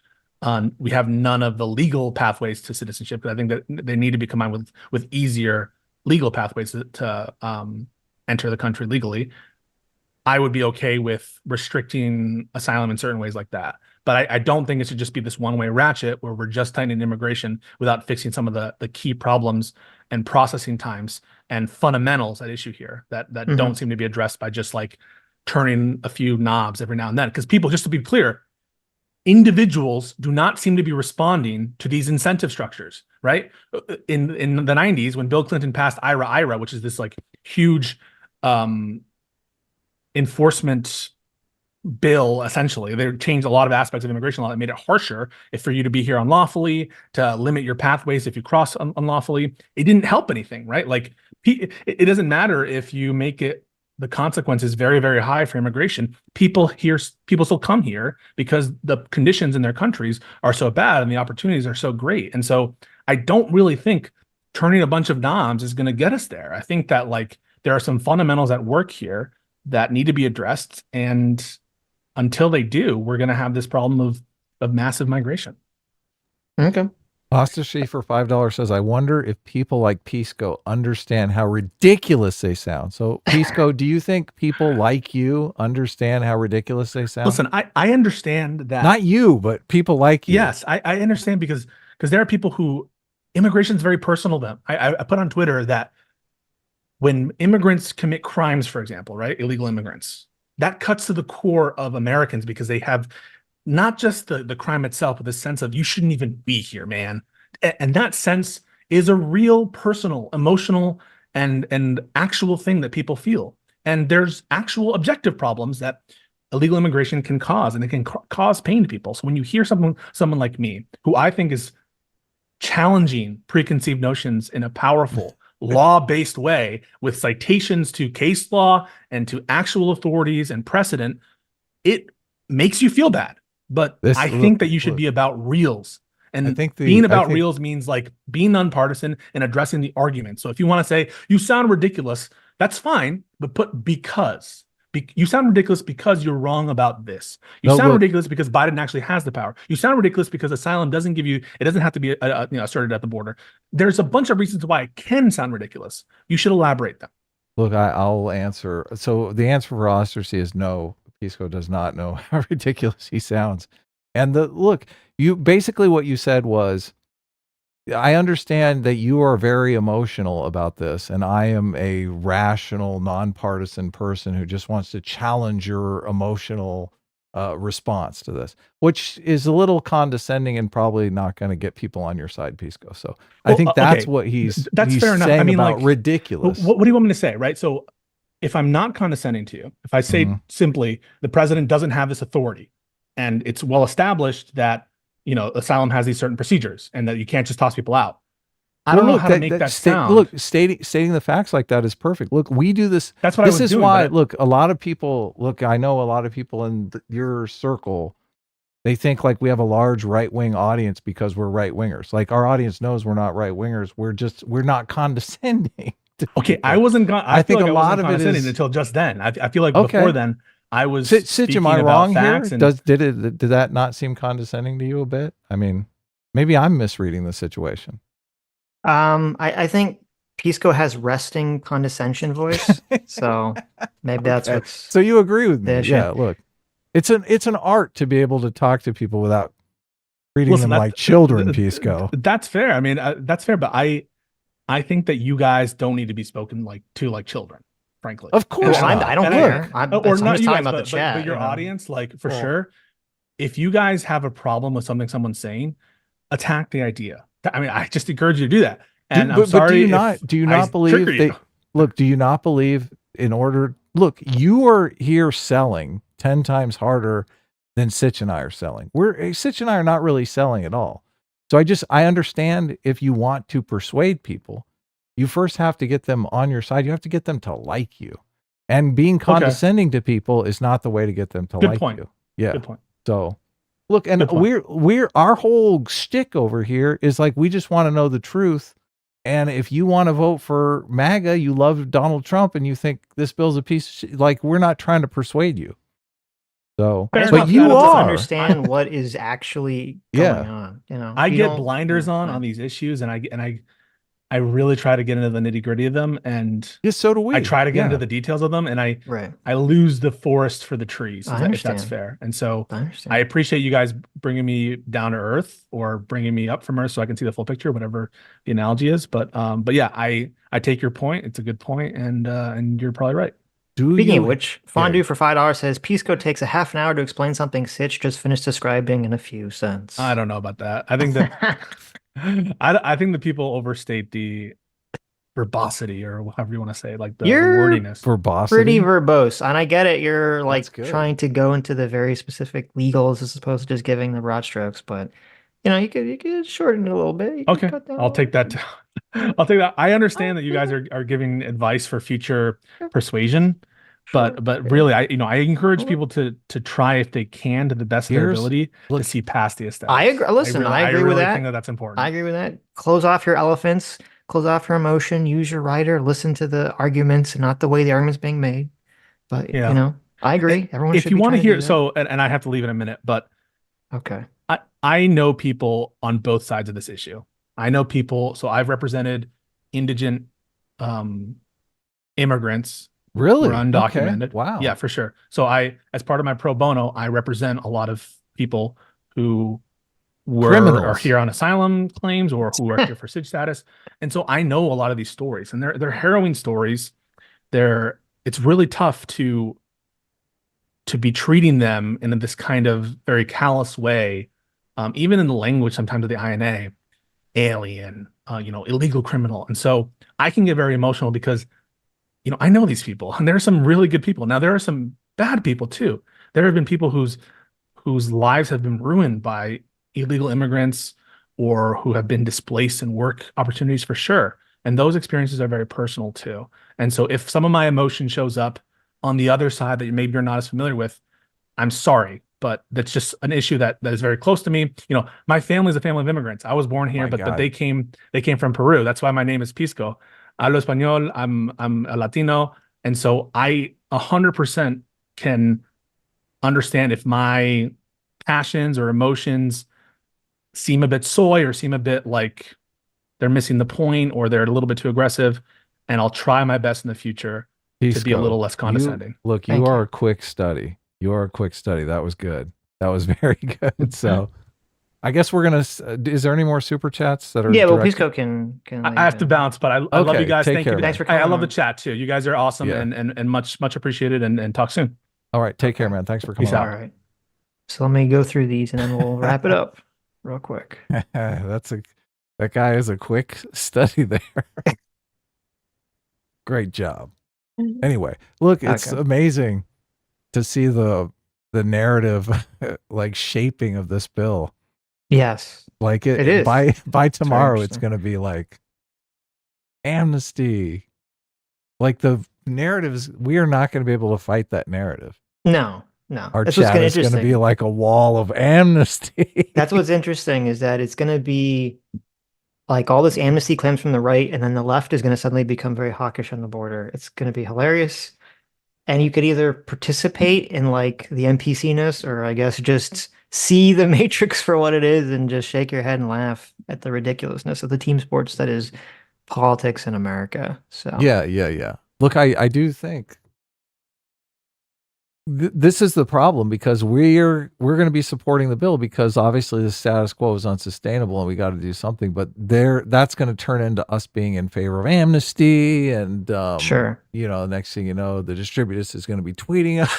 Speaker 3: we have none of the legal pathways to citizenship. But I think that they need to be combined with easier legal pathways to enter the country legally. I would be okay with restricting asylum in certain ways like that. But I don't think it should just be this one-way ratchet where we're just tightening immigration without fixing some of the key problems and processing times and fundamentals at issue here that don't seem to be addressed by just like turning a few knobs every now and then. Because people, just to be clear, individuals do not seem to be responding to these incentive structures, right? In the 90s, when Bill Clinton passed IRA, which is this like huge enforcement bill, essentially, they changed a lot of aspects of immigration law that made it harsher for you to be here unlawfully, to limit your pathways if you cross unlawfully. It didn't help anything, right? Like it doesn't matter if you make it the consequences very, very high for immigration. People still come here because the conditions in their countries are so bad and the opportunities are so great. And so I don't really think turning a bunch of knobs is going to get us there. I think that like there are some fundamentals at work here that need to be addressed, and until they do, we're going to have this problem of massive migration.
Speaker 2: Okay.
Speaker 1: Apostasy for $5 says, I wonder if people like Pisco understand how ridiculous they sound. So, Pisco, do you think people like you understand how ridiculous they sound?
Speaker 3: Listen, I understand that.
Speaker 1: Not you, but people like you.
Speaker 3: Yes, I understand because there are people who immigration is very personal to them. I put on Twitter that when immigrants commit crimes, for example, right, illegal immigrants, that cuts to the core of Americans because they have not just the crime itself, but the sense of you shouldn't even be here, man. And that sense is a real personal, emotional, and actual thing that people feel. And there's actual objective problems that illegal immigration can cause, and it can cause pain to people. So when you hear someone like me, who I think is challenging preconceived notions in a powerful, law-based way with citations to case law and to actual authorities and precedent, it makes you feel bad. But I think that you should be about reals. And I think being about reals means like being nonpartisan and addressing the argument. So if you want to say you sound ridiculous, that's fine, but put because. You sound ridiculous because you're wrong about this. You sound ridiculous because Biden actually has the power. You sound ridiculous because asylum doesn't give you, it doesn't have to be asserted at the border. There's a bunch of reasons why it can sound ridiculous. You should elaborate them.
Speaker 1: Look, I'll answer. So the answer for apostasy is no. Pisco does not know how ridiculous he sounds. And look, you basically what you said was, I understand that you are very emotional about this, and I am a rational, nonpartisan person who just wants to challenge your emotional response to this, which is a little condescending and probably not going to get people on your side, Pisco. So I think that's what he's
Speaker 3: fair enough.
Speaker 1: saying
Speaker 3: I mean,
Speaker 1: about
Speaker 3: like,
Speaker 1: ridiculous.
Speaker 3: What do you want me to say, right? So if I'm not condescending to you, if I say simply the president doesn't have this authority, and it's well established that, you know, asylum has these certain procedures and that you can't just toss people out. I don't know how to make that sound.
Speaker 1: Look, stating the facts like that is perfect. Look, we do this.
Speaker 3: That's what I was doing.
Speaker 1: This is why, look, a lot of people, look, I know a lot of people in your circle, they think like we have a large right-wing audience because we're right-wingers. Like our audience knows we're not right-wingers. We're not condescending.
Speaker 3: Okay, I wasn't. I think like a lot of it is until just then. I feel like before then I was.
Speaker 1: Sitch, am I wrong here? Did that not seem condescending to you a bit? I mean, maybe I'm misreading the situation.
Speaker 2: I think Pisco has resting condescension voice, so maybe that's what's.
Speaker 1: So you agree with me? Yeah. Look, it's an art to be able to talk to people without treating them like children. Pisco.
Speaker 3: That's fair. I mean, that's fair. But I think that you guys don't need to be spoken like children, frankly.
Speaker 1: Of course,
Speaker 2: I don't care. I'm not talking about the chat.
Speaker 3: But your audience, like for sure, if you guys have a problem with something someone's saying, attack the idea. I mean, I just encourage you to do that. And I'm sorry.
Speaker 1: Do you not believe look, do you not believe look, you are here selling 10 times harder than Sitch and I are selling. Sitch and I are not really selling at all. So I understand if you want to persuade people, you first have to get them on your side. You have to get them to like you. And being condescending to people is not the way to get them to like you. Yeah.
Speaker 3: Good point.
Speaker 1: So look, and we're our whole shtick over here is like we just want to know the truth. And if you want to vote for MAGA, you love Donald Trump, and you think this bill's a piece of shit, like we're not trying to persuade you. So, but you
Speaker 2: understand what is actually going on. You know,
Speaker 3: I get blinders on these issues, and I really try to get into the nitty gritty of them, and
Speaker 1: so do we.
Speaker 3: I try to get into the details of them, and I lose the forest for the trees, if that's fair. And so I appreciate you guys bringing me down to earth or bringing me up from earth so I can see the full picture, whatever the analogy is. But yeah, I take your point. It's a good point, and you're probably right.
Speaker 2: Speaking of which, Fondue for $5 says Pisco takes a half an hour to explain something Sitch just finished describing in a few cents.
Speaker 3: I don't know about that. I think that I think that people overstate the verbosity, or however you want to say, like the wordiness.
Speaker 1: Verbosity.
Speaker 2: Pretty verbose, and I get it. You're like trying to go into the very specific legals as opposed to just giving the broad strokes, but you know, you could shorten it a little bit.
Speaker 3: Okay, I'll take that. I'll take that. I understand that you guys are giving advice for future persuasion, but really, I encourage people to try if they can to the best of their ability to see past the aesthetics.
Speaker 2: I agree. Listen, I agree with that.
Speaker 3: I think that's important.
Speaker 2: I agree with that. Close off your elephants. Close off your emotion. Use your writer. Listen to the arguments and not the way the argument's being made. But you know, I agree. Everyone.
Speaker 3: If you want to hear, and I have to leave in a minute, but
Speaker 2: okay.
Speaker 3: I know people on both sides of this issue. I know people. So I've represented indigent immigrants.
Speaker 1: Really?
Speaker 3: Who are undocumented.
Speaker 1: Okay. Wow.
Speaker 3: Yeah, for sure. So as part of my pro bono, I represent a lot of people who are here on asylum claims or who are here for Sitch status. And so I know a lot of these stories, and they're harrowing stories. It's really tough to be treating them in this kind of very callous way, even in the language sometimes of the INA, alien, illegal criminal. And so I can get very emotional because, I know these people, and there are some really good people. Now there are some bad people too. There have been people whose lives have been ruined by illegal immigrants or who have been displaced in work opportunities for sure. And those experiences are very personal too. And so if some of my emotion shows up on the other side that maybe you're not as familiar with, I'm sorry, but that's just an issue that is very close to me. My family is a family of immigrants. I was born here, but they came from Peru. That's why my name is Pisco. Hablo español. I'm a Latino. And so I 100% can understand if my passions or emotions seem a bit soy or seem a bit like they're missing the point or they're a little bit too aggressive. And I'll try my best in the future to be a little less condescending.
Speaker 1: You are a quick study. You are a quick study. That was good. That was very good. So I guess we're going to, is there any more super chats that are
Speaker 2: Yeah, well,
Speaker 1: direct?
Speaker 2: Pisco can
Speaker 3: I have to bounce, but I love you guys.
Speaker 1: Take
Speaker 3: Thank
Speaker 1: care,
Speaker 3: you.
Speaker 2: Thanks for coming
Speaker 3: I love the
Speaker 2: on.
Speaker 3: chat too. You guys are awesome
Speaker 1: Yeah.
Speaker 3: and much appreciated and talk soon.
Speaker 1: All right. Take care, man. Thanks for coming
Speaker 3: Peace
Speaker 1: on.
Speaker 3: out.
Speaker 2: All right. So let me go through these and then we'll wrap it up real quick.
Speaker 1: That guy is a quick study there. Great job. Anyway, look, it's amazing to see the narrative like shaping of this bill.
Speaker 2: Yes.
Speaker 1: Like
Speaker 2: it is.
Speaker 1: By tomorrow it's going to be like amnesty. Like the narratives, we are not going to be able to fight that narrative.
Speaker 2: No.
Speaker 1: Our chat is going to be like a wall of amnesty.
Speaker 2: That's what's interesting, is that it's going to be like all this amnesty claims from the right, and then the left is going to suddenly become very hawkish on the border. It's going to be hilarious. And you could either participate in like the NPC-ness, or I guess just see the Matrix for what it is and just shake your head and laugh at the ridiculousness of the team sports that is politics in America. So
Speaker 1: yeah. Look, I do think this is the problem, because we're going to be supporting the bill because obviously the status quo is unsustainable and we got to do something. But that's going to turn into us being in favor of amnesty, and
Speaker 2: sure,
Speaker 1: next thing you know, the distributors is going to be tweeting us.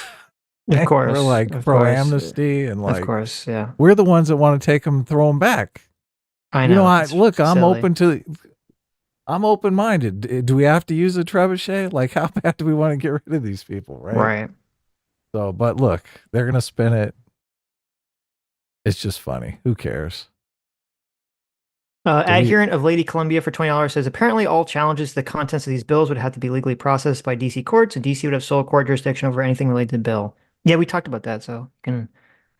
Speaker 2: Of course,
Speaker 1: we're like pro amnesty, and like,
Speaker 2: of course, yeah,
Speaker 1: we're the ones that want to take them, throw them back.
Speaker 2: I know.
Speaker 1: Look, I'm open minded. Do we have to use a trebuchet? Like, how bad do we want to get rid of these people?
Speaker 2: Right.
Speaker 1: So, but look, they're going to spin it. It's just funny. Who cares?
Speaker 2: Adherent of Lady Columbia for $20 says, apparently all challenges to the contents of these bills would have to be legally processed by DC courts, and DC would have sole court jurisdiction over anything related to the bill. Yeah, we talked about that, so you can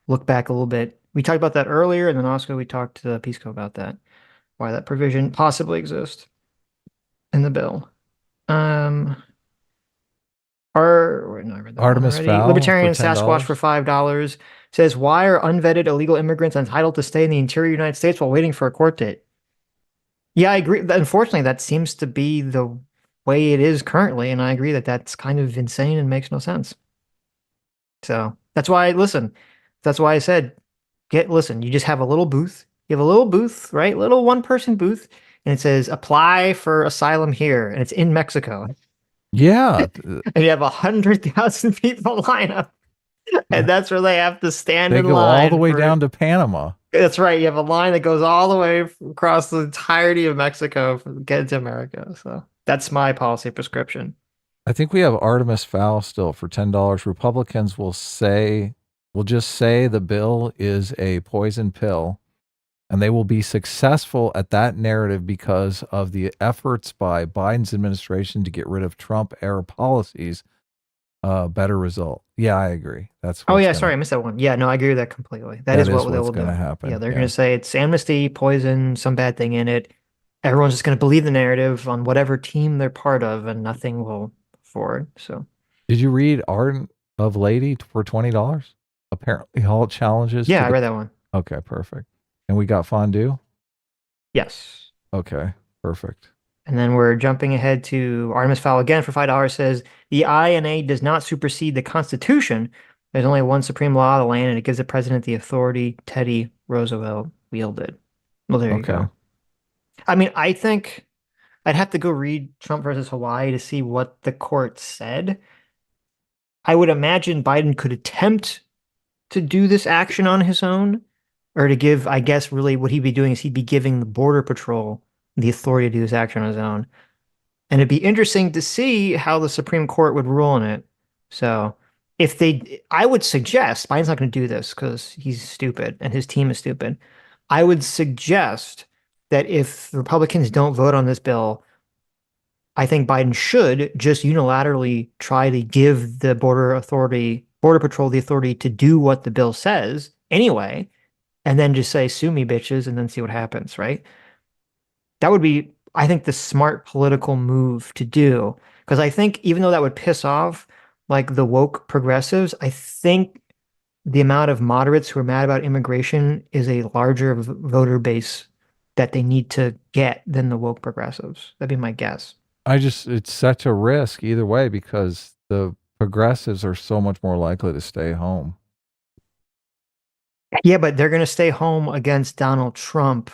Speaker 2: look back a little bit. We talked about that earlier, and then also we talked to Pisco about that, why that provision possibly exists in the bill.
Speaker 1: Artemis Fowl
Speaker 2: Libertarian
Speaker 1: for
Speaker 2: Sasquatch for $5 says, why are unvetted illegal immigrants entitled to stay in the interior United States while waiting for a court date? Yeah, I agree. Unfortunately, that seems to be the way it is currently, and I agree that that's kind of insane and makes no sense. So that's why I said, you just have a little booth. You have a little booth, right? Little one-person booth, and it says apply for asylum here, and it's in Mexico.
Speaker 1: Yeah.
Speaker 2: And you have 100,000 people line up, and that's where they have to stand in line.
Speaker 1: They go all the way down to Panama.
Speaker 2: That's right. You have a line that goes all the way across the entirety of Mexico to get to America. So that's my policy prescription.
Speaker 1: I think we have Artemis Fowl still for $10. Republicans will just say the bill is a poison pill, and they will be successful at that narrative because of the efforts by Biden's administration to get rid of Trump-era policies. Better result. Yeah, I agree.
Speaker 2: Sorry, I missed that one. Yeah, no, I agree with that completely. That is what they will do.
Speaker 1: Happen.
Speaker 2: Yeah, they're going to say it's amnesty, poison, some bad thing in it. Everyone's just going to believe the narrative on whatever team they're part of, and nothing will forward. So,
Speaker 1: did you read Art of Lady for $20? Apparently, all challenges.
Speaker 2: Yeah, I read that one.
Speaker 1: Okay, perfect. And we got fondue?
Speaker 2: Yes.
Speaker 1: Okay, perfect.
Speaker 2: And then we're jumping ahead to Artemis Fowl again for $5 says, the INA does not supersede the Constitution. There's only one supreme law of the land, and it gives the president the authority Teddy Roosevelt wielded. Well, there you go. I mean, I think I'd have to go read Trump versus Hawaii to see what the court said. I would imagine Biden could attempt to do this action on his own, or to give, I guess, really what he'd be doing is he'd be giving the Border Patrol the authority to do this action on his own. And it'd be interesting to see how the Supreme Court would rule on it. So I would suggest, Biden's not going to do this because he's stupid and his team is stupid. I would suggest that if Republicans don't vote on this bill, I think Biden should just unilaterally try to give the Border Patrol the authority to do what the bill says anyway, and then just say, sue me, bitches, and then see what happens, right? That would be, I think, the smart political move to do. Because I think even though that would piss off like the woke progressives, I think the amount of moderates who are mad about immigration is a larger voter base that they need to get than the woke progressives. That'd be my guess.
Speaker 1: It's such a risk either way because the progressives are so much more likely to stay home.
Speaker 2: Yeah, but they're going to stay home against Donald Trump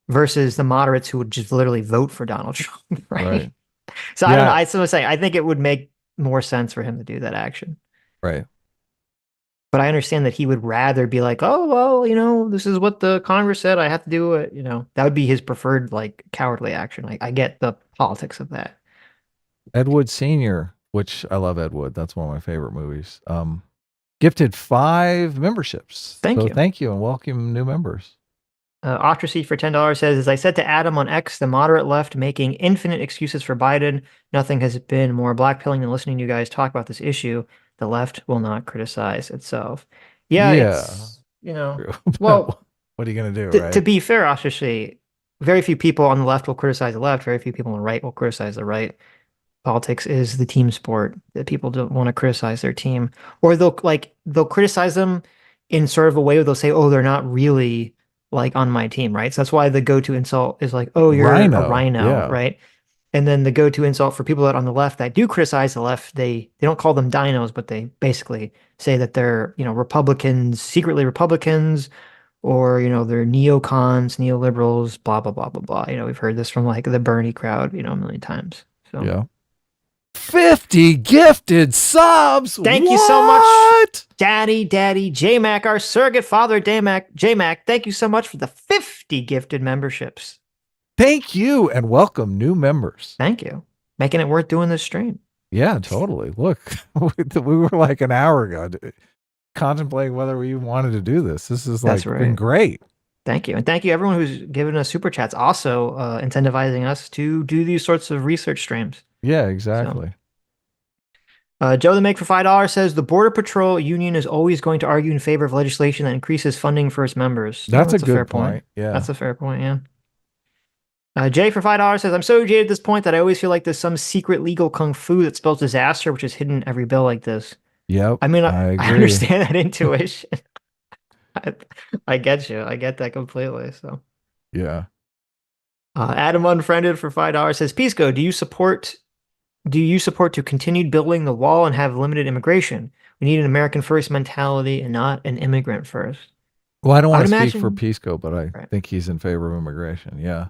Speaker 2: versus the moderates who would just literally vote for Donald Trump, right? So I don't know. I was saying, I think it would make more sense for him to do that action.
Speaker 1: Right.
Speaker 2: But I understand that he would rather be like, oh, well, this is what the Congress said. I have to do it. That would be his preferred, like, cowardly action. I get the politics of that.
Speaker 1: Ed Wood Sr., which I love Ed Wood. That's one of my favorite movies. Gifted 5 memberships.
Speaker 2: Thank you.
Speaker 1: Thank you and welcome new members.
Speaker 2: Ocracy for $10 says, as I said to Adam on X, the moderate left making infinite excuses for Biden. Nothing has been more blackpilling than listening to you guys talk about this issue. The left will not criticize itself. Yeah. It's, well,
Speaker 1: what are you going to do, right?
Speaker 2: To be fair, Ocracy, very few people on the left will criticize the left. Very few people on the right will criticize the right. Politics is the team sport that people don't want to criticize their team, or they'll criticize them in sort of a way where they'll say, oh, they're not really like on my team, right? So that's why the go-to insult is like, oh, you're a rhino, right? And then the go-to insult for people that on the left that do criticize the left, they don't call them dinos, but they basically say that they're, Republicans, secretly Republicans, or, they're neocons, neoliberals, blah, blah, blah, blah, blah. We've heard this from like the Bernie crowd, a million times. So
Speaker 1: yeah. 50 gifted subs.
Speaker 2: Thank you so much, Daddy J-Mac, our surrogate father, J-Mac. Thank you so much for the 50 gifted memberships.
Speaker 1: Thank you and welcome new members.
Speaker 2: Thank you. Making it worth doing this stream.
Speaker 1: Yeah, totally. Look, we were like an hour ago contemplating whether we even wanted to do this. This is been great.
Speaker 2: Thank you. And thank you everyone who's given us super chats, also incentivizing us to do these sorts of research streams.
Speaker 1: Yeah, exactly.
Speaker 2: So, Joe the Make for $5 says the Border Patrol Union is always going to argue in favor of legislation that increases funding for its members.
Speaker 1: That's a good fair point. Yeah.
Speaker 2: That's a fair point, yeah. Jay for $5 says, I'm so jaded at this point that I always feel like there's some secret legal kung fu that spells disaster, which is hidden in every bill like this.
Speaker 1: Yep.
Speaker 2: I mean, I understand that intuition. I get you. I get that completely. So,
Speaker 1: yeah.
Speaker 2: Adam Unfriended for $5 says, Pisco, do you support to continue building the wall and have limited immigration? We need an American first mentality and not an immigrant first.
Speaker 1: Well, I don't want to speak for Pisco, but I think he's in favor of immigration. Yeah.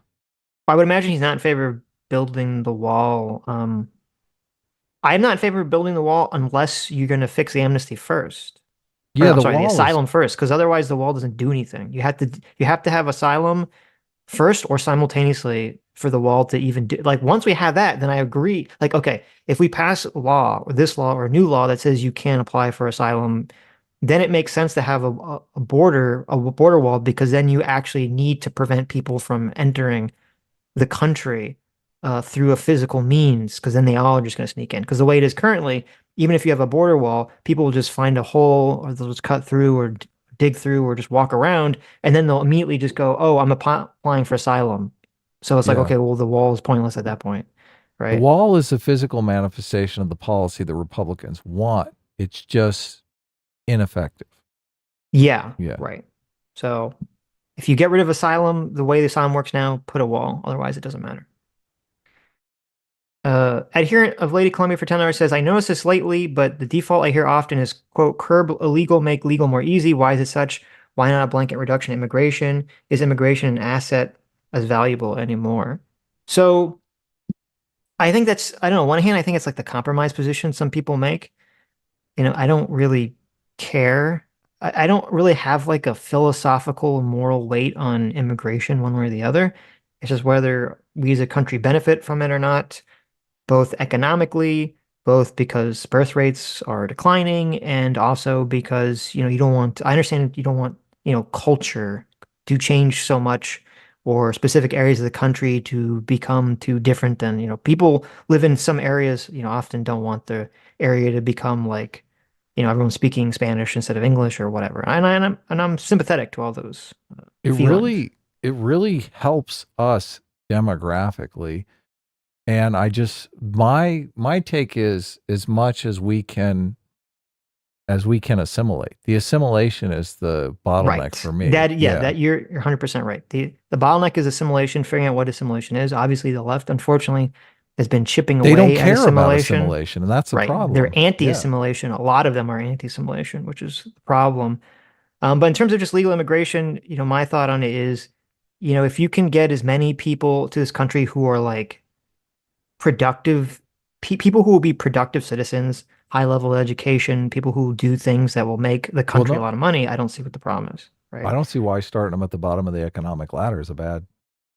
Speaker 2: I would imagine he's not in favor of building the wall. I'm not in favor of building the wall unless you're going to fix the amnesty first.
Speaker 1: Yeah,
Speaker 2: the asylum first, because otherwise the wall doesn't do anything. You have to have asylum first or simultaneously for the wall to even do. Like, once we have that, then I agree. Like, okay, if we pass a law or a new law that says you can't apply for asylum, then it makes sense to have a border wall, because then you actually need to prevent people from entering the country through a physical means, because then they all are just going to sneak in. Because the way it is currently, even if you have a border wall, people will just find a hole, or they'll just cut through or dig through or just walk around, and then they'll immediately just go, oh, I'm applying for asylum. So it's like, okay, well, the wall is pointless at that point, right?
Speaker 1: The wall is a physical manifestation of the policy that Republicans want. It's just ineffective.
Speaker 2: Yeah. Right. So if you get rid of asylum, the way the asylum works now, put a wall. Otherwise, it doesn't matter. Adherent of Lady Columbia for $10 says, I notice this lately, but the default I hear often is, quote, curb illegal, make legal more easy. Why is it such? Why not a blanket reduction in immigration? Is immigration an asset as valuable anymore? So I think that's, I don't know, on one hand, I think it's like the compromise position some people make. I don't really care. I don't really have like a philosophical moral weight on immigration one way or the other. It's just whether we as a country benefit from it or not, both economically, both because birth rates are declining, and also because, you don't want, I understand you don't want, culture to change so much, or specific areas of the country to become too different than, people live in some areas, often don't want the area to become like, everyone's speaking Spanish instead of English or whatever. And I'm sympathetic to all those feelings.
Speaker 1: It really helps us demographically. And I just, my take is, as much as we can assimilate. The assimilation is the bottleneck for me.
Speaker 2: That you're 100% right. The bottleneck is assimilation, figuring out what assimilation is. Obviously, the left, unfortunately, has been chipping away
Speaker 1: at assimilation. They don't care
Speaker 2: about
Speaker 1: assimilation, and that's the problem.
Speaker 2: They're anti-assimilation. A lot of them are anti-assimilation, which is the problem. But in terms of just legal immigration, my thought on it is, if you can get as many people to this country who are like productive, people who will be productive citizens, high level education, people who do things that will make the country a lot of money, I don't see what the problem is. Right?
Speaker 1: I don't see why starting them at the bottom of the economic ladder is a bad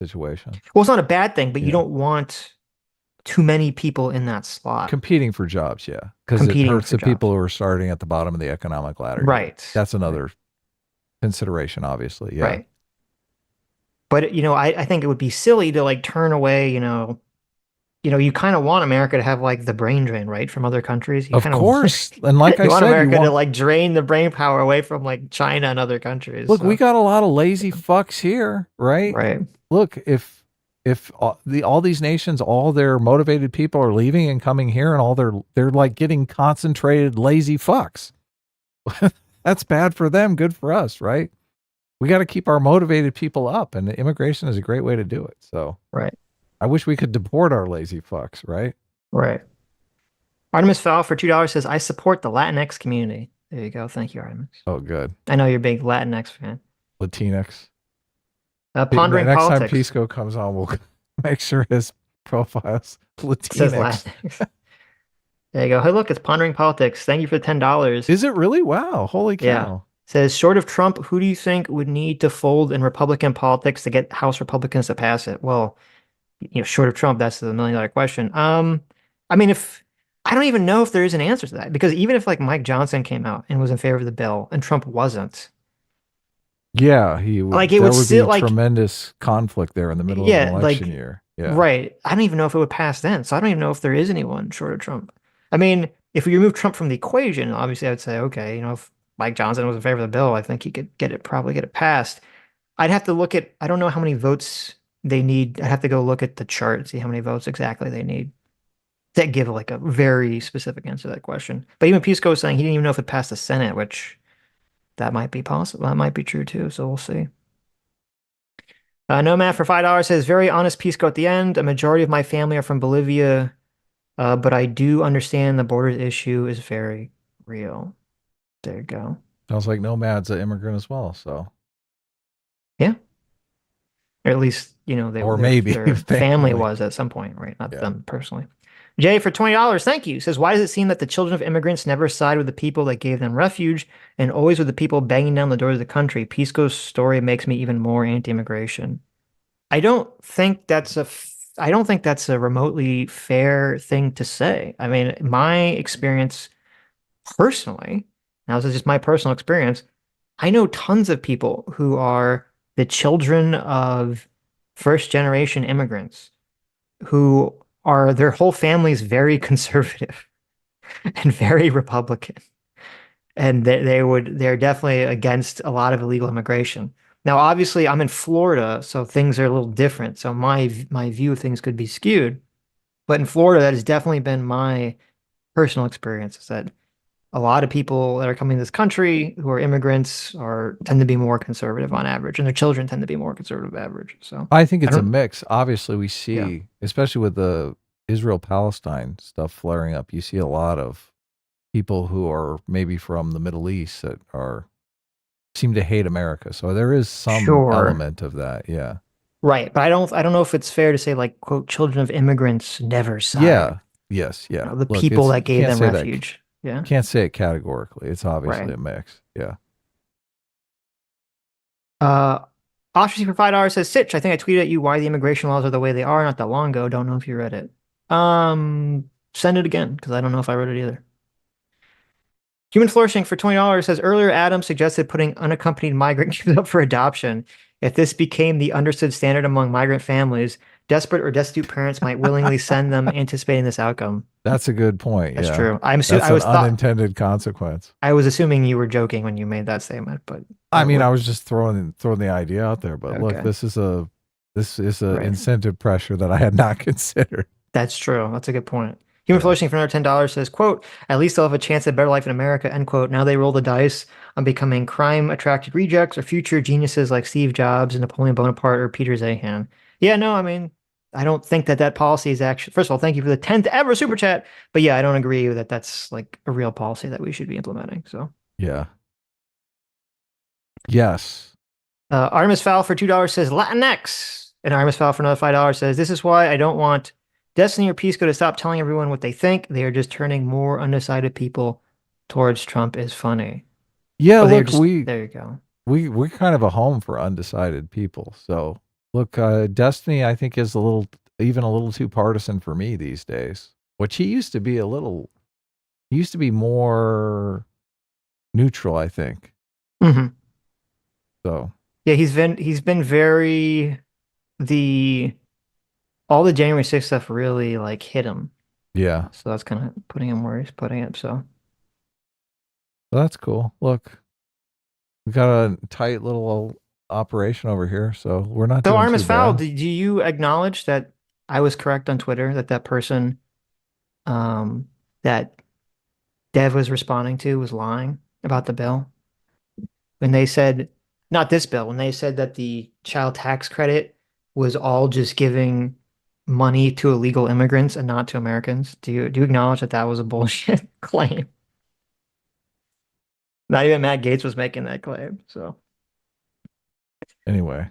Speaker 1: situation.
Speaker 2: Well, it's not a bad thing, but you don't want too many people in that slot.
Speaker 1: Competing for jobs, yeah. Because it hurts the people who are starting at the bottom of the economic ladder.
Speaker 2: Right.
Speaker 1: That's another consideration, obviously. Yeah.
Speaker 2: Right. But, I think it would be silly to like turn away, you kind of want America to have like the brain drain, right, from other countries. You
Speaker 1: of course. And like I
Speaker 2: want
Speaker 1: said,
Speaker 2: America to like drain the brain power away from like China and other countries.
Speaker 1: Look, we got a lot of lazy fucks here, right?
Speaker 2: Right.
Speaker 1: Look, if all these nations, all their motivated people are leaving and coming here, and all they're like getting concentrated lazy fucks. That's bad for them, good for us, right? We got to keep our motivated people up, and immigration is a great way to do it. So,
Speaker 2: right.
Speaker 1: I wish we could deport our lazy fucks, right?
Speaker 2: Right. Artemis Fowl for $2 says, I support the Latinx community. There you go. Thank you, Artemis.
Speaker 1: Oh, good.
Speaker 2: I know you're a big Latinx fan.
Speaker 1: Latinx.
Speaker 2: Pondering
Speaker 1: next
Speaker 2: politics.
Speaker 1: Next time Pisco comes on, we'll make sure his profile's Latinx.
Speaker 2: Says Latinx. There you go. Hey, look, it's Pondering Politics. Thank you for the $10.
Speaker 1: Is it really? Wow. Holy cow.
Speaker 2: Yeah. Says, short of Trump, who do you think would need to fold in Republican politics to get House Republicans to pass it? Well, short of Trump, that's the $1 million question. I mean, I don't even know if there is an answer to that, because even if like Mike Johnson came out and was in favor of the bill and Trump wasn't.
Speaker 1: Yeah, he would.
Speaker 2: Like, it would still
Speaker 1: be tremendous conflict there in the middle of an election year. Yeah.
Speaker 2: Right. I don't even know if it would pass then. So I don't even know if there is anyone short of Trump. I mean, if we remove Trump from the equation, obviously I would say, okay, if Mike Johnson was in favor of the bill, I think he could probably get it passed. I'd have to look at, I don't know how many votes they need. I'd have to go look at the chart and see how many votes exactly they need to give like a very specific answer to that question. But even Pisco was saying he didn't even know if it passed the Senate, which that might be possible. That might be true too. So we'll see. Nomad for $5 says, very honest Pisco at the end. A majority of my family are from Bolivia, but I do understand the borders issue is very real. There you go.
Speaker 1: Sounds like Nomad's an immigrant as well, so.
Speaker 2: Yeah. Or at least,
Speaker 1: maybe
Speaker 2: their family was at some point, right? Not them personally. Jay for $20, thank you. Says, why does it seem that the children of immigrants never side with the people that gave them refuge and always with the people banging down the doors of the country? Pisco's story makes me even more anti-immigration. I don't think that's a remotely fair thing to say. I mean, my experience personally, now this is just my personal experience, I know tons of people who are the children of first-generation immigrants who are, their whole family is very conservative and very Republican. And they're definitely against a lot of illegal immigration. Now, obviously, I'm in Florida, so things are a little different. So my view of things could be skewed. But in Florida, that has definitely been my personal experience, is that a lot of people that are coming to this country who are immigrants tend to be more conservative on average, and their children tend to be more conservative average. So
Speaker 1: I think it's a mix. Obviously, we see, especially with the Israel-Palestine stuff flaring up, you see a lot of people who are maybe from the Middle East that seem to hate America. So there is some element of that, yeah.
Speaker 2: Right, but I don't know if it's fair to say, like, quote, children of immigrants never side.
Speaker 1: Yeah. Yes. Yeah.
Speaker 2: The people that gave them refuge. Yeah.
Speaker 1: Can't say it categorically. It's obviously a mix. Yeah.
Speaker 2: Ostracey for $5 says, Sitch, I think I tweeted at you why the immigration laws are the way they are not that long ago. Don't know if you read it. Send it again, because I don't know if I read it either. Human Flourishing for $20 says, earlier Adam suggested putting unaccompanied migrant kids up for adoption. If this became the understood standard among migrant families, desperate or destitute parents might willingly send them, anticipating this outcome.
Speaker 1: That's a good point.
Speaker 2: That's true.
Speaker 1: That's an unintended consequence.
Speaker 2: I was assuming you were joking when you made that statement, but
Speaker 1: I was just throwing the idea out there. But look, this is a incentive pressure that I had not considered.
Speaker 2: That's true. That's a good point. Human Flourishing for another $10 says, quote, at least they'll have a chance at a better life in America, end quote. Now they roll the dice on becoming crime-attracted rejects or future geniuses like Steve Jobs and Napoleon Bonaparte or Peter Zahan. Yeah, no, I don't think that policy is actually, first of all, thank you for the 10th ever super chat. But yeah, I don't agree that that's like a real policy that we should be implementing. So
Speaker 1: yeah. Yes.
Speaker 2: Artemis Fowl for $2 says Latinx. And Artemis Fowl for another $5 says, this is why I don't want Destiny or Pisco to stop telling everyone what they think. They are just turning more undecided people towards Trump is funny.
Speaker 1: Yeah,
Speaker 2: oh,
Speaker 1: look,
Speaker 2: there you go.
Speaker 1: We're kind of a home for undecided people. So look, Destiny, I think, is even a little too partisan for me these days. Which he used to be more neutral, I think.
Speaker 2: Mm-hmm.
Speaker 1: So
Speaker 2: yeah, he's been very all the January 6th stuff really like hit him.
Speaker 1: Yeah.
Speaker 2: So that's kind of putting him where he's putting it. So
Speaker 1: that's cool. Look, we got a tight little operation over here, so we're not doing
Speaker 2: Artemis
Speaker 1: too
Speaker 2: Fowl,
Speaker 1: bad.
Speaker 2: do you acknowledge that I was correct on Twitter that person that Dev was responding to was lying about the bill? When they said, not this bill, when they said that the child tax credit was all just giving money to illegal immigrants and not to Americans. Do you acknowledge that that was a bullshit claim? Not even Matt Gaetz was making that claim. So
Speaker 1: anyway,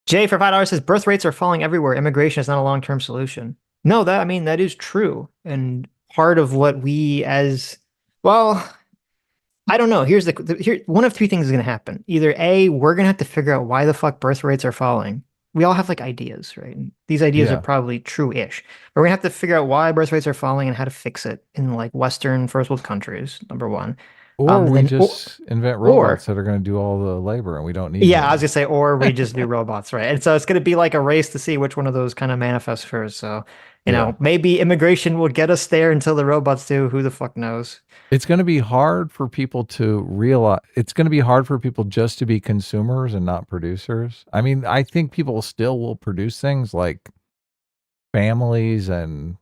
Speaker 2: Jay for $5 says birth rates are falling everywhere. Immigration is not a long-term solution. No, that is true. And part of what we as well, I don't know. Here's here one of three things is going to happen. Either A, we're going to have to figure out why the fuck birth rates are falling. We all have like ideas, right? And these ideas are probably true-ish. But we're going to have to figure out why birth rates are falling and how to fix it in like Western first world countries, number one.
Speaker 1: Or we just invent robots that are going to do all the labor and we don't need
Speaker 2: I was going to say, or we just do robots, right? And so it's going to be like a race to see which one of those kind of manifests first. So, you know, maybe immigration will get us there until the robots do. Who the fuck knows?
Speaker 1: It's going to be hard for people to realize. It's going to be hard for people just to be consumers and not producers. I mean, I think people still will produce things like families and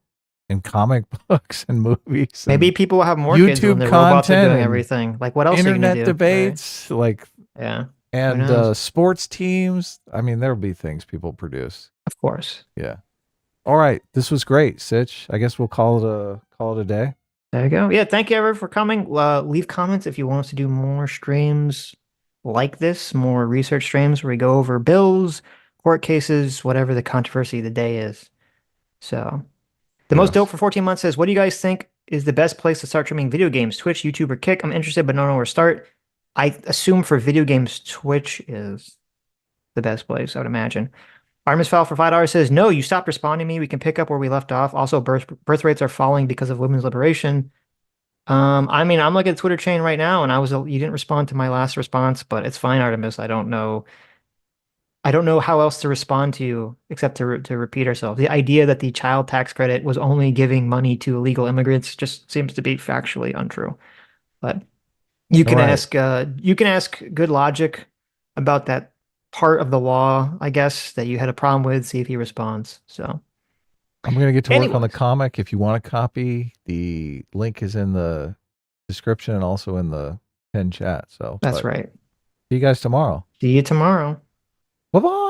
Speaker 1: comic books and movies.
Speaker 2: Maybe people will have more kids when the robots are doing everything. Like, what else are you going to do?
Speaker 1: Internet debates,
Speaker 2: right?
Speaker 1: and sports teams. I mean, there'll be things people produce.
Speaker 2: Of course.
Speaker 1: Yeah. All right. This was great, Sitch. I guess we'll call it a day.
Speaker 2: There you go. Yeah. Thank you, everyone, for coming. Leave comments if you want us to do more streams like this, more research streams where we go over bills, court cases, whatever the controversy of the day is. So the most dope for 14 months says, what do you guys think is the best place to start streaming video games? Twitch, YouTube, or Kick? I'm interested, but don't know where to start. I assume for video games, Twitch is the best place, I would imagine. Artemis Fowl for $5 says, no, you stopped responding to me. We can pick up where we left off. Also, birth rates are falling because of women's liberation. I mean, I'm looking at Twitter chain right now, and you didn't respond to my last response, but it's fine, Artemis. I don't know how else to respond to you except to repeat ourselves. The idea that the child tax credit was only giving money to illegal immigrants just seems to be factually untrue. But you can ask good logic about that part of the law, I guess, that you had a problem with, see if he responds. So
Speaker 1: I'm going to get to work on the comic. If you want a copy, the link is in the description and also in the pinned chat. So
Speaker 2: that's right.
Speaker 1: See you guys tomorrow.
Speaker 2: See you tomorrow.
Speaker 1: Bye-bye.